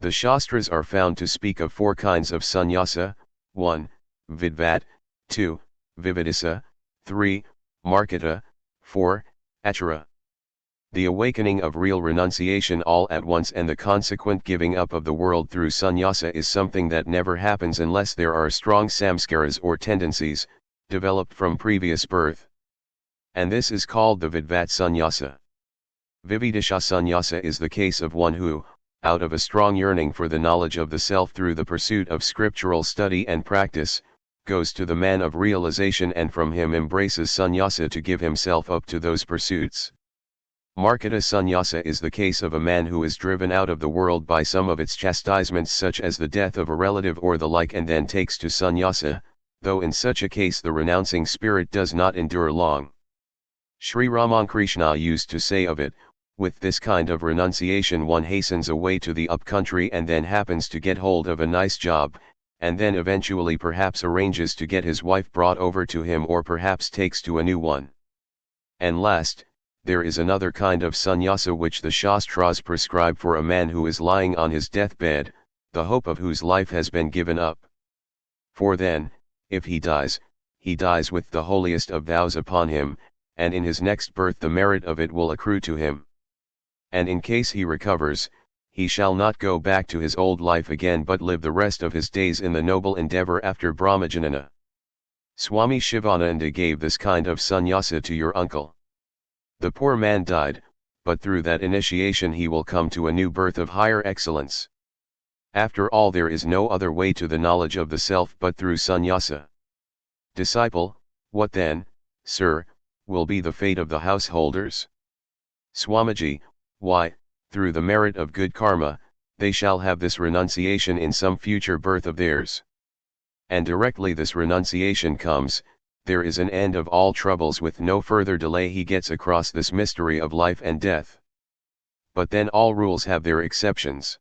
The Shastras are found to speak of 4 kinds of sannyasa, 1. Vidvat, 2. Vividisa, 3. Marketa, 4. Achara. The awakening of real renunciation all at once and the consequent giving up of the world through sannyasa is something that never happens unless there are strong samskaras or tendencies, developed from previous birth. And this is called the Vidvat sannyasa. Vividisha sannyasa is the case of one who, out of a strong yearning for the knowledge of the self through the pursuit of scriptural study and practice, goes to the man of realization and from him embraces sannyasa to give himself up to those pursuits. Marketa sannyasa is the case of a man who is driven out of the world by some of its chastisements such as the death of a relative or the like and then takes to sannyasa, though in such a case the renouncing spirit does not endure long. Sri Ramakrishna used to say of it, with this kind of renunciation one hastens away to the up-country and then happens to get hold of a nice job, and then eventually perhaps arranges to get his wife brought over to him or perhaps takes to a new one. And last, there is another kind of sannyasa which the Shastras prescribe for a man who is lying on his deathbed, the hope of whose life has been given up. For then, if he dies with the holiest of vows upon him, and in his next birth the merit of it will accrue to him. And in case he recovers, he shall not go back to his old life again but live the rest of his days in the noble endeavor after Brahmajanana. Swami Shivananda gave this kind of sannyasa to your uncle. The poor man died, but through that initiation he will come to a new birth of higher excellence. After all, there is no other way to the knowledge of the self but through sannyasa. Disciple, what then, sir, will be the fate of the householders? Swamiji, why, through the merit of good karma, they shall have this renunciation in some future birth of theirs. And directly this renunciation comes, there is an end of all troubles. With no further delay he gets across this mystery of life and death. But then all rules have their exceptions.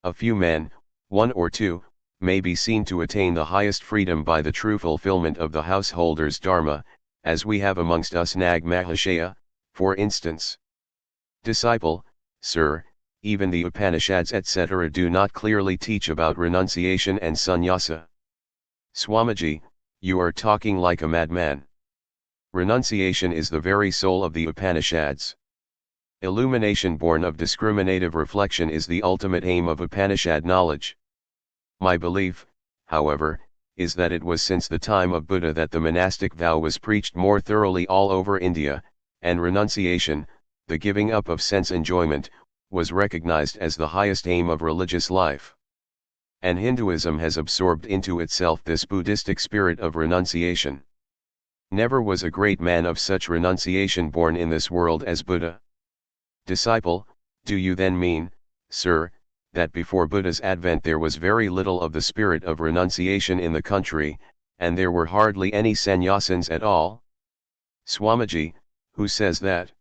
A few men, 1 or 2, may be seen to attain the highest freedom by the true fulfillment of the householder's dharma, as we have amongst us Nag Mahashaya, for instance. Disciple, sir, even the Upanishads etc. do not clearly teach about renunciation and sannyasa. Swamiji, you are talking like a madman. Renunciation is the very soul of the Upanishads. Illumination born of discriminative reflection is the ultimate aim of Upanishad knowledge. My belief, however, is that it was since the time of Buddha that the monastic vow was preached more thoroughly all over India, and renunciation, the giving up of sense enjoyment, was recognized as the highest aim of religious life. And Hinduism has absorbed into itself this Buddhistic spirit of renunciation. Never was a great man of such renunciation born in this world as Buddha. Disciple, do you then mean, sir, that before Buddha's advent there was very little of the spirit of renunciation in the country, and there were hardly any sannyasins at all? Swamiji, who says that?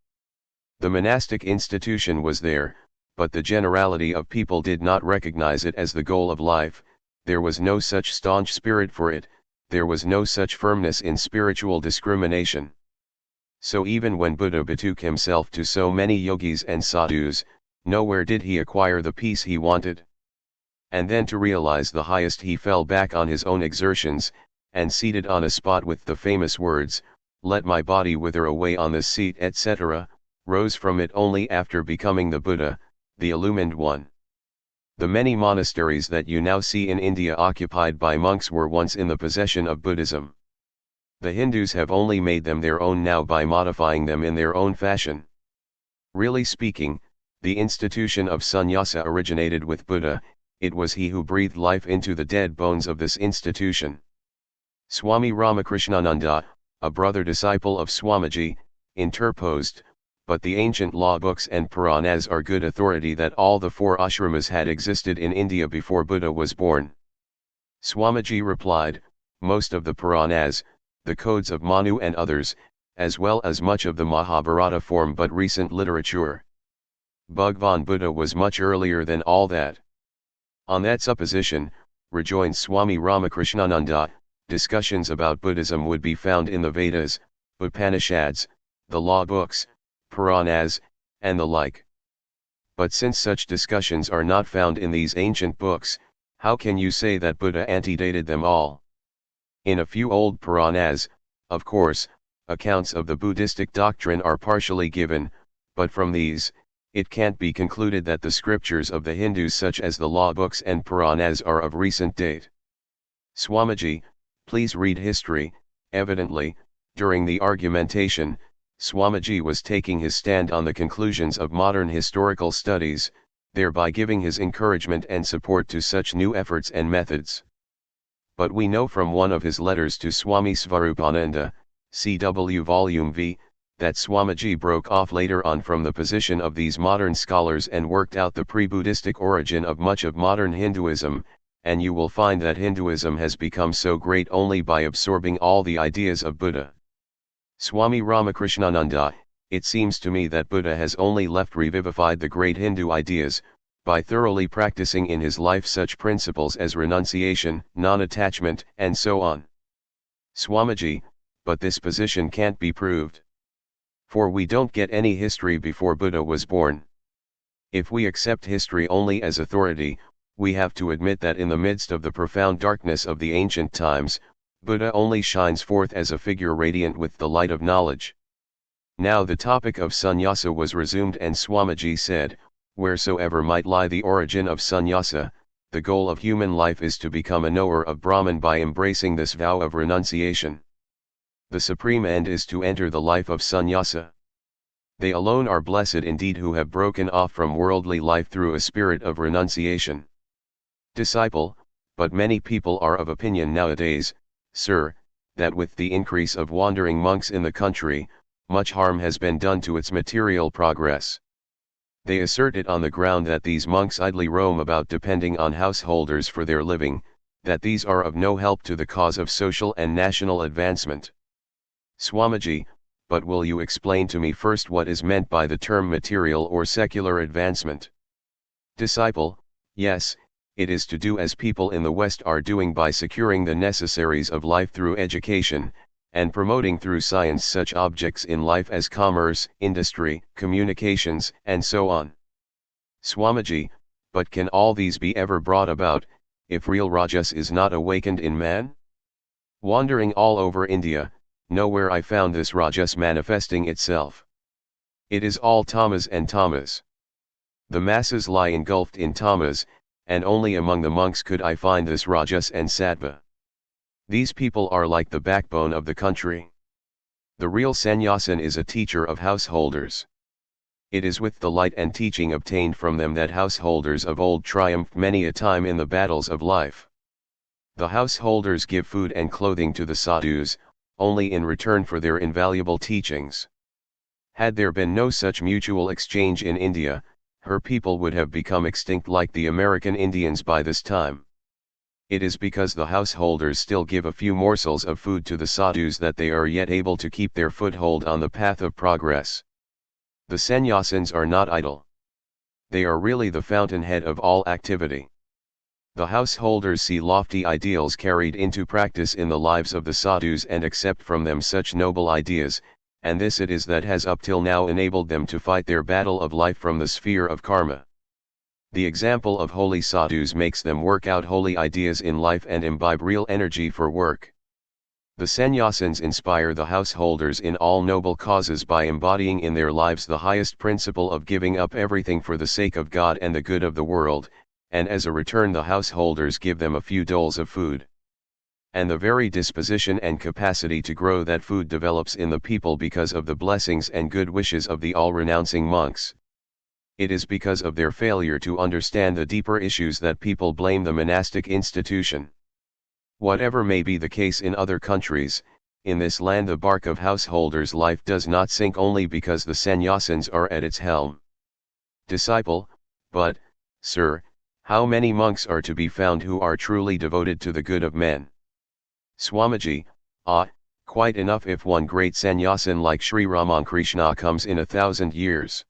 The monastic institution was there, but the generality of people did not recognize it as the goal of life. There was no such staunch spirit for it, there was no such firmness in spiritual discrimination. So even when Buddha betook himself to so many yogis and sadhus, nowhere did he acquire the peace he wanted. And then to realize the highest he fell back on his own exertions, and seated on a spot with the famous words, "Let my body wither away on this seat," etc., rose from it only after becoming the Buddha, the illumined one. The many monasteries that you now see in India occupied by monks were once in the possession of Buddhism. The Hindus have only made them their own now by modifying them in their own fashion. Really speaking, the institution of sannyasa originated with Buddha. It was he who breathed life into the dead bones of this institution. Swami Ramakrishnananda, a brother disciple of Swamiji, interposed, but the ancient law books and Puranas are good authority that all the 4 ashramas had existed in India before Buddha was born. Swamiji replied, most of the Puranas, the codes of Manu and others, as well as much of the Mahabharata form but recent literature. Bhagwan Buddha was much earlier than all that. On that supposition, rejoined Swami Ramakrishnananda, discussions about Buddhism would be found in the Vedas, Upanishads, the law books, Puranas, and the like. But since such discussions are not found in these ancient books, how can you say that Buddha antedated them all? In a few old Puranas, of course, accounts of the Buddhistic doctrine are partially given, but from these, it can't be concluded that the scriptures of the Hindus such as the law books and Puranas are of recent date. Swamiji, please read history. Evidently, during the argumentation, Swamiji was taking his stand on the conclusions of modern historical studies, thereby giving his encouragement and support to such new efforts and methods. But we know from one of his letters to Swami Svarupananda, CW Volume V, that Swamiji broke off later on from the position of these modern scholars and worked out the pre-Buddhistic origin of much of modern Hinduism, and you will find that Hinduism has become so great only by absorbing all the ideas of Buddha. Swami Ramakrishnananda, it seems to me that Buddha has only left revivified the great Hindu ideas, by thoroughly practicing in his life such principles as renunciation, non-attachment, and so on. Swamiji, but this position can't be proved. For we don't get any history before Buddha was born. If we accept history only as authority, we have to admit that in the midst of the profound darkness of the ancient times, Buddha only shines forth as a figure radiant with the light of knowledge. Now the topic of sannyasa was resumed and Swamiji said, wheresoever might lie the origin of sannyasa, the goal of human life is to become a knower of Brahman by embracing this vow of renunciation. The supreme end is to enter the life of sannyasa. They alone are blessed indeed who have broken off from worldly life through a spirit of renunciation. Disciple, but many people are of opinion nowadays, sir, that with the increase of wandering monks in the country, much harm has been done to its material progress. They assert it on the ground that these monks idly roam about depending on householders for their living, that these are of no help to the cause of social and national advancement. Swamiji, but will you explain to me first what is meant by the term material or secular advancement? Disciple, yes, it is to do as people in the West are doing by securing the necessaries of life through education, and promoting through science such objects in life as commerce, industry, communications, and so on. Swamiji, but can all these be ever brought about, if real rajas is not awakened in man? Wandering all over India, nowhere I found this rajas manifesting itself. It is all tamas and tamas. The masses lie engulfed in tamas, and only among the monks could I find this rajas and sattva. These people are like the backbone of the country. The real sannyasin is a teacher of householders. It is with the light and teaching obtained from them that householders of old triumphed many a time in the battles of life. The householders give food and clothing to the sadhus, only in return for their invaluable teachings. Had there been no such mutual exchange in India, her people would have become extinct like the American Indians by this time. It is because the householders still give a few morsels of food to the sadhus that they are yet able to keep their foothold on the path of progress. The sannyasins are not idle. They are really the fountainhead of all activity. The householders see lofty ideals carried into practice in the lives of the sadhus and accept from them such noble ideas, and this it is that has up till now enabled them to fight their battle of life from the sphere of karma. The example of holy sadhus makes them work out holy ideas in life and imbibe real energy for work. The sannyasins inspire the householders in all noble causes by embodying in their lives the highest principle of giving up everything for the sake of God and the good of the world, and as a return the householders give them a few doles of food. and the very disposition and capacity to grow that food develops in the people because of the blessings and good wishes of the all-renouncing monks. It is because of their failure to understand the deeper issues that people blame the monastic institution. Whatever may be the case in other countries, in this land the bark of householders' life does not sink only because the sannyasins are at its helm. Disciple, but, sir, how many monks are to be found who are truly devoted to the good of men? Swamiji, quite enough if one great sannyasin like Sri Ramakrishna comes in 1,000 years.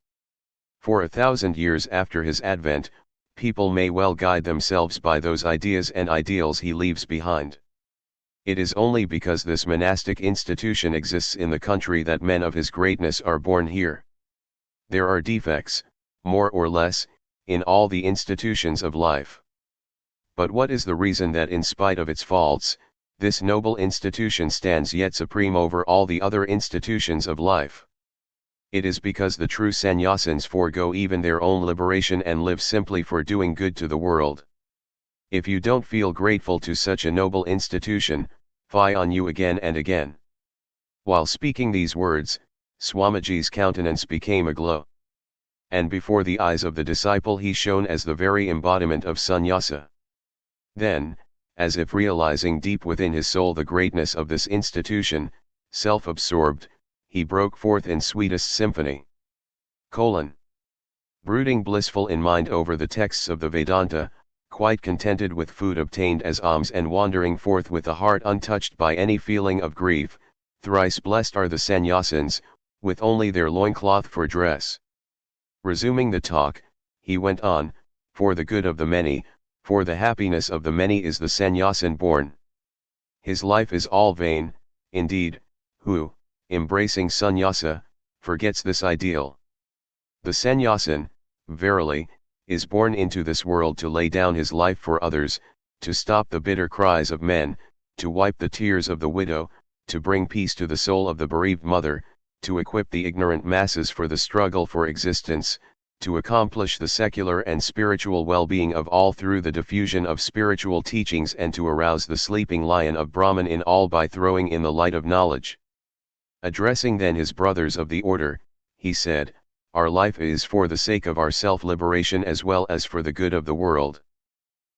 For 1,000 years after his advent, people may well guide themselves by those ideas and ideals he leaves behind. It is only because this monastic institution exists in the country that men of his greatness are born here. There are defects, more or less, in all the institutions of life. But what is the reason that in spite of its faults, this noble institution stands yet supreme over all the other institutions of life? It is because the true sannyasins forego even their own liberation and live simply for doing good to the world. If you don't feel grateful to such a noble institution, fie on you again and again. While speaking these words, Swamiji's countenance became aglow. And before the eyes of the disciple he shone as the very embodiment of sannyasa. Then, as if realizing deep within his soul the greatness of this institution, self-absorbed, he broke forth in sweetest symphony. Brooding blissful in mind over the texts of the Vedanta, quite contented with food obtained as alms and wandering forth with a heart untouched by any feeling of grief, thrice blessed are the sannyasins, with only their loincloth for dress. Resuming the talk, he went on, for the good of the many, for the happiness of the many is the sannyasin born. His life is all vain, indeed, who, embracing sannyasa, forgets this ideal. The sannyasin, verily, is born into this world to lay down his life for others, to stop the bitter cries of men, to wipe the tears of the widow, to bring peace to the soul of the bereaved mother, to equip the ignorant masses for the struggle for existence, to accomplish the secular and spiritual well-being of all through the diffusion of spiritual teachings, and to arouse the sleeping lion of Brahman in all by throwing in the light of knowledge. Addressing then his brothers of the order, he said, "Our life is for the sake of our self-liberation as well as for the good of the world.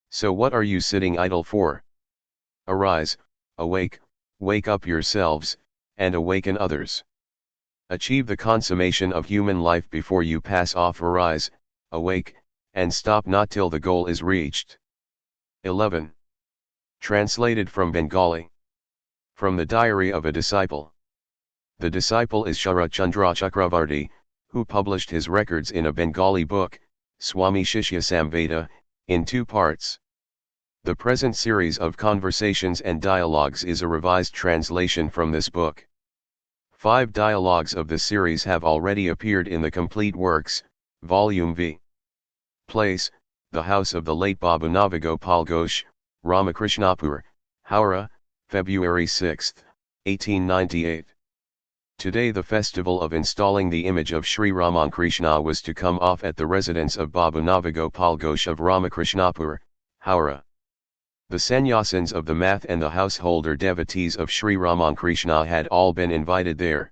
So what are you sitting idle for? Arise, awake, wake up yourselves, and awaken others. Achieve the consummation of human life before you pass off. Arise, awake, and stop not till the goal is reached." 11. Translated from Bengali. From the Diary of a Disciple. The disciple is Sharat Chandra Chakravarti, who published his records in a Bengali book, Swami Shishya Samveda, in 2 parts. The present series of conversations and dialogues is a revised translation from this book. 5 dialogues of this series have already appeared in the complete works, Volume V. Place, the house of the late Babu Navagopal Ghosh, Ramakrishnapur, Howrah, February 6, 1898. Today the festival of installing the image of Sri Ramakrishna was to come off at the residence of Babu Navagopal Ghosh of Ramakrishnapur, Howrah. The sannyasins of the math and the householder devotees of Sri Ramakrishna had all been invited there.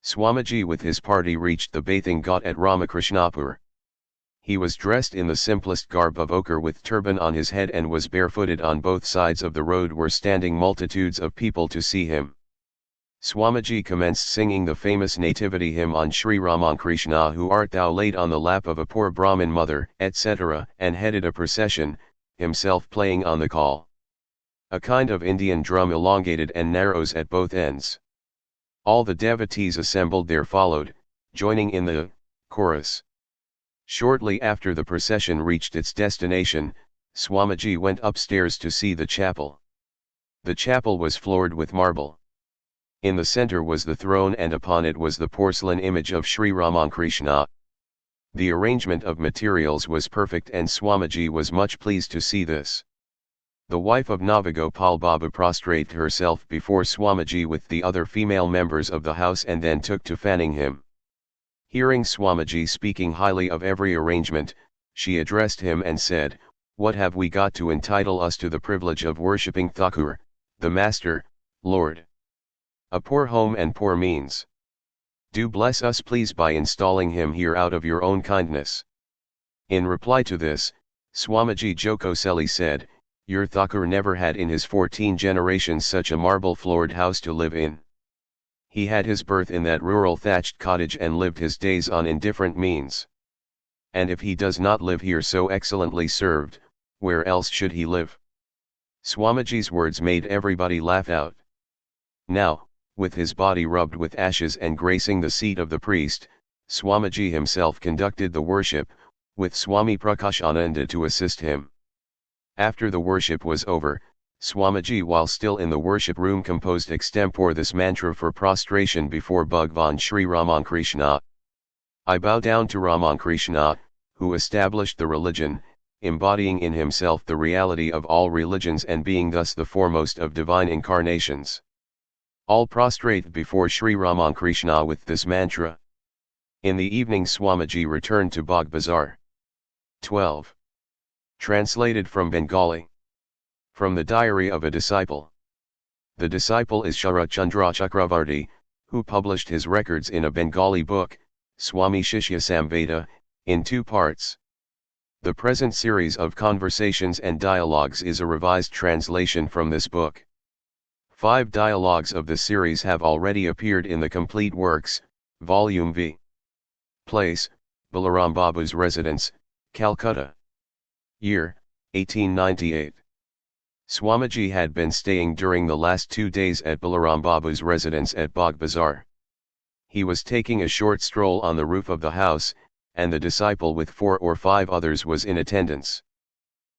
Swamiji with his party reached the bathing ghat at Ramakrishnapur. He was dressed in the simplest garb of ochre with turban on his head and was barefooted. On both sides of the road were standing multitudes of people to see him. Swamiji commenced singing the famous nativity hymn on Sri Ramakrishna, who art thou, laid on the lap of a poor Brahmin mother, etc., and headed a procession, himself playing on the call. A kind of Indian drum elongated and narrows at both ends. All the devotees assembled there followed, joining in the chorus. Shortly after the procession reached its destination, Swamiji went upstairs to see the chapel. The chapel was floored with marble. In the center was the throne and upon it was the porcelain image of Sri Ramakrishna. The arrangement of materials was perfect and Swamiji was much pleased to see this. The wife of Navagopal Babu prostrated herself before Swamiji with the other female members of the house and then took to fanning him. Hearing Swamiji speaking highly of every arrangement, she addressed him and said, "What have we got to entitle us to the privilege of worshipping Thakur, The Master, Lord. A poor home and poor means. Do bless us please by installing him here out of your own kindness. In reply to this, Swamiji Jokoseli said, your Thakur never had in his 14 generations such a marble-floored house to live in. He had his birth in that rural thatched cottage and lived his days on indifferent means. And if he does not live here so excellently served, where else should he live? Swamiji's words made everybody laugh out. Now, with his body rubbed with ashes and gracing the seat of the priest, Swamiji himself conducted the worship, with Swami Prakashananda to assist him. After the worship was over, Swamiji while still in the worship room composed extempore this mantra for prostration before Bhagwan Sri Ramankrishna. I bow down to Ramankrishna, who established the religion, embodying in himself the reality of all religions and being thus the foremost of divine incarnations. All prostrate before Sri Ramankrishna with this mantra. In the evening Swamiji returned to Bagh Bazar. 12. Translated from Bengali. From the Diary of a Disciple. The disciple is Sharat Chandra Chakravarti, who published his records in a Bengali book, Swami Shishya Samveda, in 2 parts. The present series of conversations and dialogues is a revised translation from this book. 5 dialogues of the series have already appeared in the Complete Works, Volume V. Place, Balaram Babu's residence, Calcutta. Year, 1898. Swamiji had been staying during the last 2 days at Balaram Babu's residence at Bagh Bazar. He was taking a short stroll on the roof of the house, and the disciple with 4 or 5 others was in attendance.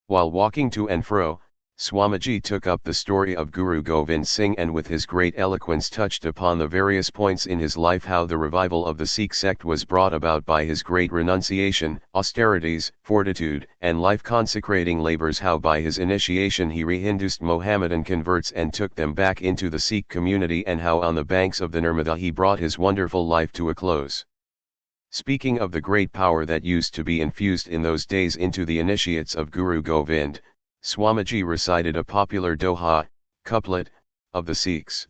While walking to and fro, Swamiji took up the story of Guru Govind Singh and with his great eloquence touched upon the various points in his life, how the revival of the Sikh sect was brought about by his great renunciation, austerities, fortitude, and life-consecrating labors, how by his initiation he re-Hindused Mohammedan converts and took them back into the Sikh community, and how on the banks of the Narmada he brought his wonderful life to a close. Speaking of the great power that used to be infused in those days into the initiates of Guru Govind, Swamiji recited a popular doha, couplet, of the Sikhs.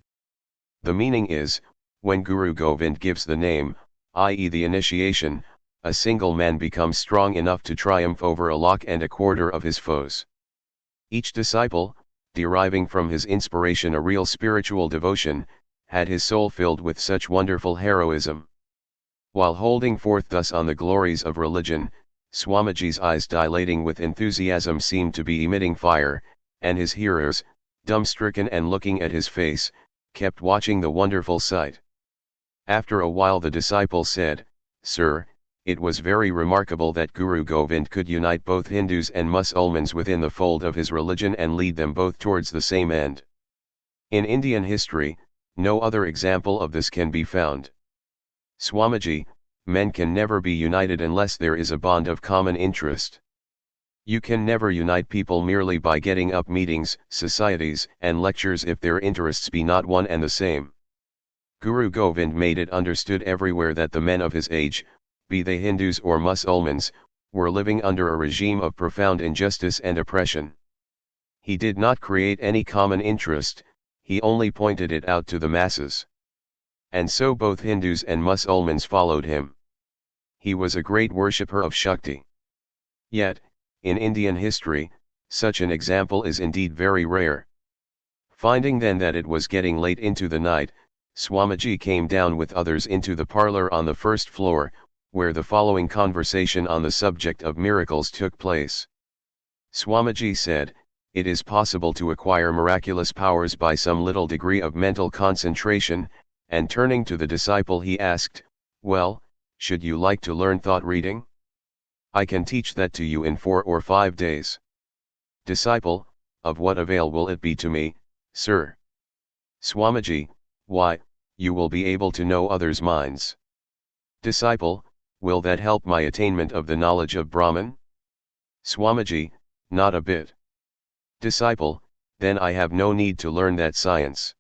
The meaning is, when Guru Govind gives the name, i.e. the initiation, a single man becomes strong enough to triumph over a lakh and a quarter of his foes. Each disciple, deriving from his inspiration a real spiritual devotion, had his soul filled with such wonderful heroism. While holding forth thus on the glories of religion, Swamiji's eyes dilating with enthusiasm seemed to be emitting fire, and his hearers, dumb-stricken and looking at his face, kept watching the wonderful sight. After a while the disciple said, "Sir, it was very remarkable that Guru Govind could unite both Hindus and Mussulmans within the fold of his religion and lead them both towards the same end. In Indian history, no other example of this can be found. Swamiji, men can never be united unless there is a bond of common interest. You can never unite people merely by getting up meetings, societies, and lectures if their interests be not one and the same. Guru Govind made it understood everywhere that the men of his age, be they Hindus or Mussulmans, were living under a regime of profound injustice and oppression. He did not create any common interest, he only pointed it out to the masses. And so both Hindus and Mussulmans followed him. He was a great worshipper of Shakti. Yet, in Indian history, such an example is indeed very rare. Finding then that it was getting late into the night, Swamiji came down with others into the parlor on the first floor, where the following conversation on the subject of miracles took place. Swamiji said, "It is possible to acquire miraculous powers by some little degree of mental concentration," and turning to the disciple he asked, "Well, should you like to learn thought reading? I can teach that to you in 4 or 5 days." Disciple, "Of what avail will it be to me, sir?" Swamiji, "Why, you will be able to know others' minds." Disciple, "Will that help my attainment of the knowledge of Brahman?" Swamiji, "Not a bit." Disciple, "Then I have no need to learn that science.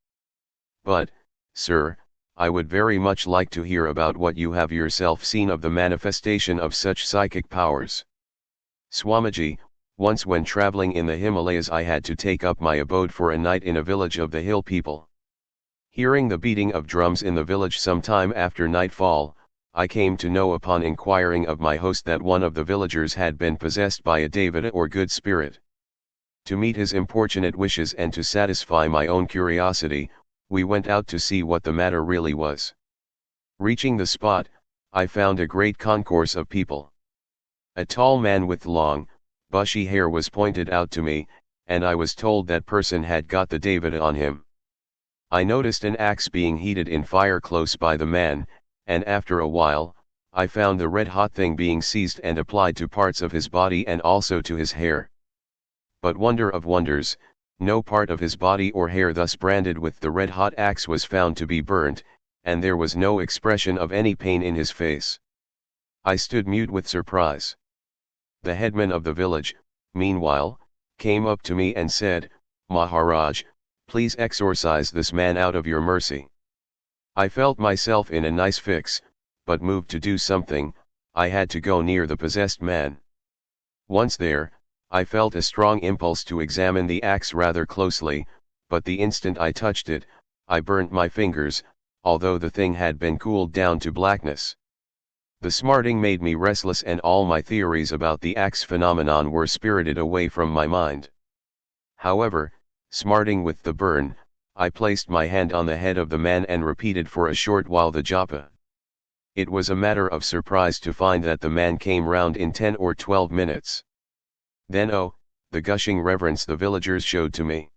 But, sir, I would very much like to hear about what you have yourself seen of the manifestation of such psychic powers." Swamiji, Once when traveling in the Himalayas I had to take up my abode for a night in a village of the hill people. Hearing the beating of drums in the village some time after nightfall, I came to know upon inquiring of my host that one of the villagers had been possessed by a devata or good spirit. To meet his importunate wishes and to satisfy my own curiosity, we went out to see what the matter really was. Reaching the spot, I found a great concourse of people. A tall man with long, bushy hair was pointed out to me, and I was told that person had got the devata on him. I noticed an axe being heated in fire close by the man, and after a while, I found the red-hot thing being seized and applied to parts of his body and also to his hair. But wonder of wonders, no part of his body or hair thus branded with the red-hot axe was found to be burnt, and there was no expression of any pain in his face. I stood mute with surprise. The headman of the village, meanwhile, came up to me and said, "Maharaj, please exorcise this man out of your mercy." I felt myself in a nice fix, but moved to do something, I had to go near the possessed man. Once there, I felt a strong impulse to examine the axe rather closely, but the instant I touched it, I burnt my fingers, although the thing had been cooled down to blackness. The smarting made me restless and all my theories about the axe phenomenon were spirited away from my mind. However, smarting with the burn, I placed my hand on the head of the man and repeated for a short while the japa. It was a matter of surprise to find that the man came round in 10 or 12 minutes. Then the gushing reverence the villagers showed to me.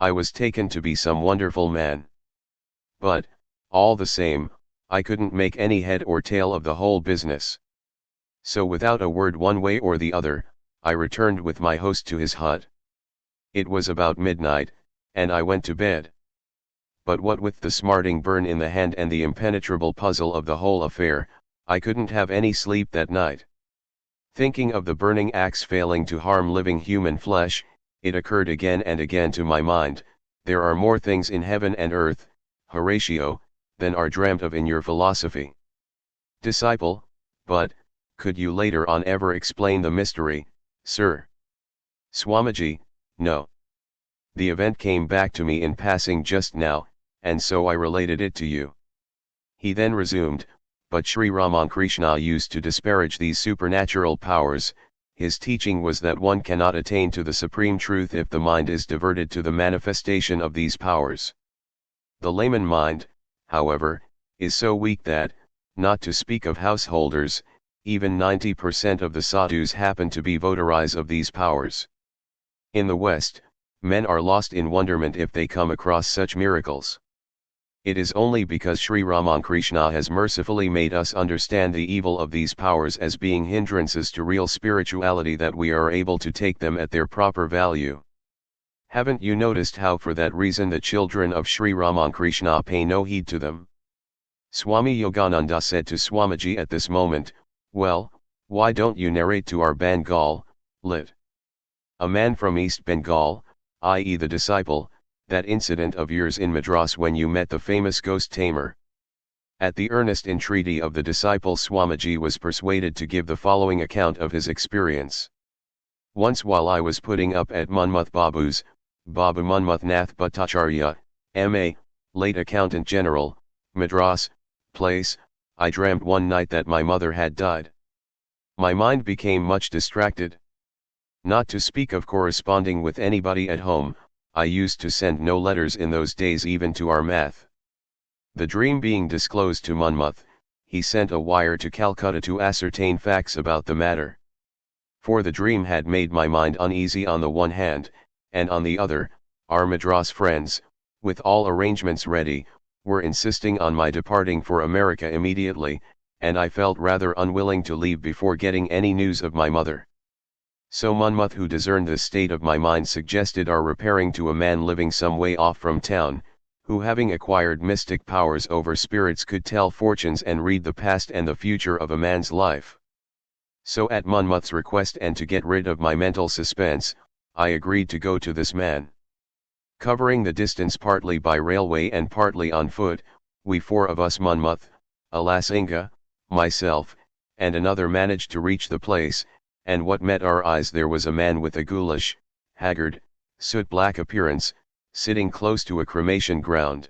I was taken to be some wonderful man. But, all the same, I couldn't make any head or tail of the whole business. So without a word one way or the other, I returned with my host to his hut. It was about midnight, and I went to bed. But what with the smarting burn in the hand and the impenetrable puzzle of the whole affair, I couldn't have any sleep that night. Thinking of the burning axe failing to harm living human flesh, it occurred again and again to my mind, there are more things in heaven and earth, Horatio, than are dreamt of in your philosophy. Disciple, but, could you later on ever explain the mystery, sir? Swamiji, no. The event came back to me in passing just now, and so I related it to you. He then resumed, but Sri Ramakrishna used to disparage these supernatural powers. His teaching was that one cannot attain to the supreme truth if the mind is diverted to the manifestation of these powers. The layman mind, however, is so weak that, not to speak of householders, even 90% of the sadhus happen to be votaries of these powers. In the West, men are lost in wonderment if they come across such miracles. It is only because Sri Ramakrishna has mercifully made us understand the evil of these powers as being hindrances to real spirituality that we are able to take them at their proper value. Haven't you noticed how for that reason the children of Sri Ramakrishna pay no heed to them? Swami Yogananda said to Swamiji at this moment, "Well, why don't you narrate to our Bengal, lit. A man from East Bengal, i.e. the disciple, that incident of yours in Madras when you met the famous ghost tamer." At the earnest entreaty of the disciple, Swamiji was persuaded to give the following account of his experience. Once while I was putting up at Monmouth Babu's, Babu Monmouth Nath Bhattacharya, M.A., late Accountant General, Madras, place, I dreamt one night that my mother had died. My mind became much distracted. Not to speak of corresponding with anybody at home, I used to send no letters in those days even to our math. The dream being disclosed to Monmouth, he sent a wire to Calcutta to ascertain facts about the matter. For the dream had made my mind uneasy on the one hand, and on the other, our Madras friends, with all arrangements ready, were insisting on my departing for America immediately, and I felt rather unwilling to leave before getting any news of my mother. So Monmouth, who discerned the state of my mind, suggested our repairing to a man living some way off from town, who having acquired mystic powers over spirits could tell fortunes and read the past and the future of a man's life. So at Monmouth's request and to get rid of my mental suspense, I agreed to go to this man. Covering the distance partly by railway and partly on foot, we four of us, Monmouth, Alasinga, myself, and another, managed to reach the place, and what met our eyes there was a man with a ghoulish, haggard, soot-black appearance, sitting close to a cremation ground.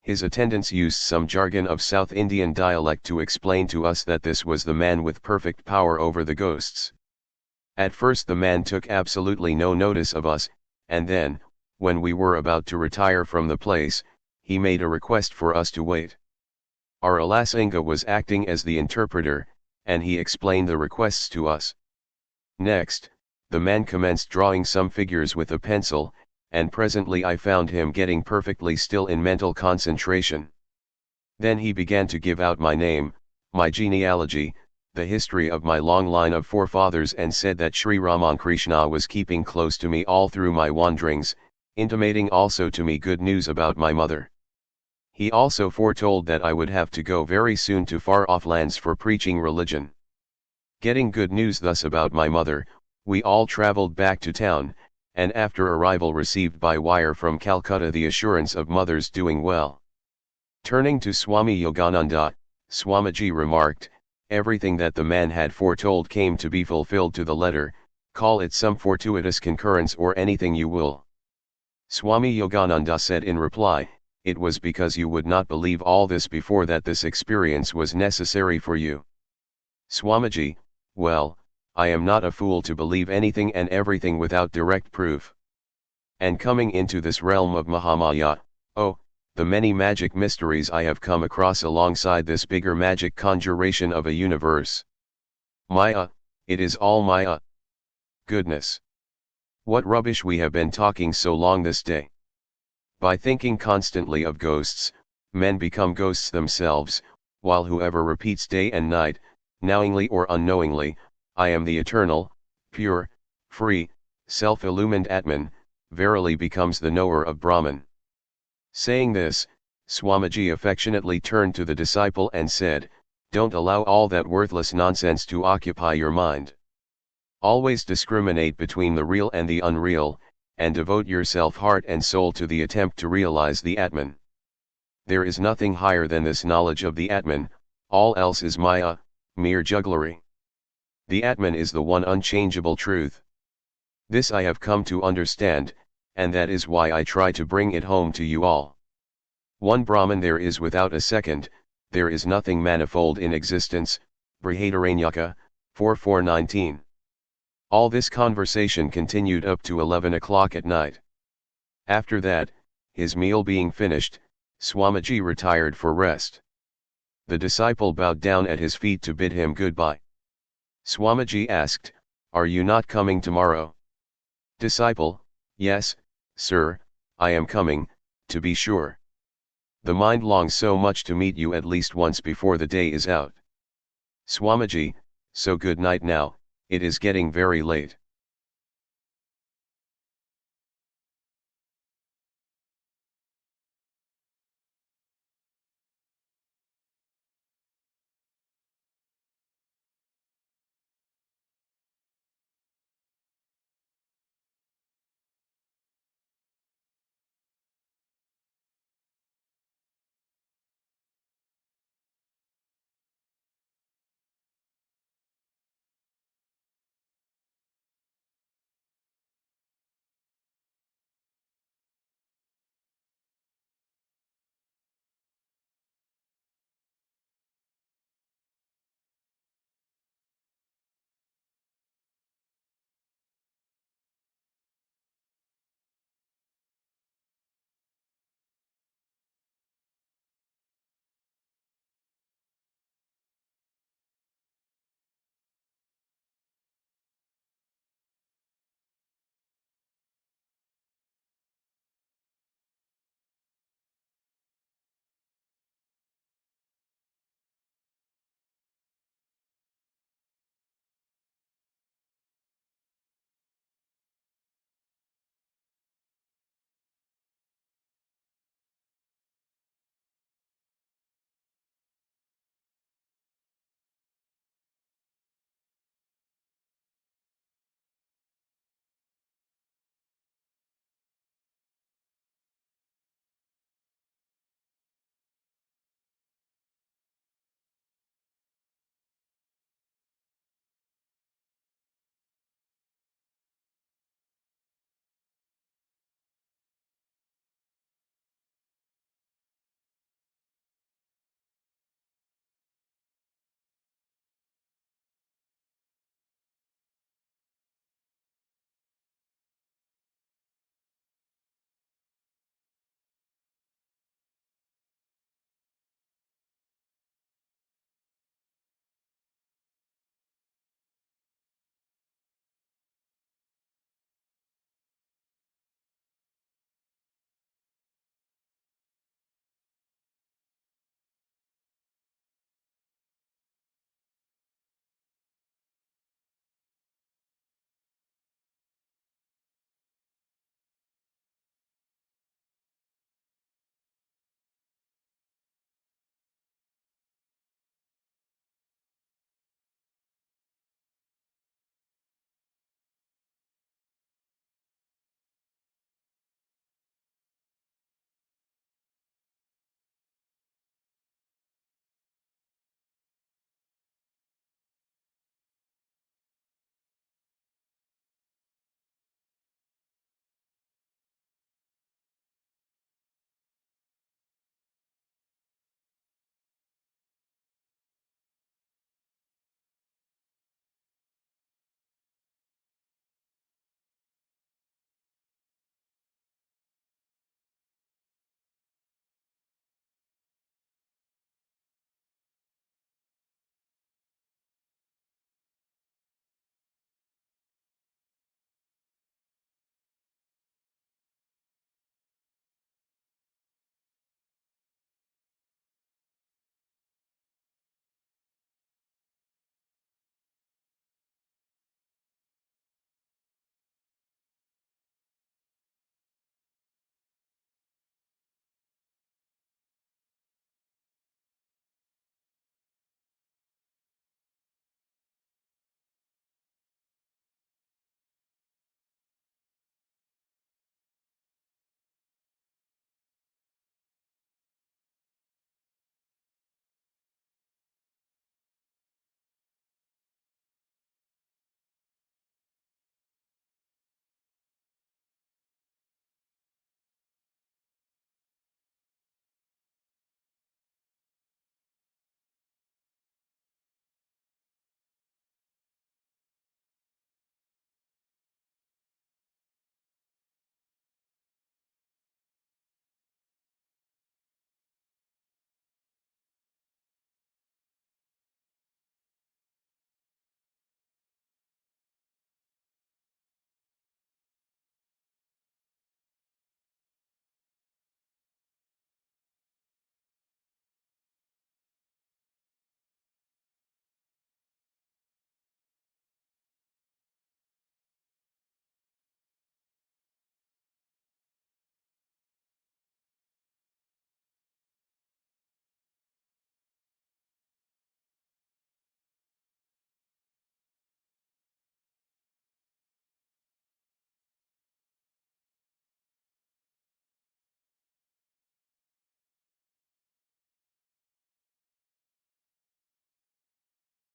His attendants used some jargon of South Indian dialect to explain to us that this was the man with perfect power over the ghosts. At first the man took absolutely no notice of us, and then, when we were about to retire from the place, he made a request for us to wait. Our Alasinga was acting as the interpreter, and he explained the requests to us. Next, the man commenced drawing some figures with a pencil, and presently I found him getting perfectly still in mental concentration. Then he began to give out my name, my genealogy, the history of my long line of forefathers, and said that Sri Ramakrishna was keeping close to me all through my wanderings, intimating also to me good news about my mother. He also foretold that I would have to go very soon to far-off lands for preaching religion. Getting good news thus about my mother, we all travelled back to town, and after arrival received by wire from Calcutta the assurance of mother's doing well. Turning to Swami Yogananda, Swamiji remarked, everything that the man had foretold came to be fulfilled to the letter, call it some fortuitous concurrence or anything you will. Swami Yogananda said in reply, it was because you would not believe all this before that this experience was necessary for you. Swamiji, well, I am not a fool to believe anything and everything without direct proof. And coming into this realm of Mahamaya, oh, the many magic mysteries I have come across alongside this bigger magic conjuration of a universe. Maya, it is all Maya. Goodness! What rubbish we have been talking so long this day. By thinking constantly of ghosts, men become ghosts themselves, while whoever repeats day and night, knowingly or unknowingly, I am the eternal, pure, free, self-illumined Atman, verily becomes the knower of Brahman. Saying this, Swamiji affectionately turned to the disciple and said, don't allow all that worthless nonsense to occupy your mind. Always discriminate between the real and the unreal, and devote yourself heart and soul to the attempt to realize the Atman. There is nothing higher than this knowledge of the Atman, all else is Maya, mere jugglery. The Atman is the one unchangeable truth. This I have come to understand, and that is why I try to bring it home to you all. One Brahman there is without a second, there is nothing manifold in existence, Brihadaranyaka, 4:4-19. All this conversation continued up to 11 o'clock at night. After that, his meal being finished, Swamiji retired for rest. The disciple bowed down at his feet to bid him goodbye. Swamiji asked, are you not coming tomorrow? Disciple, yes, sir, I am coming, to be sure. The mind longs so much to meet you at least once before the day is out. Swamiji, so good night now, it is getting very late.